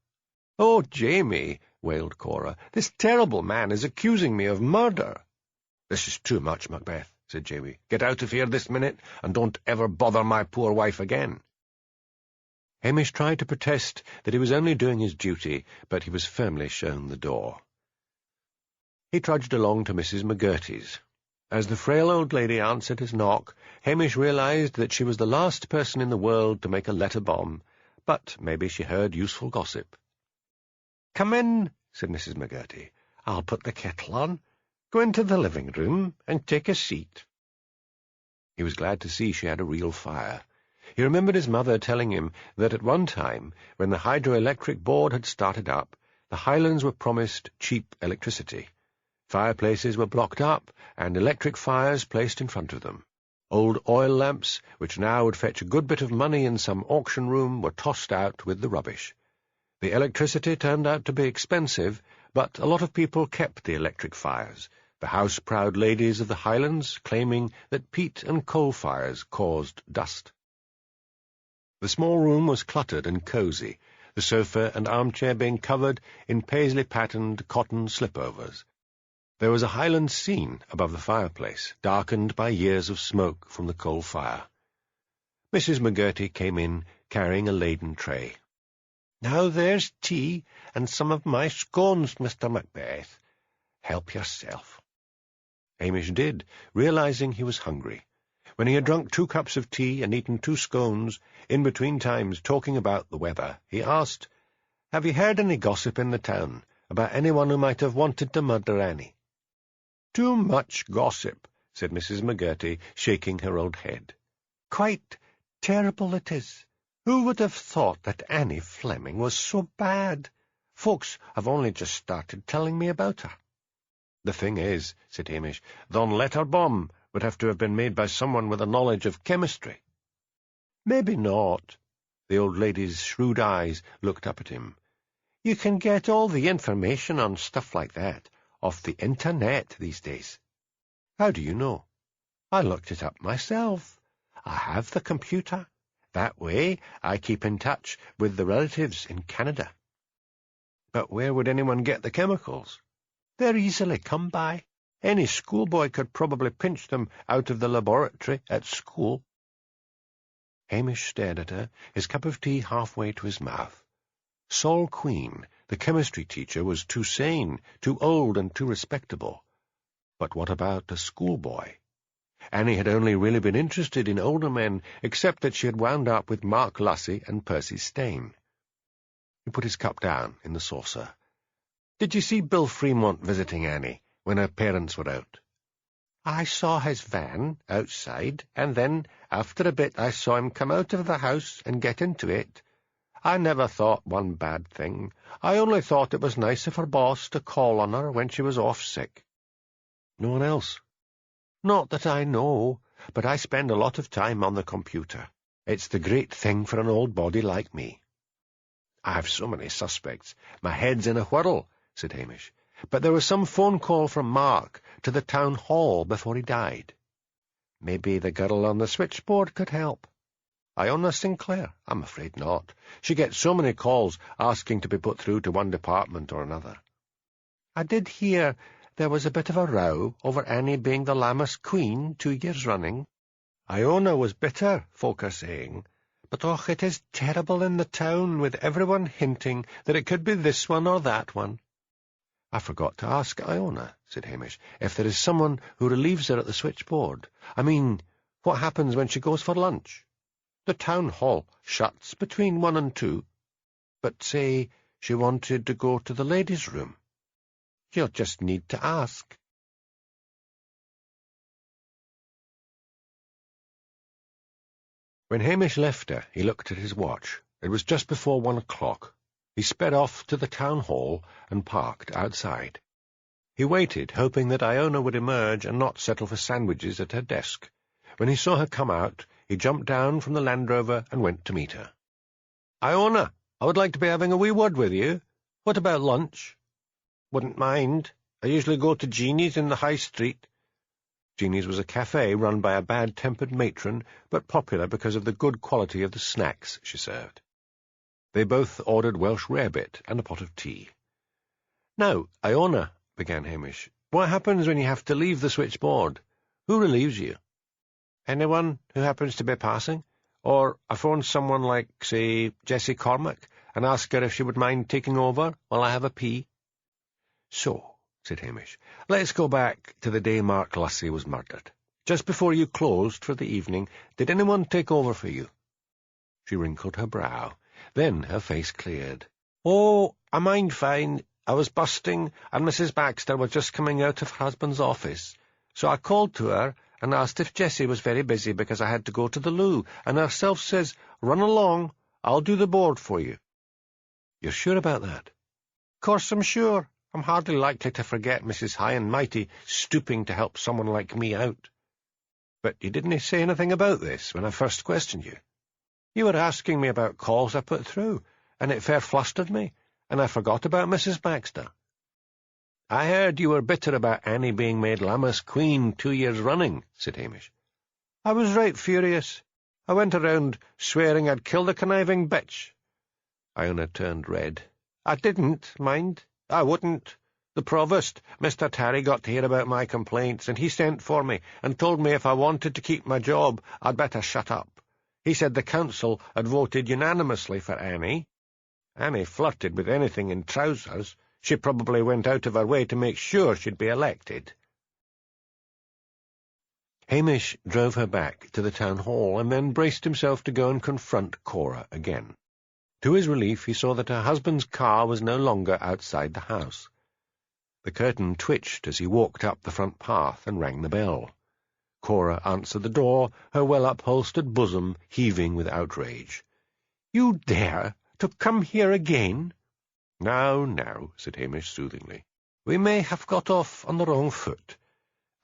B: "Oh, Jamie," wailed Cora, "this terrible man is accusing me of murder." "This is too much, Macbeth," said Jamie. "Get out of here this minute, and don't ever bother my poor wife again." Hamish tried to protest that he was only doing his duty, but he was firmly shown the door. He trudged along to Mrs. McGurty's. As the frail old lady answered his knock, Hamish realized that she was the last person in the world to make a letter bomb, but maybe she heard useful gossip. "Come in," said Mrs. McGurty. "I'll put the kettle on. Go into the living-room and take a seat." He was glad to see she had a real fire. He remembered his mother telling him that at one time, when the hydroelectric board had started up, the Highlands were promised cheap electricity. Fireplaces were blocked up, and electric fires placed in front of them. Old oil lamps, which now would fetch a good bit of money in some auction room, were tossed out with the rubbish. The electricity turned out to be expensive, but a lot of people kept the electric fires, the house-proud ladies of the Highlands claiming that peat and coal fires caused dust. The small room was cluttered and cosy, the sofa and armchair being covered in paisley-patterned cotton slipovers. There was a Highland scene above the fireplace, darkened by years of smoke from the coal fire. Mrs. McGurty came in, carrying a laden tray. "Now there's tea, and some of my scones, Mr. Macbeth. Help yourself." Hamish did, realizing he was hungry. When he had drunk 2 cups of tea and eaten 2 scones, in between times talking about the weather, he asked, "Have you heard any gossip in the town about anyone who might have wanted to murder Annie?" "Too much gossip," said Mrs. McGurty, shaking her old head. "Quite terrible it is. Who would have thought that Annie Fleming was so bad? Folks have only just started telling me about her." "The thing is," said Hamish, "the letter bomb would have to have been made by someone with a knowledge of chemistry." "Maybe not." The old lady's shrewd eyes looked up at him. "You can get all the information on stuff like that off the internet these days." "How do you know?" "I looked it up myself. I have the computer. That way I keep in touch with the relatives in Canada." "But where would anyone get the chemicals?" "They're easily come by. Any schoolboy could probably pinch them out of the laboratory at school." Hamish stared at her, his cup of tea halfway to his mouth. Sol Queen, the chemistry teacher, was too sane, too old, and too respectable. But what about a schoolboy? Annie had only really been interested in older men, except that she had wound up with Mark Lussey and Percy Stane. He put his cup down in the saucer. "Did you see Bill Fremont visiting Annie when her parents were out?" "I saw his van outside, and then, after a bit, I saw him come out of the house and get into it. I never thought one bad thing. I only thought it was nice of her boss to call on her when she was off sick." "No one else?" "Not that I know, but I spend a lot of time on the computer. It's the great thing for an old body like me." "I have so many suspects. My head's in a whirl," said Hamish. "But there was some phone call from Mark to the town hall before he died. Maybe the girl on the switchboard could help." "Iona Sinclair? I'm afraid not. She gets so many calls asking to be put through to one department or another." "I did hear there was a bit of a row over Annie being the Lammas Queen 2 years running. Iona was bitter, folk are saying. But, it is terrible in the town, with everyone hinting that it could be this one or that one." "I forgot to ask Iona," said Hamish, "if there is someone who relieves her at the switchboard. I mean, what happens when she goes for lunch?" "The town hall shuts between 1 and 2. "But say she wanted to go to the ladies' room." "You'll just need to ask." When Hamish left her, he looked at his watch. It was just before 1 o'clock. He sped off to the town hall and parked outside. He waited, hoping that Iona would emerge and not settle for sandwiches at her desk. When he saw her come out, he jumped down from the Land Rover and went to meet her. "Iona, I would like to be having a wee word with you. What about lunch?" "Wouldn't mind. I usually go to Jeannie's in the High Street." Jeannie's was a cafe run by a bad-tempered matron, but popular because of the good quality of the snacks she served. They both ordered Welsh rarebit and a pot of tea. "Now, Iona," began Hamish, "what happens when you have to leave the switchboard? Who relieves you?" "Anyone who happens to be passing. Or I phone someone like, say, Jessie Cormack, and ask her if she would mind taking over while I have a pee." "So," said Hamish, "let's go back to the day Mark Lussey was murdered. Just before you closed for the evening, did anyone take over for you?" She wrinkled her brow. Then her face cleared. "Oh, I mind fine. I was busting, and Mrs. Baxter was just coming out of her husband's office. So I called to her, and asked if Jessie was very busy because I had to go to the loo, and herself says, 'Run along, I'll do the board for you.'" "You're sure about that?" "'Course I'm sure. I'm hardly likely to forget Mrs. High and Mighty stooping to help someone like me out." "But you didn't say anything about this when I first questioned you." "You were asking me about calls I put through, and it fair flustered me, and I forgot about Mrs. Baxter." "I heard you were bitter about Annie being made Lammas Queen 2 years running," said Hamish. "I was right furious. I went around swearing I'd kill the conniving bitch." Iona turned red. "I didn't, mind. I wouldn't. The provost, Mr. Terry, got to hear about my complaints, and he sent for me and told me if I wanted to keep my job, I'd better shut up. He said the council had voted unanimously for Annie. Annie flirted with anything in trousers. She probably went out of her way to make sure she'd be elected." Hamish drove her back to the town hall and then braced himself to go and confront Cora again. To his relief, he saw that her husband's car was no longer outside the house. The curtain twitched as he walked up the front path and rang the bell. Cora answered the door, her well-upholstered bosom heaving with outrage. "You dare to come here again?" Now, said Hamish soothingly. "We may have got off on the wrong foot.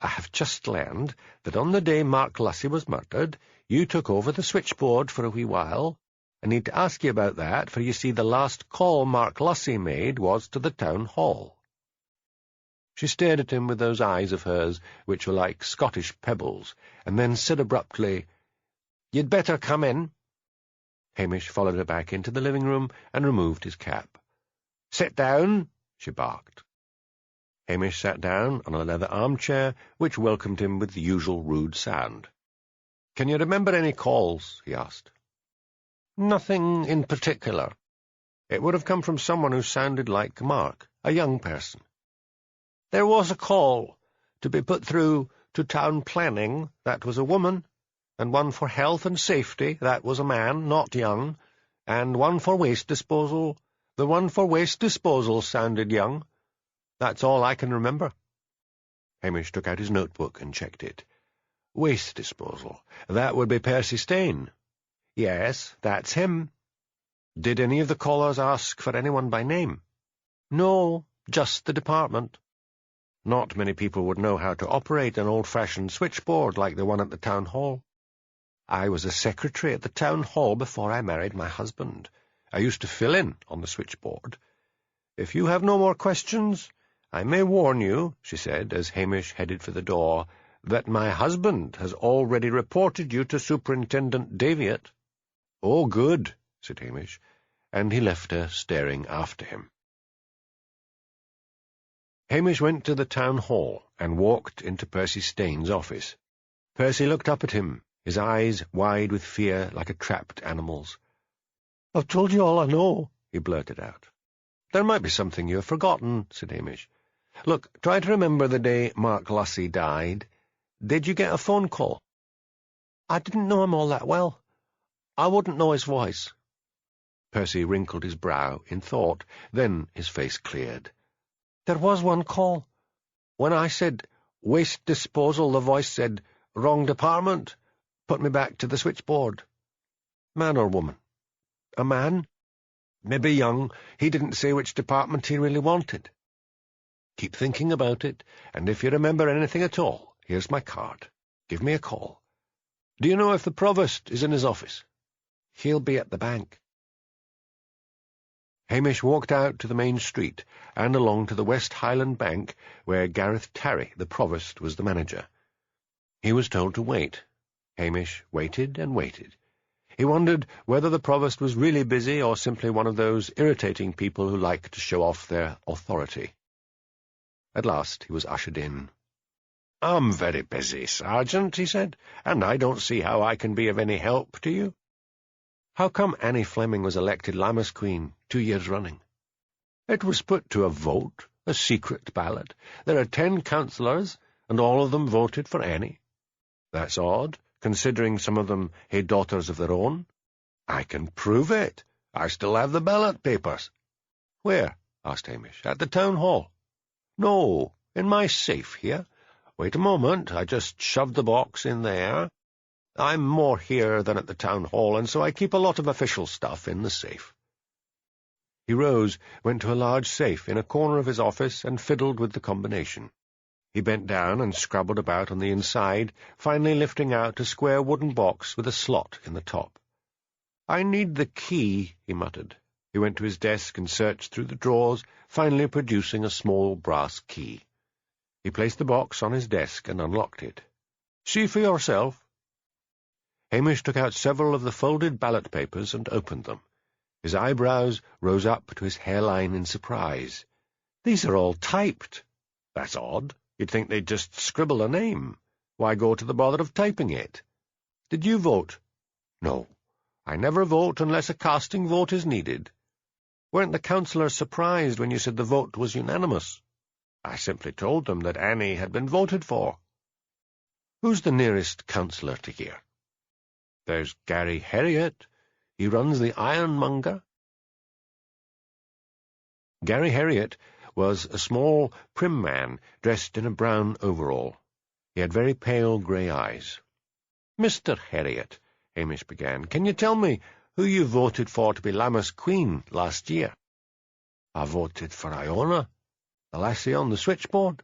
B: I have just learned that on the day Mark Lucy was murdered, you took over the switchboard for a wee while. I need to ask you about that, for you see the last call Mark Lucy made was to the town hall." She stared at him with those eyes of hers, which were like Scottish pebbles, and then said abruptly, "You'd better come in." Hamish followed her back into the living room and removed his cap. "Sit down," she barked. Hamish sat down on a leather armchair, which welcomed him with the usual rude sound. "Can you remember any calls?" he asked. "Nothing in particular. It would have come from someone who sounded like Mark, a young person. There was a call to be put through to town planning, that was a woman, and one for health and safety, that was a man, not young, and one for waste disposal. The one for waste disposal sounded young. That's all I can remember." Hamish took out his notebook and checked it. "Waste disposal. That would be Percy Stane." "Yes, that's him." "Did any of the callers ask for anyone by name?" "No, just the department." Not many people would know how to operate an old-fashioned switchboard like the one at the town hall. I was a secretary at the town hall before I married my husband. I used to fill in on the switchboard. "If you have no more questions, I may warn you," she said, as Hamish headed for the door, "that my husband has already reported you to Superintendent Daviot." "Oh, good," said Hamish, and he left her staring after him. Hamish went to the town hall and walked into Percy Stane's office. Percy looked up at him, his eyes wide with fear like a trapped animal's. "I've told you all I know," he blurted out. "There might be something you have forgotten," said Hamish. "Look, try to remember the day Mark Lucy died. Did you get a phone call?" "I didn't know him all that well. I wouldn't know his voice." Percy wrinkled his brow in thought, then his face cleared. "There was one call. When I said waste disposal, the voice said, 'Wrong department,' put me back to the switchboard." "Man or woman?" "A man. Maybe young. He didn't say which department he really wanted." "Keep thinking about it, and if you remember anything at all, here's my card. Give me a call. Do you know if the provost is in his office?" "He'll be at the bank." Hamish walked out to the main street and along to the West Highland Bank, where Gareth Tarry, the provost, was the manager. He was told to wait. Hamish waited and waited. He wondered whether the provost was really busy or simply one of those irritating people who like to show off their authority. At last he was ushered in. "I'm very busy, Sergeant," he said, "and I don't see how I can be of any help to you." "How come Annie Fleming was elected Lammas Queen 2 years running?" "It was put to a vote, a secret ballot. There are 10 councillors, and all of them voted for Annie." "That's odd, considering some of them had daughters of their own." "I can prove it. I still have the ballot papers." "Where?" asked Hamish. "At the town hall?" "No, in my safe here. wait a moment, I just shoved the box in there. I'm more here than at the town hall, and so I keep a lot of official stuff in the safe." He rose, went to a large safe in a corner of his office, and fiddled with the combination. He bent down and scrabbled about on the inside, finally lifting out a square wooden box with a slot in the top. "I need the key," he muttered. He went to his desk and searched through the drawers, finally producing a small brass key. He placed the box on his desk and unlocked it. "See for yourself." Hamish took out several of the folded ballot papers and opened them. His eyebrows rose up to his hairline in surprise. "These are all typed. That's odd. You'd think they'd just scribble a name. Why go to the bother of typing it? Did you vote?" "No. I never vote unless a casting vote is needed." "Weren't the councillors surprised when you said the vote was unanimous?" "I simply told them that Annie had been voted for." "Who's the nearest councillor to here?" "There's Gary Herriot. He runs the Ironmonger." Gary Herriot was a small, prim man, dressed in a brown overall. He had very pale grey eyes. "Mr. Herriot," Hamish began, "can you tell me who you voted for to be Lammas Queen last year?" "I voted for Iona, the lassie on the switchboard."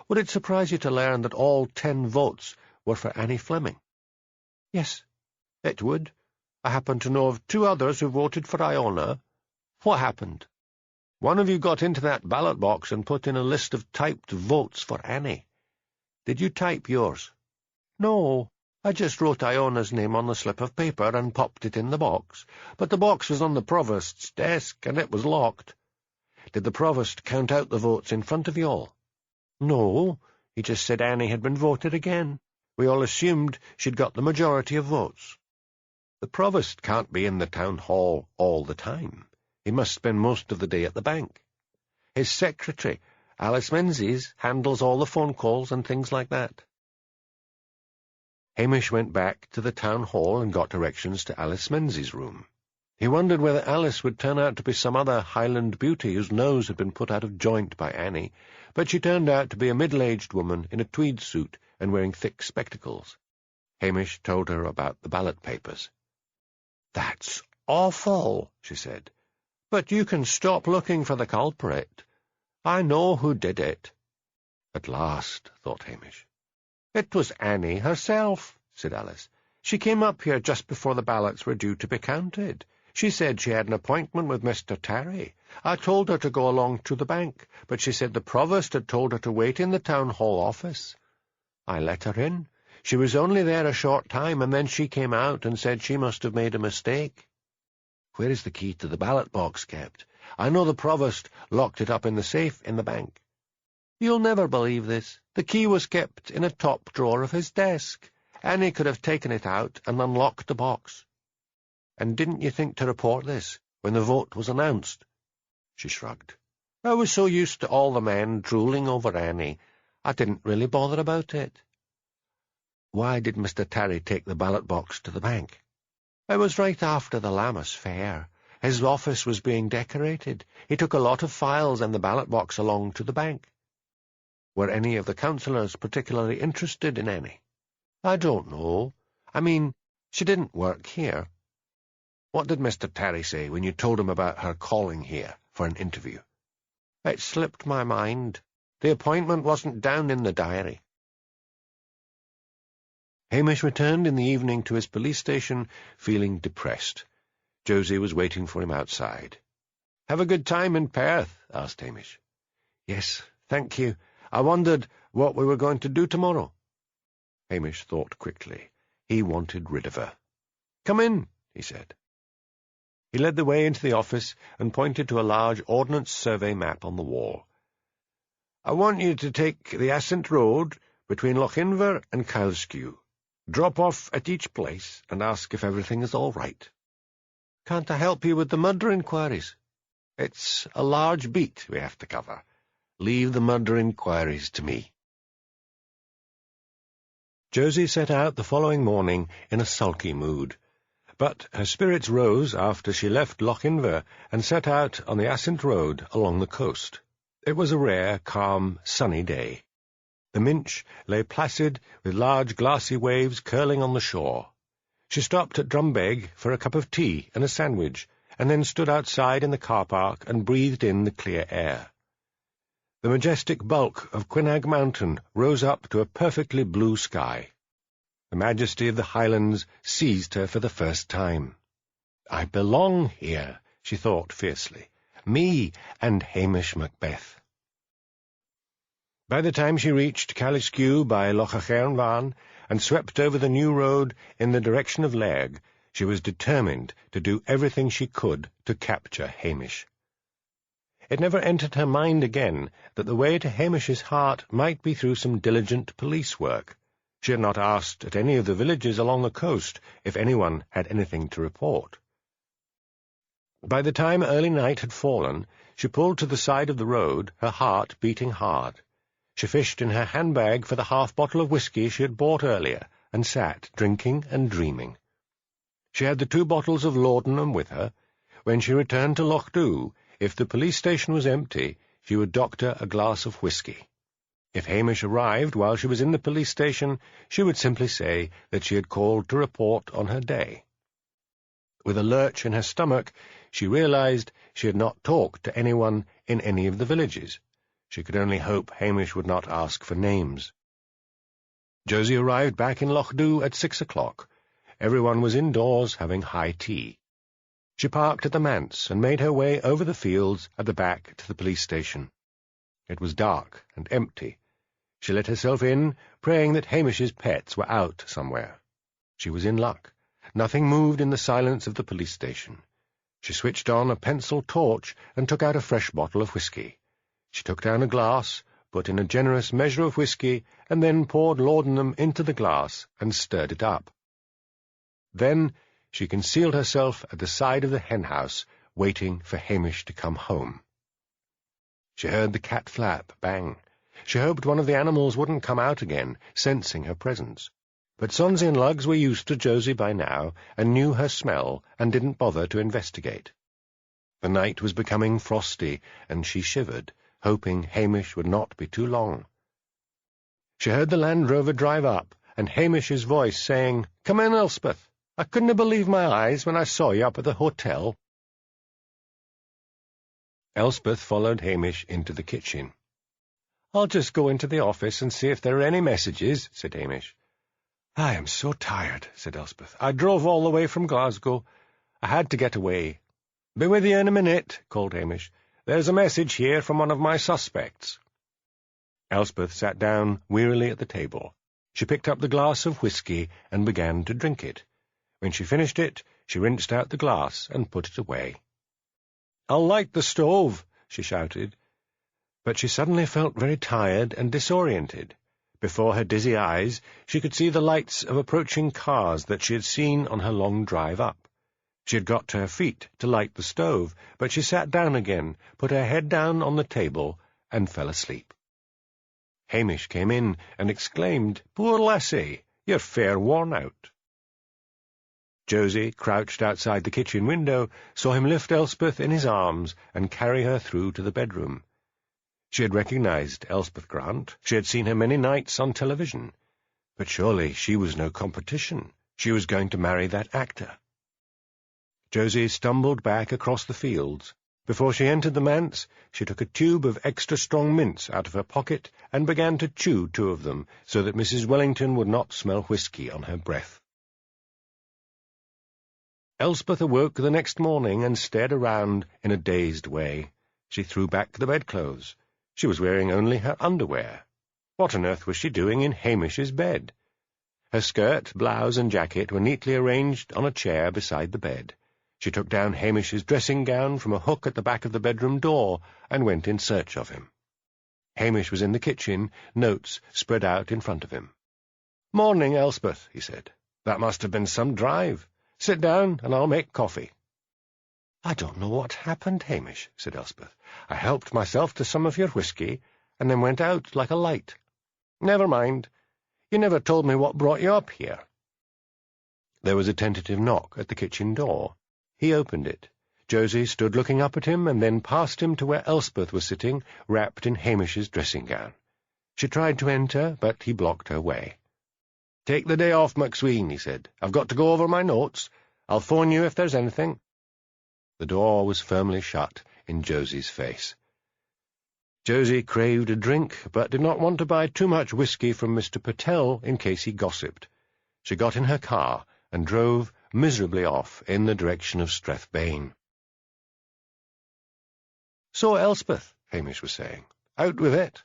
B: "Would it surprise you to learn that all 10 votes were for Annie Fleming?" "Yes, it would. I happen to know of 2 others who voted for Iona." "What happened?" "One of you got into that ballot box and put in a list of typed votes for Annie. Did you type yours?" "No. I just wrote Iona's name on the slip of paper and popped it in the box, but the box was on the provost's desk, and it was locked." "Did the provost count out the votes in front of you all?" "No. He just said Annie had been voted again. We all assumed she'd got the majority of votes." "The provost can't be in the town hall all the time. He must spend most of the day at the bank. His secretary, Alice Menzies, handles all the phone calls and things like that." Hamish went back to the town hall and got directions to Alice Menzies' room. He wondered whether Alice would turn out to be some other Highland beauty whose nose had been put out of joint by Annie, but she turned out to be a middle-aged woman in a tweed suit and wearing thick spectacles. Hamish told her about the ballot papers. "That's awful," she said. "But you can stop looking for the culprit. I know who did it." At last, thought Hamish. "It was Annie herself," said Alice. "She came up here just before the ballots were due to be counted. She said she had an appointment with Mr. Terry. I told her to go along to the bank, but she said the provost had told her to wait in the town hall office. I let her in. She was only there a short time, and then she came out and said she must have made a mistake." "Where is the key to the ballot box kept? I know the provost locked it up in the safe in the bank." "You'll never believe this. The key was kept in a top drawer of his desk. Annie could have taken it out and unlocked the box." "And didn't you think to report this when the vote was announced?" She shrugged. "I was so used to all the men drooling over Annie, I didn't really bother about it." "Why did Mr. Terry take the ballot box to the bank?" "It was right after the Lammas fair. His office was being decorated. He took a lot of files and the ballot box along to the bank." "Were any of the councillors particularly interested in Annie?" "I don't know. I mean, she didn't work here." "What did Mr. Terry say when you told him about her calling here for an interview?" "It slipped my mind. The appointment wasn't down in the diary." Hamish returned in the evening to his police station, feeling depressed. Josie was waiting for him outside. "Have a good time in Perth?" asked Hamish. "Yes, thank you. I wondered what we were going to do tomorrow." Hamish thought quickly. He wanted rid of her. "Come in," he said. He led the way into the office and pointed to a large Ordnance Survey map on the wall. "I want you to take the Ascent Road between Lochinver and Kyleskew. Drop off at each place and ask if everything is all right." "Can't I help you with the murder inquiries?" "It's a large beat we have to cover. Leave the murder inquiries to me." Josie set out the following morning in a sulky mood, but her spirits rose after she left Lochinver and set out on the Ascent Road along the coast. It was a rare, calm, sunny day.
A: The Minch lay placid, with large glassy waves curling on the shore. She stopped at Drumbeg for a cup of tea and a sandwich, and then stood outside in the car park and breathed in the clear air. The majestic bulk of Quinag Mountain rose up to a perfectly blue sky. The majesty of the highlands seized her for the first time. "I belong here," she thought fiercely. "Me and Hamish Macbeth." By the time she reached Caliskew by Lochachernvan and swept over the new road in the direction of Lairg, she was determined to do everything she could to capture Hamish. It never entered her mind again that the way to Hamish's heart might be through some diligent police work. She had not asked at any of the villages along the coast if anyone had anything to report. By the time early night had fallen, she pulled to the side of the road, her heart beating hard. She fished in her handbag for the half-bottle of whisky she had bought earlier, and sat drinking and dreaming. She had the 2 bottles of laudanum with her. When she returned to Lochdu, if the police station was empty, she would doctor a glass of whisky. If Hamish arrived while she was in the police station, she would simply say that she had called to report on her day. With a lurch in her stomach, she realized she had not talked to anyone in any of the villages. She could only hope Hamish would not ask for names. Josie arrived back in Lochdu at 6 o'clock. Everyone was indoors having high tea. She parked at the manse and made her way over the fields at the back to the police station. It was dark and empty. She let herself in, praying that Hamish's pets were out somewhere. She was in luck. Nothing moved in the silence of the police station. She switched on a pencil torch and took out a fresh bottle of whisky. She took down a glass, put in a generous measure of whisky, and then poured laudanum into the glass and stirred it up. Then she concealed herself at the side of the hen-house, waiting for Hamish to come home. She heard the cat flap bang. She hoped one of the animals wouldn't come out again, sensing her presence. But Sonsie and Lugs were used to Josie by now, and knew her smell, and didn't bother to investigate. The night was becoming frosty, and she shivered, hoping Hamish would not be too long. She heard the Land Rover drive up, and Hamish's voice saying, "Come in, Elspeth. I couldn't believe my eyes when I saw you up at the hotel." Elspeth followed Hamish into the kitchen. "I'll just go into the office and see if there are any messages," said Hamish. "I am so tired," said Elspeth. "I drove all the way from Glasgow. I had to get away." "Be with you in a minute," called Hamish. "There's a message here from one of my suspects." Elspeth sat down wearily at the table. She picked up the glass of whisky and began to drink it. When she finished it, she rinsed out the glass and put it away. "I'll light the stove," she shouted. But she suddenly felt very tired and disoriented. Before her dizzy eyes, she could see the lights of approaching cars that she had seen on her long drive up. She had got to her feet to light the stove, but she sat down again, put her head down on the table, and fell asleep. Hamish came in and exclaimed, "Poor lassie, you're fair worn out." Josie, crouched outside the kitchen window, saw him lift Elspeth in his arms and carry her through to the bedroom. She had recognized Elspeth Grant. She had seen her many nights on television. But surely she was no competition. She was going to marry that actor. Josie stumbled back across the fields. Before she entered the manse, she took a tube of extra-strong mints out of her pocket and began to chew 2 of them so that Mrs. Wellington would not smell whisky on her breath. Elspeth awoke the next morning and stared around in a dazed way. She threw back the bedclothes. She was wearing only her underwear. What on earth was she doing in Hamish's bed? Her skirt, blouse, and jacket were neatly arranged on a chair beside the bed. She took down Hamish's dressing gown from a hook at the back of the bedroom door and went in search of him. Hamish was in the kitchen, notes spread out in front of him. "Morning, Elspeth," he said. "That must have been some drive. Sit down, and I'll make coffee." "I don't know what happened, Hamish," said Elspeth. "I helped myself to some of your whisky, and then went out like a light." "Never mind. You never told me what brought you up here." There was a tentative knock at the kitchen door. He opened it. Josie stood looking up at him and then past him to where Elspeth was sitting, wrapped in Hamish's dressing gown.
B: She tried to enter, but he blocked her way. "Take the day off, McSween," he said. "I've got to go over my notes. I'll phone you if there's anything." The door was firmly shut in Josie's face. Josie craved a drink, but did not want to buy too much whiskey from Mr. Patel in case he gossiped. She got in her car and drove miserably off in the direction of Strathbane. "So, Elspeth," Hamish was saying, "out with it."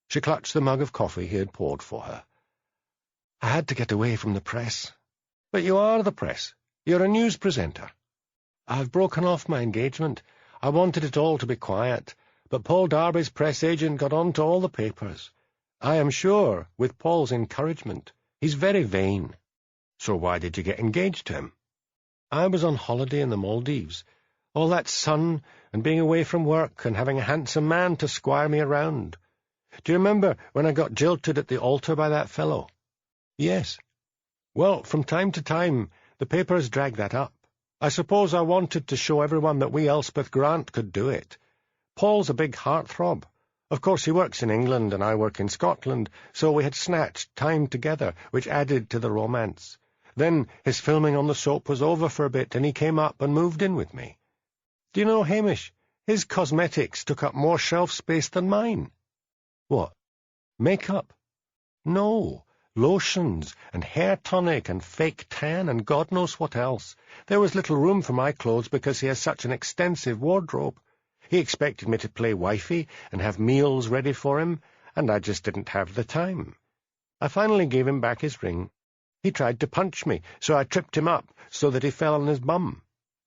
B: She clutched the mug of coffee he had poured for her. "I had to get away from the press." "But you are the press. You're a news presenter." "I've broken off my engagement. I wanted it all to be quiet, but Paul Darby's press agent got on to all the papers. I am sure, with Paul's encouragement. He's very vain." "So why did you get engaged to him?" "I was on holiday in the Maldives. All that sun, and being away from work, and having a handsome man to squire me around. Do you remember when I got jilted at the altar by that fellow?" "Yes." "Well, from time to time, the papers drag that up. I suppose I wanted to show everyone that we Elspeth Grant could do it. Paul's a big heartthrob. Of course he works in England and I work in Scotland, so we had snatched time together, which added to the romance. Then his filming on the soap was over for a bit, and he came up and moved in with me. Do you know, Hamish, his cosmetics took up more shelf space than mine." "What? Makeup?" "No, lotions and hair tonic and fake tan and God knows what else. There was little room for my clothes because he has such an extensive wardrobe. He expected me to play wifey and have meals ready for him, and I just didn't have the time. I finally gave him back his ring. He tried to punch me, so I tripped him up so that he fell on his bum.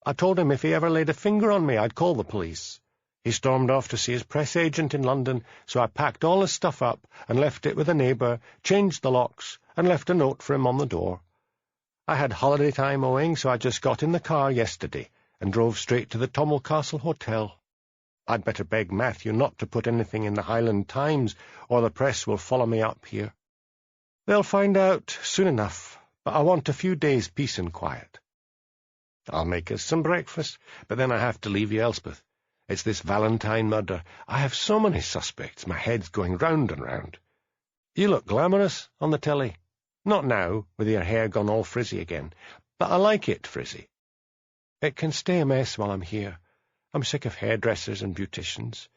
B: I told him if he ever laid a finger on me, I'd call the police. He stormed off to see his press agent in London, so I packed all his stuff up and left it with a neighbour, changed the locks, and left a note for him on the door. I had holiday time owing, so I just got in the car yesterday and drove straight to the Tommel Castle Hotel. I'd better beg Matthew not to put anything in the Highland Times, or the press will follow me up here. They'll find out soon enough, but I want a few days' peace and quiet. I'll make us some breakfast, but then I have to leave you, Elspeth. It's this Valentine murder. I have so many suspects, my head's going round and round. You look glamorous on the telly. Not now, with your hair gone all frizzy again, but I like it frizzy. It can stay a mess while I'm here. I'm sick of hairdressers and beauticians.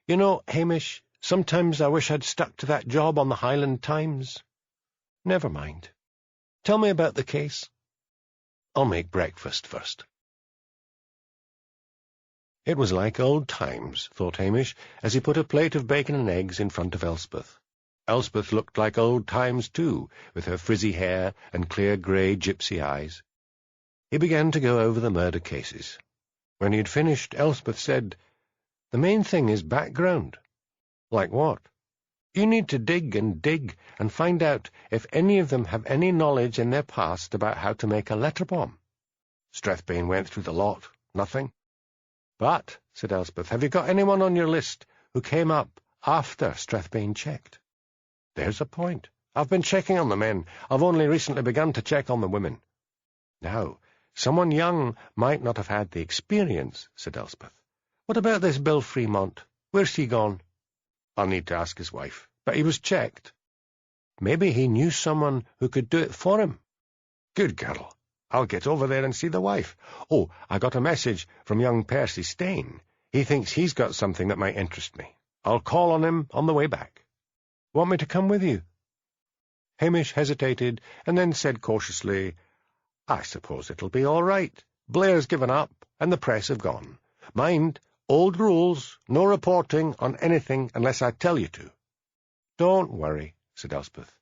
B: You know, Hamish, sometimes I wish I'd stuck to that job on the Highland Times. Never mind. Tell me about the case. I'll make breakfast first." It was like old times, thought Hamish, as he put a plate of bacon and eggs in front of Elspeth. Elspeth looked like old times too, with her frizzy hair and clear grey gypsy eyes. He began to go over the murder cases. When he had finished, Elspeth said, "The main thing is background." "Like what?" "You need to dig and find out if any of them have any knowledge in their past about how to make a letter bomb." Strathbane went through the lot. Nothing. "But," said Elspeth, "have you got anyone on your list who came up after Strathbane checked?" "There's a point. I've been checking on the men. I've only recently begun to check on the women." "Now, someone young might not have had the experience," said Elspeth. "What about this Bill Fremont? Where's he gone?" "I'll need to ask his wife. But he was checked." "Maybe he knew someone who could do it for him." "Good girl. I'll get over there and see the wife. Oh, I got a message from young Percy Stain. He thinks he's got something that might interest me. I'll call on him on the way back." "Want me to come with you?" Hamish hesitated, and then said cautiously, "I suppose it'll be all right. Blair's given up, and the press have gone. Mind, old rules, no reporting on anything unless I tell you to." "Don't worry," said Elspeth.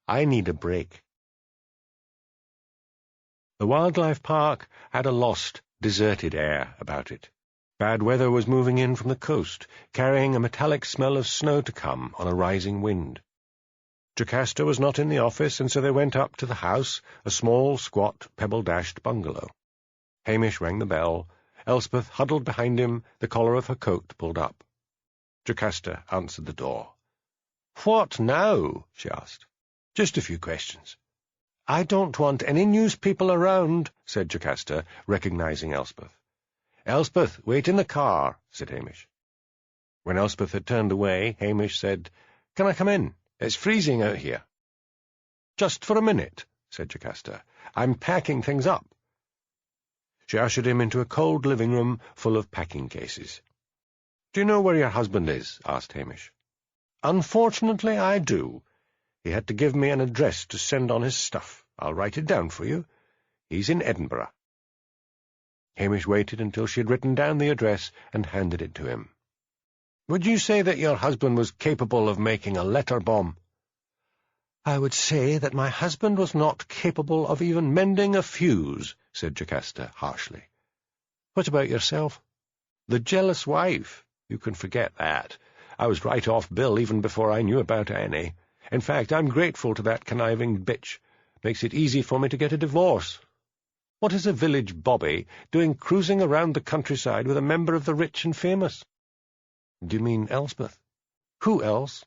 B: "I need a break." The wildlife park had a lost, deserted air about it. Bad weather was moving in from the coast, carrying a metallic smell of snow to come on a rising wind. Jocasta was not in the office, and so they went up to the house, a small, squat, pebble-dashed bungalow. Hamish rang the bell. Elspeth huddled behind him, the collar of her coat pulled up. Jocasta answered the door. "What now?" she asked. "Just a few questions." "I don't want any news people around," said Jocasta, recognizing Elspeth. "Elspeth, wait in the car," said Hamish. When Elspeth had turned away, Hamish said, Can I come in? It's freezing out here." "Just for a minute," said Jocasta. "I'm packing things up." She ushered him into a cold living room full of packing cases. "Do you know where your husband is?" asked Hamish. "Unfortunately, I do. He had to give me an address to send on his stuff. I'll write it down for you. He's in Edinburgh." Hamish waited until she had written down the address and handed it to him. "Would you say that your husband was capable of making a letter bomb?" "I would say that my husband was not capable of even mending a fuse," said Jocasta harshly. "What about yourself?" "The jealous wife. You can forget that. I was right off Bill even before I knew about Annie. In fact, I'm grateful to that conniving bitch. Makes it easy for me to get a divorce. What is a village bobby doing cruising around the countryside with a member of the rich and famous?" "Do you mean Elspeth?" "Who else?"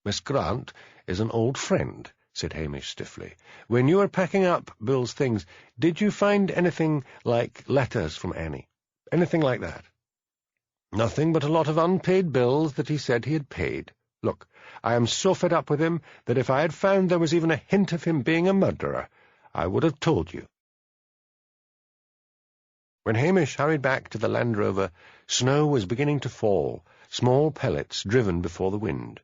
B: "Miss Grant is an old friend," said Hamish stiffly. "When you were packing up Bill's things, did you find anything like letters from Annie? Anything like that?" "Nothing but a lot of unpaid bills that he said he had paid. Look, I am so fed up with him that if I had found there was even a hint of him being a murderer, I would have told you." When Hamish hurried back to the Land Rover, snow was beginning to fall, small pellets driven before the wind.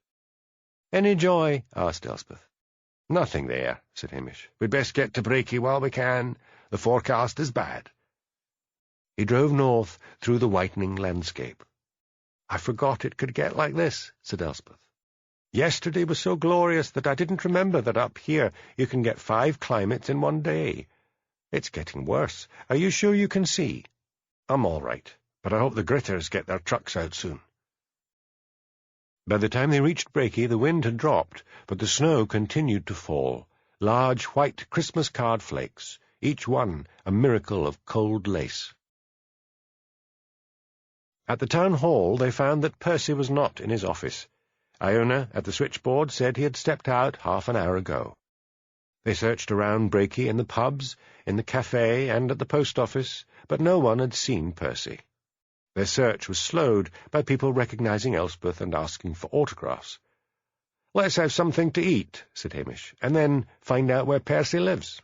B: "Any joy?" asked Elspeth. "Nothing there," said Hamish. "We'd best get to Brakey while we can. The forecast is bad." He drove north through the whitening landscape. "I forgot it could get like this," said Elspeth. "Yesterday was so glorious that I didn't remember that up here you can get 5 climates in one day. It's getting worse. Are you sure you can see?" "I'm all right, but I hope the gritters get their trucks out soon." By the time they reached Brakey, the wind had dropped, but the snow continued to fall, large white Christmas card flakes, each one a miracle of cold lace. At the town hall they found that Percy was not in his office. Iona, at the switchboard, said he had stepped out half an hour ago. They searched around Brakey in the pubs, in the cafe, and at the post office, but no one had seen Percy. Their search was slowed by people recognizing Elspeth and asking for autographs. "Let's have something to eat," said Hamish, "and then find out where Percy lives."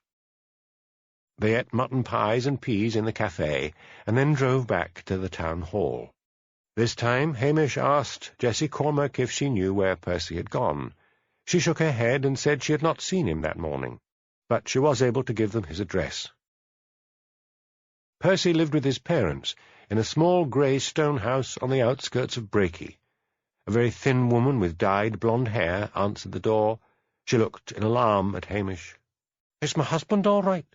B: They ate mutton pies and peas in the cafe, and then drove back to the town hall. This time Hamish asked Jessie Cormack if she knew where Percy had gone. She shook her head and said she had not seen him that morning, but she was able to give them his address. Percy lived with his parents in a small grey stone house on the outskirts of Brakey. A very thin woman with dyed blonde hair answered the door. She looked in alarm at Hamish. "Is my husband all right?"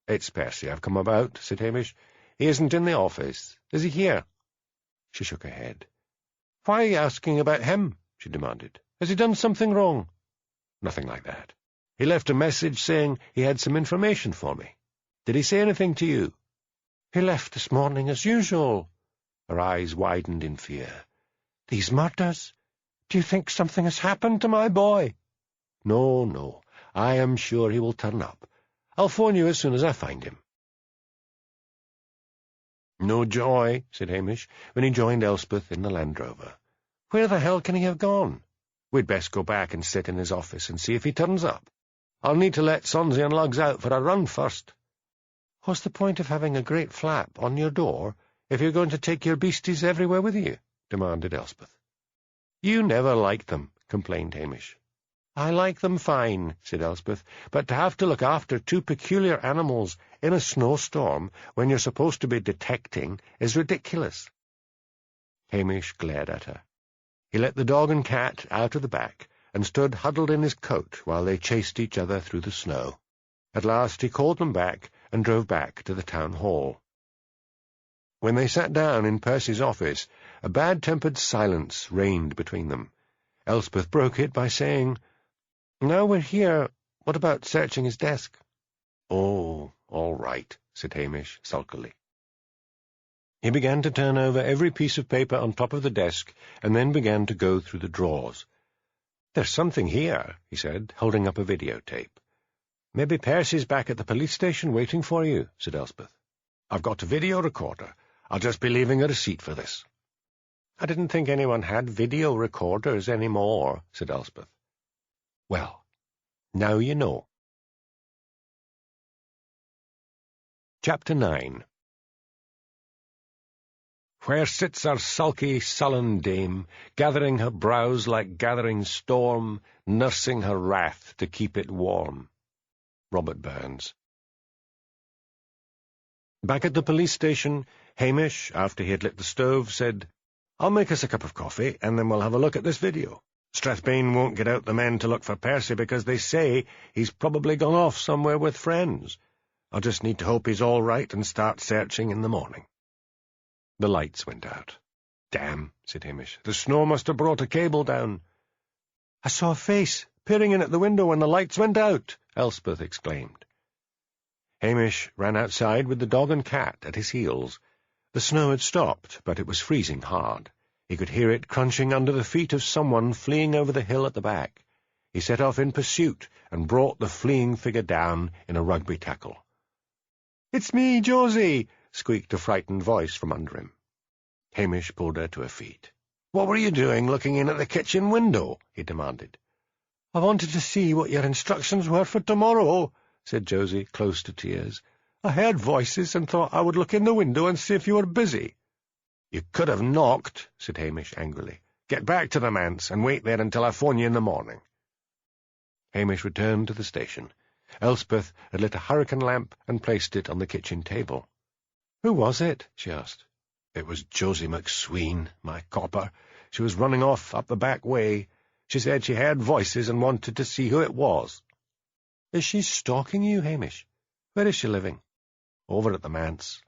B: "It's Percy I've come about," said Hamish. "He isn't in the office. Is he here?" She shook her head. "Why are you asking about him?" she demanded. "Has he done something wrong?" "Nothing like that. He left a message saying he had some information for me. Did he say anything to you?" "He left this morning as usual." Her eyes widened in fear. "These murders! Do you think something has happened to my boy?" "No, no. I am sure he will turn up. I'll phone you as soon as I find him." "No joy," said Hamish, when he joined Elspeth in the Land Rover. "Where the hell can he have gone? We'd best go back and sit in his office and see if he turns up. I'll need to let Sonsy and Lugs out for a run first." "What's the point of having a great flap on your door if you're going to take your beasties everywhere with you?" demanded Elspeth. "You never liked them," complained Hamish. "I like them fine," said Elspeth, "but to have to look after 2 peculiar animals in a snowstorm when you're supposed to be detecting is ridiculous." Hamish glared at her. He let the dog and cat out of the back and stood huddled in his coat while they chased each other through the snow. At last he called them back and drove back to the town hall. When they sat down in Percy's office, a bad-tempered silence reigned between them. Elspeth broke it by saying, "Now we're here, what about searching his desk?" "Oh, all right," said Hamish sulkily. He began to turn over every piece of paper on top of the desk, and then began to go through the drawers. "There's something here," he said, holding up a videotape. "Maybe Percy's back at the police station waiting for you," said Elspeth. "I've got a video recorder. I'll just be leaving a receipt for this." "I didn't think anyone had video recorders any more," said Elspeth. "Well, now you know." Chapter 9. Where sits our sulky, sullen dame, gathering her brows like gathering storm, nursing her wrath to keep it warm. Robert Burns. Back at the police station, Hamish, after he had lit the stove, said, "I'll make us a cup of coffee, and then we'll have a look at this video. Strathbane won't get out the men to look for Percy because they say he's probably gone off somewhere with friends. I'll just need to hope he's all right and start searching in the morning." The lights went out. "Damn," said Hamish. "The snow must have brought a cable down." "I saw a face peering in at the window when the lights went out," Elspeth exclaimed. Hamish ran outside with the dog and cat at his heels. The snow had stopped, but it was freezing hard. He could hear it crunching under the feet of someone fleeing over the hill at the back. He set off in pursuit and brought the fleeing figure down in a rugby tackle. "It's me, Josie!" squeaked a frightened voice from under him. Hamish pulled her to her feet. "What were you doing looking in at the kitchen window?" he demanded. "I wanted to see what your instructions were for tomorrow," said Josie, close to tears. "I heard voices and thought I would look in the window and see if you were busy." "You could have knocked," said Hamish angrily. "Get back to the manse and wait there until I phone you in the morning." Hamish returned to the station. Elspeth had lit a hurricane lamp and placed it on the kitchen table. "Who was it?" she asked. "It was Josie McSween, my copper. She was running off up the back way. She said she heard voices and wanted to see who it was." "Is she stalking you, Hamish? Where is she living?" "Over at the manse."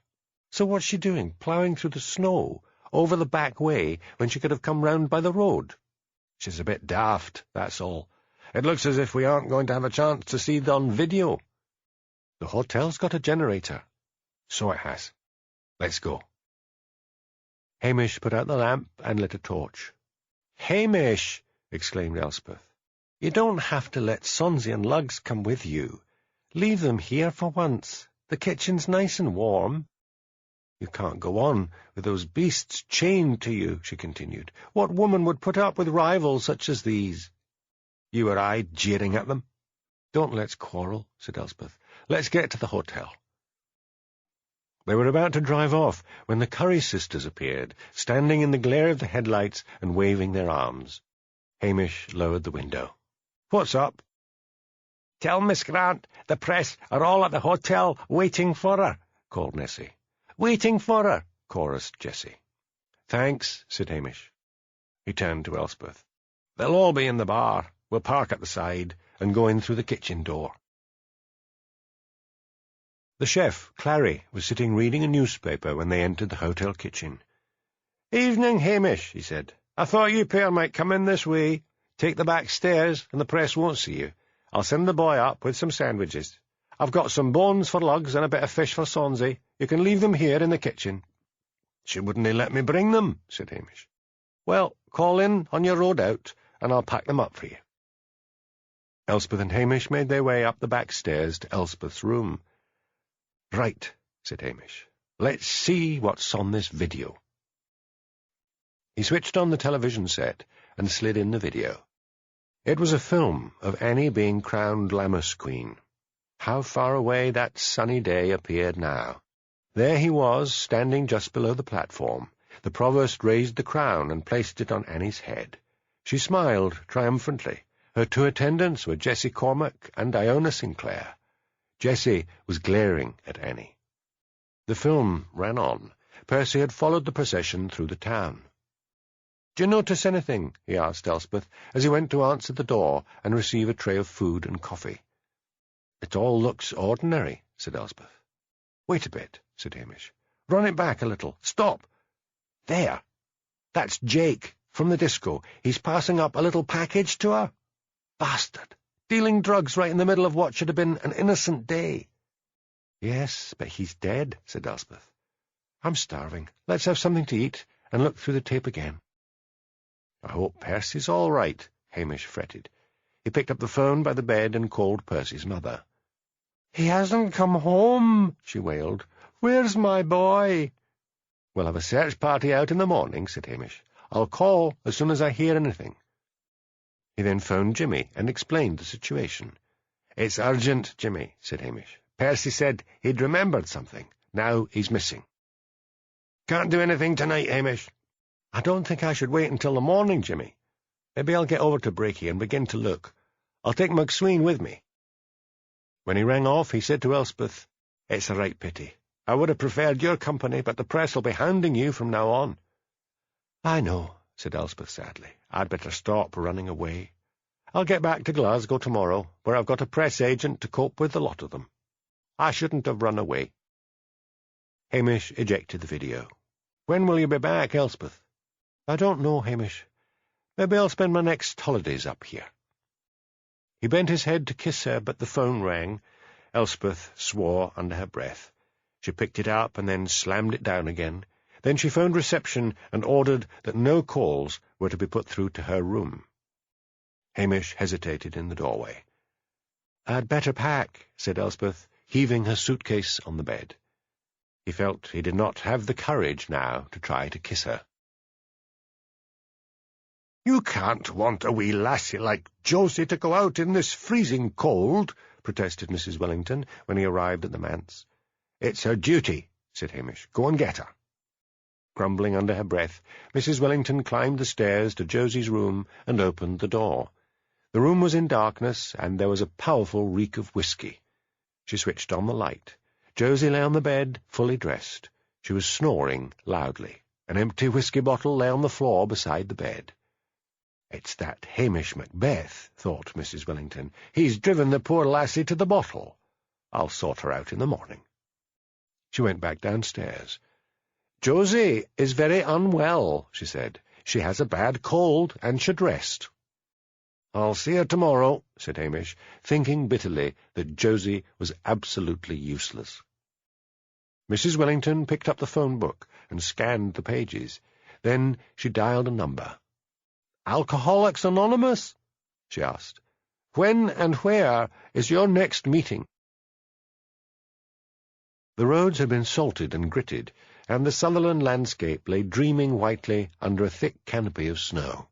B: "So what's she doing, ploughing through the snow, over the back way, when she could have come round by the road?" "She's a bit daft, that's all. It looks as if we aren't going to have a chance to see it on video." "The hotel's got a generator." "So it has. Let's go." Hamish put out the lamp and lit a torch. "Hamish!" exclaimed Elspeth. "You don't have to let Sonsie and Lugs come with you. Leave them here for once. The kitchen's nice and warm." "You can't go on with those beasts chained to you," she continued. "What woman would put up with rivals such as these?" "You or I jeering at them?" "Don't let's quarrel," said Elspeth. "Let's get to the hotel." They were about to drive off when the Curry sisters appeared, standing in the glare of the headlights and waving their arms. Hamish lowered the window. "What's up?" "Tell Miss Grant the press are all at the hotel waiting for her," called Nessie. "Waiting for her," chorused Jessie. "Thanks," said Hamish. He turned to Elspeth. "They'll all be in the bar. We'll park at the side and go in through the kitchen door." The chef, Clary, was sitting reading a newspaper when they entered the hotel kitchen. "Evening, Hamish," he said. "I thought you pair might come in this way. Take the back stairs, and the press won't see you. I'll send the boy up with some sandwiches. I've got some bones for Lugs and a bit of fish for Sonsie. You can leave them here in the kitchen." "She wouldn't let me bring them," said Hamish. "Well, call in on your road out, and I'll pack them up for you." Elspeth and Hamish made their way up the back stairs to Elspeth's room. "Right," said Hamish. "Let's see what's on this video." He switched on the television set and slid in the video. It was a film of Annie being crowned Lammas Queen. How far away that sunny day appeared now. There he was, standing just below the platform. The provost raised the crown and placed it on Annie's head. She smiled triumphantly. Her two attendants were Jessie Cormack and Iona Sinclair. Jessie was glaring at Annie. The film ran on. Percy had followed the procession through the town. "Do you notice anything?" he asked Elspeth, as he went to answer the door and receive a tray of food and coffee. "It all looks ordinary," said Elspeth. "Wait a bit," said Hamish. "Run it back a little. Stop! There! That's Jake, from the disco. He's passing up a little package to her. Bastard! Dealing drugs right in the middle of what should have been an innocent day." "Yes, but he's dead," said Elspeth. "I'm starving. Let's have something to eat and look through the tape again." "I hope Percy's all right," Hamish fretted. He picked up the phone by the bed and called Percy's mother. "He hasn't come home," she wailed. "Where's my boy?" "We'll have a search party out in the morning," said Hamish. I'll call as soon as I hear anything." He then phoned Jimmy and explained the situation. "It's urgent, Jimmy," said Hamish. "Percy said he'd remembered something. Now he's missing." "Can't do anything tonight, Hamish." "I don't think I should wait until the morning, Jimmy. Maybe I'll get over to Brakey and begin to look. I'll take McSween with me." When he rang off, he said to Elspeth, "It's a right pity. I would have preferred your company, but the press will be hounding you from now on." "I know," said Elspeth sadly. "I'd better stop running away. I'll get back to Glasgow tomorrow, where I've got a press agent to cope with the lot of them. I shouldn't have run away." Hamish ejected the video. "When will you be back, Elspeth?" "I don't know, Hamish. Maybe I'll spend my next holidays up here." He bent his head to kiss her, but the phone rang. Elspeth swore under her breath. She picked it up and then slammed it down again. Then she phoned reception and ordered that no calls were to be put through to her room. Hamish hesitated in the doorway. "I'd better pack," said Elspeth, heaving her suitcase on the bed. He felt he did not have the courage now to try to kiss her. "You can't want a wee lassie like Josie to go out in this freezing cold," protested Mrs. Wellington when he arrived at the manse. "It's her duty," said Hamish. "Go and get her." Grumbling under her breath, Mrs. Wellington climbed the stairs to Josie's room and opened the door. The room was in darkness, and there was a powerful reek of whisky. She switched on the light. Josie lay on the bed, fully dressed. She was snoring loudly. An empty whisky bottle lay on the floor beside the bed. "It's that Hamish Macbeth," thought Mrs. Wellington. "He's driven the poor lassie to the bottle. I'll sort her out in the morning." She went back downstairs. "Josie is very unwell," she said. "She has a bad cold and should rest." "I'll see her tomorrow," said Hamish, thinking bitterly that Josie was absolutely useless. Mrs. Wellington picked up the phone book and scanned the pages. Then she dialed a number. "Alcoholics Anonymous?" she asked. "When and where is your next meeting?" The roads had been salted and gritted, and the Sutherland landscape lay dreaming whitely under a thick canopy of snow.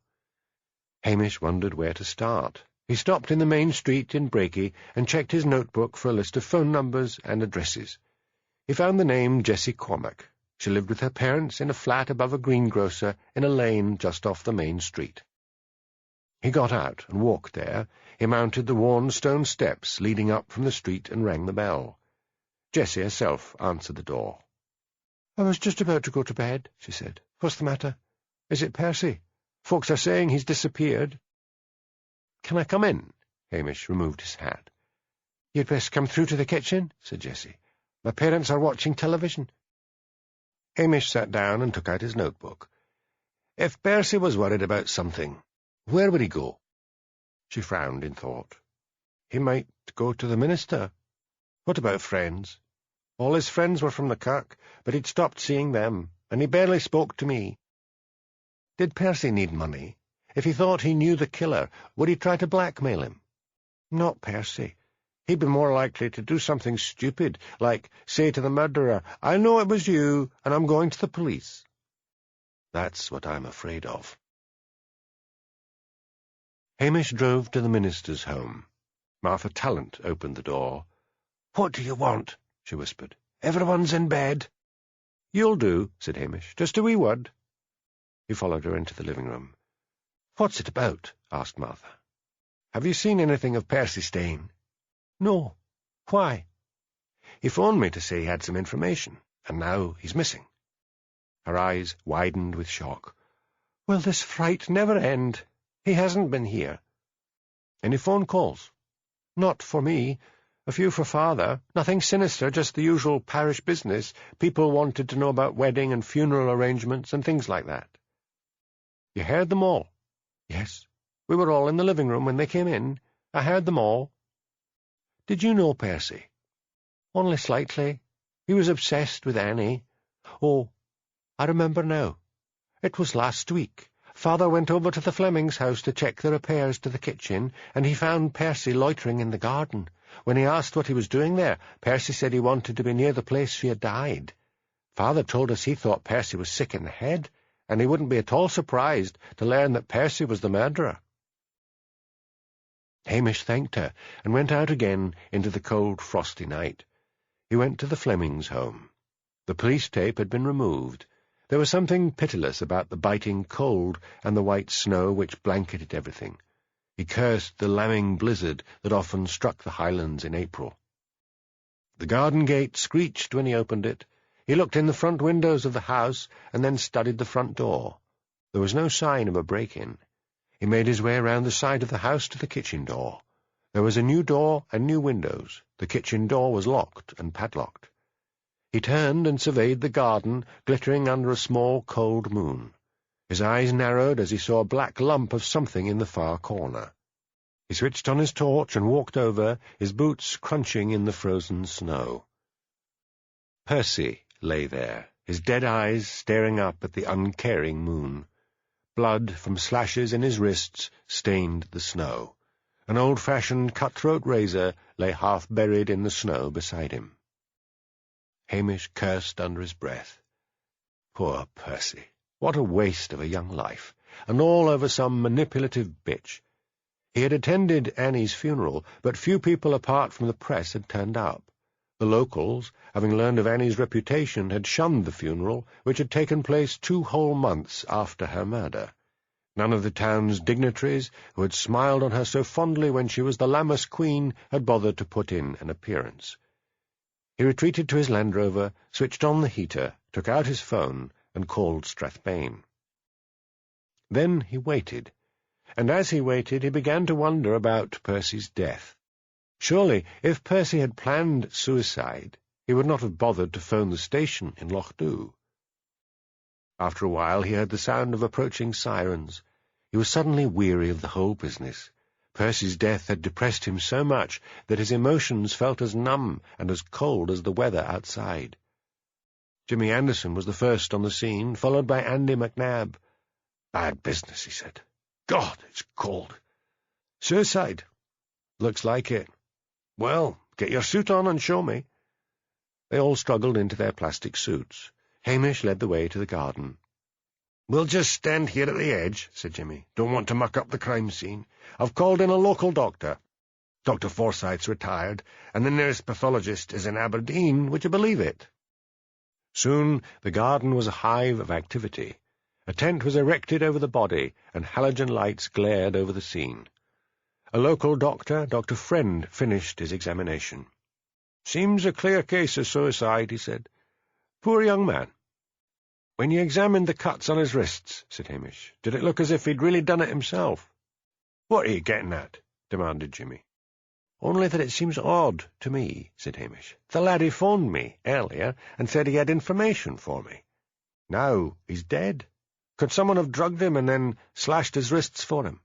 B: Hamish wondered where to start. He stopped in the main street in Brakey and checked his notebook for a list of phone numbers and addresses. He found the name Jessie Cormack. She lived with her parents in a flat above a greengrocer in a lane just off the main street. He got out and walked there. He mounted the worn stone steps leading up from the street and rang the bell. Jessie herself answered the door. "I was just about to go to bed," she said. "What's the matter? Is it Percy? Folks are saying he's disappeared." "Can I come in?" Hamish removed his hat. "You'd best come through to the kitchen," said Jessie. "My parents are watching television." Hamish sat down and took out his notebook. If Percy was worried about something, where would he go? She frowned in thought. He might go to the minister. What about friends? All his friends were from the kirk, but he'd stopped seeing them, and he barely spoke to me. Did Percy need money? If he thought he knew the killer, would he try to blackmail him? Not Percy. He'd be more likely to do something stupid, like say to the murderer, "I know it was you, and I'm going to the police." That's what I'm afraid of. Hamish drove to the minister's home. Martha Tallant opened the door. "What do you want?" she whispered. "Everyone's in bed." "You'll do," said Hamish. "Just a wee word." He followed her into the living room. "What's it about?" asked Martha. "Have you seen anything of Percy Stain?" "No. Why?" "He phoned me to say he had some information, and now he's missing." Her eyes widened with shock. "Will this fright never end? He hasn't been here." "Any phone calls?" "Not for me. A few for Father. Nothing sinister, just the usual parish business. People wanted to know about wedding and funeral arrangements and things like that." "You heard them all?" "Yes. We were all in the living room when they came in. I heard them all." "Did you know Percy?" "Only slightly. He was obsessed with Annie. Oh, I remember now. It was last week. Father went over to the Flemings' house to check the repairs to the kitchen, and he found Percy loitering in the garden. When he asked what he was doing there, Percy said he wanted to be near the place she had died. Father told us he thought Percy was sick in the head, and he wouldn't be at all surprised to learn that Percy was the murderer." Hamish thanked her, and went out again into the cold, frosty night. He went to the Flemings' home. The police tape had been removed. There was something pitiless about the biting cold and the white snow which blanketed everything. He cursed the lambing blizzard that often struck the Highlands in April. The garden gate screeched when he opened it. He looked in the front windows of the house, and then studied the front door. There was no sign of a break-in. He made his way round the side of the house to the kitchen door. There was a new door and new windows. The kitchen door was locked and padlocked. He turned and surveyed the garden, glittering under a small, cold moon. His eyes narrowed as he saw a black lump of something in the far corner. He switched on his torch and walked over, his boots crunching in the frozen snow. Percy lay there, his dead eyes staring up at the uncaring moon. Blood from slashes in his wrists stained the snow. An old-fashioned cut-throat razor lay half-buried in the snow beside him. Hamish cursed under his breath. Poor Percy! What a waste of a young life, and all over some manipulative bitch. He had attended Annie's funeral, but few people apart from the press had turned up. The locals, having learned of Annie's reputation, had shunned the funeral, which had taken place 2 whole months after her murder. None of the town's dignitaries, who had smiled on her so fondly when she was the Lammas Queen, had bothered to put in an appearance. He retreated to his Land Rover, switched on the heater, took out his phone, and called Strathbane. Then he waited, and as he waited he began to wonder about Percy's death. Surely, if Percy had planned suicide, he would not have bothered to phone the station in Lochdu. After a while he heard the sound of approaching sirens. He was suddenly weary of the whole business. Percy's death had depressed him so much that his emotions felt as numb and as cold as the weather outside. Jimmy Anderson was the first on the scene, followed by Andy McNabb. "Bad business," he said. "God, it's cold." "Suicide?" "Looks like it." "Well, get your suit on and show me." They all struggled into their plastic suits. Hamish led the way to the garden. "We'll just stand here at the edge," said Jimmy. "Don't want to muck up the crime scene. I've called in a local doctor. Dr. Forsyth's retired, and the nearest pathologist is in Aberdeen, would you believe it?" Soon the garden was a hive of activity. A tent was erected over the body, and halogen lights glared over the scene. A local doctor, Dr. Friend, finished his examination. "Seems a clear case of suicide," he said. "Poor young man." "When you examined the cuts on his wrists," said Hamish, "did it look as if he'd really done it himself?" "What are you getting at?" demanded Jimmy. "Only that it seems odd to me," said Hamish. "The laddie phoned me earlier and said he had information for me. Now he's dead. Could someone have drugged him and then slashed his wrists for him?"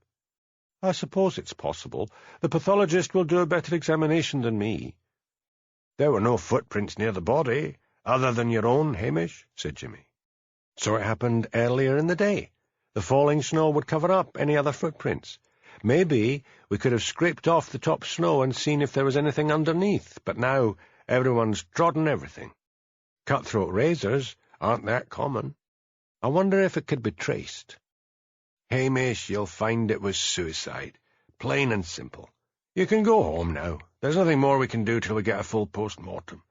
B: "I suppose it's possible. The pathologist will do a better examination than me." "There were no footprints near the body, other than your own, Hamish," said Jimmy. "So it happened earlier in the day. The falling snow would cover up any other footprints. Maybe we could have scraped off the top snow and seen if there was anything underneath, but now everyone's trodden everything. Cut-throat razors aren't that common. I wonder if it could be traced." "Hamish, you'll find it was suicide. Plain and simple. You can go home now. There's nothing more we can do till we get a full post-mortem.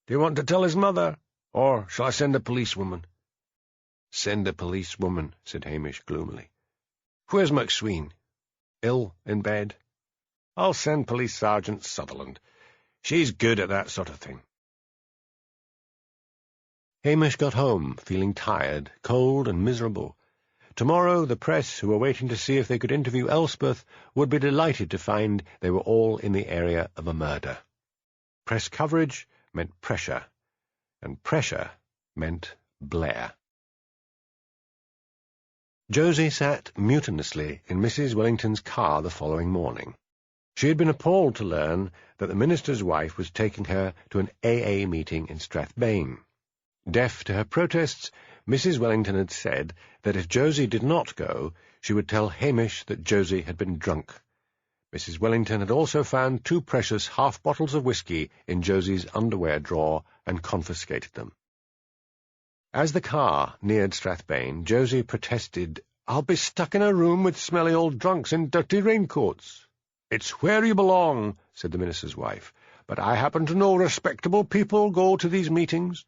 B: Do you want to tell his mother, or shall I send a policewoman?" "Send a policewoman," said Hamish gloomily. "Where's McSween?" "Ill in bed." "I'll send Police Sergeant Sutherland. She's good at that sort of thing." Hamish got home, feeling tired, cold, and miserable. Tomorrow the press, who were waiting to see if they could interview Elspeth, would be delighted to find they were all in the area of a murder. Press coverage meant pressure, and pressure meant Blair. Josie sat mutinously in Mrs. Wellington's car the following morning. She had been appalled to learn that the minister's wife was taking her to an AA meeting in Strathbane. Deaf to her protests, Mrs. Wellington had said that if Josie did not go, she would tell Hamish that Josie had been drunk. Mrs. Wellington had also found 2 precious half-bottles of whisky in Josie's underwear drawer and confiscated them. As the car neared Strathbane, Josie protested, "I'll be stuck in a room with smelly old drunks in dirty raincoats." "It's where you belong," said the minister's wife, "but I happen to know respectable people go to these meetings."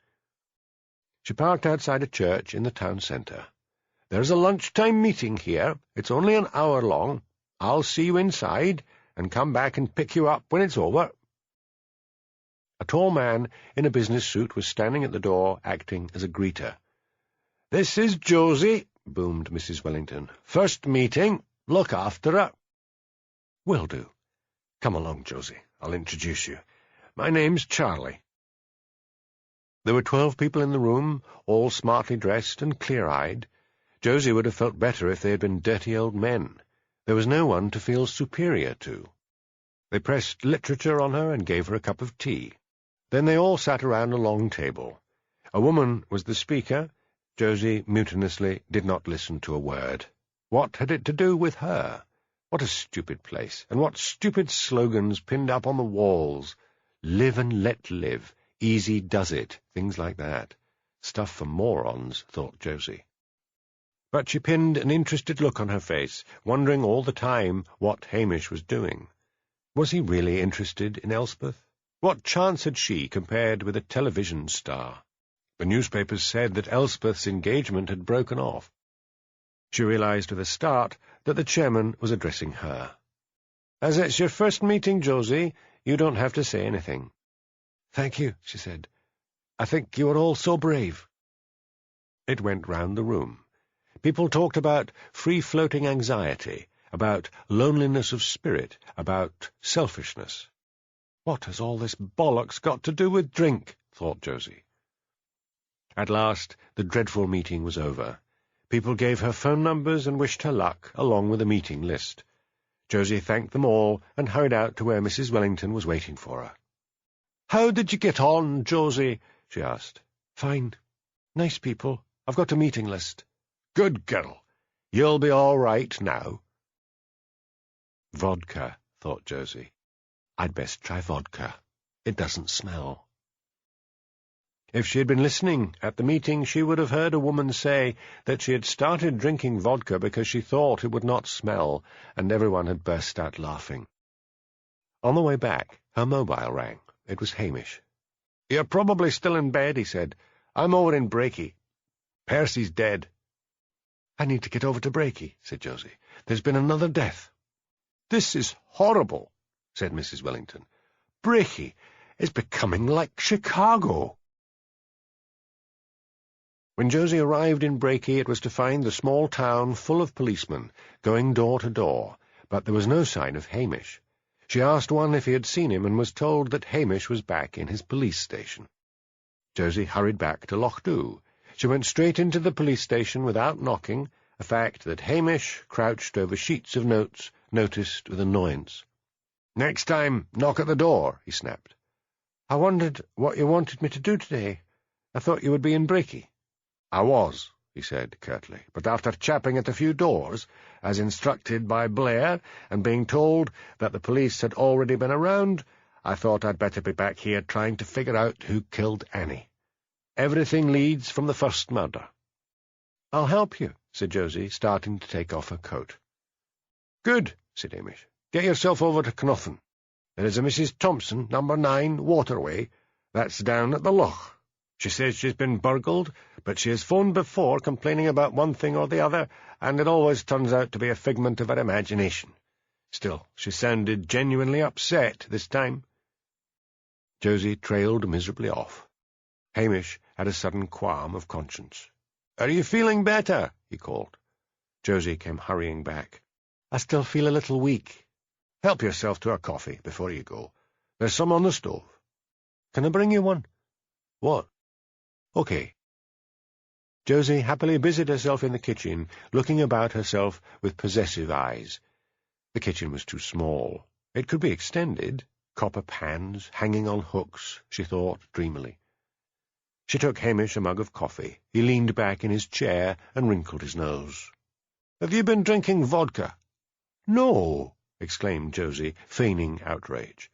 B: She parked outside a church in the town centre. "There's a lunchtime meeting here. It's only an hour long. I'll see you inside, and come back and pick you up when it's over." A tall man in a business suit was standing at the door, acting as a greeter. "This is Josie," boomed Mrs. Wellington. "First meeting. Look after her." "Will do. Come along, Josie. I'll introduce you. My name's Charlie." There were 12 people in the room, all smartly dressed and clear-eyed. Josie would have felt better if they had been dirty old men. There was no one to feel superior to. They pressed literature on her and gave her a cup of tea. Then they all sat around a long table. A woman was the speaker. Josie mutinously did not listen to a word. What had it to do with her? What a stupid place, and what stupid slogans pinned up on the walls. Live and let live, easy does it, things like that. Stuff for morons, thought Josie. But she pinned an interested look on her face, wondering all the time what Hamish was doing. Was he really interested in Elspeth? What chance had she compared with a television star? The newspapers said that Elspeth's engagement had broken off. She realized with a start that the chairman was addressing her. "As it's your first meeting, Josie, you don't have to say anything." "Thank you," she said. "I think you are all so brave." It went round the room. People talked about free-floating anxiety, about loneliness of spirit, about selfishness. "What has all this bollocks got to do with drink?" thought Josie. At last the dreadful meeting was over. People gave her phone numbers and wished her luck, along with a meeting list. Josie thanked them all and hurried out to where Mrs. Wellington was waiting for her. "How did you get on, Josie?" she asked. "Fine. Nice people. I've got a meeting list." "Good girl. You'll be all right now." Vodka, thought Josie. I'd best try vodka. It doesn't smell. If she had been listening at the meeting, she would have heard a woman say that she had started drinking vodka because she thought it would not smell, and everyone had burst out laughing. On the way back, her mobile rang. It was Hamish. "You're probably still in bed," he said. "I'm over in Brakey. Percy's dead." "I need to get over to Brakey," said Josie. "There's been another death." "This is horrible," said Mrs. Wellington. "Brakey is becoming like Chicago." When Josie arrived in Brakey, it was to find the small town full of policemen, going door to door, but there was no sign of Hamish. She asked one if he had seen him, and was told that Hamish was back in his police station. Josie hurried back to Lochdu. She went straight into the police station without knocking, a fact that Hamish, crouched over sheets of notes, noticed with annoyance. "Next time, knock at the door," he snapped. "I wondered what you wanted me to do today. I thought you would be in Brakey." "I was," he said curtly, "but after chapping at a few doors, as instructed by Blair, and being told that the police had already been around, I thought I'd better be back here trying to figure out who killed Annie. Everything leads from the first murder." "I'll help you," said Josie, starting to take off her coat. "Good," said Hamish. "Get yourself over to Cnothan. There is a Mrs. Thompson, number 9, Waterway. That's down at the loch. She says she's been burgled, but she has phoned before complaining about one thing or the other, and it always turns out to be a figment of her imagination. Still, she sounded genuinely upset this time." Josie trailed miserably off. Hamish had a sudden qualm of conscience. "Are you feeling better?" he called. Josie came hurrying back. "I still feel a little weak." "Help yourself to a coffee before you go. There's some on the stove." "Can I bring you one?" "What?" "Okay." Josie happily busied herself in the kitchen, looking about herself with possessive eyes. The kitchen was too small. It could be extended. Copper pans hanging on hooks, she thought dreamily. She took Hamish a mug of coffee. He leaned back in his chair and wrinkled his nose. "Have you been drinking vodka?" "No," exclaimed Josie, feigning outrage.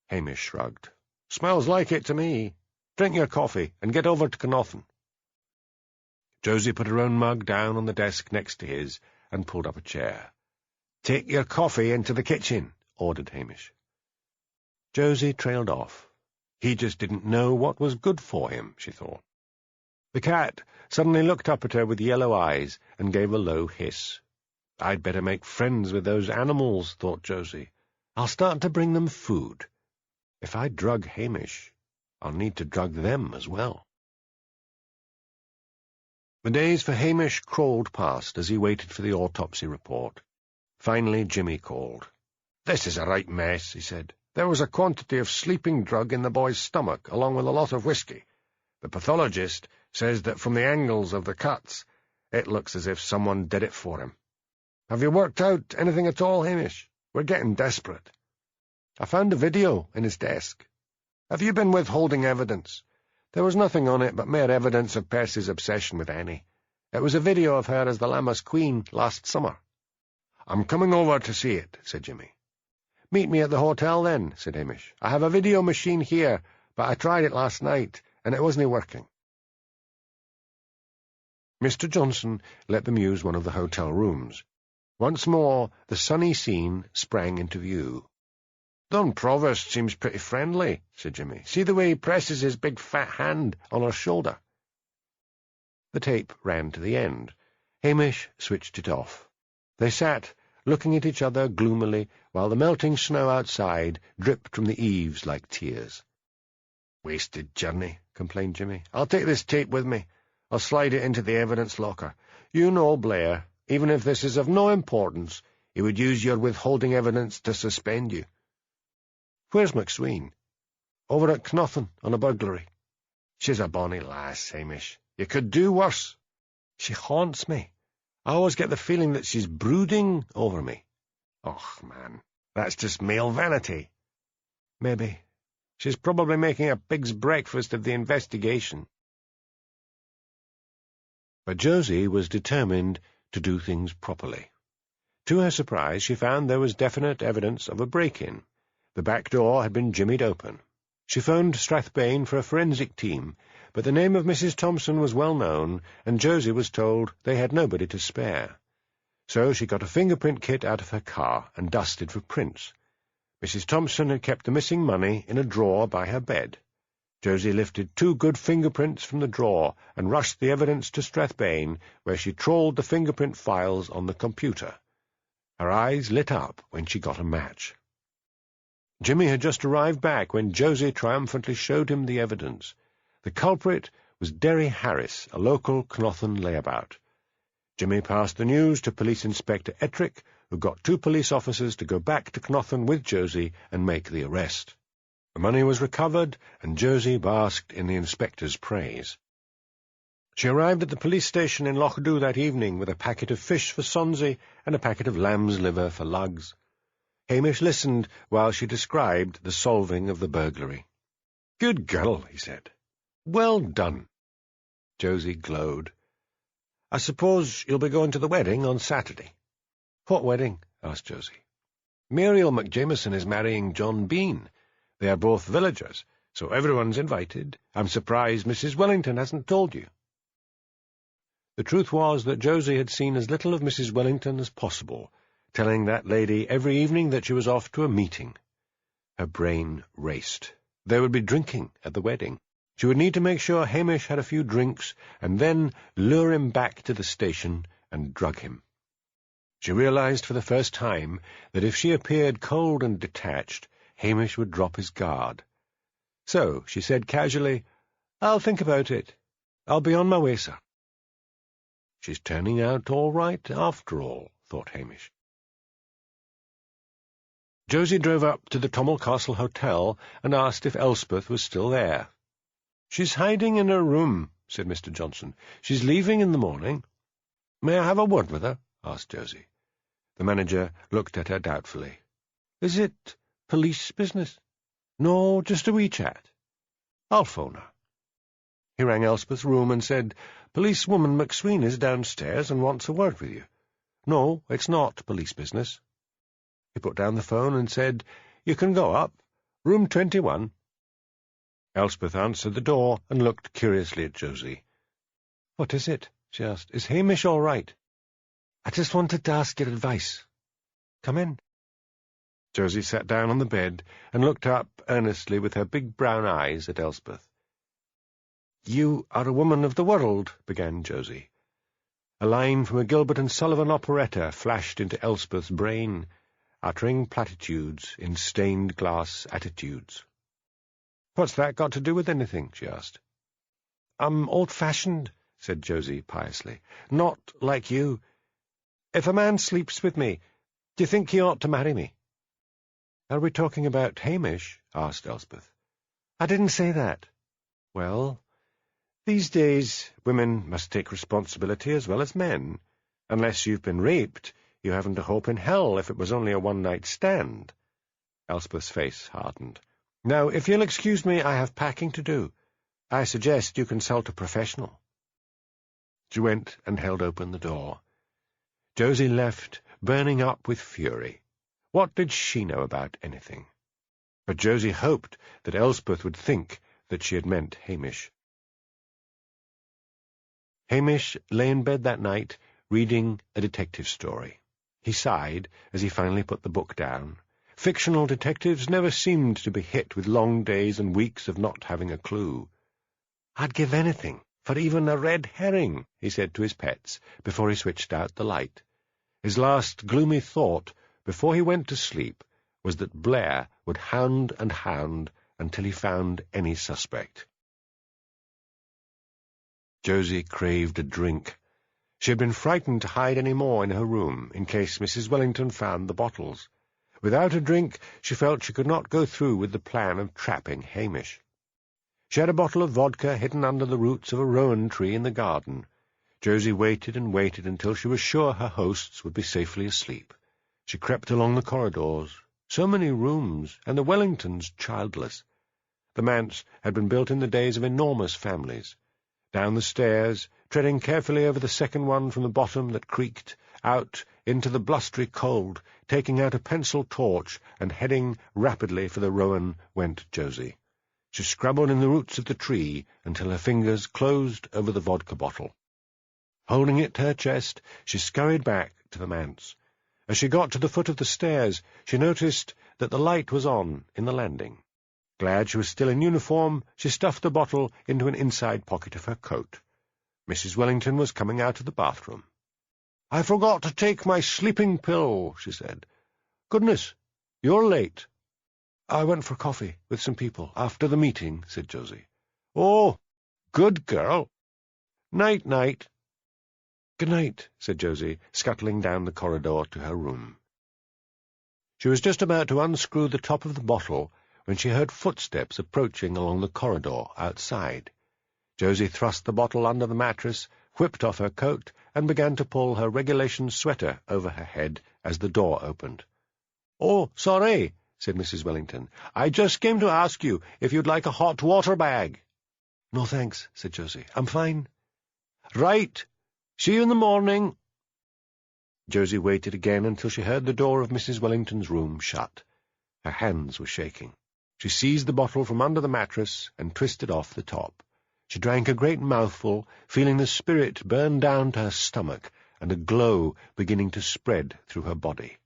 B: Hamish shrugged. "Smells like it to me. Drink your coffee and get over to Cnothan." Josie put her own mug down on the desk next to his and pulled up a chair. "Take your coffee into the kitchen," ordered Hamish. Josie trailed off. He just didn't know what was good for him, she thought. The cat suddenly looked up at her with yellow eyes and gave a low hiss. "I'd better make friends with those animals," thought Josie. "I'll start to bring them food. If I drug Hamish, I'll need to drug them as well." The days for Hamish crawled past as he waited for the autopsy report. Finally Jimmy called. "This is a right mess," he said. "There was a quantity of sleeping drug in the boy's stomach, along with a lot of whiskey. The pathologist says that from the angles of the cuts, it looks as if someone did it for him. Have you worked out anything at all, Hamish? We're getting desperate." "I found a video in his desk." "Have you been withholding evidence?" "There was nothing on it but mere evidence of Percy's obsession with Annie. It was a video of her as the Lammas Queen last summer." "I'm coming over to see it," said Jimmy. "Meet me at the hotel, then," said Hamish. "I have a video machine here, but I tried it last night, and it wasn't working." Mr. Johnson let them use one of the hotel rooms. Once more the sunny scene sprang into view. "Don Provost seems pretty friendly," said Jimmy. "See the way he presses his big fat hand on her shoulder." The tape ran to the end. Hamish switched it off. They sat, looking at each other gloomily, while the melting snow outside dripped from the eaves like tears. "Wasted journey," complained Jimmy. "I'll take this tape with me. I'll slide it into the evidence locker. You know Blair. Even if this is of no importance, he would use your withholding evidence to suspend you." "Where's McSween?" "Over at Knothin on a burglary." "She's a bonny lass, Hamish. You could do worse." "She haunts me. I always get the feeling that she's brooding over me." "Och, man, that's just male vanity." "Maybe. She's probably making a pig's breakfast of the investigation." But Josie was determined to do things properly. To her surprise, she found there was definite evidence of a break-in. The back door had been jimmied open. She phoned Strathbane for a forensic team, but the name of Mrs. Thompson was well known, and Josie was told they had nobody to spare. So she got a fingerprint kit out of her car and dusted for prints. Mrs. Thompson had kept the missing money in a drawer by her bed. Josie lifted 2 good fingerprints from the drawer and rushed the evidence to Strathbane, where she trawled the fingerprint files on the computer. Her eyes lit up when she got a match. Jimmy had just arrived back when Josie triumphantly showed him the evidence. The culprit was Derry Harris, a local Knothin layabout. Jimmy passed the news to Police Inspector Ettrick, who got 2 police officers to go back to Knothin with Josie and make the arrest. The money was recovered, and Josie basked in the inspector's praise. She arrived at the police station in Lochdu that evening with a packet of fish for Sonsie and a packet of lamb's liver for Lugs. Hamish listened while she described the solving of the burglary. "Good girl," he said. "Well done." Josie glowed. "I suppose you'll be going to the wedding on Saturday." "What wedding?" asked Josie. "Muriel McJameson is marrying John Bean. They are both villagers, so everyone's invited. I'm surprised Mrs. Wellington hasn't told you." The truth was that Josie had seen as little of Mrs. Wellington as possible, telling that lady every evening that she was off to a meeting. Her brain raced. There would be drinking at the wedding. She would need to make sure Hamish had a few drinks, and then lure him back to the station and drug him. She realized for the first time that if she appeared cold and detached, Hamish would drop his guard. So she said casually, "I'll think about it. I'll be on my way, sir." She's turning out all right, after all, thought Hamish. Josie drove up to the Tommel Castle Hotel and asked if Elspeth was still there. "She's hiding in her room," said Mr. Johnson. "She's leaving in the morning." "May I have a word with her?" asked Josie. The manager looked at her doubtfully. "Is it police business?" "No, just a wee chat." "I'll phone her." He rang Elspeth's room and said, "Policewoman McSween is downstairs and wants a word with you." "No, it's not police business." He put down the phone and said, "You can go up. Room 21. Elspeth answered the door and looked curiously at Josie. "What is it?"
A: she asked. "Is Hamish all right?" "I just wanted to ask your advice." "Come in." Josie sat down on the bed and looked up earnestly with her big brown eyes at Elspeth. "You are a woman of the world," began Josie. A line from a Gilbert and Sullivan operetta flashed into Elspeth's brain, uttering platitudes in stained-glass attitudes. "What's that got to do with anything?" she asked. "I'm old-fashioned," said Josie piously. "Not like you. If a man sleeps with me, do you think he ought to marry me?" "Are we talking about Hamish?" asked Elspeth. "I didn't say that." "Well, these days women must take responsibility as well as men. Unless you've been raped, you haven't a hope in hell if it was only a one-night stand." Elspeth's face hardened. "Now, if you'll excuse me, I have packing to do. I suggest you consult a professional." She went and held open the door. Josie left, burning up with fury. What did she know about anything? But Josie hoped that Elspeth would think that she had meant Hamish. Hamish lay in bed that night, reading a detective story. He sighed as he finally put the book down. Fictional detectives never seemed to be hit with long days and weeks of not having a clue. "I'd give anything for even a red herring," he said to his pets before he switched out the light. His last gloomy thought before he went to sleep was that Blair would hound and hound until he found any suspect. Josie craved a drink. She had been frightened to hide any more in her room in case Mrs. Wellington found the bottles. Without a drink, she felt she could not go through with the plan of trapping Hamish. She had a bottle of vodka hidden under the roots of a rowan tree in the garden. Josie waited and waited until she was sure her hosts would be safely asleep. She crept along the corridors. So many rooms, and the Wellingtons childless. The manse had been built in the days of enormous families. Down the stairs, treading carefully over the second one from the bottom that creaked, out into the blustery cold, taking out a pencil torch and heading rapidly for the rowan, went Josie. She scrabbled in the roots of the tree until her fingers closed over the vodka bottle. Holding it to her chest, she scurried back to the manse. As she got to the foot of the stairs, she noticed that the light was on in the landing. Glad she was still in uniform, she stuffed the bottle into an inside pocket of her coat. Mrs. Wellington was coming out of the bathroom. "I forgot to take my sleeping pill," she said. "Goodness, you're late." "I went for coffee with some people after the meeting," said Josie. "Oh, good girl. Night-night." "Good night," said Josie, scuttling down the corridor to her room. She was just about to unscrew the top of the bottle when she heard footsteps approaching along the corridor outside. Josie thrust the bottle under the mattress, whipped off her coat, and began to pull her regulation sweater over her head as the door opened. "Oh, sorry," said Mrs. Wellington. "I just came to ask you if you'd like a hot water bag." "No, thanks," said Josie. "I'm fine." "Right. See you in the morning." Josie waited again until she heard the door of Mrs. Wellington's room shut. Her hands were shaking. She seized the bottle from under the mattress and twisted off the top. She drank a great mouthful, feeling the spirit burn down to her stomach and a glow beginning to spread through her body.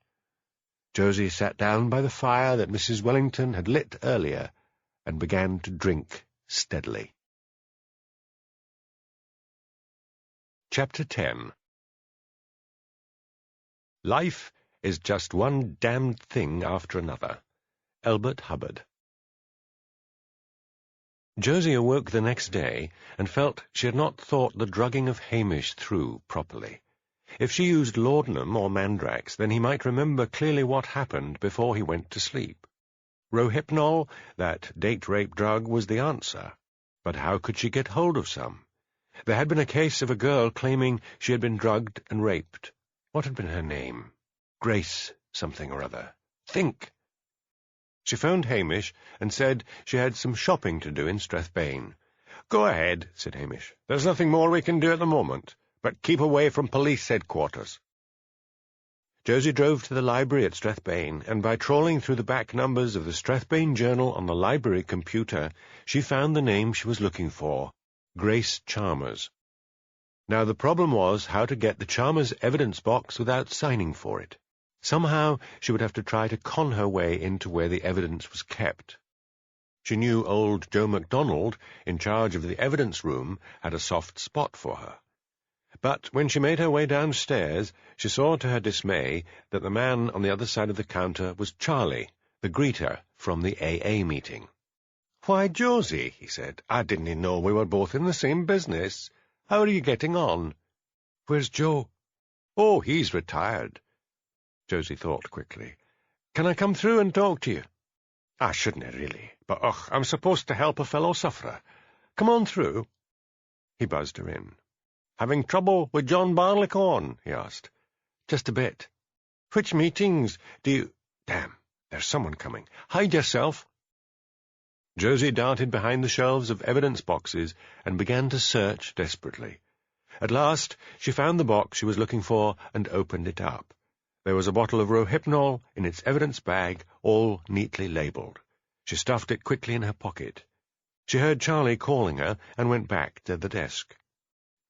A: Josie sat down by the fire that Mrs. Wellington had lit earlier and began to drink steadily. Chapter 10. Life is just one damned thing after another. Elbert Hubbard. Josie awoke the next day and felt she had not thought the drugging of Hamish through properly. If she used laudanum or mandrax, then he might remember clearly what happened before he went to sleep. Rohypnol, that date-rape drug, was the answer. But how could she get hold of some? There had been a case of a girl claiming she had been drugged and raped. What had been her name? Grace something or other. Think! She phoned Hamish and said she had some shopping to do in Strathbane. "Go ahead," said Hamish. "There's nothing more we can do at the moment, but keep away from police headquarters." Josie drove to the library at Strathbane, and by trawling through the back numbers of the Strathbane Journal on the library computer, she found the name she was looking for, Grace Chalmers. Now the problem was how to get the charmer's evidence box without signing for it. Somehow she would have to try to con her way into where the evidence was kept. She knew old Joe MacDonald, in charge of the evidence room, had a soft spot for her. But when she made her way downstairs, she saw to her dismay that the man on the other side of the counter was Charlie, the greeter from the AA meeting. "Why, Josie," he said, "I didn't know we were both in the same business. How are you getting on?" "Where's Joe?" "Oh, he's retired." Josie thought quickly. "Can I come through and talk to you?" "I shouldn't really, but I'm supposed to help a fellow sufferer. Come on through." He buzzed her in. "Having trouble with John Barleycorn?" he asked. "Just a bit." "Which meetings do you—" "Damn, there's someone coming. Hide yourself." Josie darted behind the shelves of evidence boxes and began to search desperately. At last she found the box she was looking for and opened it up. There was a bottle of Rohypnol in its evidence bag, all neatly labelled. She stuffed it quickly in her pocket. She heard Charlie calling her and went back to the desk.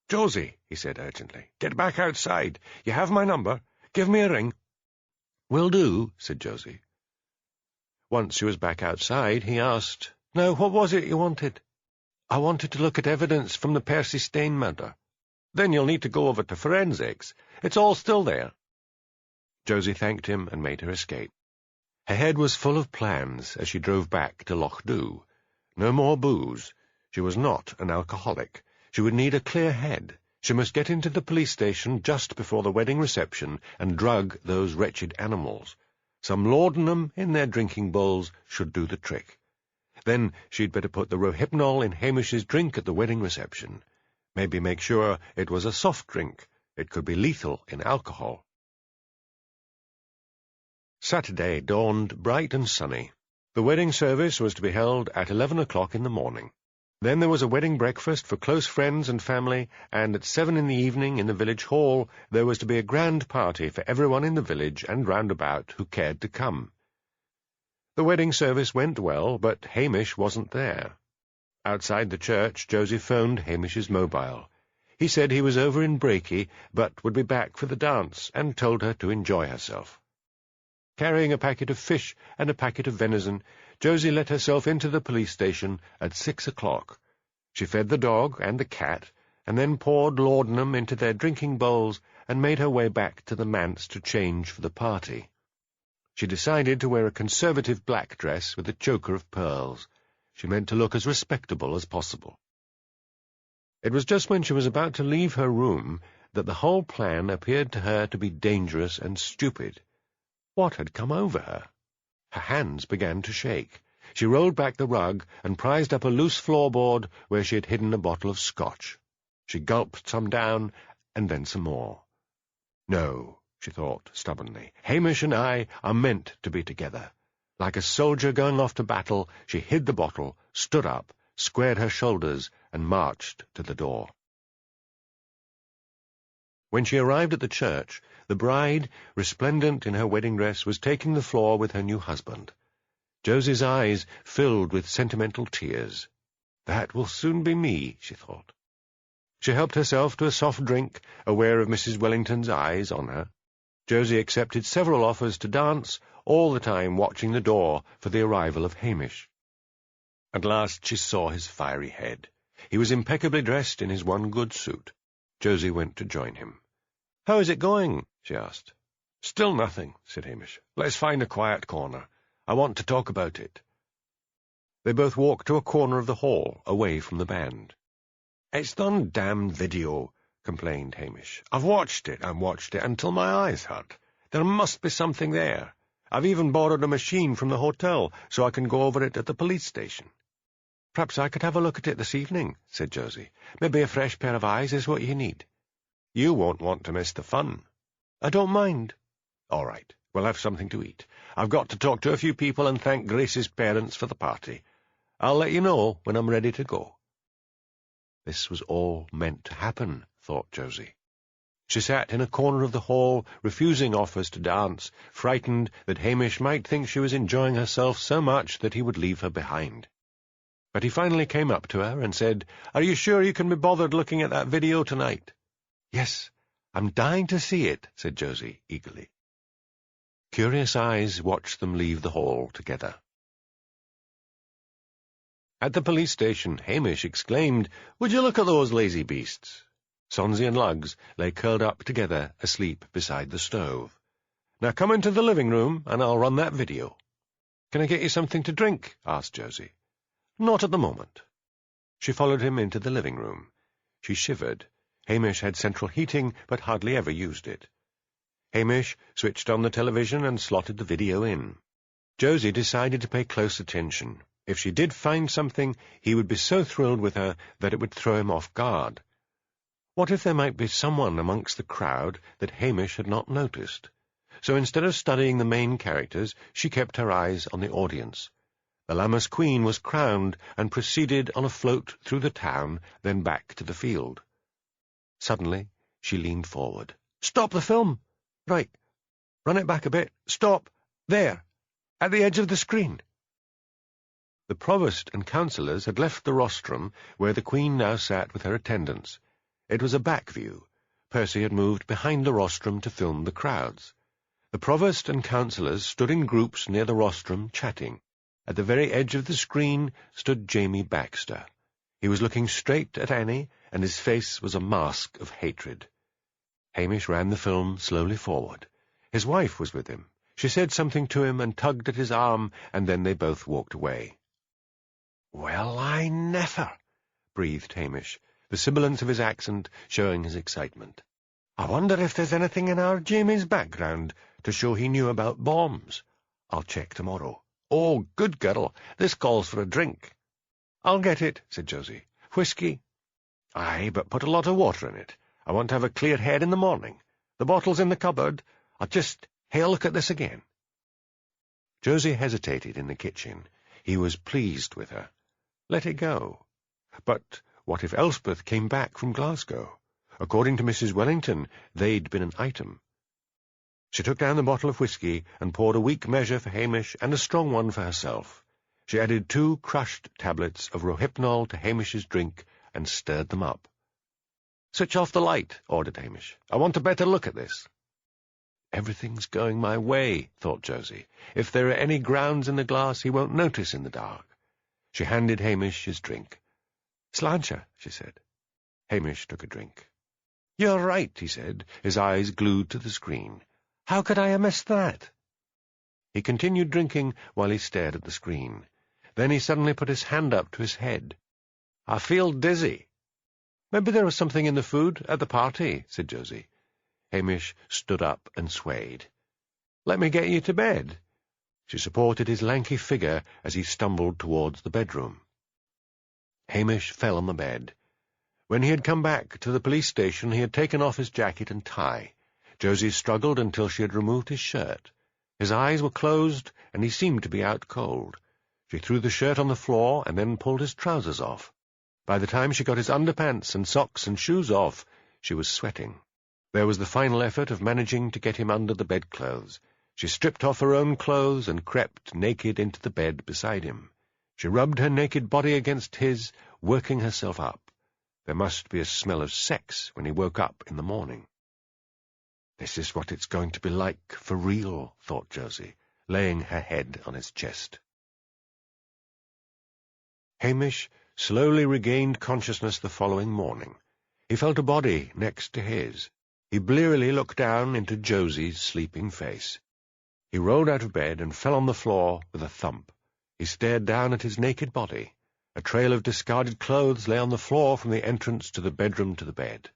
A: "Josie," he said urgently, "get back outside. You have my number. Give me a ring." "Will do," said Josie. Once she was back outside, he asked, "Now, what was it you wanted?" "I wanted to look at evidence from the Percy Stane murder." "Then you'll need to go over to forensics. It's all still there." Josie thanked him and made her escape. Her head was full of plans as she drove back to Loch Dhu. No more booze. She was not an alcoholic. She would need a clear head. She must get into the police station just before the wedding reception and drug those wretched animals. Some laudanum in their drinking bowls should do the trick. Then she'd better put the Rohypnol in Hamish's drink at the wedding reception. Maybe make sure it was a soft drink. It could be lethal in alcohol. Saturday dawned bright and sunny. The wedding service was to be held at 11 o'clock in the morning. Then there was a wedding breakfast for close friends and family, and at 7 in the evening in the village hall there was to be a grand party for everyone in the village and round about who cared to come. The wedding service went well, but Hamish wasn't there. Outside the church, Josie phoned Hamish's mobile. He said he was over in Brakey, but would be back for the dance, and told her to enjoy herself. Carrying a packet of fish and a packet of venison, Josie let herself into the police station at 6 o'clock. She fed the dog and the cat, and then poured laudanum into their drinking bowls and made her way back to the manse to change for the party. She decided to wear a conservative black dress with a choker of pearls. She meant to look as respectable as possible. It was just when she was about to leave her room that the whole plan appeared to her to be dangerous and stupid. What had come over her? Her hands began to shake. She rolled back the rug and prized up a loose floorboard where she had hidden a bottle of scotch. She gulped some down, and then some more. No, she thought stubbornly, Hamish and I are meant to be together. Like a soldier going off to battle, she hid the bottle, stood up, squared her shoulders, and marched to the door. When she arrived at the church, the bride, resplendent in her wedding dress, was taking the floor with her new husband. Josie's eyes filled with sentimental tears. That will soon be me, she thought. She helped herself to a soft drink, aware of Mrs. Wellington's eyes on her. Josie accepted several offers to dance, all the time watching the door for the arrival of Hamish. At last she saw his fiery head. He was impeccably dressed in his one good suit. Josie went to join him. "How is it going?" she asked. "Still nothing," said Hamish. "Let's find a quiet corner. I want to talk about it." They both walked to a corner of the hall, away from the band. "It's the damned video," complained Hamish. "I've watched it until my eyes hurt. There must be something there. I've even borrowed a machine from the hotel so I can go over it at the police station." "Perhaps I could have a look at it this evening," said Josie. "Maybe a fresh pair of eyes is what you need." "You won't want to miss the fun." "I don't mind." "All right, we'll have something to eat. I've got to talk to a few people and thank Grace's parents for the party. I'll let you know when I'm ready to go." This was all meant to happen, thought Josie. She sat in a corner of the hall, refusing offers to dance, frightened that Hamish might think she was enjoying herself so much that he would leave her behind. But he finally came up to her and said, "Are you sure you can be bothered looking at that video tonight?"
B: "Yes, I'm dying to see it," said Josie eagerly. Curious eyes watched them leave the hall together. At the police station, Hamish exclaimed, "Would you look at those lazy beasts?" Sonsie and Lugs lay curled up together, asleep beside the stove. "Now come into the living room, and I'll run that video." "Can I get you something to drink?" asked Josie. "Not at the moment." She followed him into the living room. She shivered. Hamish had central heating, but hardly ever used it. Hamish switched on the television and slotted the video in. Josie decided to pay close attention. If she did find something, he would be so thrilled with her that it would throw him off guard. What if there might be someone amongst the crowd that Hamish had not noticed? So instead of studying the main characters, she kept her eyes on the audience. The Lammas Queen was crowned and proceeded on a float through the town, then back to the field. Suddenly, she leaned forward. "Stop the film! Right. Run it back a bit. Stop! There! At the edge of the screen!" The provost and councillors had left the rostrum, where the Queen now sat with her attendants. It was a back view. Percy had moved behind the rostrum to film the crowds. The provost and councillors stood in groups near the rostrum, chatting. At the very edge of the screen stood Jamie Baxter. He was looking straight at Annie, and his face was a mask of hatred. Hamish ran the film slowly forward. His wife was with him. She said something to him and tugged at his arm, and then they both walked away. "Well, I never!" breathed Hamish, the sibilance of his accent showing his excitement. "I wonder if there's anything in our Jamie's background to show he knew about bombs. I'll check tomorrow. Oh, good girl, this calls for a drink." "I'll get it," said Josie. "Whiskey?" "Aye, but put a lot of water in it. I want to have a clear head in the morning. The bottle's in the cupboard. I'll just have a look at this again." Josie hesitated in the kitchen. He was pleased with her. Let it go. But what if Elspeth came back from Glasgow? According to Mrs. Wellington, they'd been an item. She took down the bottle of whiskey and poured a weak measure for Hamish and a strong one for herself. She added 2 crushed tablets of rohypnol to Hamish's drink and stirred them up. "Switch off the light," ordered Hamish. "I want a better look at this." "Everything's going my way," thought Josie. "If there are any grounds in the glass, he won't notice in the dark." She handed Hamish his drink. "Sláinte," she said. Hamish took a drink. "You're right," he said, his eyes glued to the screen. "How could I have missed that?" He continued drinking while he stared at the screen. Then he suddenly put his hand up to his head. "I feel dizzy." "Maybe there was something in the food at the party," said Josie. Hamish stood up and swayed. "Let me get you to bed." She supported his lanky figure as he stumbled towards the bedroom. Hamish fell on the bed. When he had come back to the police station, he had taken off his jacket and tie. Josie struggled until she had removed his shirt. His eyes were closed, and he seemed to be out cold. She threw the shirt on the floor and then pulled his trousers off. By the time she got his underpants and socks and shoes off, she was sweating. There was the final effort of managing to get him under the bedclothes. She stripped off her own clothes and crept naked into the bed beside him. She rubbed her naked body against his, working herself up. There must be a smell of sex when he woke up in the morning. "This is what it's going to be like for real," thought Josie, laying her head on his chest. Hamish slowly regained consciousness the following morning. He felt a body next to his. He blearily looked down into Josie's sleeping face. He rolled out of bed and fell on the floor with a thump. He stared down at his naked body. A trail of discarded clothes lay on the floor from the entrance to the bedroom to the bed.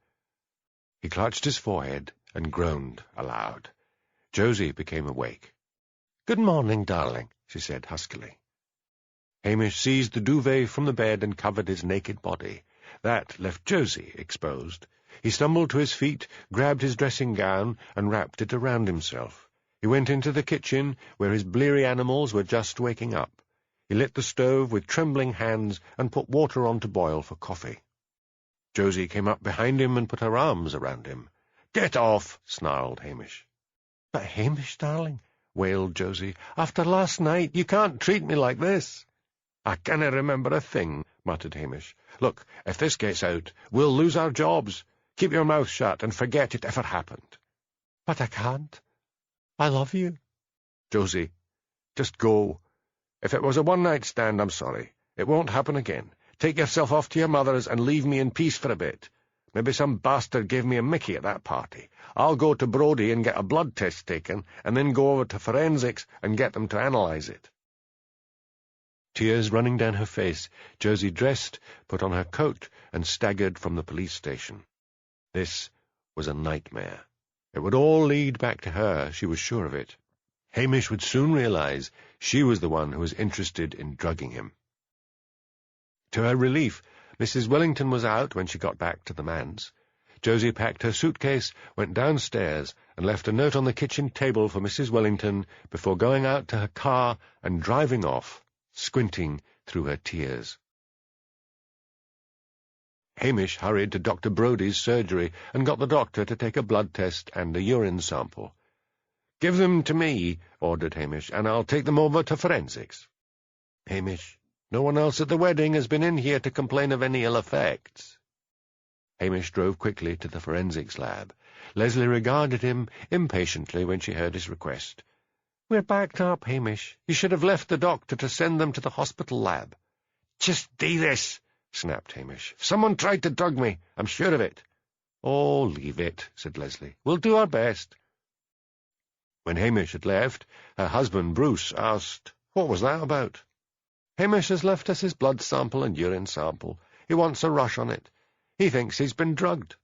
B: He clutched his forehead and groaned aloud. Josie became awake. "Good morning, darling," she said huskily. Hamish seized the duvet from the bed and covered his naked body. That left Josie exposed. He stumbled to his feet, grabbed his dressing gown, and wrapped it around himself. He went into the kitchen, where his bleary animals were just waking up. He lit the stove with trembling hands and put water on to boil for coffee. Josie came up behind him and put her arms around him. "Get off!" snarled Hamish. "But Hamish, darling," wailed Josie, "after last night you can't treat me like this." "I can't remember a thing," muttered Hamish. "Look, if this gets out, we'll lose our jobs. Keep your mouth shut and forget it ever happened."
A: "But I can't. I love you."
B: "Josie, just go. If it was a one-night stand, I'm sorry. It won't happen again. Take yourself off to your mother's and leave me in peace for a bit. Maybe some bastard gave me a mickey at that party. I'll go to Brodie and get a blood test taken, and then go over to forensics and get them to analyze it."
A: Tears running down her face, Josie dressed, put on her coat, and staggered from the police station. This was a nightmare. It would all lead back to her, she was sure of it. Hamish would soon realize she was the one who was interested in drugging him. To her relief, Mrs. Wellington was out when she got back to the manse. Josie packed her suitcase, went downstairs, and left a note on the kitchen table for Mrs. Wellington before going out to her car and driving off, squinting through her tears. Hamish hurried to Dr. Brodie's surgery and got the doctor to take a blood test and a urine sample. "Give them to me," ordered Hamish, "and I'll take them over to forensics." "Hamish, no one else at the wedding has been in here to complain of any ill effects." Hamish drove quickly to the forensics lab. Leslie regarded him impatiently when she heard his request. "We're backed up, Hamish. You should have left the doctor to send them to the hospital lab." "Just do this," snapped Hamish. "Someone tried to drug me. I'm sure of it." "Oh, leave it," said Leslie. "We'll do our best." When Hamish had left, her husband Bruce asked, "What was that about?" "Hamish has left us his blood sample and urine sample. He wants a rush on it. He thinks he's been drugged."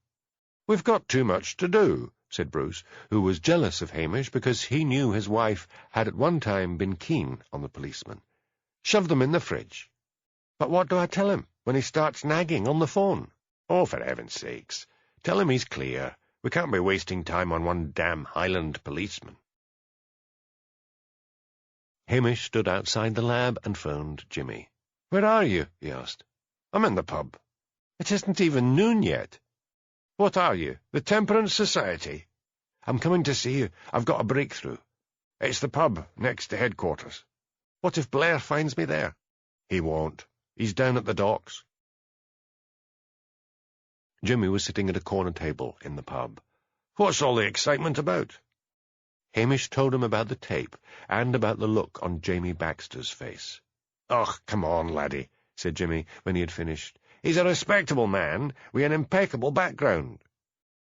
A: "We've got too much to do," said Bruce, who was jealous of Hamish because he knew his wife had at one time been keen on the policeman. "Shove them in the fridge." "But what do I tell him when he starts nagging on the phone?" "Oh, for heaven's sakes, tell him he's clear. We can't be wasting time on one damn Highland policeman." Hamish stood outside the lab and phoned Jimmy. "Where are you?" he asked. "I'm in the pub." "It isn't even noon yet." "What are you, the Temperance Society?" "I'm coming to see you. I've got a breakthrough." "It's the pub next to headquarters." "What if Blair finds me there?" "He won't. He's down at the docks." Jimmy was sitting at a corner table in the pub. "What's all the excitement about?" Hamish told him about the tape and about the look on Jamie Baxter's face. "Oh, come on, laddie," said Jimmy when he had finished. "He's a respectable man with an impeccable background."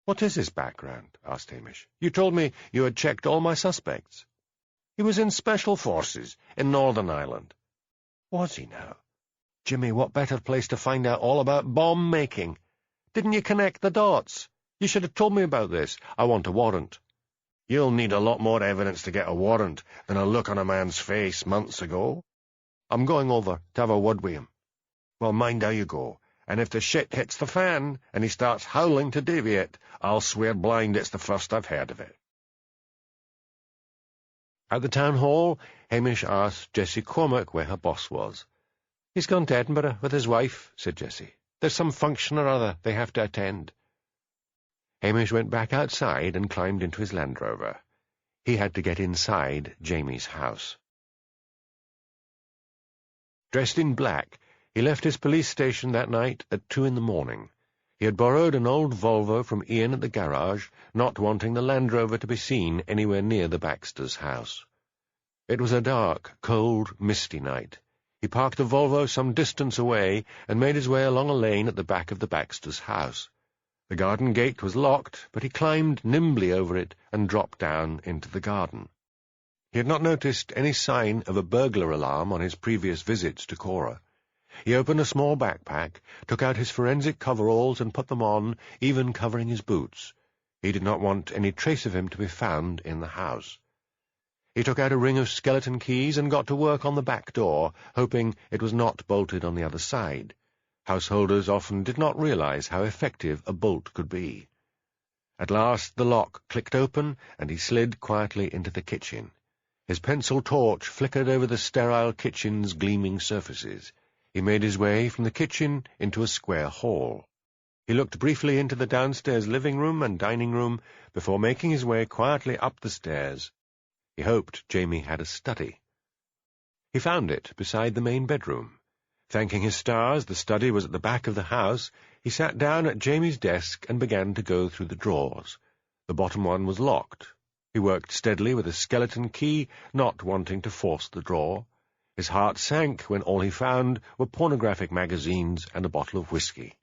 A: "What is his background?" asked Hamish. "You told me you had checked all my suspects." "He was in Special Forces in Northern Ireland." "Was he now? Jimmy, what better place to find out all about bomb-making? Didn't you connect the dots? You should have told me about this. I want a warrant." "You'll need a lot more evidence to get a warrant than a look on a man's face months ago." "I'm going over to have a word with him." "Well, mind how you go, and if the shit hits the fan and he starts howling to deviate, I'll swear blind it's the first I've heard of it." At the town hall, Hamish asked Jessie Cormack where her boss was. "He's gone to Edinburgh with his wife," said Jessie. "There's some function or other they have to attend." Hamish went back outside and climbed into his Land Rover. He had to get inside Jamie's house. Dressed in black, he left his police station that night at 2 a.m. He had borrowed an old Volvo from Ian at the garage, not wanting the Land Rover to be seen anywhere near the Baxters' house. It was a dark, cold, misty night. He parked the Volvo some distance away and made his way along a lane at the back of the Baxters' house. The garden gate was locked, but he climbed nimbly over it and dropped down into the garden. He had not noticed any sign of a burglar alarm on his previous visits to Cora. He opened a small backpack, took out his forensic coveralls and put them on, even covering his boots. He did not want any trace of him to be found in the house. He took out a ring of skeleton keys and got to work on the back door, hoping it was not bolted on the other side. Householders often did not realize how effective a bolt could be. At last the lock clicked open, and he slid quietly into the kitchen. His pencil torch flickered over the sterile kitchen's gleaming surfaces. He made his way from the kitchen into a square hall. He looked briefly into the downstairs living room and dining room before making his way quietly up the stairs. He hoped Jamie had a study. He found it beside the main bedroom.
B: Thanking his stars the study was at the back of the house, he sat down at Jamie's desk and began to go through the drawers. The bottom one was locked. He worked steadily with a skeleton key, not wanting to force the drawer. His heart sank when all he found were pornographic magazines and a bottle of whiskey.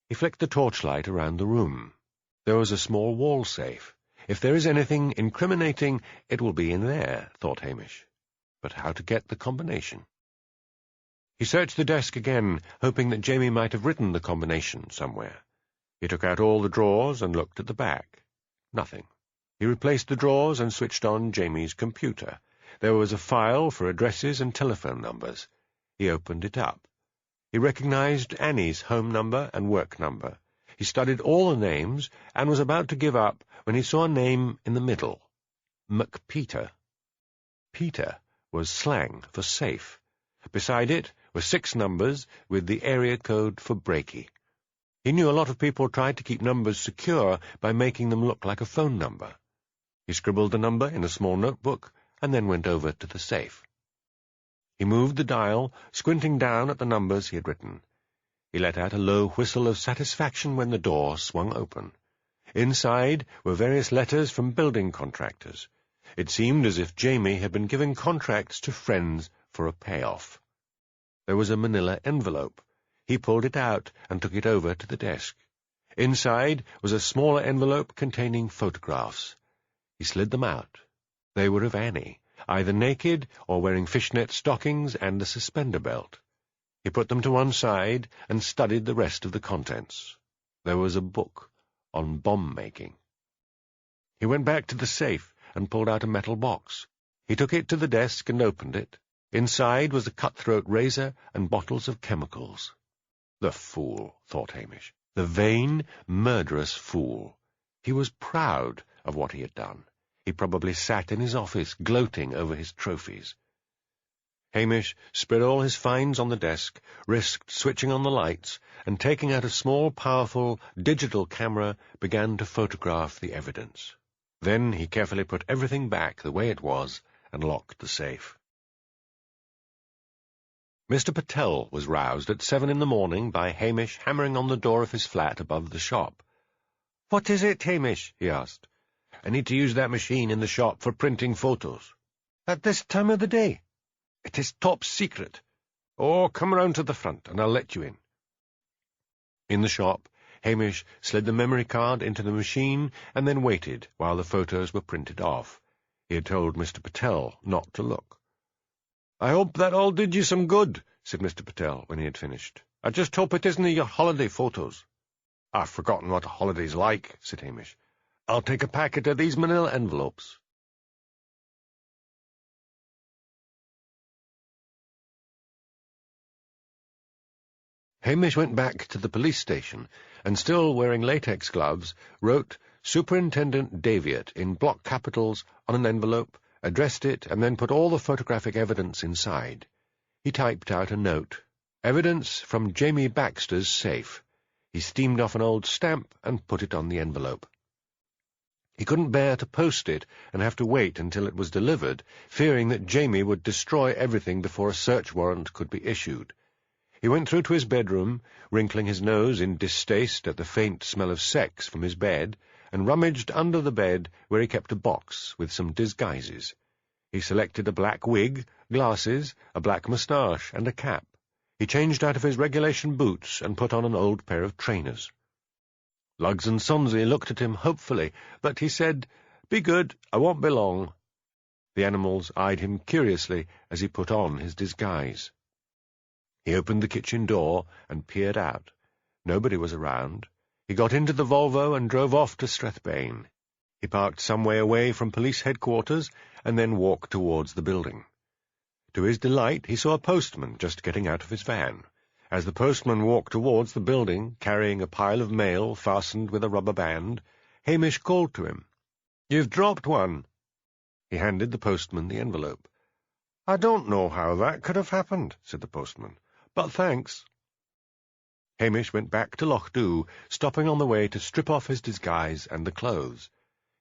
B: He flicked the torchlight around the room. There was a small wall safe. If there is anything incriminating, it will be in there, thought Hamish. But how to get the combination? He searched the desk again, hoping that Jamie might have written the combination somewhere. He took out all the drawers and looked at the back. Nothing. He replaced the drawers and switched on Jamie's computer. There was a file for addresses and telephone numbers. He opened it up. He recognized Annie's home number and work number. He studied all the names and was about to give up when he saw a name in the middle. McPeter. Peter was slang for safe. Beside it were 6 numbers with the area code for Breaky. He knew a lot of people tried to keep numbers secure by making them look like a phone number. He scribbled the number in a small notebook and then went over to the safe. He moved the dial, squinting down at the numbers he had written. He let out a low whistle of satisfaction when the door swung open. Inside were various letters from building contractors. It seemed as if Jamie had been giving contracts to friends for a payoff. There was a manila envelope. He pulled it out and took it over to the desk. Inside was a smaller envelope containing photographs. He slid them out. They were of Annie, either naked or wearing fishnet stockings and a suspender belt. He put them to one side and studied the rest of the contents. There was a book on bomb-making. He went back to the safe and pulled out a metal box. He took it to the desk and opened it. Inside was a cutthroat razor and bottles of chemicals. The fool, thought Hamish. The vain, murderous fool. He was proud of what he had done. He probably sat in his office, gloating over his trophies. Hamish spread all his finds on the desk, risked switching on the lights, and taking out a small, powerful, digital camera, began to photograph the evidence. Then he carefully put everything back the way it was and locked the safe. Mr. Patel was roused at 7 in the morning by Hamish hammering on the door of his flat above the shop. "What is it, Hamish?" he asked. "I need to use that machine in the shop for printing photos." "At this time of the day?" "It is top secret." "Oh, come round to the front, and I'll let you in." In the shop, Hamish slid the memory card into the machine and then waited while the photos were printed off. He had told Mr. Patel not to look. "I hope that all did you some good," said Mr. Patel when he had finished. "I just hope it isn't your holiday photos." "I've forgotten what a holiday's like," said Hamish. "I'll take a packet of these manila envelopes." Hamish went back to the police station, and still wearing latex gloves, wrote Superintendent Daviot in block capitals on an envelope, addressed it, and then put all the photographic evidence inside. He typed out a note. Evidence from Jamie Baxter's safe. He steamed off an old stamp and put it on the envelope. He couldn't bear to post it and have to wait until it was delivered, fearing that Jamie would destroy everything before a search warrant could be issued. He went through to his bedroom, wrinkling his nose in distaste at the faint smell of sex from his bed, and rummaged under the bed where he kept a box with some disguises. He selected a black wig, glasses, a black moustache, and a cap. He changed out of his regulation boots and put on an old pair of trainers. Luggs and Sonsy looked at him hopefully, but he said, "Be good, I won't be long." The animals eyed him curiously as he put on his disguise. He opened the kitchen door and peered out. Nobody was around. He got into the Volvo and drove off to Strathbane. He parked some way away from police headquarters and then walked towards the building. To his delight, he saw a postman just getting out of his van. As the postman walked towards the building, carrying a pile of mail fastened with a rubber band, Hamish called to him. "You've dropped one." He handed the postman the envelope. "I don't know how that could have happened," said the postman, "but thanks." Hamish went back to Lochdu, stopping on the way to strip off his disguise and the clothes.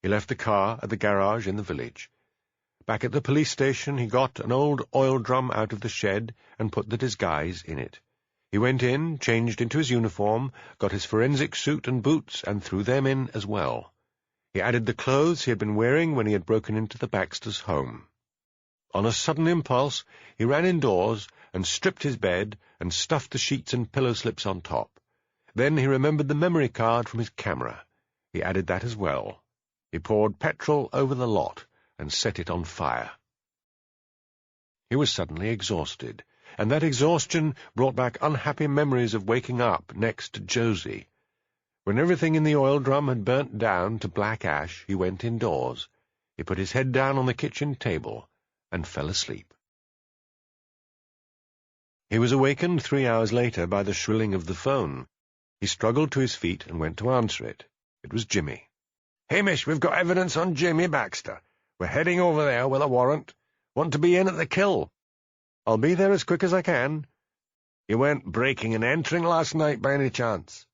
B: He left the car at the garage in the village. Back at the police station, he got an old oil drum out of the shed and put the disguise in it. He went in, changed into his uniform, got his forensic suit and boots, and threw them in as well. He added the clothes he had been wearing when he had broken into the Baxters' home. On a sudden impulse, he ran indoors and stripped his bed and stuffed the sheets and pillow slips on top. Then he remembered the memory card from his camera. He added that as well. He poured petrol over the lot and set it on fire. He was suddenly exhausted, and that exhaustion brought back unhappy memories of waking up next to Josie. When everything in the oil drum had burnt down to black ash, he went indoors. He put his head down on the kitchen table and fell asleep. He was awakened 3 hours later by the shrilling of the phone. He struggled to his feet and went to answer it. It was Jimmy.
A: "Hamish, we've got evidence on Jimmy Baxter. We're heading over there with a warrant. Want to be in at the kill."
B: "I'll be there as quick as I can."
A: "You weren't breaking and entering last night by any chance?"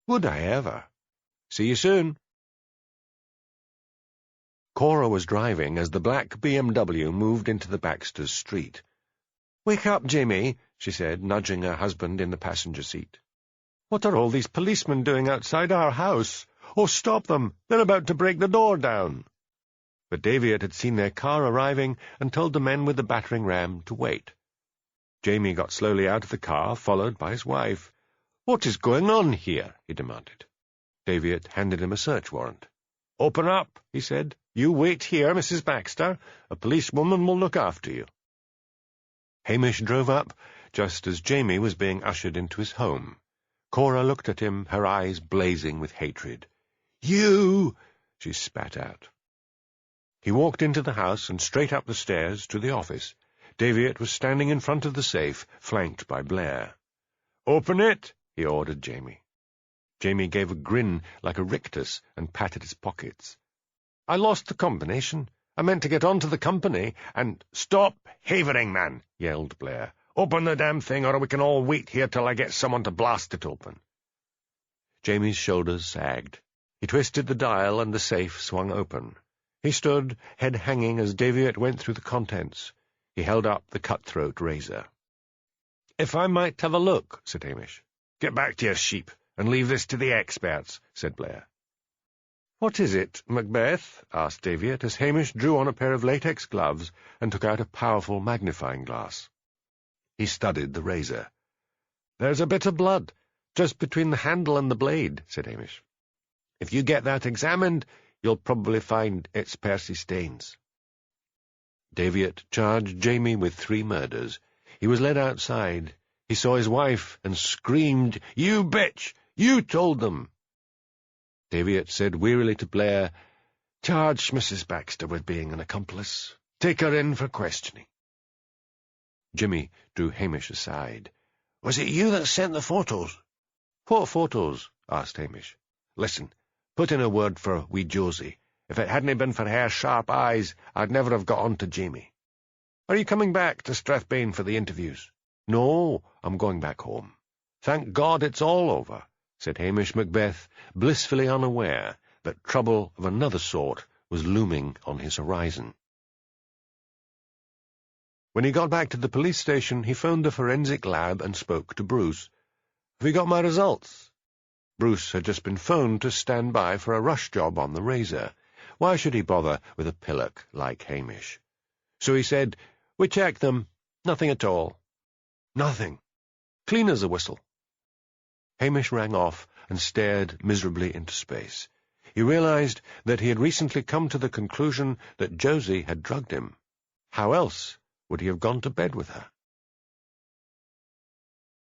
B: "Would I ever?"
A: "See you soon."
B: Cora was driving as the black BMW moved into the Baxters' street.
A: "Wake up, Jimmy," she said, nudging her husband in the passenger seat.
B: "What are all these policemen doing outside our house? Oh, stop them! They're about to break the door down." But Davitt had seen their car arriving and told the men with the battering ram to wait. Jamie got slowly out of the car, followed by his wife.
A: "What is going on here?" he demanded.
B: Davitt handed him a search warrant.
A: "Open up," he said. "You wait here, Mrs. Baxter. A policewoman will look after you."
B: Hamish drove up just as Jamie was being ushered into his home. Cora looked at him, her eyes blazing with hatred.
A: "You!"
B: she spat out. He walked into the house and straight up the stairs to the office. Davitt was standing in front of the safe, flanked by Blair.
A: "Open it,"
B: he ordered Jamie. Jamie gave a grin like a rictus and patted his pockets.
A: "I lost the combination. I meant to get onto the company, and—" "Stop havering, man," yelled Blair. "Open the damn thing, or we can all wait here till I get someone to blast it open."
B: Jamie's shoulders sagged. He twisted the dial and the safe swung open. He stood, head hanging, as Davitt went through the contents. He held up the cutthroat razor.
A: "If I might have a look," said Hamish. "Get back to your sheep, and leave this to the experts," said Blair.
B: "What is it, Macbeth?" asked Davitt, as Hamish drew on a pair of latex gloves and took out a powerful magnifying glass. He studied the razor.
A: "There's a bit of blood, just between the handle and the blade," said Hamish. "If you get that examined, you'll probably find it's Percy Staines."
B: Davitt charged Jamie with 3 murders. He was led outside. He saw his wife and screamed, "You bitch! You told them!" Davitt said wearily to Blair, "Charge Mrs. Baxter with being an accomplice. Take her in for questioning." Jimmy drew Hamish aside.
A: "Was it you that sent the photos?"
B: "What photos?" asked Hamish.
A: "Listen, put in a word for wee Josie. If it hadn't been for her sharp eyes, I'd never have got on to Jamie. Are you coming back to Strathbane for the interviews?"
B: "No, I'm going back home."
A: "Thank God it's all over," said Hamish Macbeth, blissfully unaware that trouble of another sort was looming on his horizon.
B: When he got back to the police station, he phoned the forensic lab and spoke to Bruce.
A: "Have you got my results?"
B: Bruce had just been phoned to stand by for a rush job on the razor. Why should he bother with a pillock like Hamish?
A: So he said, "We checked them. Nothing at all."
B: "Nothing.
A: Clean as a whistle."
B: Hamish rang off and stared miserably into space. He realized that he had recently come to the conclusion that Josie had drugged him. How else would he have gone to bed with her?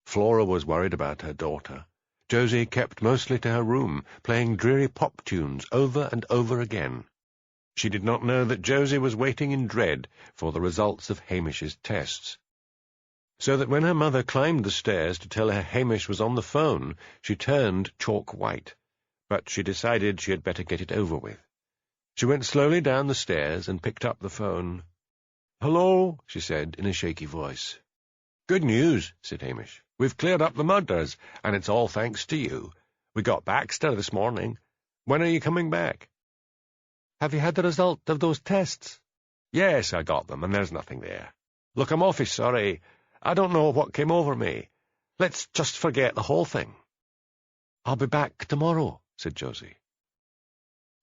B: Flora was worried about her daughter. Josie kept mostly to her room, playing dreary pop tunes over and over again. She did not know that Josie was waiting in dread for the results of Hamish's tests. So that when her mother climbed the stairs to tell her Hamish was on the phone, she turned chalk white. But she decided she had better get it over with. She went slowly down the stairs and picked up the phone.
A: "Hello,"
B: she said in a shaky voice.
A: "Good news," said Hamish. "We've cleared up the murders, and it's all thanks to you. We got Baxter this morning. When are you coming back?"
B: "Have you had the result of those tests?" "Yes, I got them, and there's nothing there. Look, I'm awfully sorry. I don't know what came over me. Let's just forget the whole thing." "I'll be back tomorrow," said Josie.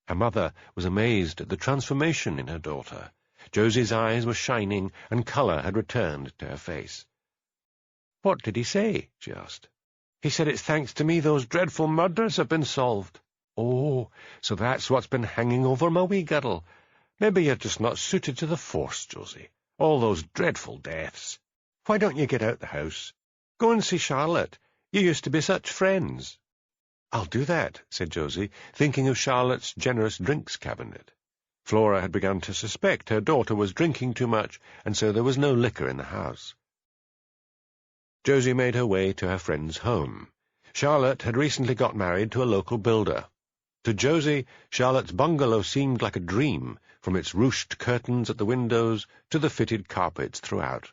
B: Her mother was amazed at the transformation in her daughter. Josie's eyes were shining, and colour had returned to her face. "What did he say?" she asked. "He said it's thanks to me those dreadful murders have been solved." "Oh, so that's what's been hanging over my wee girl. Maybe you're just not suited to the force, Josie. All those dreadful deaths. Why don't you get out the house? Go and see Charlotte. You used to be such friends." "I'll do that," said Josie, thinking of Charlotte's generous drinks cabinet. Flora had begun to suspect her daughter was drinking too much, and so there was no liquor in the house. Josie made her way to her friend's home. Charlotte had recently got married to a local builder. To Josie, Charlotte's bungalow seemed like a dream, from its ruched curtains at the windows to the fitted carpets throughout.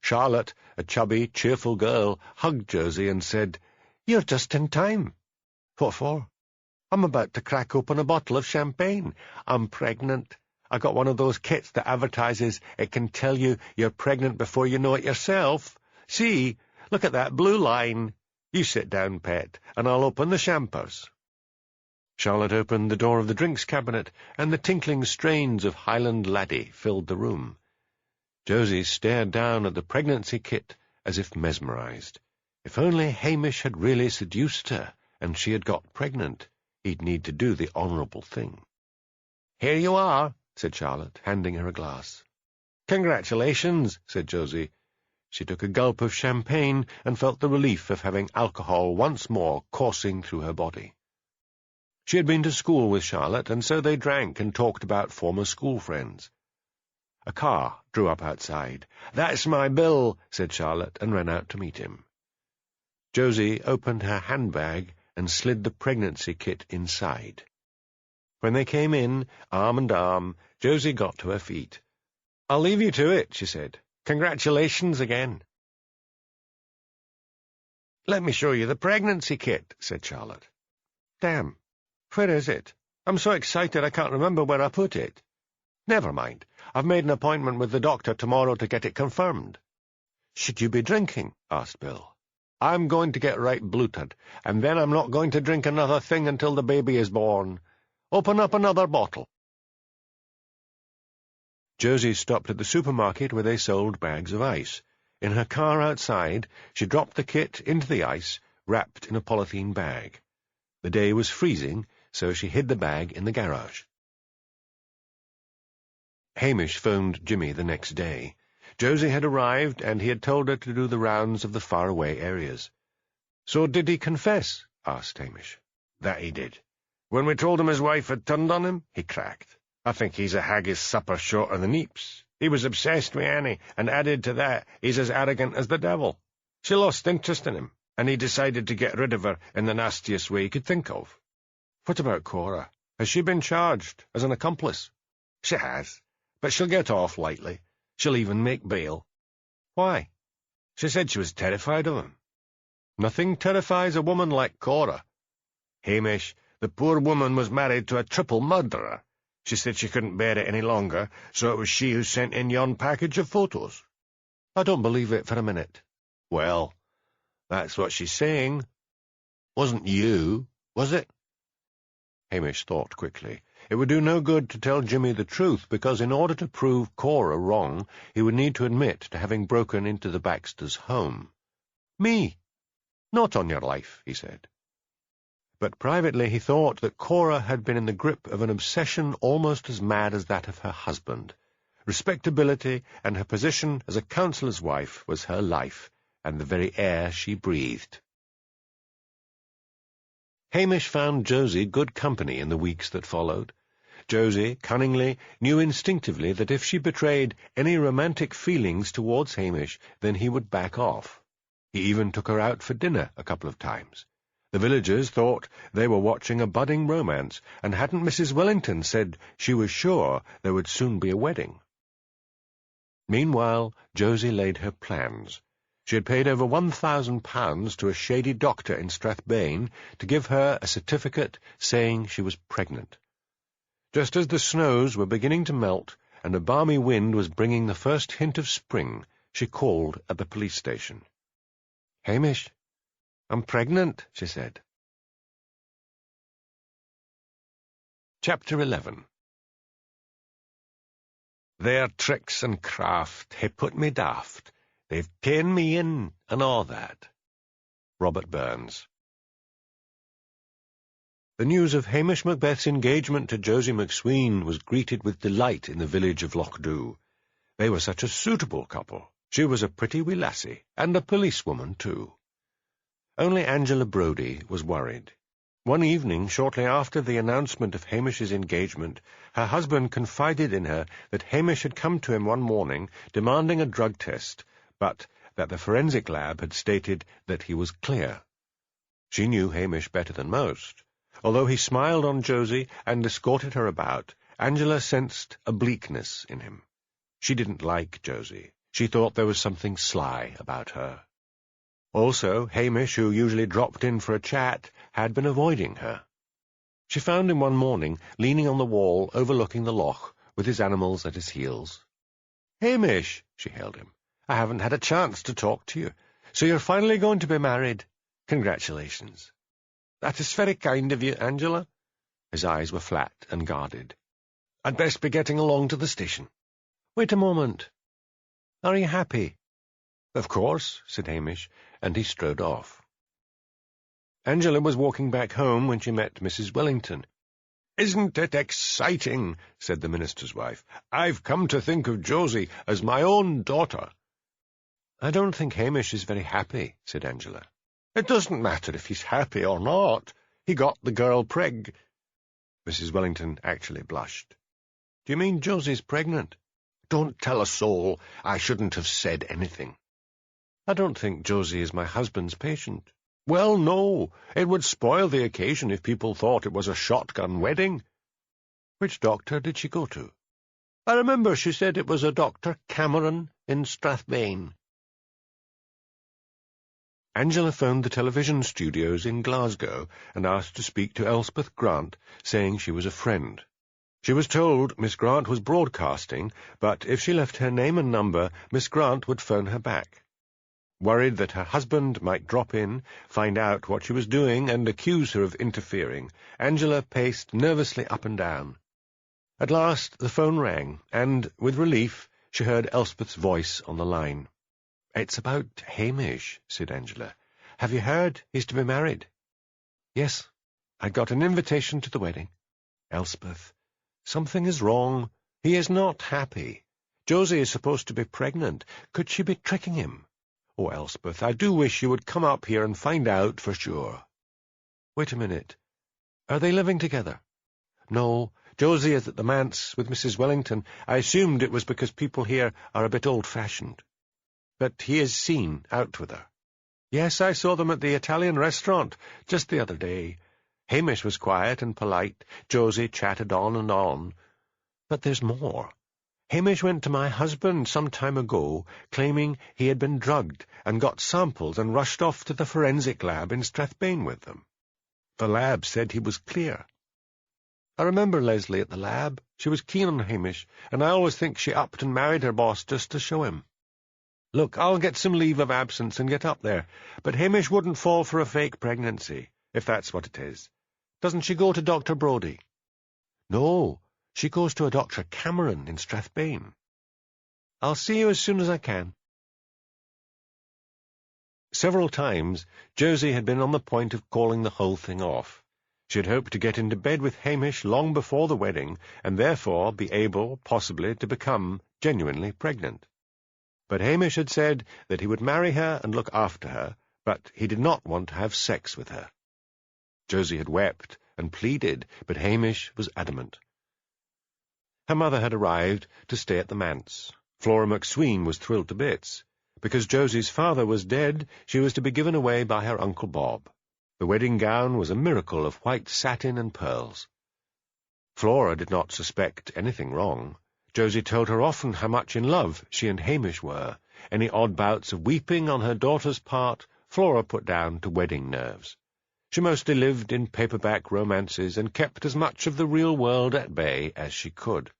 B: Charlotte, a chubby, cheerful girl, hugged Josie and said, "You're just in time." "What for?" "I'm about to crack open a bottle of champagne. I'm pregnant. I got one of those kits that advertises it can tell you you're pregnant before you know it yourself. See, look at that blue line. You sit down, pet, and I'll open the champers." Charlotte opened the door of the drinks cabinet, and the tinkling strains of Highland Laddie filled the room. Josie stared down at the pregnancy kit as if mesmerized. If only Hamish had really seduced her, and she had got pregnant, he'd need to do the honourable thing. "Here you are," said Charlotte, handing her a glass. "Congratulations," said Josie. She took a gulp of champagne and felt the relief of having alcohol once more coursing through her body. She had been to school with Charlotte, and so they drank and talked about former school friends. A car drew up outside. "That's my bill," said Charlotte, and ran out to meet him. Josie opened her handbag and slid the pregnancy kit inside. When they came in, arm in arm, Josie got to her feet. "I'll leave you to it," she said. "Congratulations again." "Let me show you the pregnancy kit," said Charlotte. "Damn, where is it? I'm so excited I can't remember where I put it." "Never mind. I've made an appointment with the doctor tomorrow to get it confirmed." "Should you be drinking?" asked Bill. "I'm going to get right bloated, and then I'm not going to drink another thing until the baby is born. Open up another bottle." Josie stopped at the supermarket where they sold bags of ice. In her car outside, she dropped the kit into the ice, wrapped in a polythene bag. The day was freezing, so she hid the bag in the garage. Hamish phoned Jimmy the next day. Josie had arrived, and he had told her to do the rounds of the faraway areas. "So did he confess?" asked Hamish. "That he did. When we told him his wife had turned on him, he cracked. I think he's a haggis supper shorter than heaps. He was obsessed with Annie, and added to that, he's as arrogant as the devil. She lost interest in him, and he decided to get rid of her in the nastiest way he could think of." "What about Cora? Has she been charged as an accomplice?" "She has, but she'll get off lightly. She'll even make bail." "Why?" "She said she was terrified of him." "Nothing terrifies a woman like Cora." "Hamish, the poor woman was married to a triple murderer. She said she couldn't bear it any longer, so it was she who sent in yon package of photos." "I don't believe it for a minute." "Well, that's what she's saying. Wasn't you, was it?" Hamish thought quickly. It would do no good to tell Jimmy the truth, because in order to prove Cora wrong, he would need to admit to having broken into the Baxters' home. "Me? Not on your life," he said. But privately he thought that Cora had been in the grip of an obsession almost as mad as that of her husband. Respectability and her position as a councillor's wife was her life, and the very air she breathed. Hamish found Josie good company in the weeks that followed. Josie, cunningly, knew instinctively that if she betrayed any romantic feelings towards Hamish, then he would back off. He even took her out for dinner a couple of times. The villagers thought they were watching a budding romance, and hadn't Mrs. Wellington said she was sure there would soon be a wedding? Meanwhile, Josie laid her plans. She had paid over £1,000 to a shady doctor in Strathbane to give her a certificate saying she was pregnant. Just as the snows were beginning to melt, and a balmy wind was bringing the first hint of spring, she called at the police station. "Hamish, I'm pregnant," she said. Chapter 11. "Their tricks and craft hae put me daft. They've ta'en me in, and all that." Robert Burns. The news of Hamish Macbeth's engagement to Josie McSween was greeted with delight in the village of Lochdew. They were such a suitable couple. She was a pretty wee lassie, and a policewoman too. Only Angela Brodie was worried. One evening, shortly after the announcement of Hamish's engagement, her husband confided in her that Hamish had come to him one morning demanding a drug test, but that the forensic lab had stated that he was clear. She knew Hamish better than most. Although he smiled on Josie and escorted her about, Angela sensed a bleakness in him. She didn't like Josie. She thought there was something sly about her. Also, Hamish, who usually dropped in for a chat, had been avoiding her. She found him one morning, leaning on the wall overlooking the loch, with his animals at his heels. "Hamish," she hailed him, "I haven't had a chance to talk to you. So you're finally going to be married. Congratulations." "That is very kind of you, Angela." His eyes were flat and guarded. "I'd best be getting along to the station." "Wait a moment. Are you happy?" "Of course," said Hamish, and he strode off. Angela was walking back home when she met Mrs. Wellington. "Isn't it exciting?" said the minister's wife. "I've come to think of Josie as my own daughter." "I don't think Hamish is very happy," said Angela. "It doesn't matter if he's happy or not. He got the girl preg—" Mrs. Wellington actually blushed. "Do you mean Josie's pregnant?" "Don't tell a soul. I shouldn't have said anything." "I don't think Josie is my husband's patient." "Well, no. It would spoil the occasion if people thought it was a shotgun wedding." "Which doctor did she go to?" "I remember she said it was a Dr. Cameron in Strathbane." Angela phoned the television studios in Glasgow and asked to speak to Elspeth Grant, saying she was a friend. She was told Miss Grant was broadcasting, but if she left her name and number, Miss Grant would phone her back. Worried that her husband might drop in, find out what she was doing, and accuse her of interfering, Angela paced nervously up and down. At last the phone rang, and, with relief, she heard Elspeth's voice on the line. "It's about Hamish," said Angela. "Have you heard he's to be married?" "Yes, I got an invitation to the wedding." "Elspeth, something is wrong. He is not happy. Josie is supposed to be pregnant. Could she be tricking him? Oh, Elspeth, I do wish you would come up here and find out for sure." "Wait a minute. Are they living together?" "No, Josie is at the manse with Mrs. Wellington. I assumed it was because people here are a bit old-fashioned." "But he is seen out with her." "Yes, I saw them at the Italian restaurant just the other day. Hamish was quiet and polite. Josie chatted on and on. But there's more. Hamish went to my husband some time ago, claiming he had been drugged and got samples and rushed off to the forensic lab in Strathbane with them. The lab said he was clear. I remember Leslie at the lab. She was keen on Hamish, and I always think she upped and married her boss just to show him. Look, I'll get some leave of absence and get up there, but Hamish wouldn't fall for a fake pregnancy, if that's what it is. Doesn't she go to Dr. Brodie?" "No, she goes to a Dr. Cameron in Strathbane." "I'll see you as soon as I can." Several times, Josie had been on the point of calling the whole thing off. She had hoped to get into bed with Hamish long before the wedding, and therefore be able, possibly, to become genuinely pregnant. But Hamish had said that he would marry her and look after her, but he did not want to have sex with her. Josie had wept and pleaded, but Hamish was adamant. Her mother had arrived to stay at the manse. Flora McSween was thrilled to bits. Because Josie's father was dead, she was to be given away by her Uncle Bob. The wedding gown was a miracle of white satin and pearls. Flora did not suspect anything wrong. Josie told her often how much in love she and Hamish were. Any odd bouts of weeping on her daughter's part, Flora put down to wedding nerves. She mostly lived in paperback romances and kept as much of the real world at bay as she could.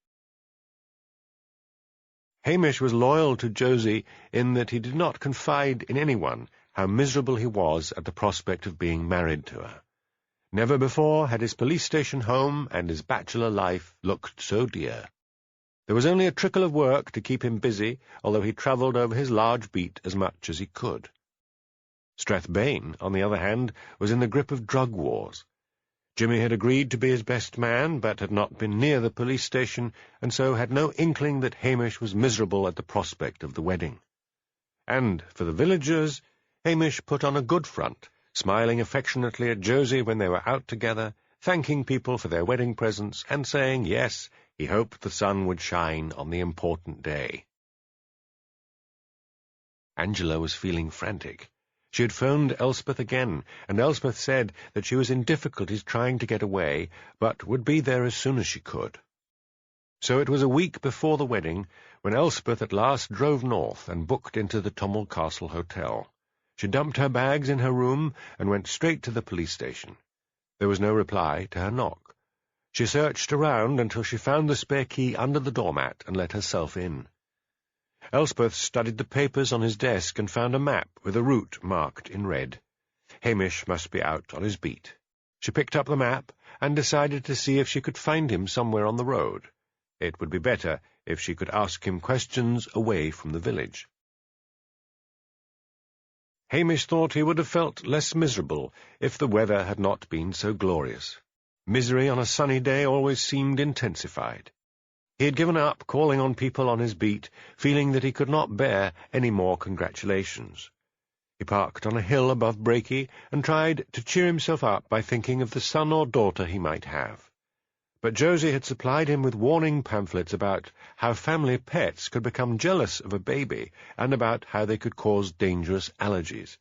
B: Hamish was loyal to Josie in that he did not confide in anyone how miserable he was at the prospect of being married to her. Never before had his police station home and his bachelor life looked so dear. There was only a trickle of work to keep him busy, although he travelled over his large beat as much as he could. Strathbane, on the other hand, was in the grip of drug wars. Jimmy had agreed to be his best man, but had not been near the police station, and so had no inkling that Hamish was miserable at the prospect of the wedding. And, for the villagers, Hamish put on a good front, smiling affectionately at Josie when they were out together, thanking people for their wedding presents, and saying, yes, he hoped the sun would shine on the important day. Angela was feeling frantic. She had phoned Elspeth again, and Elspeth said that she was in difficulties trying to get away, but would be there as soon as she could. So it was a week before the wedding when Elspeth at last drove north and booked into the Tummel Castle Hotel. She dumped her bags in her room and went straight to the police station. There was no reply to her knock. She searched around until she found the spare key under the doormat and let herself in. Elspeth studied the papers on his desk and found a map with a route marked in red. Hamish must be out on his beat. She picked up the map and decided to see if she could find him somewhere on the road. It would be better if she could ask him questions away from the village. Hamish thought he would have felt less miserable if the weather had not been so glorious. Misery on a sunny day always seemed intensified. He had given up calling on people on his beat, feeling that he could not bear any more congratulations. He parked on a hill above Breaky and tried to cheer himself up by thinking of the son or daughter he might have. But Josie had supplied him with warning pamphlets about how family pets could become jealous of a baby and about how they could cause dangerous allergies.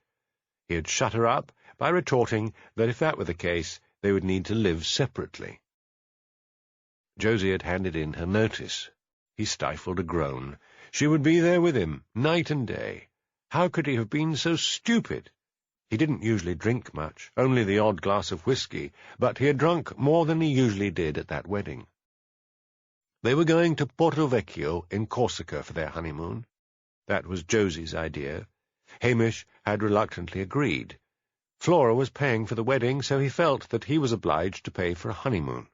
B: He had shut her up by retorting that if that were the case, they would need to live separately. Josie had handed in her notice. He stifled a groan. She would be there with him, night and day. How could he have been so stupid? He didn't usually drink much, only the odd glass of whiskey, but he had drunk more than he usually did at that wedding. They were going to Porto Vecchio in Corsica for their honeymoon. That was Josie's idea. Hamish had reluctantly agreed. Flora was paying for the wedding, so he felt that he was obliged to pay for a honeymoon.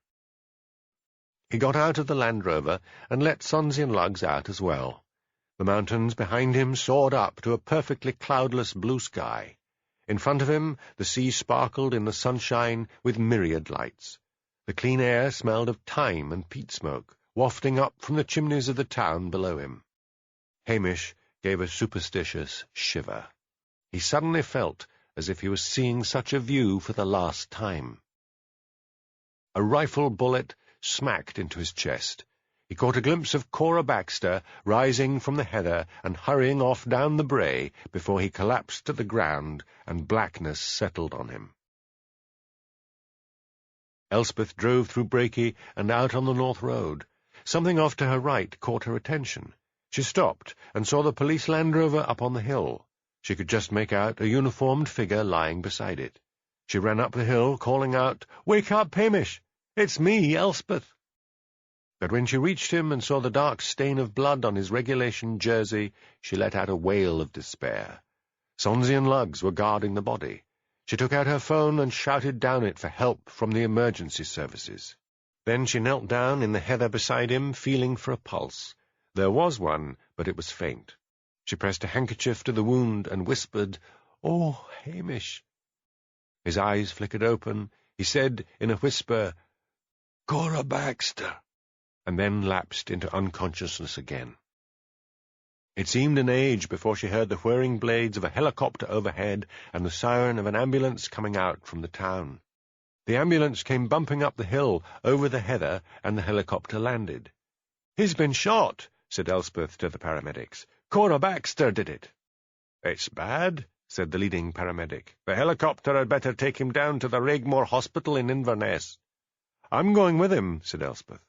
B: He got out of the Land Rover and let Sonsie and Lugs out as well. The mountains behind him soared up to a perfectly cloudless blue sky. In front of him the sea sparkled in the sunshine with myriad lights. The clean air smelled of thyme and peat smoke, wafting up from the chimneys of the town below him. Hamish gave a superstitious shiver. He suddenly felt as if he was seeing such a view for the last time. A rifle bullet smacked into his chest. He caught a glimpse of Cora Baxter rising from the heather and hurrying off down the brae before he collapsed to the ground and blackness settled on him. Elspeth drove through Breaky and out on the North Road. Something off to her right caught her attention. She stopped and saw the police Land Rover up on the hill. She could just make out a uniformed figure lying beside it. She ran up the hill, calling out, "Wake up, Hamish! It's me, Elspeth." But when she reached him and saw the dark stain of blood on his regulation jersey, she let out a wail of despair. Sonsie and Lugs were guarding the body. She took out her phone and shouted down it for help from the emergency services. Then she knelt down in the heather beside him, feeling for a pulse. There was one, but it was faint. She pressed a handkerchief to the wound and whispered, "Oh, Hamish." His eyes flickered open. He said in a whisper, "Cora Baxter," and then lapsed into unconsciousness again. It seemed an age before she heard the whirring blades of a helicopter overhead and the siren of an ambulance coming out from the town. The ambulance came bumping up the hill over the heather, and the helicopter landed. "He's been shot," said Elspeth to the paramedics. "Cora Baxter did it." "It's bad," said the leading paramedic. "The helicopter had better take him down to the Regmore Hospital in Inverness." "I'm going with him," said Elspeth.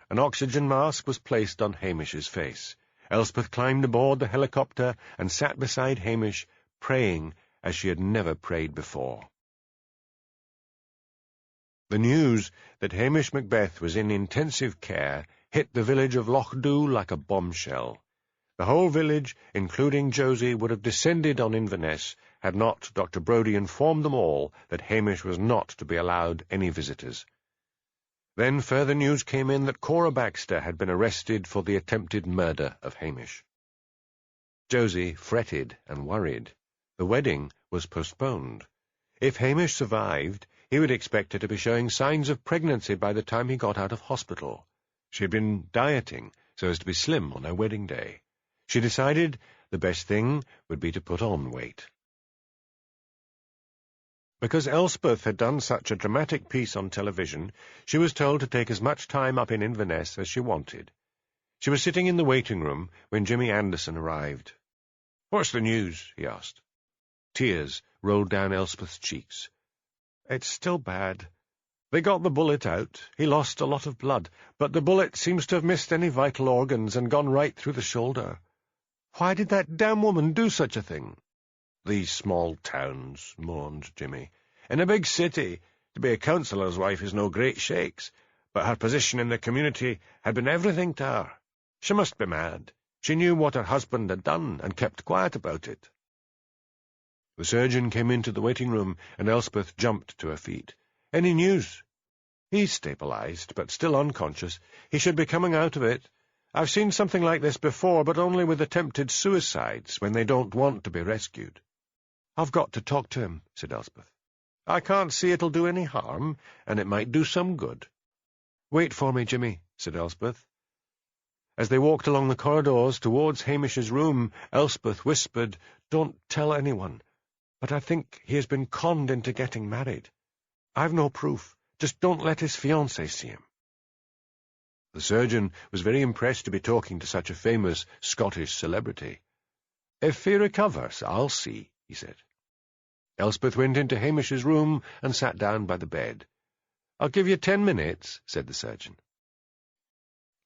B: An oxygen mask was placed on Hamish's face. Elspeth climbed aboard the helicopter and sat beside Hamish, praying as she had never prayed before. The news that Hamish Macbeth was in intensive care
A: hit the village of Lochdew like a bombshell. The whole village, including Josie, would have descended on Inverness had not Dr. Brodie informed them all that Hamish was not to be allowed any visitors. Then further news came in that Cora Baxter had been arrested for the attempted murder of Hamish. Josie fretted and worried. The wedding was postponed. If Hamish survived, he would expect her to be showing signs of pregnancy by the time he got out of hospital. She had been dieting so as to be slim on her wedding day. She decided the best thing would be to put on weight. Because Elspeth had done such a dramatic piece on television, she was told to take as much time up in Inverness as she wanted. She was sitting in the waiting room when Jimmy Anderson arrived. "What's the news?" he asked. Tears rolled down Elspeth's cheeks. "It's still bad. They got the bullet out. He lost a lot of blood, but the bullet seems to have missed any vital organs and gone right through the shoulder. Why did that damn woman do such a thing?" "These small towns," mourned Jimmy. "In a big city, to be a councillor's wife is no great shakes, but her position in the community had been everything to her. She must be mad. She knew what her husband had done and kept quiet about it." The surgeon came into the waiting room, and Elspeth jumped to her feet. "Any news?" "He's stabilized, but still unconscious. He should be coming out of it. I've seen something like this before, but only with attempted suicides, when they don't want to be rescued." "I've got to talk to him," said Elspeth. "I can't see it'll do any harm, and it might do some good." "Wait for me, Jimmy," said Elspeth. As they walked along the corridors towards Hamish's room, Elspeth whispered, "Don't tell anyone, but I think he has been conned into getting married. I've no proof. Just don't let his fiancée see him." The surgeon was very impressed to be talking to such a famous Scottish celebrity. "If he recovers, I'll see," he said. Elspeth went into Hamish's room and sat down by the bed. "I'll give you 10 minutes," said the surgeon.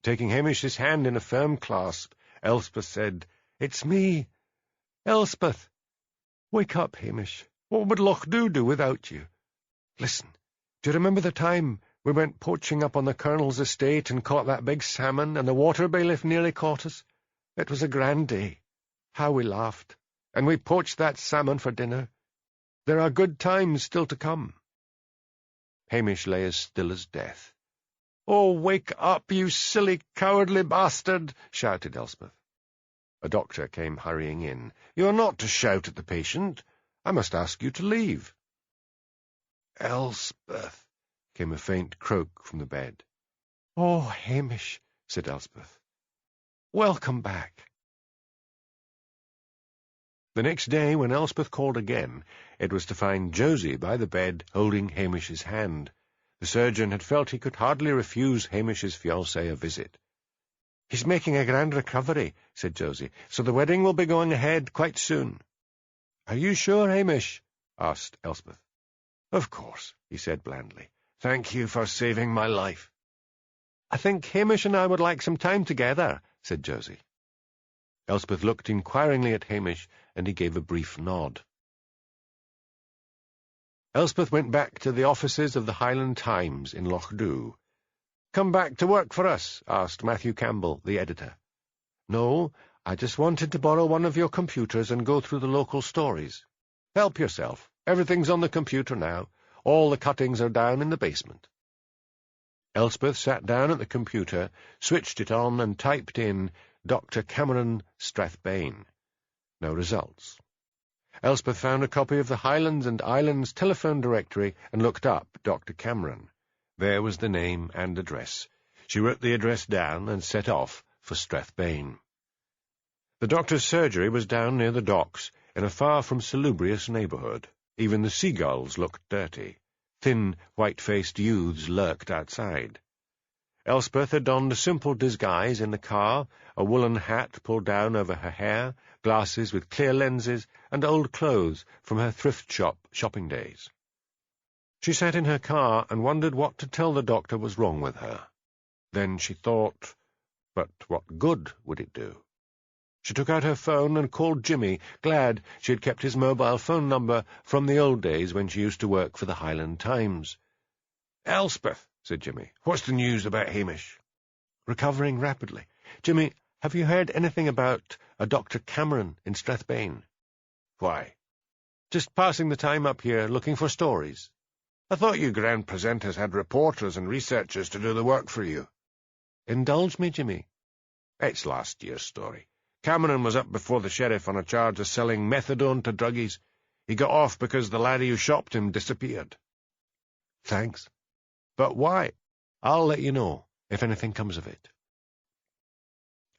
A: Taking Hamish's hand in a firm clasp, Elspeth said, "It's me. Elspeth. Wake up, Hamish. What would Lochdew do without you? Listen, do you remember the time we went poaching up on the Colonel's estate and caught that big salmon, and the water bailiff nearly caught us? It was a grand day. How we laughed. And we poached that salmon for dinner. There are good times still to come." Hamish lay as still as death. "Oh, wake up, you silly, cowardly bastard!" shouted Elspeth. A doctor came hurrying in. "You are not to shout at the patient. I must ask you to leave." "Elspeth," came a faint croak from the bed. "Oh, Hamish," said Elspeth. "Welcome back." The next day, when Elspeth called again, it was to find Josie by the bed holding Hamish's hand. The surgeon had felt he could hardly refuse Hamish's fiancée a visit. "He's making a grand recovery," said Josie, "so the wedding will be going ahead quite soon." "Are you sure, Hamish?" asked Elspeth. "Of course," he said blandly. "Thank you for saving my life." "I think Hamish and I would like some time together," said Josie. Elspeth looked inquiringly at Hamish, and he gave a brief nod. Elspeth went back to the offices of the Highland Times in Lochdew. "Come back to work for us?" asked Matthew Campbell, the editor. "No, I just wanted to borrow one of your computers and go through the local stories." "Help yourself. Everything's on the computer now. All the cuttings are down in the basement." Elspeth sat down at the computer, switched it on, and typed in Dr. Cameron Strathbane. No results. Elspeth found a copy of the Highlands and Islands telephone directory and looked up Dr. Cameron. There was the name and address. She wrote the address down and set off for Strathbane. The doctor's surgery was down near the docks, in a far from salubrious neighbourhood. Even the seagulls looked dirty. Thin, white-faced youths lurked outside. Elspeth had donned a simple disguise in the car, a woolen hat pulled down over her hair, glasses with clear lenses, and old clothes from her thrift shop shopping days. She sat in her car and wondered what to tell the doctor was wrong with her. Then she thought, but what good would it do? She took out her phone and called Jimmy, glad she had kept his mobile phone number from the old days when she used to work for the Highland Times. "Elspeth," said Jimmy, "what's the news about Hamish?"
B: recovering rapidly. Jimmy, have you heard anything about a Dr. Cameron in Strathbane? Why? Just passing the time up here looking for stories. I thought you grand presenters had reporters and researchers to do the work for you. Indulge me, Jimmy. It's last year's story. Cameron was up before the sheriff on a charge of selling methadone to druggies. He got off because the laddie who shopped him disappeared. Thanks. But why? I'll let you know if anything comes of it.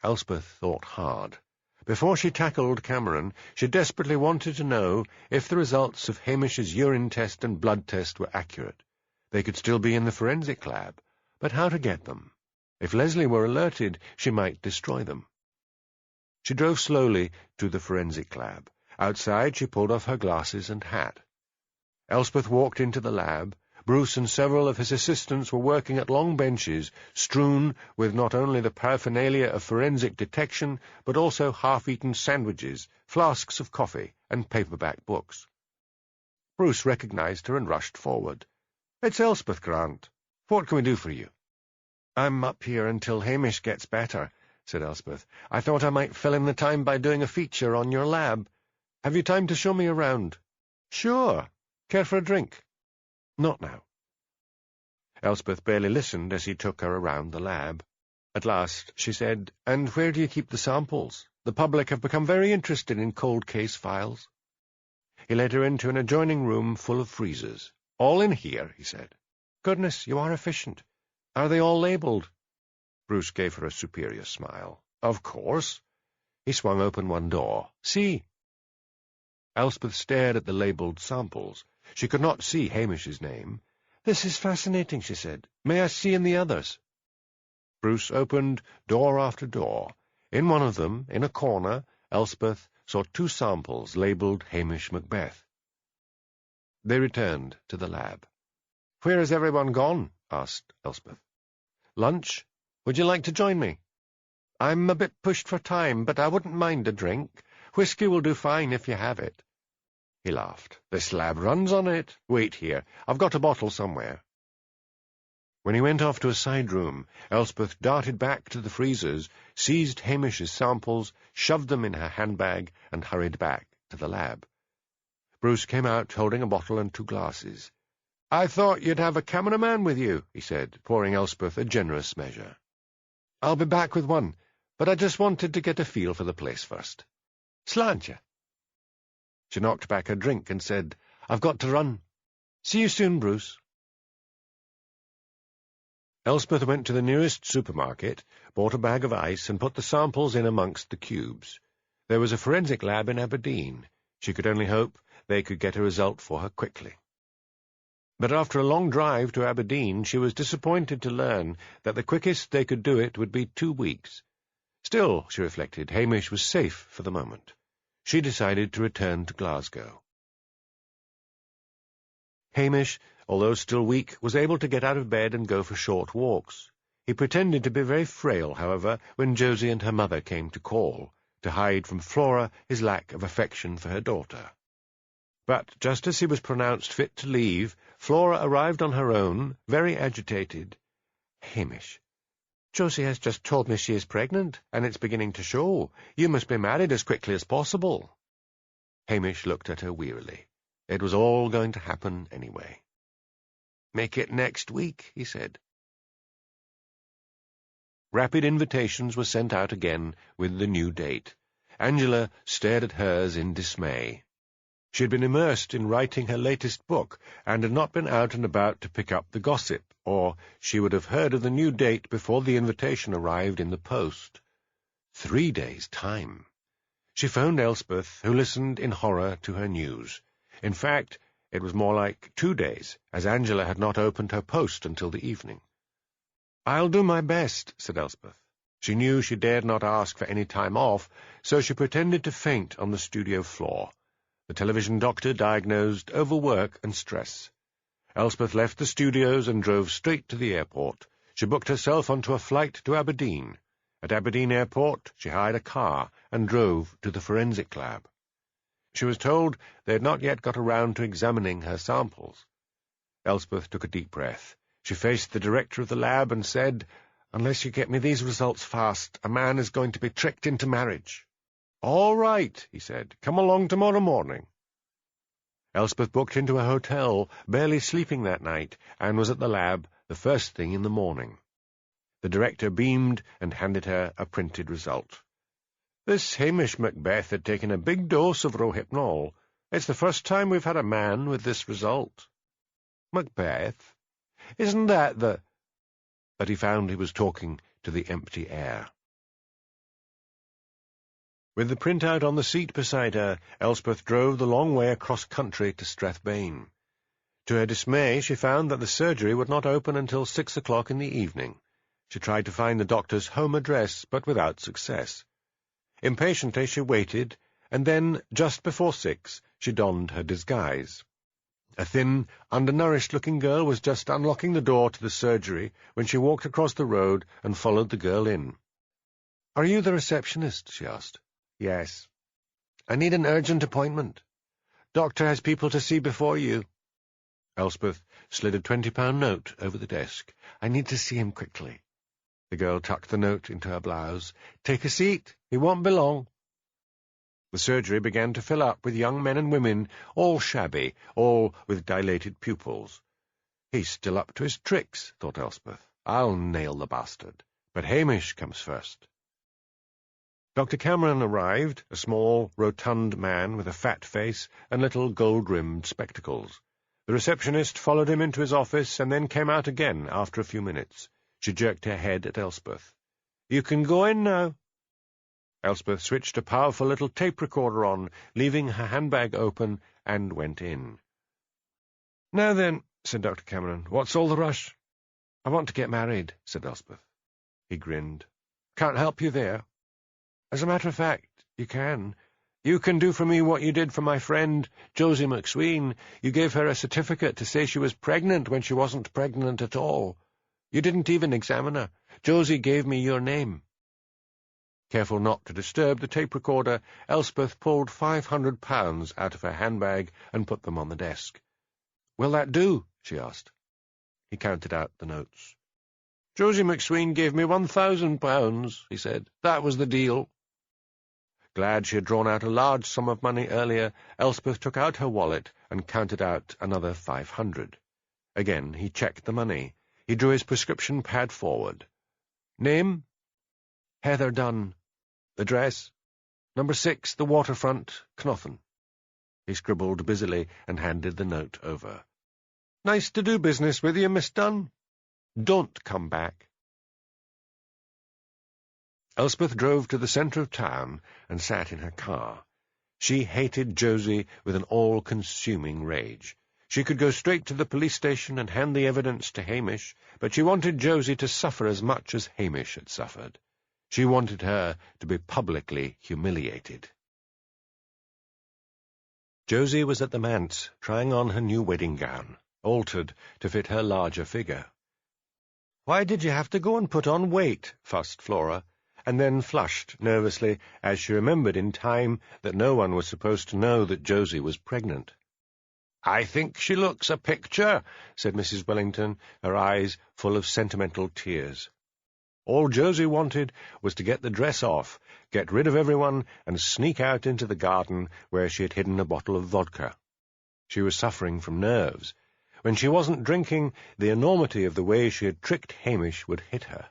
B: Elspeth thought hard. Before she tackled Cameron, she desperately wanted to know if the results of Hamish's urine test and blood test were accurate. They could still be in the forensic lab, but how to get them? If Leslie were alerted, she might destroy them. She drove slowly to the forensic lab. Outside, she pulled off her glasses and hat. Elspeth walked into the lab. Bruce and several of his assistants were working at long benches, strewn with not only the paraphernalia of forensic detection, but also half-eaten sandwiches, flasks of coffee, and paperback books. Bruce recognized her and rushed forward. "It's Elspeth Grant. What can we do for you?" "I'm up here until Hamish gets better," said Elspeth. "I thought I might fill in the time by doing a feature on your lab. Have you time to show me around?" "Sure. Care for a drink?" "Not now." Elspeth barely listened as he took her around the lab. At last she said, "And where do you keep the samples? The public have become very interested in cold case files." He led her into an adjoining room full of freezers. "All in here," he said. "Goodness, you are efficient. Are they all labelled?" Bruce gave her a superior smile. "Of course." He swung open one door. "See." Elspeth stared at the labelled samples. She could not see Hamish's name. "This is fascinating," she said. "May I see in the others?" Bruce opened door after door. In one of them, in a corner, Elspeth saw 2 samples labelled Hamish Macbeth. They returned to the lab. "Where has everyone gone?" asked Elspeth. "Lunch. Would you like to join me?" "I'm a bit pushed for time, but I wouldn't mind a drink. Whiskey will do fine if you have it." He laughed. "This lab runs on it. Wait here. I've got a bottle somewhere." When he went off to a side room, Elspeth darted back to the freezers, seized Hamish's samples, shoved them in her handbag, and hurried back to the lab. Bruce came out holding a bottle and 2 glasses. "I thought you'd have a cameraman with you," he said, pouring Elspeth a generous measure. "I'll be back with one, but I just wanted to get a feel for the place first. Sláinte." She knocked back her drink and said, "I've got to run. See you soon, Bruce." Elspeth went to the nearest supermarket, bought a bag of ice, and put the samples in amongst the cubes. There was a forensic lab in Aberdeen. She could only hope they could get a result for her quickly. But after a long drive to Aberdeen, she was disappointed to learn that the quickest they could do it would be 2 weeks. Still, she reflected, Hamish was safe for the moment. She decided to return to Glasgow. Hamish, although still weak, was able to get out of bed and go for short walks. He pretended to be very frail, however, when Josie and her mother came to call, to hide from Flora his lack of affection for her daughter. But just as he was pronounced fit to leave, Flora arrived on her own, very agitated. "Hamish, Josie has just told me she is pregnant, and it's beginning to show. You must be married as quickly as possible." Hamish looked at her wearily. It was all going to happen anyway. "Make it next week," he said. Rapid invitations were sent out again with the new date. Angela stared at hers in dismay. She had been immersed in writing her latest book, and had not been out and about to pick up the gossip, or she would have heard of the new date before the invitation arrived in the post. 3 days' time. She phoned Elspeth, who listened in horror to her news. In fact, it was more like 2 days, as Angela had not opened her post until the evening. "I'll do my best," said Elspeth. She knew she dared not ask for any time off, so she pretended to faint on the studio floor. The television doctor diagnosed overwork and stress. Elspeth left the studios and drove straight to the airport. She booked herself onto a flight to Aberdeen. At Aberdeen Airport, she hired a car and drove to the forensic lab. She was told they had not yet got around to examining her samples. Elspeth took a deep breath. She faced the director of the lab and said, Unless you get me these results fast, a man is going to be tricked into marriage." "All right," he said. "Come along tomorrow morning." Elspeth booked into a hotel, barely sleeping that night, and was at the lab the first thing in the morning. The director beamed and handed her a printed result. "This Hamish Macbeth had taken a big dose of rohypnol. It's the first time we've had a man with this result." "Macbeth? Isn't that the—" But he found he was talking to the empty air. With the printout on the seat beside her, Elspeth drove the long way across country to Strathbane. To her dismay, she found that the surgery would not open until 6 o'clock in the evening. She tried to find the doctor's home address, but without success. Impatiently she waited, and then, just before 6, she donned her disguise. A thin, undernourished-looking girl was just unlocking the door to the surgery when she walked across the road and followed the girl in. "Are you the receptionist?" she asked. "Yes." "I need an urgent appointment. Doctor has people to see before you." Elspeth slid a £20 note over the desk. "I need to see him quickly." The girl tucked the note into her blouse. "Take a seat. He won't be long." The surgery began to fill up with young men and women, all shabby, all with dilated pupils. "He's still up to his tricks," thought Elspeth. "I'll nail the bastard. But Hamish comes first." Dr. Cameron arrived, a small, rotund man with a fat face and little gold-rimmed spectacles. The receptionist followed him into his office and then came out again after a few minutes. She jerked her head at Elspeth. "You can go in now." Elspeth switched a powerful little tape recorder on, leaving her handbag open, and went in. "Now then," said Dr. Cameron, "what's all the rush?" "I want to get married," said Elspeth. He grinned. "Can't help you there." "As a matter of fact, you can. You can do for me what you did for my friend, Josie McSween. You gave her a certificate to say she was pregnant when she wasn't pregnant at all. You didn't even examine her. Josie gave me your name." Careful not to disturb the tape recorder, Elspeth pulled £500 out of her handbag and put them on the desk. "Will that do?" she asked. He counted out the notes. "Josie McSween gave me £1,000, he said. "That was the deal." Glad she had drawn out a large sum of money earlier, Elspeth took out her wallet and counted out another 500. Again he checked the money. He drew his prescription pad forward. "Name?" "Heather Dunn." "Address?" "No. 6, the Waterfront, Knothen." He scribbled busily and handed the note over. "Nice to do business with you, Miss Dunn. Don't come back." Elspeth drove to the centre of town and sat in her car. She hated Josie with an all-consuming rage. She could go straight to the police station and hand the evidence to Hamish, but she wanted Josie to suffer as much as Hamish had suffered. She wanted her to be publicly humiliated. Josie was at the manse, trying on her new wedding gown, altered to fit her larger figure. "Why did you have to go and put on weight?" fussed Flora, and then flushed nervously as she remembered in time that no one was supposed to know that Josie was pregnant. "I think she looks a picture," said Mrs. Wellington, her eyes full of sentimental tears. All Josie wanted was to get the dress off, get rid of everyone, and sneak out into the garden where she had hidden a bottle of vodka. She was suffering from nerves. When she wasn't drinking, the enormity of the way she had tricked Hamish would hit her.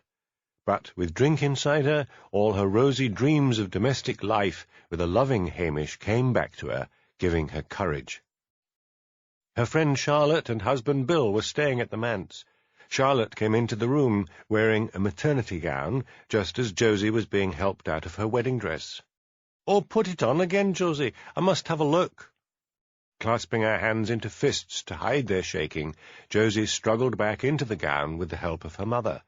B: But with drink inside her, all her rosy dreams of domestic life with a loving Hamish came back to her, giving her courage. Her friend Charlotte and husband Bill were staying at the manse. Charlotte came into the room wearing a maternity gown, just as Josie was being helped out of her wedding dress. "Oh, put it on again, Josie. I must have a look." Clasping her hands into fists to hide their shaking, Josie struggled back into the gown with the help of her mother.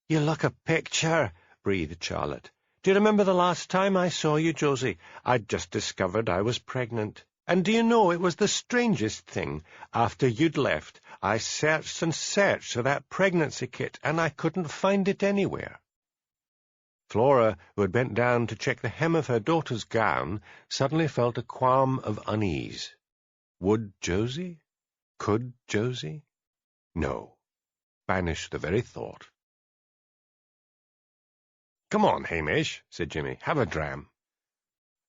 B: "You look a picture," breathed Charlotte. "Do you remember the last time I saw you, Josie? I'd just discovered I was pregnant. And do you know, it was the strangest thing. After you'd left, I searched and searched for that pregnancy kit, and I couldn't find it anywhere." Flora, who had bent down to check the hem of her daughter's gown, suddenly felt a qualm of unease. Would Josie? Could Josie? No. Banish the very thought.
A: "Come on, Hamish," said Jimmy. "Have a dram."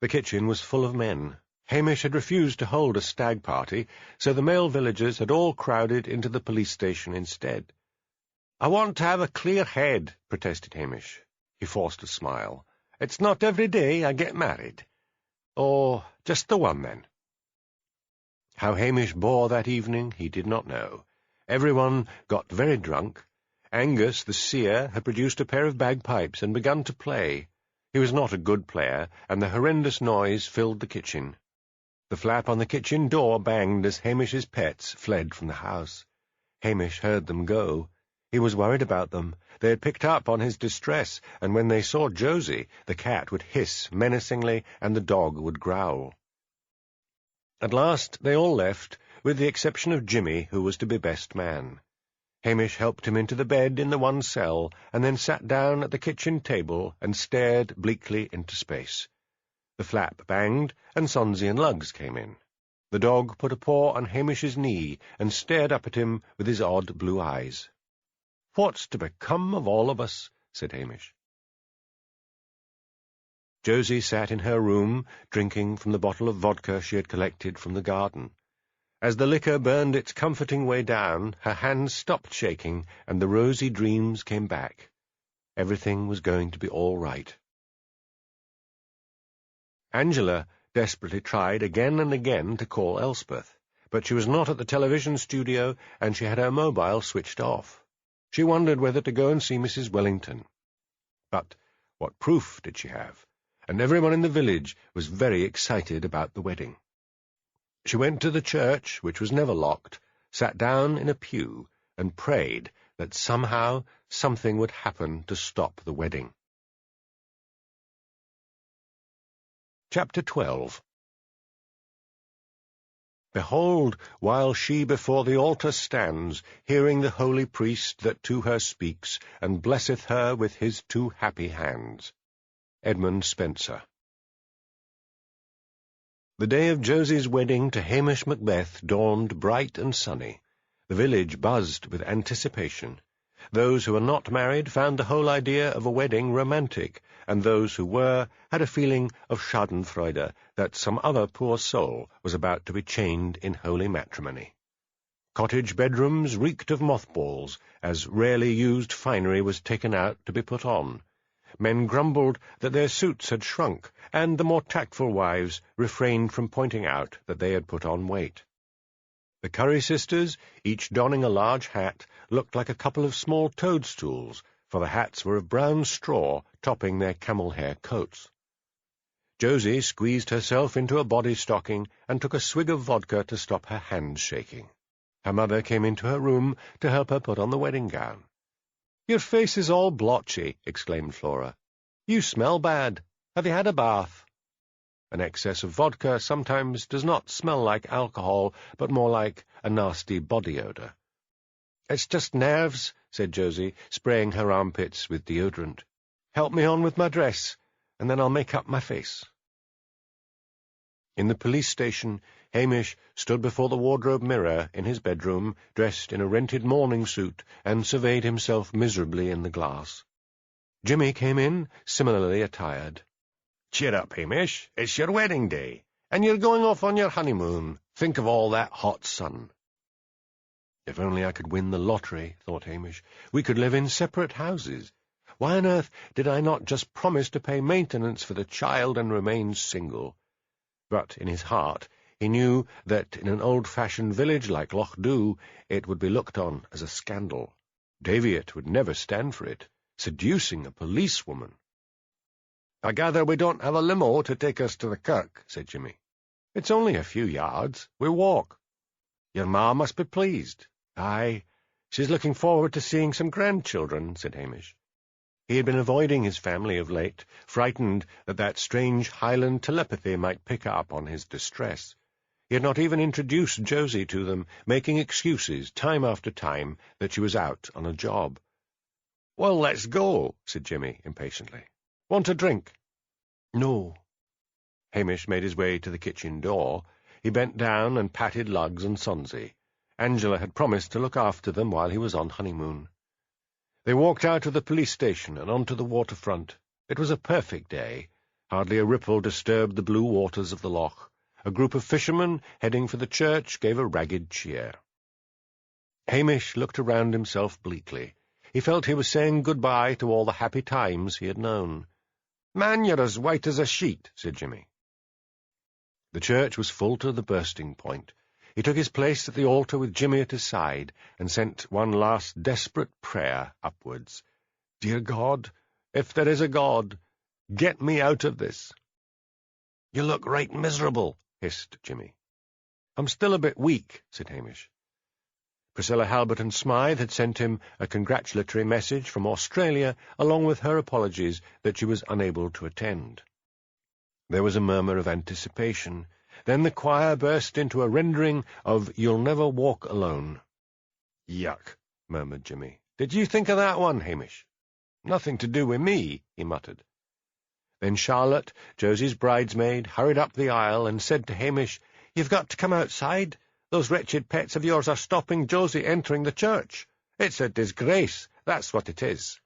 A: The kitchen was full of men. Hamish had refused to hold a stag party, so the male villagers had all crowded into the police station instead. "I want to have a clear head," protested Hamish. He forced a smile. "It's not every day I get married." "Oh, just the one, then." How Hamish bore that evening he did not know. Everyone got very drunk. Angus, the seer, had produced a pair of bagpipes and begun to play. He was not a good player, and the horrendous noise filled the kitchen. The flap on the kitchen door banged as Hamish's pets fled from the house. Hamish heard them go. He was worried about them. They had picked up on his distress, and when they saw Josie, the cat would hiss menacingly and the dog would growl. At last they all left, with the exception of Jimmy, who was to be best man. Hamish helped him into the bed in the one cell, and then sat down at the kitchen table and stared bleakly into space. The flap banged, and Sonsie and Lugs came in. The dog put a paw on Hamish's knee and stared up at him with his odd blue eyes. "What's to become of all of us?" said Hamish. Josie sat in her room, drinking from the bottle of vodka she had collected from the garden. As the liquor burned its comforting way down, her hands stopped shaking, and the rosy dreams came back. Everything was going to be all right. Angela desperately tried again and again to call Elspeth, but she was not at the television studio, and she had her mobile switched off. She wondered whether to go and see Mrs. Wellington. But what proof did she have? And everyone in the village was very excited about the wedding. She went to the church, which was never locked, sat down in a pew, and prayed that somehow something would happen to stop the wedding. Chapter 12. Behold, while she before the altar stands, hearing the holy priest that to her speaks, and blesseth her with his two happy hands. Edmund Spenser. The day of Josie's wedding to Hamish Macbeth dawned bright and sunny. The village buzzed with anticipation. Those who were not married found the whole idea of a wedding romantic, and those who were had a feeling of schadenfreude that some other poor soul was about to be chained in holy matrimony. Cottage bedrooms reeked of mothballs, as rarely used finery was taken out to be put on. Men grumbled that their suits had shrunk, and the more tactful wives refrained from pointing out that they had put on weight. The Curry sisters, each donning a large hat, looked like a couple of small toadstools, for the hats were of brown straw topping their camel-hair coats. Josie squeezed herself into a body-stocking and took a swig of vodka to stop her hands shaking. Her mother came into her room to help her put on the wedding gown. "Your face is all blotchy," exclaimed Flora. "You smell bad. Have you had a bath?" An excess of vodka sometimes does not smell like alcohol, but more like a nasty body odor. "It's just nerves," said Josie, spraying her armpits with deodorant. "Help me on with my dress, and then I'll make up my face." In the police station, Hamish stood before the wardrobe mirror in his bedroom, dressed in a rented morning suit, and surveyed himself miserably in the glass. Jimmy came in, similarly attired. "Cheer up, Hamish. It's your wedding day, and you're going off on your honeymoon. Think of all that hot sun." If only I could win the lottery, thought Hamish. We could live in separate houses. Why on earth did I not just promise to pay maintenance for the child and remain single? But in his heart he knew that in an old-fashioned village like Lochdu it would be looked on as a scandal. Daviot would never stand for it, seducing a policewoman. "I gather we don't have a limo to take us to the kirk," said Jimmy. "It's only a few yards. We'll walk." "Your ma must be pleased." "Aye, she's looking forward to seeing some grandchildren," said Hamish. He had been avoiding his family of late, frightened that strange Highland telepathy might pick up on his distress. He had not even introduced Josie to them, making excuses time after time that she was out on a job. "Well, let's go," said Jimmy impatiently. "Want a drink?" "No." Hamish made his way to the kitchen door. He bent down and patted Lugs and Sonsie. Angela had promised to look after them while he was on honeymoon. They walked out of the police station and onto the waterfront.
B: It was a perfect day. Hardly a ripple disturbed the blue waters of the loch. A group of fishermen heading for the church gave a ragged cheer. Hamish looked around himself bleakly. He felt he was saying goodbye to all the happy times he had known. "Man, you're as white as a sheet," said Jimmy. The church was full to the bursting point. He took his place at the altar with Jimmy at his side and sent one last desperate prayer upwards. "Dear God, if there is a God, get me out of this." "You look right miserable," hissed Jimmy. "I'm still a bit weak," said Hamish. Priscilla Halberton Smythe had sent him a congratulatory message from Australia, along with her apologies that she was unable to attend. There was a murmur of anticipation. Then the choir burst into a rendering of "You'll Never Walk Alone." "Yuck," murmured Jimmy. "Did you think of that one, Hamish?" "Nothing to do with me," he muttered. Then Charlotte, Josie's bridesmaid, hurried up the aisle and said to Hamish, "You've got to come outside. Those wretched pets of yours are stopping Josie entering the church. It's a disgrace, that's what it is."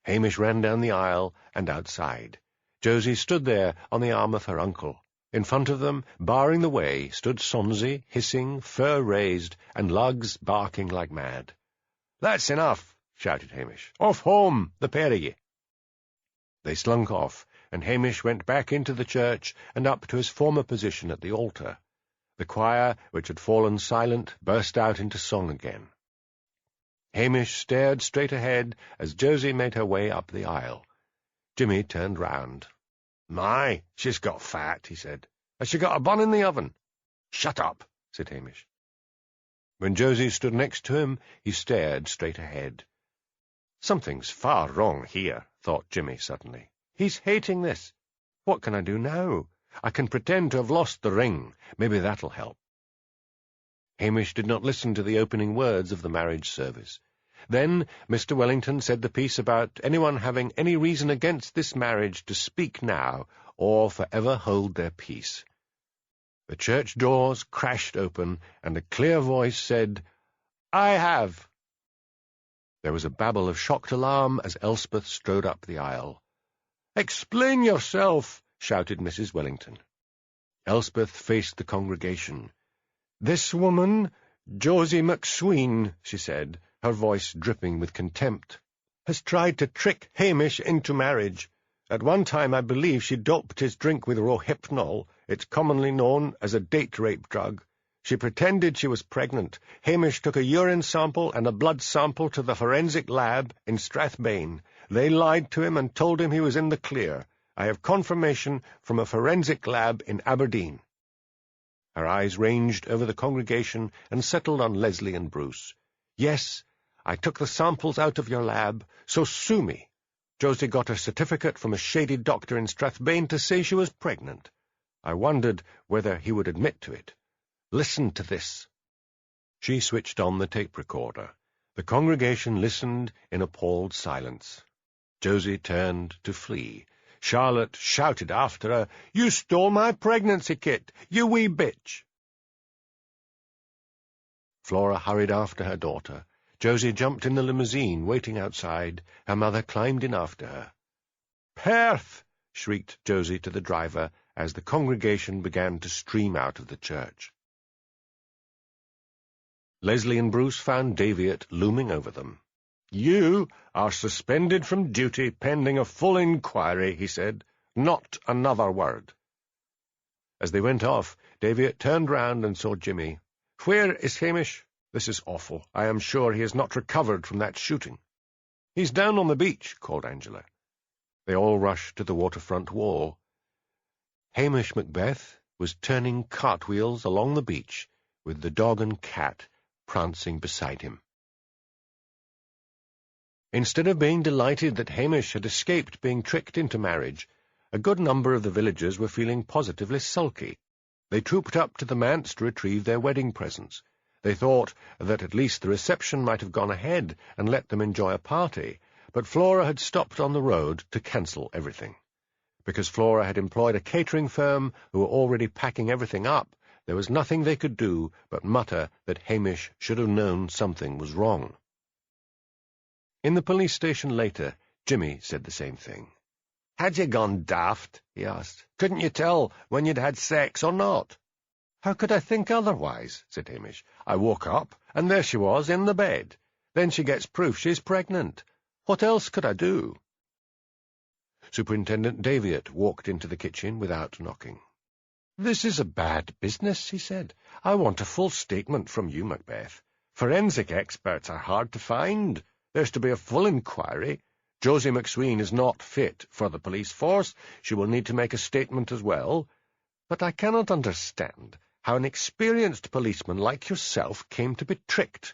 B: Hamish ran down the aisle and outside. Josie stood there on the arm of her uncle. In front of them, barring the way, stood Sonsie, hissing, fur raised, and Lugs barking like mad. "That's enough," shouted Hamish. "Off home, the pair of ye." They slunk off, and Hamish went back into the church and up to his former position at the altar. The choir, which had fallen silent, burst out into song again. Hamish stared straight ahead as Josie made her way up the aisle. Jimmy turned round. "My, she's got fat," he said. "Has she got a bun in the oven?" "Shut up," said Hamish. When Josie stood next to him, he stared straight ahead. "Something's far wrong here," thought Jimmy suddenly. "He's hating this. What can I do now? I can pretend to have lost the ring. Maybe that'll help." Hamish did not listen to the opening words of the marriage service. Then Mr. Wellington said the piece about anyone having any reason against this marriage to speak now or forever hold their peace. The church doors crashed open, and a clear voice said, "I have." There was a babble of shocked alarm as Elspeth strode up the aisle. "Explain yourself," shouted Mrs. Wellington. Elspeth faced the congregation. "This woman, Josie McSween," she said, her voice dripping with contempt, "has tried to trick Hamish into marriage. At one time I believe she doped his drink with rohypnol. It's commonly known as a date-rape drug. She pretended she was pregnant. Hamish took a urine sample and a blood sample to the forensic lab in Strathbane. They lied to him and told him he was in the clear. I have confirmation from a forensic lab in Aberdeen." Her eyes ranged over the congregation and settled on Leslie and Bruce. "Yes, I took the samples out of your lab, so sue me. Josie got a certificate from a shady doctor in Strathbane to say she was pregnant. I wondered whether he would admit to it. Listen to this." She switched on the tape recorder. The congregation listened in appalled silence. Josie turned to flee. Charlotte shouted after her, "You stole my pregnancy kit, you wee bitch!" Flora hurried after her daughter. Josie jumped in the limousine waiting outside. Her mother climbed in after her. "Perth!" shrieked Josie to the driver as the congregation began to stream out of the church. Leslie and Bruce found Daviot looming over them. "You are suspended from duty pending a full inquiry," he said. "Not another word." As they went off, Daviot turned round and saw Jimmy. "Where is Hamish? This is awful. I am sure he has not recovered from that shooting." "He's down on the beach," called Angela. They all rushed to the waterfront wall. Hamish Macbeth was turning cartwheels along the beach, with the dog and cat prancing beside him. Instead of being delighted that Hamish had escaped being tricked into marriage, a good number of the villagers were feeling positively sulky. They trooped up to the manse to retrieve their wedding presents. They thought that at least the reception might have gone ahead and let them enjoy a party, but Flora had stopped on the road to cancel everything. Because Flora had employed a catering firm who were already packing everything up, there was nothing they could do but mutter that Hamish should have known something was wrong. In the police station later, Jimmy said the same thing. "Had you gone daft?" he asked. "Couldn't you tell when you'd had sex or not?" "How could I think otherwise?" said Hamish. "I woke up, and there she was, in the bed. Then she gets proof she's pregnant. What else could I do?" Superintendent Daviot walked into the kitchen without knocking. "This is a bad business," he said. "I want a full statement from you, Macbeth. Forensic experts are hard to find. There's to be a full inquiry. Josie McSween is not fit for the police force. She will need to make a statement as well. But I cannot understand how an experienced policeman like yourself came to be tricked."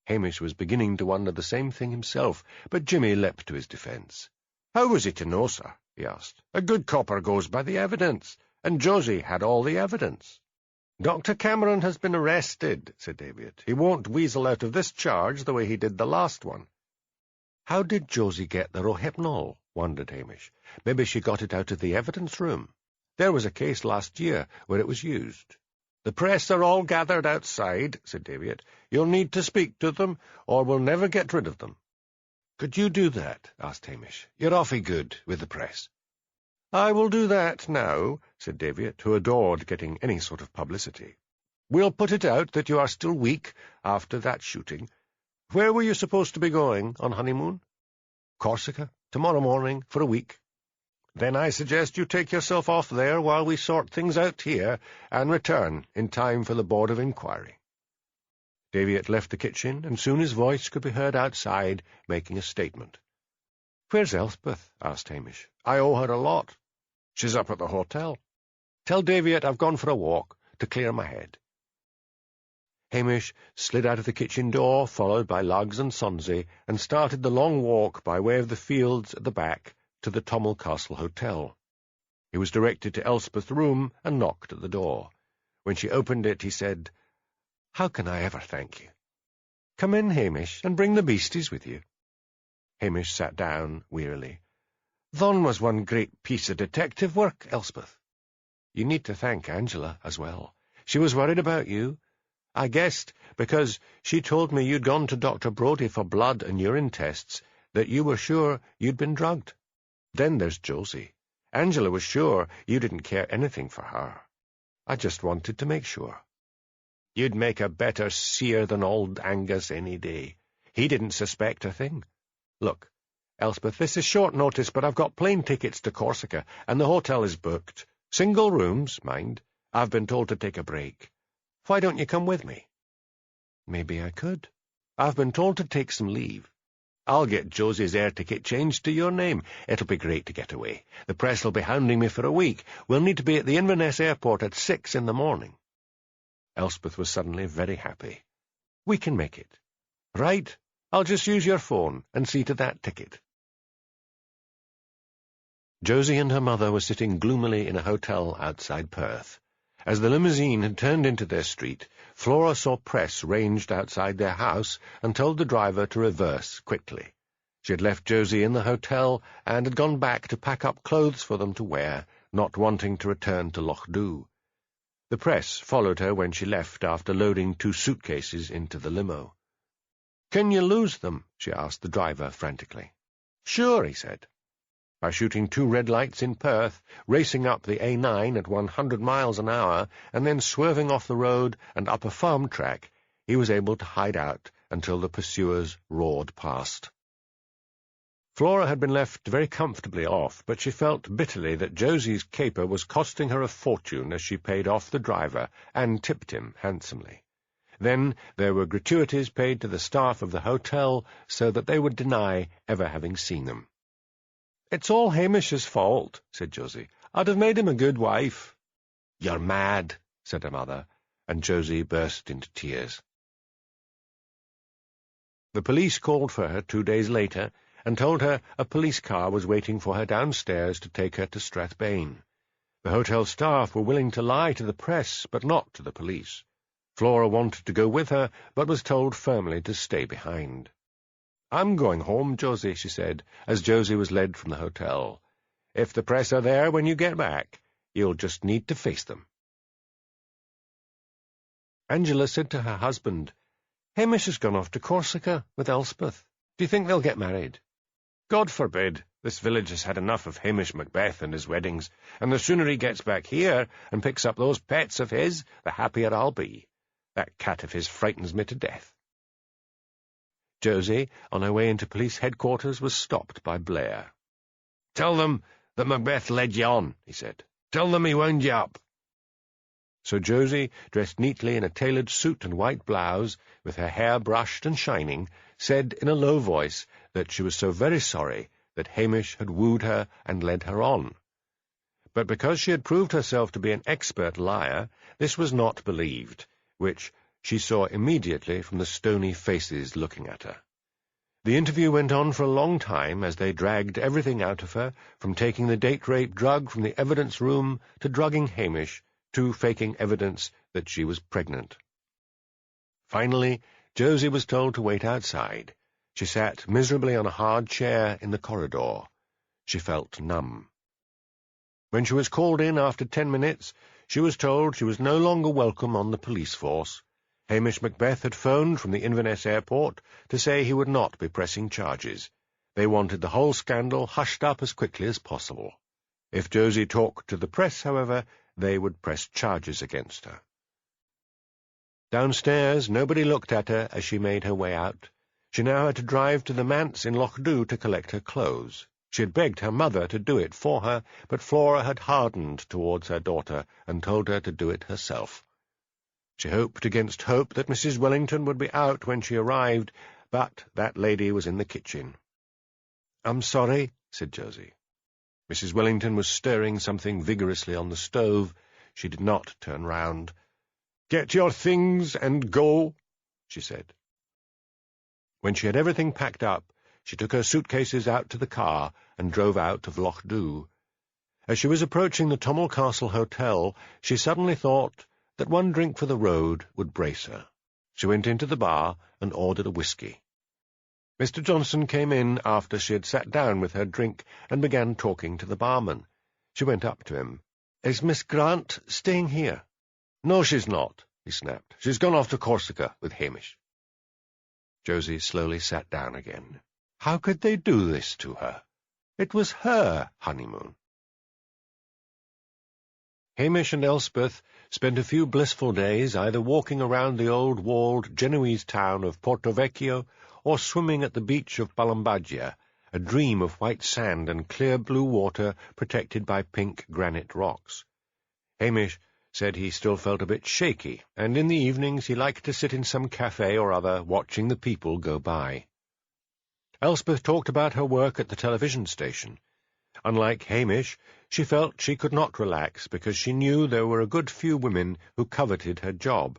B: Hamish was beginning to wonder the same thing himself, but Jimmy leapt to his defence. "How was he to know, sir?" he asked. "A good copper goes by the evidence, and Josie had all the evidence." "Dr. Cameron has been arrested," said Daviot. "He won't weasel out of this charge the way he did the last one." "How did Josie get the rohypnol?" wondered Hamish. "Maybe she got it out of the evidence room. There was a case last year where it was used." "The press are all gathered outside," said Daviot. "You'll need to speak to them, or we'll never get rid of them." "Could you do that?" asked Hamish. "You're awfully good with the press." "I will do that now," said Daviot, who adored getting any sort of publicity. "We'll put it out that you are still weak after that shooting. Where were you supposed to be going on honeymoon?" "Corsica, tomorrow morning, for a week." "Then I suggest you take yourself off there while we sort things out here, and return in time for the Board of Inquiry." Daviot left the kitchen, and soon his voice could be heard outside, making a statement. "Where's Elspeth?" asked Hamish. "I owe her a lot." "She's up at the hotel." "Tell Daviot I've gone for a walk, to clear my head." Hamish slid out of the kitchen door, followed by Luggs and Sonsey, and started the long walk by way of the fields at the back to the Tommel Castle Hotel. He was directed to Elspeth's room and knocked at the door. When she opened it, he said, "How can I ever thank you?" "Come in, Hamish, and bring the beasties with you." Hamish sat down wearily. "Thon was one great piece of detective work, Elspeth." "You need to thank Angela as well. She was worried about you. I guessed, because she told me you'd gone to Dr. Brodie for blood and urine tests, that you were sure you'd been drugged. Then there's Josie. Angela was sure you didn't care anything for her. I just wanted to make sure." "You'd make a better seer than old Angus any day. He didn't suspect a thing. Look, Elspeth, this is short notice, but I've got plane tickets to Corsica, and the hotel is booked. Single rooms, mind. I've been told to take a break. Why don't you come with me?" "Maybe I could. I've been told to take some leave." "I'll get Josie's air ticket changed to your name. It'll be great to get away. The press will be hounding me for a week. We'll need to be at the Inverness airport at 6 in the morning." Elspeth was suddenly very happy. "We can make it." "Right. I'll just use your phone and see to that ticket." Josie and her mother were sitting gloomily in a hotel outside Perth. As the limousine had turned into their street, Flora saw press ranged outside their house and told the driver to reverse quickly. She had left Josie in the hotel and had gone back to pack up clothes for them to wear, not wanting to return to Loch Dhu. The press followed her when she left after loading 2 suitcases into the limo. "Can you lose them?" she asked the driver frantically. "Sure," he said. By shooting 2 red lights in Perth, racing up the A9 at 100 miles an hour, and then swerving off the road and up a farm track, he was able to hide out until the pursuers roared past. Flora had been left very comfortably off, but she felt bitterly that Josie's caper was costing her a fortune as she paid off the driver and tipped him handsomely. Then there were gratuities paid to the staff of the hotel so that they would deny ever having seen them. "It's all Hamish's fault," said Josie. "I'd have made him a good wife." "You're mad," said her mother, and Josie burst into tears. The police called for her 2 days later and told her a police car was waiting for her downstairs to take her to Strathbane. The hotel staff were willing to lie to the press, but not to the police. Flora wanted to go with her, but was told firmly to stay behind. "I'm going home, Josie," she said, as Josie was led from the hotel. "If the press are there when you get back, you'll just need to face them." Angela said to her husband, "Hamish has gone off to Corsica with Elspeth. Do you think they'll get married?"
A: God forbid. This village has had enough of Hamish Macbeth and his weddings, and the sooner he gets back here and picks up those pets of his, the happier I'll be. That cat of his frightens me to death."
B: Josie, on her way into police headquarters, was stopped by Blair.
A: "Tell them that Macbeth led you on," he said. "Tell them he wound you up."
B: So Josie, dressed neatly in a tailored suit and white blouse, with her hair brushed and shining, said in a low voice that she was so very sorry that Hamish had wooed her and led her on. But because she had proved herself to be an expert liar, this was not believed, which she saw immediately from the stony faces looking at her. The interview went on for a long time as they dragged everything out of her, from taking the date-rape drug from the evidence room to drugging Hamish, to faking evidence that she was pregnant. Finally, Josie was told to wait outside. She sat miserably on a hard chair in the corridor. She felt numb. When she was called in after 10 minutes, she was told she was no longer welcome on the police force. Hamish Macbeth had phoned from the Inverness airport to say he would not be pressing charges. They wanted the whole scandal hushed up as quickly as possible. If Josie talked to the press, however, they would press charges against her. Downstairs, nobody looked at her as she made her way out. She now had to drive to the manse in Lochdu to collect her clothes. She had begged her mother to do it for her, but Flora had hardened towards her daughter and told her to do it herself. She hoped against hope that Mrs. Wellington would be out when she arrived, but that lady was in the kitchen. "I'm sorry," said Josie. Mrs. Wellington was stirring something vigorously on the stove. She did not turn round. "Get your things and go," she said. When she had everything packed up, she took her suitcases out to the car and drove out of Lochdu. As she was approaching the Tommel Castle Hotel, she suddenly thought that one drink for the road would brace her. She went into the bar and ordered a whisky. Mr. Johnson came in after she had sat down with her drink and began talking to the barman. She went up to him. "Is Miss Grant staying here?" "No, she's not," he snapped. "She's gone off to Corsica with Hamish." Josie slowly sat down again. How could they do this to her? It was her honeymoon. Hamish and Elspeth spent a few blissful days either walking around the old walled Genoese town of Porto Vecchio or swimming at the beach of Balambaggia, a dream of white sand and clear blue water protected by pink granite rocks. Hamish said he still felt a bit shaky, and in the evenings he liked to sit in some cafe or other watching the people go by. Elspeth talked about her work at the television station. Unlike Hamish, she felt she could not relax because she knew there were a good few women who coveted her job.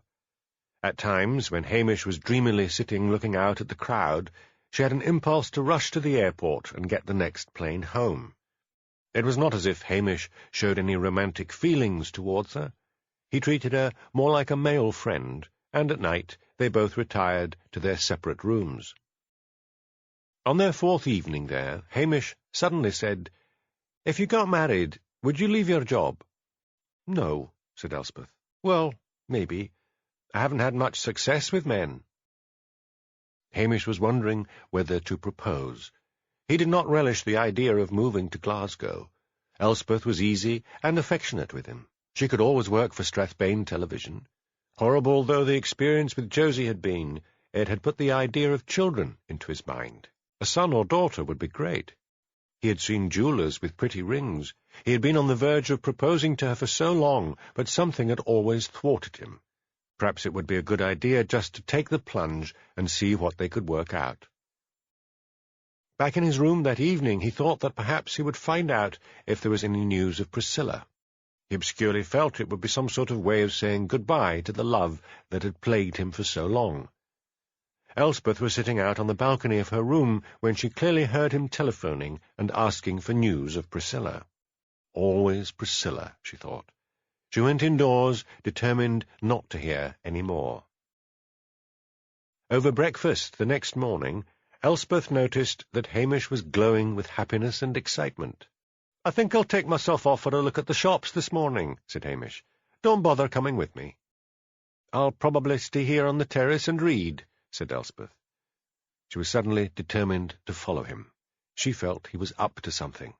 B: At times, when Hamish was dreamily sitting looking out at the crowd, she had an impulse to rush to the airport and get the next plane home. It was not as if Hamish showed any romantic feelings towards her. He treated her more like a male friend, and at night they both retired to their separate rooms. On their fourth evening there, Hamish suddenly said, "If you got married, would you leave your job?" "No," said Elspeth. "Well, maybe. I haven't had much success with men." Hamish was wondering whether to propose. He did not relish the idea of moving to Glasgow. Elspeth was easy and affectionate with him. She could always work for Strathbane Television. Horrible though the experience with Josie had been, it had put the idea of children into his mind. A son or daughter would be great. He had seen jewellers with pretty rings. He had been on the verge of proposing to her for so long, but something had always thwarted him. Perhaps it would be a good idea just to take the plunge and see what they could work out. Back in his room that evening, he thought that perhaps he would find out if there was any news of Priscilla. He obscurely felt it would be some sort of way of saying goodbye to the love that had plagued him for so long. Elspeth was sitting out on the balcony of her room when she clearly heard him telephoning and asking for news of Priscilla. Always Priscilla, she thought. She went indoors, determined not to hear any more. Over breakfast the next morning, Elspeth noticed that Hamish was glowing with happiness and excitement. "I think I'll take myself off for a look at the shops this morning," said Hamish. "Don't bother coming with me." "I'll probably stay here on the terrace and read," said Elspeth. She was suddenly determined to follow him. She felt he was up to something.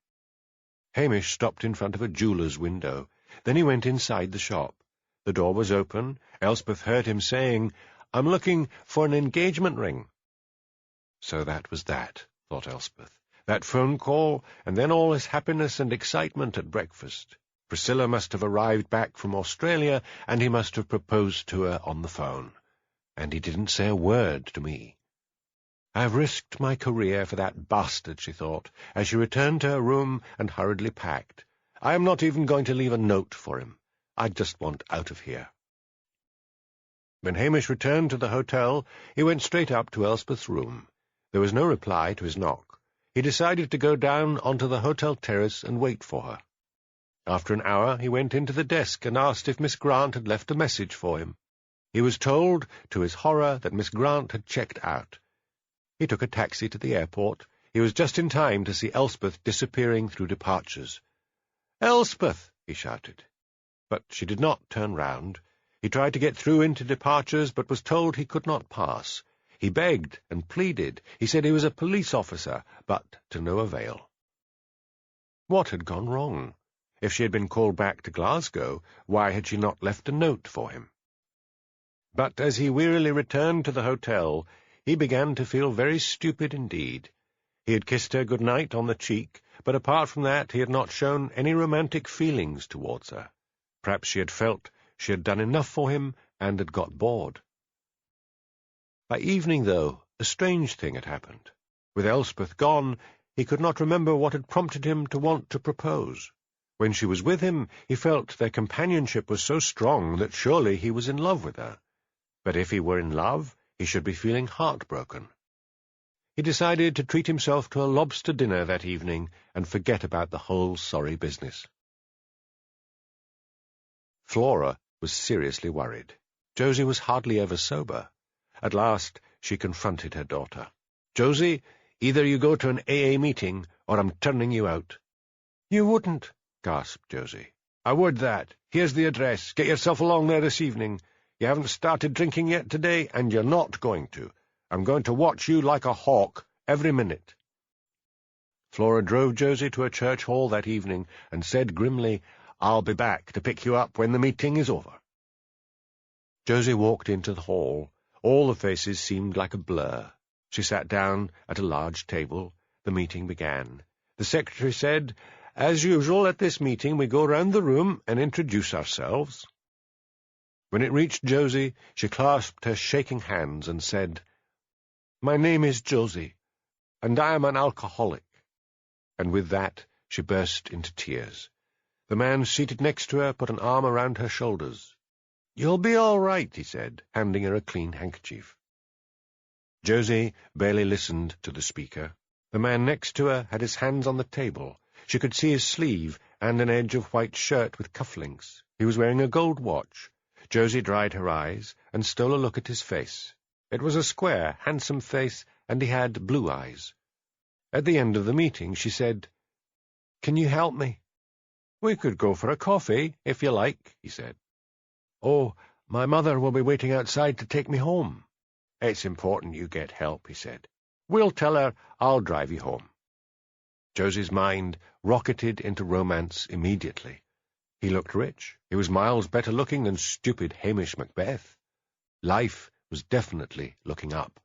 B: Hamish stopped in front of a jeweller's window. Then he went inside the shop. The door was open. Elspeth heard him saying, "I'm looking for an engagement ring." So that was that, thought Elspeth. That phone call, and then all his happiness and excitement at breakfast. Priscilla must have arrived back from Australia, and he must have proposed to her on the phone. And he didn't say a word to me. "I've risked my career for that bastard," she thought, as she returned to her room and hurriedly packed. "I am not even going to leave a note for him. I just want out of here." When Hamish returned to the hotel, he went straight up to Elspeth's room. There was no reply to his knock. He decided to go down onto the hotel terrace and wait for her. After an hour, he went into the desk and asked if Miss Grant had left a message for him. He was told, to his horror, that Miss Grant had checked out. He took a taxi to the airport. He was just in time to see Elspeth disappearing through departures. "Elspeth!" he shouted. But she did not turn round. He tried to get through into departures, but was told he could not pass. He begged and pleaded. He said he was a police officer, but to no avail. What had gone wrong? If she had been called back to Glasgow, why had she not left a note for him? But as he wearily returned to the hotel, he began to feel very stupid indeed. He had kissed her good night on the cheek, but apart from that he had not shown any romantic feelings towards her. Perhaps she had felt she had done enough for him and had got bored. By evening, though, a strange thing had happened. With Elspeth gone, he could not remember what had prompted him to want to propose. When she was with him, he felt their companionship was so strong that surely he was in love with her. But if he were in love, he should be feeling heartbroken. He decided to treat himself to a lobster dinner that evening and forget about the whole sorry business. Flora was seriously worried. Josie was hardly ever sober. At last she confronted her daughter. "Josie, either you go to an AA meeting, or I'm turning you out." "You wouldn't," gasped Josie. "I would that. Here's the address. Get yourself along there this evening. You haven't started drinking yet today, and you're not going to. I'm going to watch you like a hawk every minute." Flora drove Josie to a church hall that evening and said grimly, "I'll be back to pick you up when the meeting is over." Josie walked into the hall. All the faces seemed like a blur. She sat down at a large table. The meeting began. The secretary said, "As usual at this meeting we go round the room and introduce ourselves." When it reached Josie, she clasped her shaking hands and said, "My name is Josie, and I am an alcoholic." And with that she burst into tears. The man seated next to her put an arm around her shoulders. "You'll be all right," he said, handing her a clean handkerchief. Josie barely listened to the speaker. The man next to her had his hands on the table. She could see his sleeve and an edge of white shirt with cufflinks. He was wearing a gold watch. Josie dried her eyes and stole a look at his face. It was a square, handsome face, and he had blue eyes. At the end of the meeting, she said, "Can you help me?" "We could go for a coffee, if you like," he said. "Oh, my mother will be waiting outside to take me home." "It's important you get help," he said. "We'll tell her I'll drive you home." Josie's mind rocketed into romance immediately. He looked rich. He was miles better looking than stupid Hamish Macbeth. Life was definitely looking up.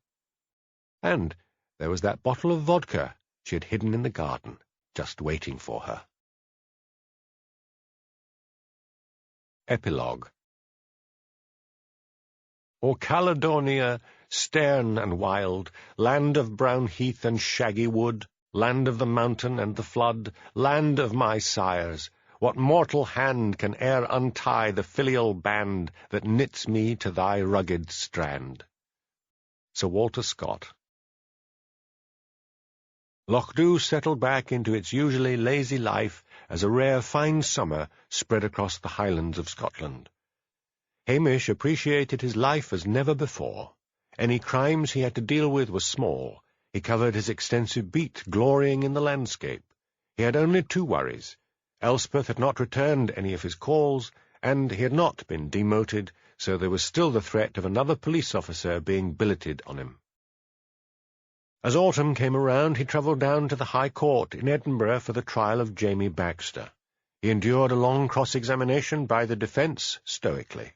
B: And there was that bottle of vodka she had hidden in the garden, just waiting for her. Epilogue. O Caledonia, stern and wild, land of brown heath and shaggy wood, land of the mountain and the flood, land of my sires, what mortal hand can e'er untie the filial band that knits me to thy rugged strand? Sir Walter Scott. Lochdu settled back into its usually lazy life as a rare fine summer spread across the highlands of Scotland. Hamish appreciated his life as never before. Any crimes he had to deal with were small. He covered his extensive beat, glorying in the landscape. He had only 2 worries. Elspeth had not returned any of his calls, and he had not been demoted, so there was still the threat of another police officer being billeted on him.
A: As autumn came around, he travelled down to the High Court in Edinburgh for the trial of Jamie Baxter. He endured a long cross-examination by the defence stoically.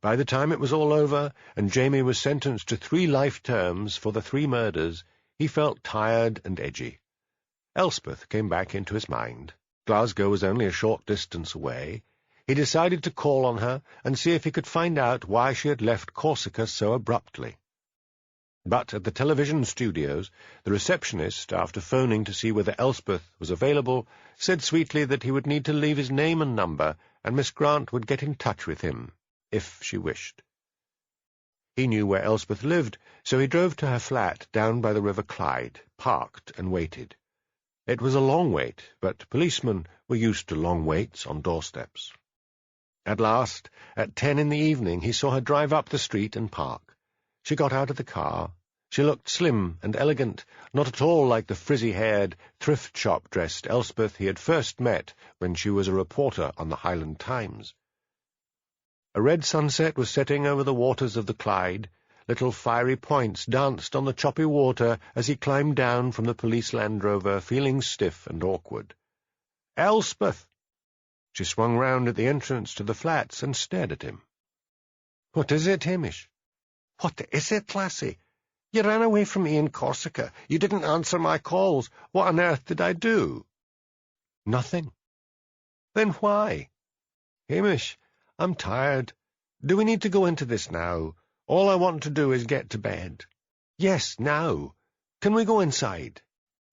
A: By the time it was all over, and Jamie was sentenced to 3 life terms for the 3 murders, he felt tired and edgy. Elspeth came back into his mind. Glasgow was only a short distance away. He decided to call on her and see if he could find out why she had left Corsica so abruptly. But at the television studios, the receptionist, after phoning to see whether Elspeth was available, said sweetly that he would need to leave his name and number, and Miss Grant would get in touch with him, if she wished. He knew where Elspeth lived, so he drove to her flat down by the River Clyde, parked and waited. It was a long wait, but policemen were used to long waits on doorsteps. At last, at 10 in the evening, he saw her drive up the street and park. She got out of the car. She looked slim and elegant, not at all like the frizzy-haired, thrift-shop-dressed Elspeth he had first met when she was a reporter on the Highland Times. A red sunset was setting over the waters of the Clyde. Little fiery points danced on the choppy water as he climbed down from the police Land Rover, feeling stiff and awkward. "Elspeth!" She swung round at the entrance to the flats and stared at him. "What is it, Hamish?" "What is it, lassie? You ran away from me in Corsica. You didn't answer my calls. What on earth did I do?" "Nothing." "Then why?" "Hamish, I'm tired. Do we need to go into this now? All I want to do is get to bed." "Yes, now. Can we go inside?"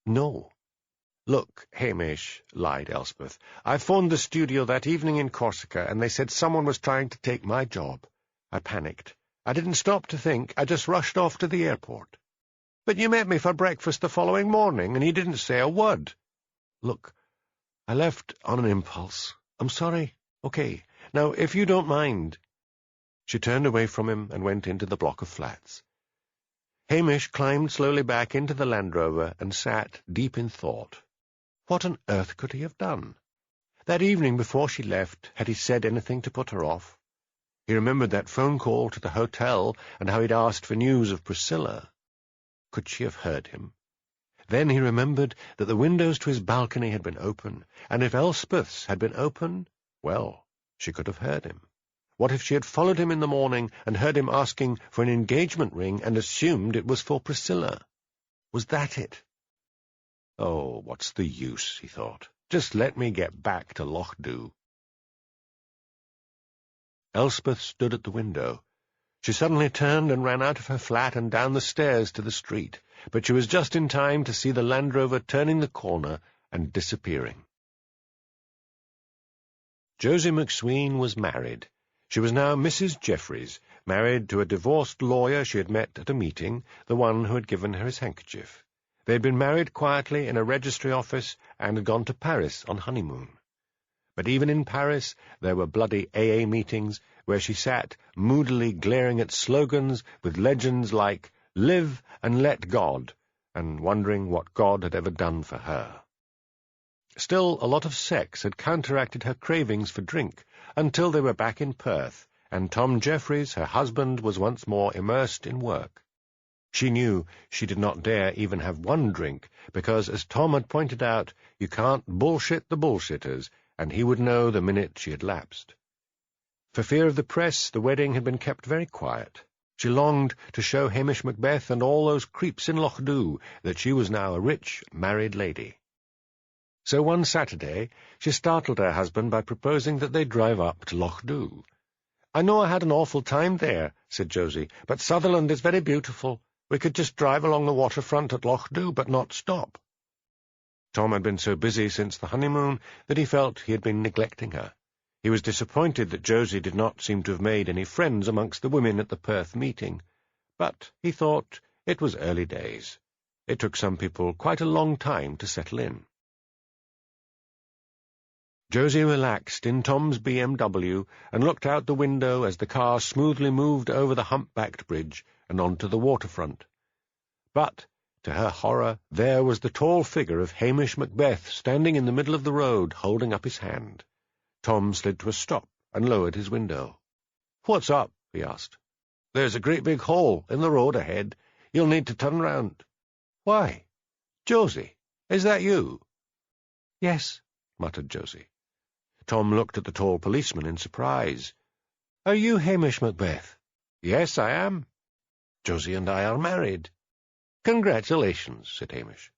A: "No." "Look, Hamish," lied Elspeth, "I phoned the studio that evening in Corsica, and they said someone was trying to take my job. I panicked. I didn't stop to think. I just rushed off to the airport." "But you met me for breakfast the following morning, and you didn't say a word." "Look, I left on an impulse. I'm sorry. Okay. Now, if you don't mind—" She turned away from him and went into the block of flats. Hamish climbed slowly back into the Land Rover and sat deep in thought. What on earth could he have done? That evening before she left, had he said anything to put her off? He remembered that phone call to the hotel and how he'd asked for news of Priscilla. Could she have heard him? Then he remembered that the windows to his balcony had been open, and if Elspeth's had been open, well, she could have heard him. What if she had followed him in the morning and heard him asking for an engagement ring and assumed it was for Priscilla? Was that it? Oh, what's the use, he thought. Just let me get back to Loch Dhu. Elspeth stood at the window. She suddenly turned and ran out of her flat and down the stairs to the street, but she was just in time to see the Land Rover turning the corner and disappearing. Josie McSween was married. She was now Mrs. Jeffreys, married to a divorced lawyer she had met at a meeting, the one who had given her his handkerchief. They had been married quietly in a registry office and had gone to Paris on honeymoon. But even in Paris there were bloody AA meetings where she sat moodily glaring at slogans with legends like "Live and let God," and wondering what God had ever done for her. Still, a lot of sex had counteracted her cravings for drink until they were back in Perth, and Tom Jeffreys, her husband, was once more immersed in work. She knew she did not dare even have one drink, because, as Tom had pointed out, you can't bullshit the bullshitters, and he would know the minute she had lapsed. For fear of the press, the wedding had been kept very quiet. She longed to show Hamish Macbeth and all those creeps in Loch Dhu that she was now a rich, married lady. So one Saturday she startled her husband by proposing that they drive up to Loch Dhu. "I know I had an awful time there," said Josie, "but Sutherland is very beautiful. We could just drive along the waterfront at Loch Dhu, but not stop." Tom had been so busy since the honeymoon that he felt he had been neglecting her. He was disappointed that Josie did not seem to have made any friends amongst the women at the Perth meeting. But he thought it was early days. It took some people quite a long time to settle in. Josie relaxed in Tom's BMW and looked out the window as the car smoothly moved over the humpbacked bridge and onto the waterfront. But, to her horror, there was the tall figure of Hamish Macbeth standing in the middle of the road, holding up his hand. Tom slid to a stop and lowered his window. "What's up?" he asked. "There's a great big hole in the road ahead. You'll need to turn round."
B: "Why, Josie, is that you?"
A: "Yes,"
B: muttered Josie. Tom looked at the tall policeman in surprise. "Are you Hamish Macbeth?" "Yes, I am. Josie and I are married." "Congratulations," said Hamish.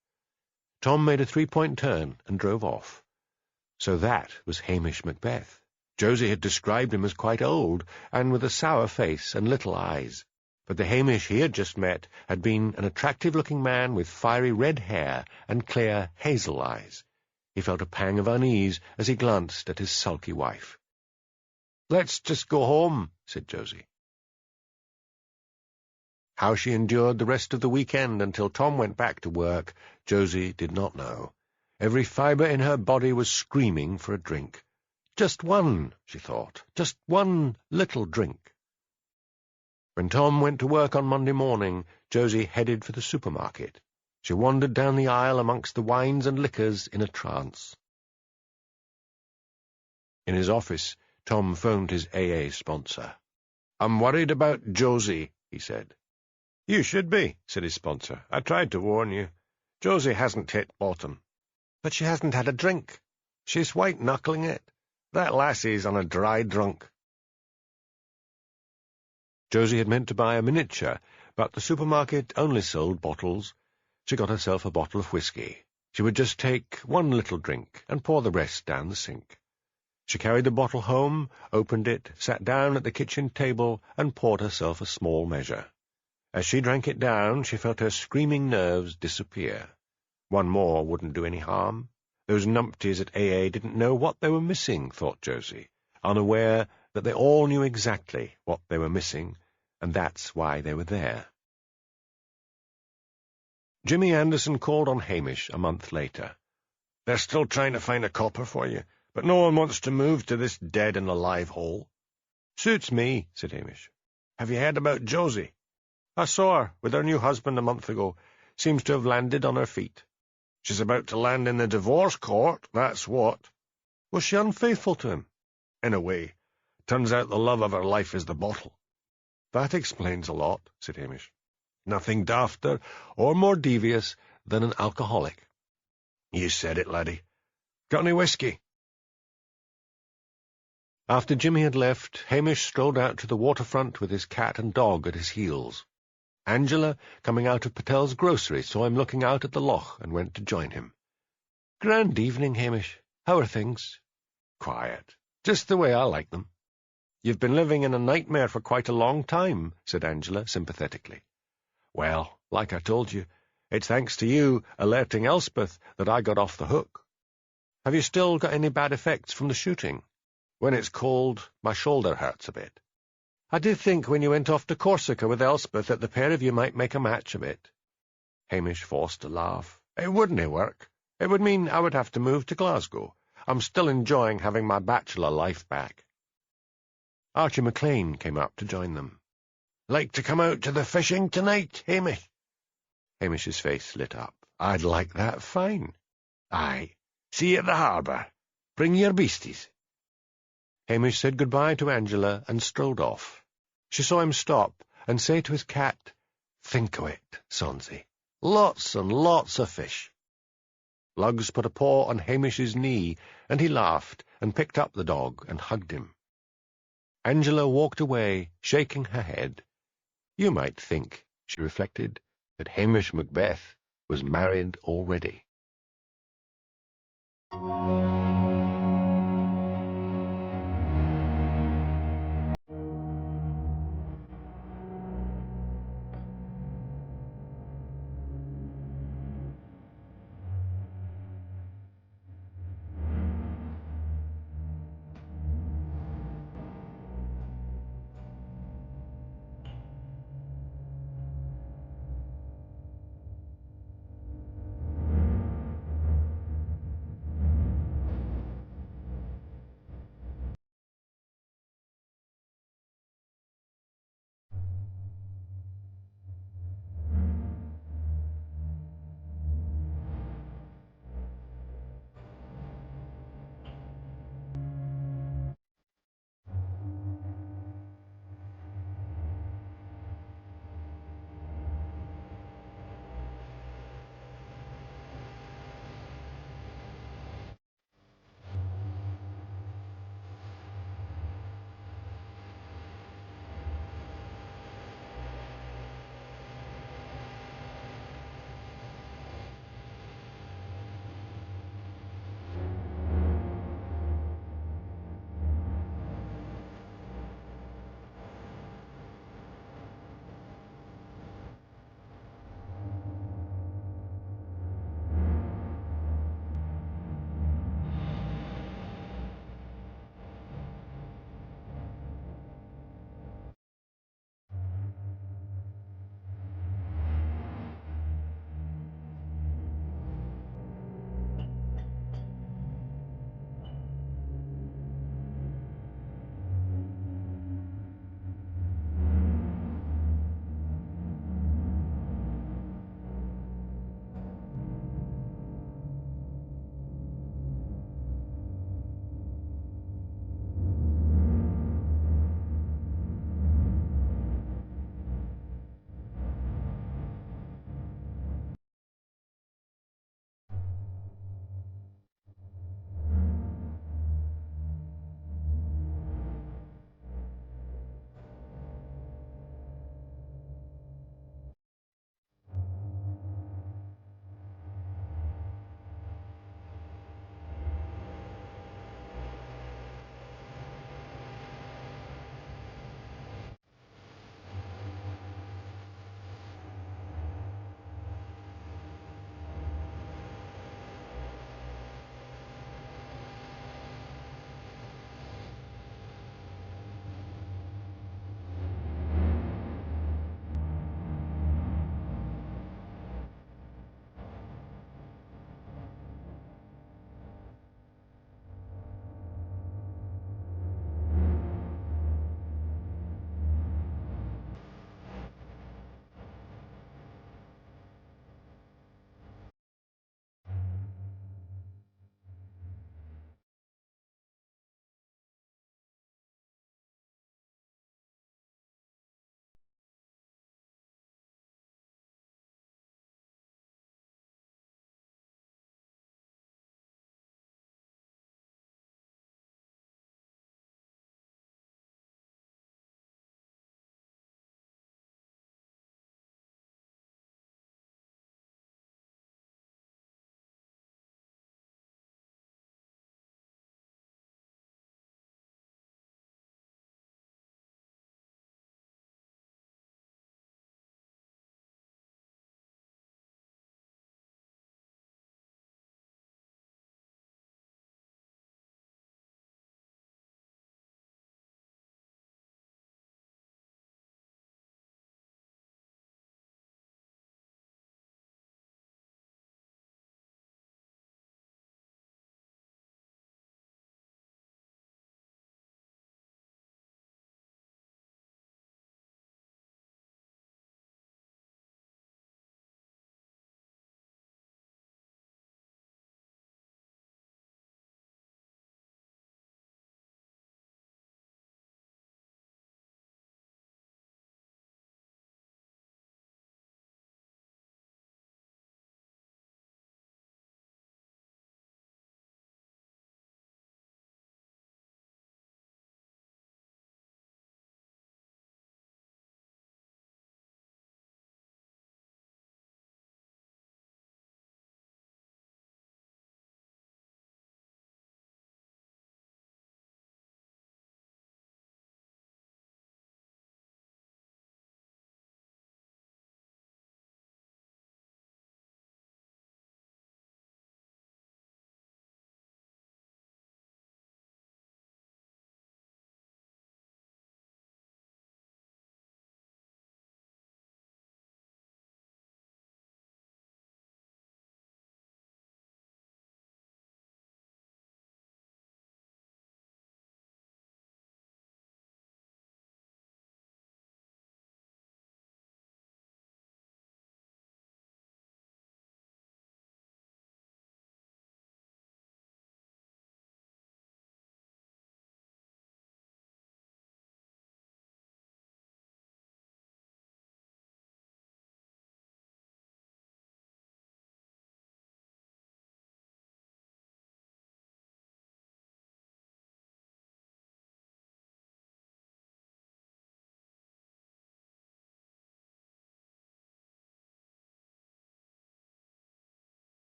B: Tom made a 3-point turn and drove off. So that was Hamish Macbeth. Josie had described him as quite old, and with a sour face and little eyes. But the Hamish he had just met had been an attractive-looking man with fiery red hair and clear hazel eyes. He felt a pang of unease as he glanced at his sulky wife. "Let's just go home," said Josie. How she endured the rest of the weekend until Tom went back to work, Josie did not know. Every fibre in her body was screaming for a drink. Just one, she thought, just one little drink. When Tom went to work on Monday morning, Josie headed for the supermarket. She wandered down the aisle amongst the wines and liquors in a trance. In his office, Tom phoned his AA sponsor. "I'm worried about Josie," he said. "You should be," said his sponsor. "I tried to warn you. Josie hasn't hit bottom." "But she hasn't had a drink." "She's white-knuckling it. That lassie's on a dry drunk." Josie had meant to buy a miniature, but the supermarket only sold bottles. She got herself a bottle of whiskey. She would just take one little drink and pour the rest down the sink. She carried the bottle home, opened it, sat down at the kitchen table, and poured herself a small measure. As she drank it down, she felt her screaming nerves disappear. One more wouldn't do any harm. Those numpties at AA didn't know what they were missing, thought Josie, unaware that they all knew exactly what they were missing, and that's why they were there. Jimmy Anderson called on Hamish a month later. "They're still trying to find a copper for you, but no one wants to move to this dead-and-alive hole." "Suits me," said Hamish. "Have you heard about Josie?" "I saw her with her new husband a month ago. Seems to have landed on her feet." "She's about to land in the divorce court, that's what." "Was she unfaithful to him?" "In a way. Turns out the love of her life is the bottle." "That explains a lot," said Hamish. "Nothing dafter or more devious than an alcoholic." "You said it, laddie. Got any whiskey?" After Jimmy had left, Hamish strolled out to the waterfront with his cat and dog at his heels. Angela, coming out of Patel's grocery, saw him looking out at the loch and went to join him. "Grand evening, Hamish. How are things?" "Quiet. Just the way I like them." "You've been living in a nightmare for quite a long time," said Angela sympathetically. "Well, like I told you, it's thanks to you alerting Elspeth that I got off the hook." "Have you still got any bad effects from the shooting?" "When it's cold, my shoulder hurts a bit." "I did think when you went off to Corsica with Elspeth that the pair of you might make a match of it." Hamish forced a laugh. "It wouldn't work. It would mean I would have to move to Glasgow. I'm still enjoying having my bachelor life back." Archie McLean came up to join them. "Like to come out to the fishing tonight, Hamish?" Hamish's face lit up. "I'd like that fine." "Aye. See you at the harbour. Bring your beasties." Hamish said goodbye to Angela and strolled off. She saw him stop and say to his cat, "Think o' it, Sonsy. Lots and lots of fish." Lugs put a paw on Hamish's knee, and he laughed and picked up the dog and hugged him. Angela walked away, shaking her head. You might think, she reflected, that Hamish Macbeth was married already.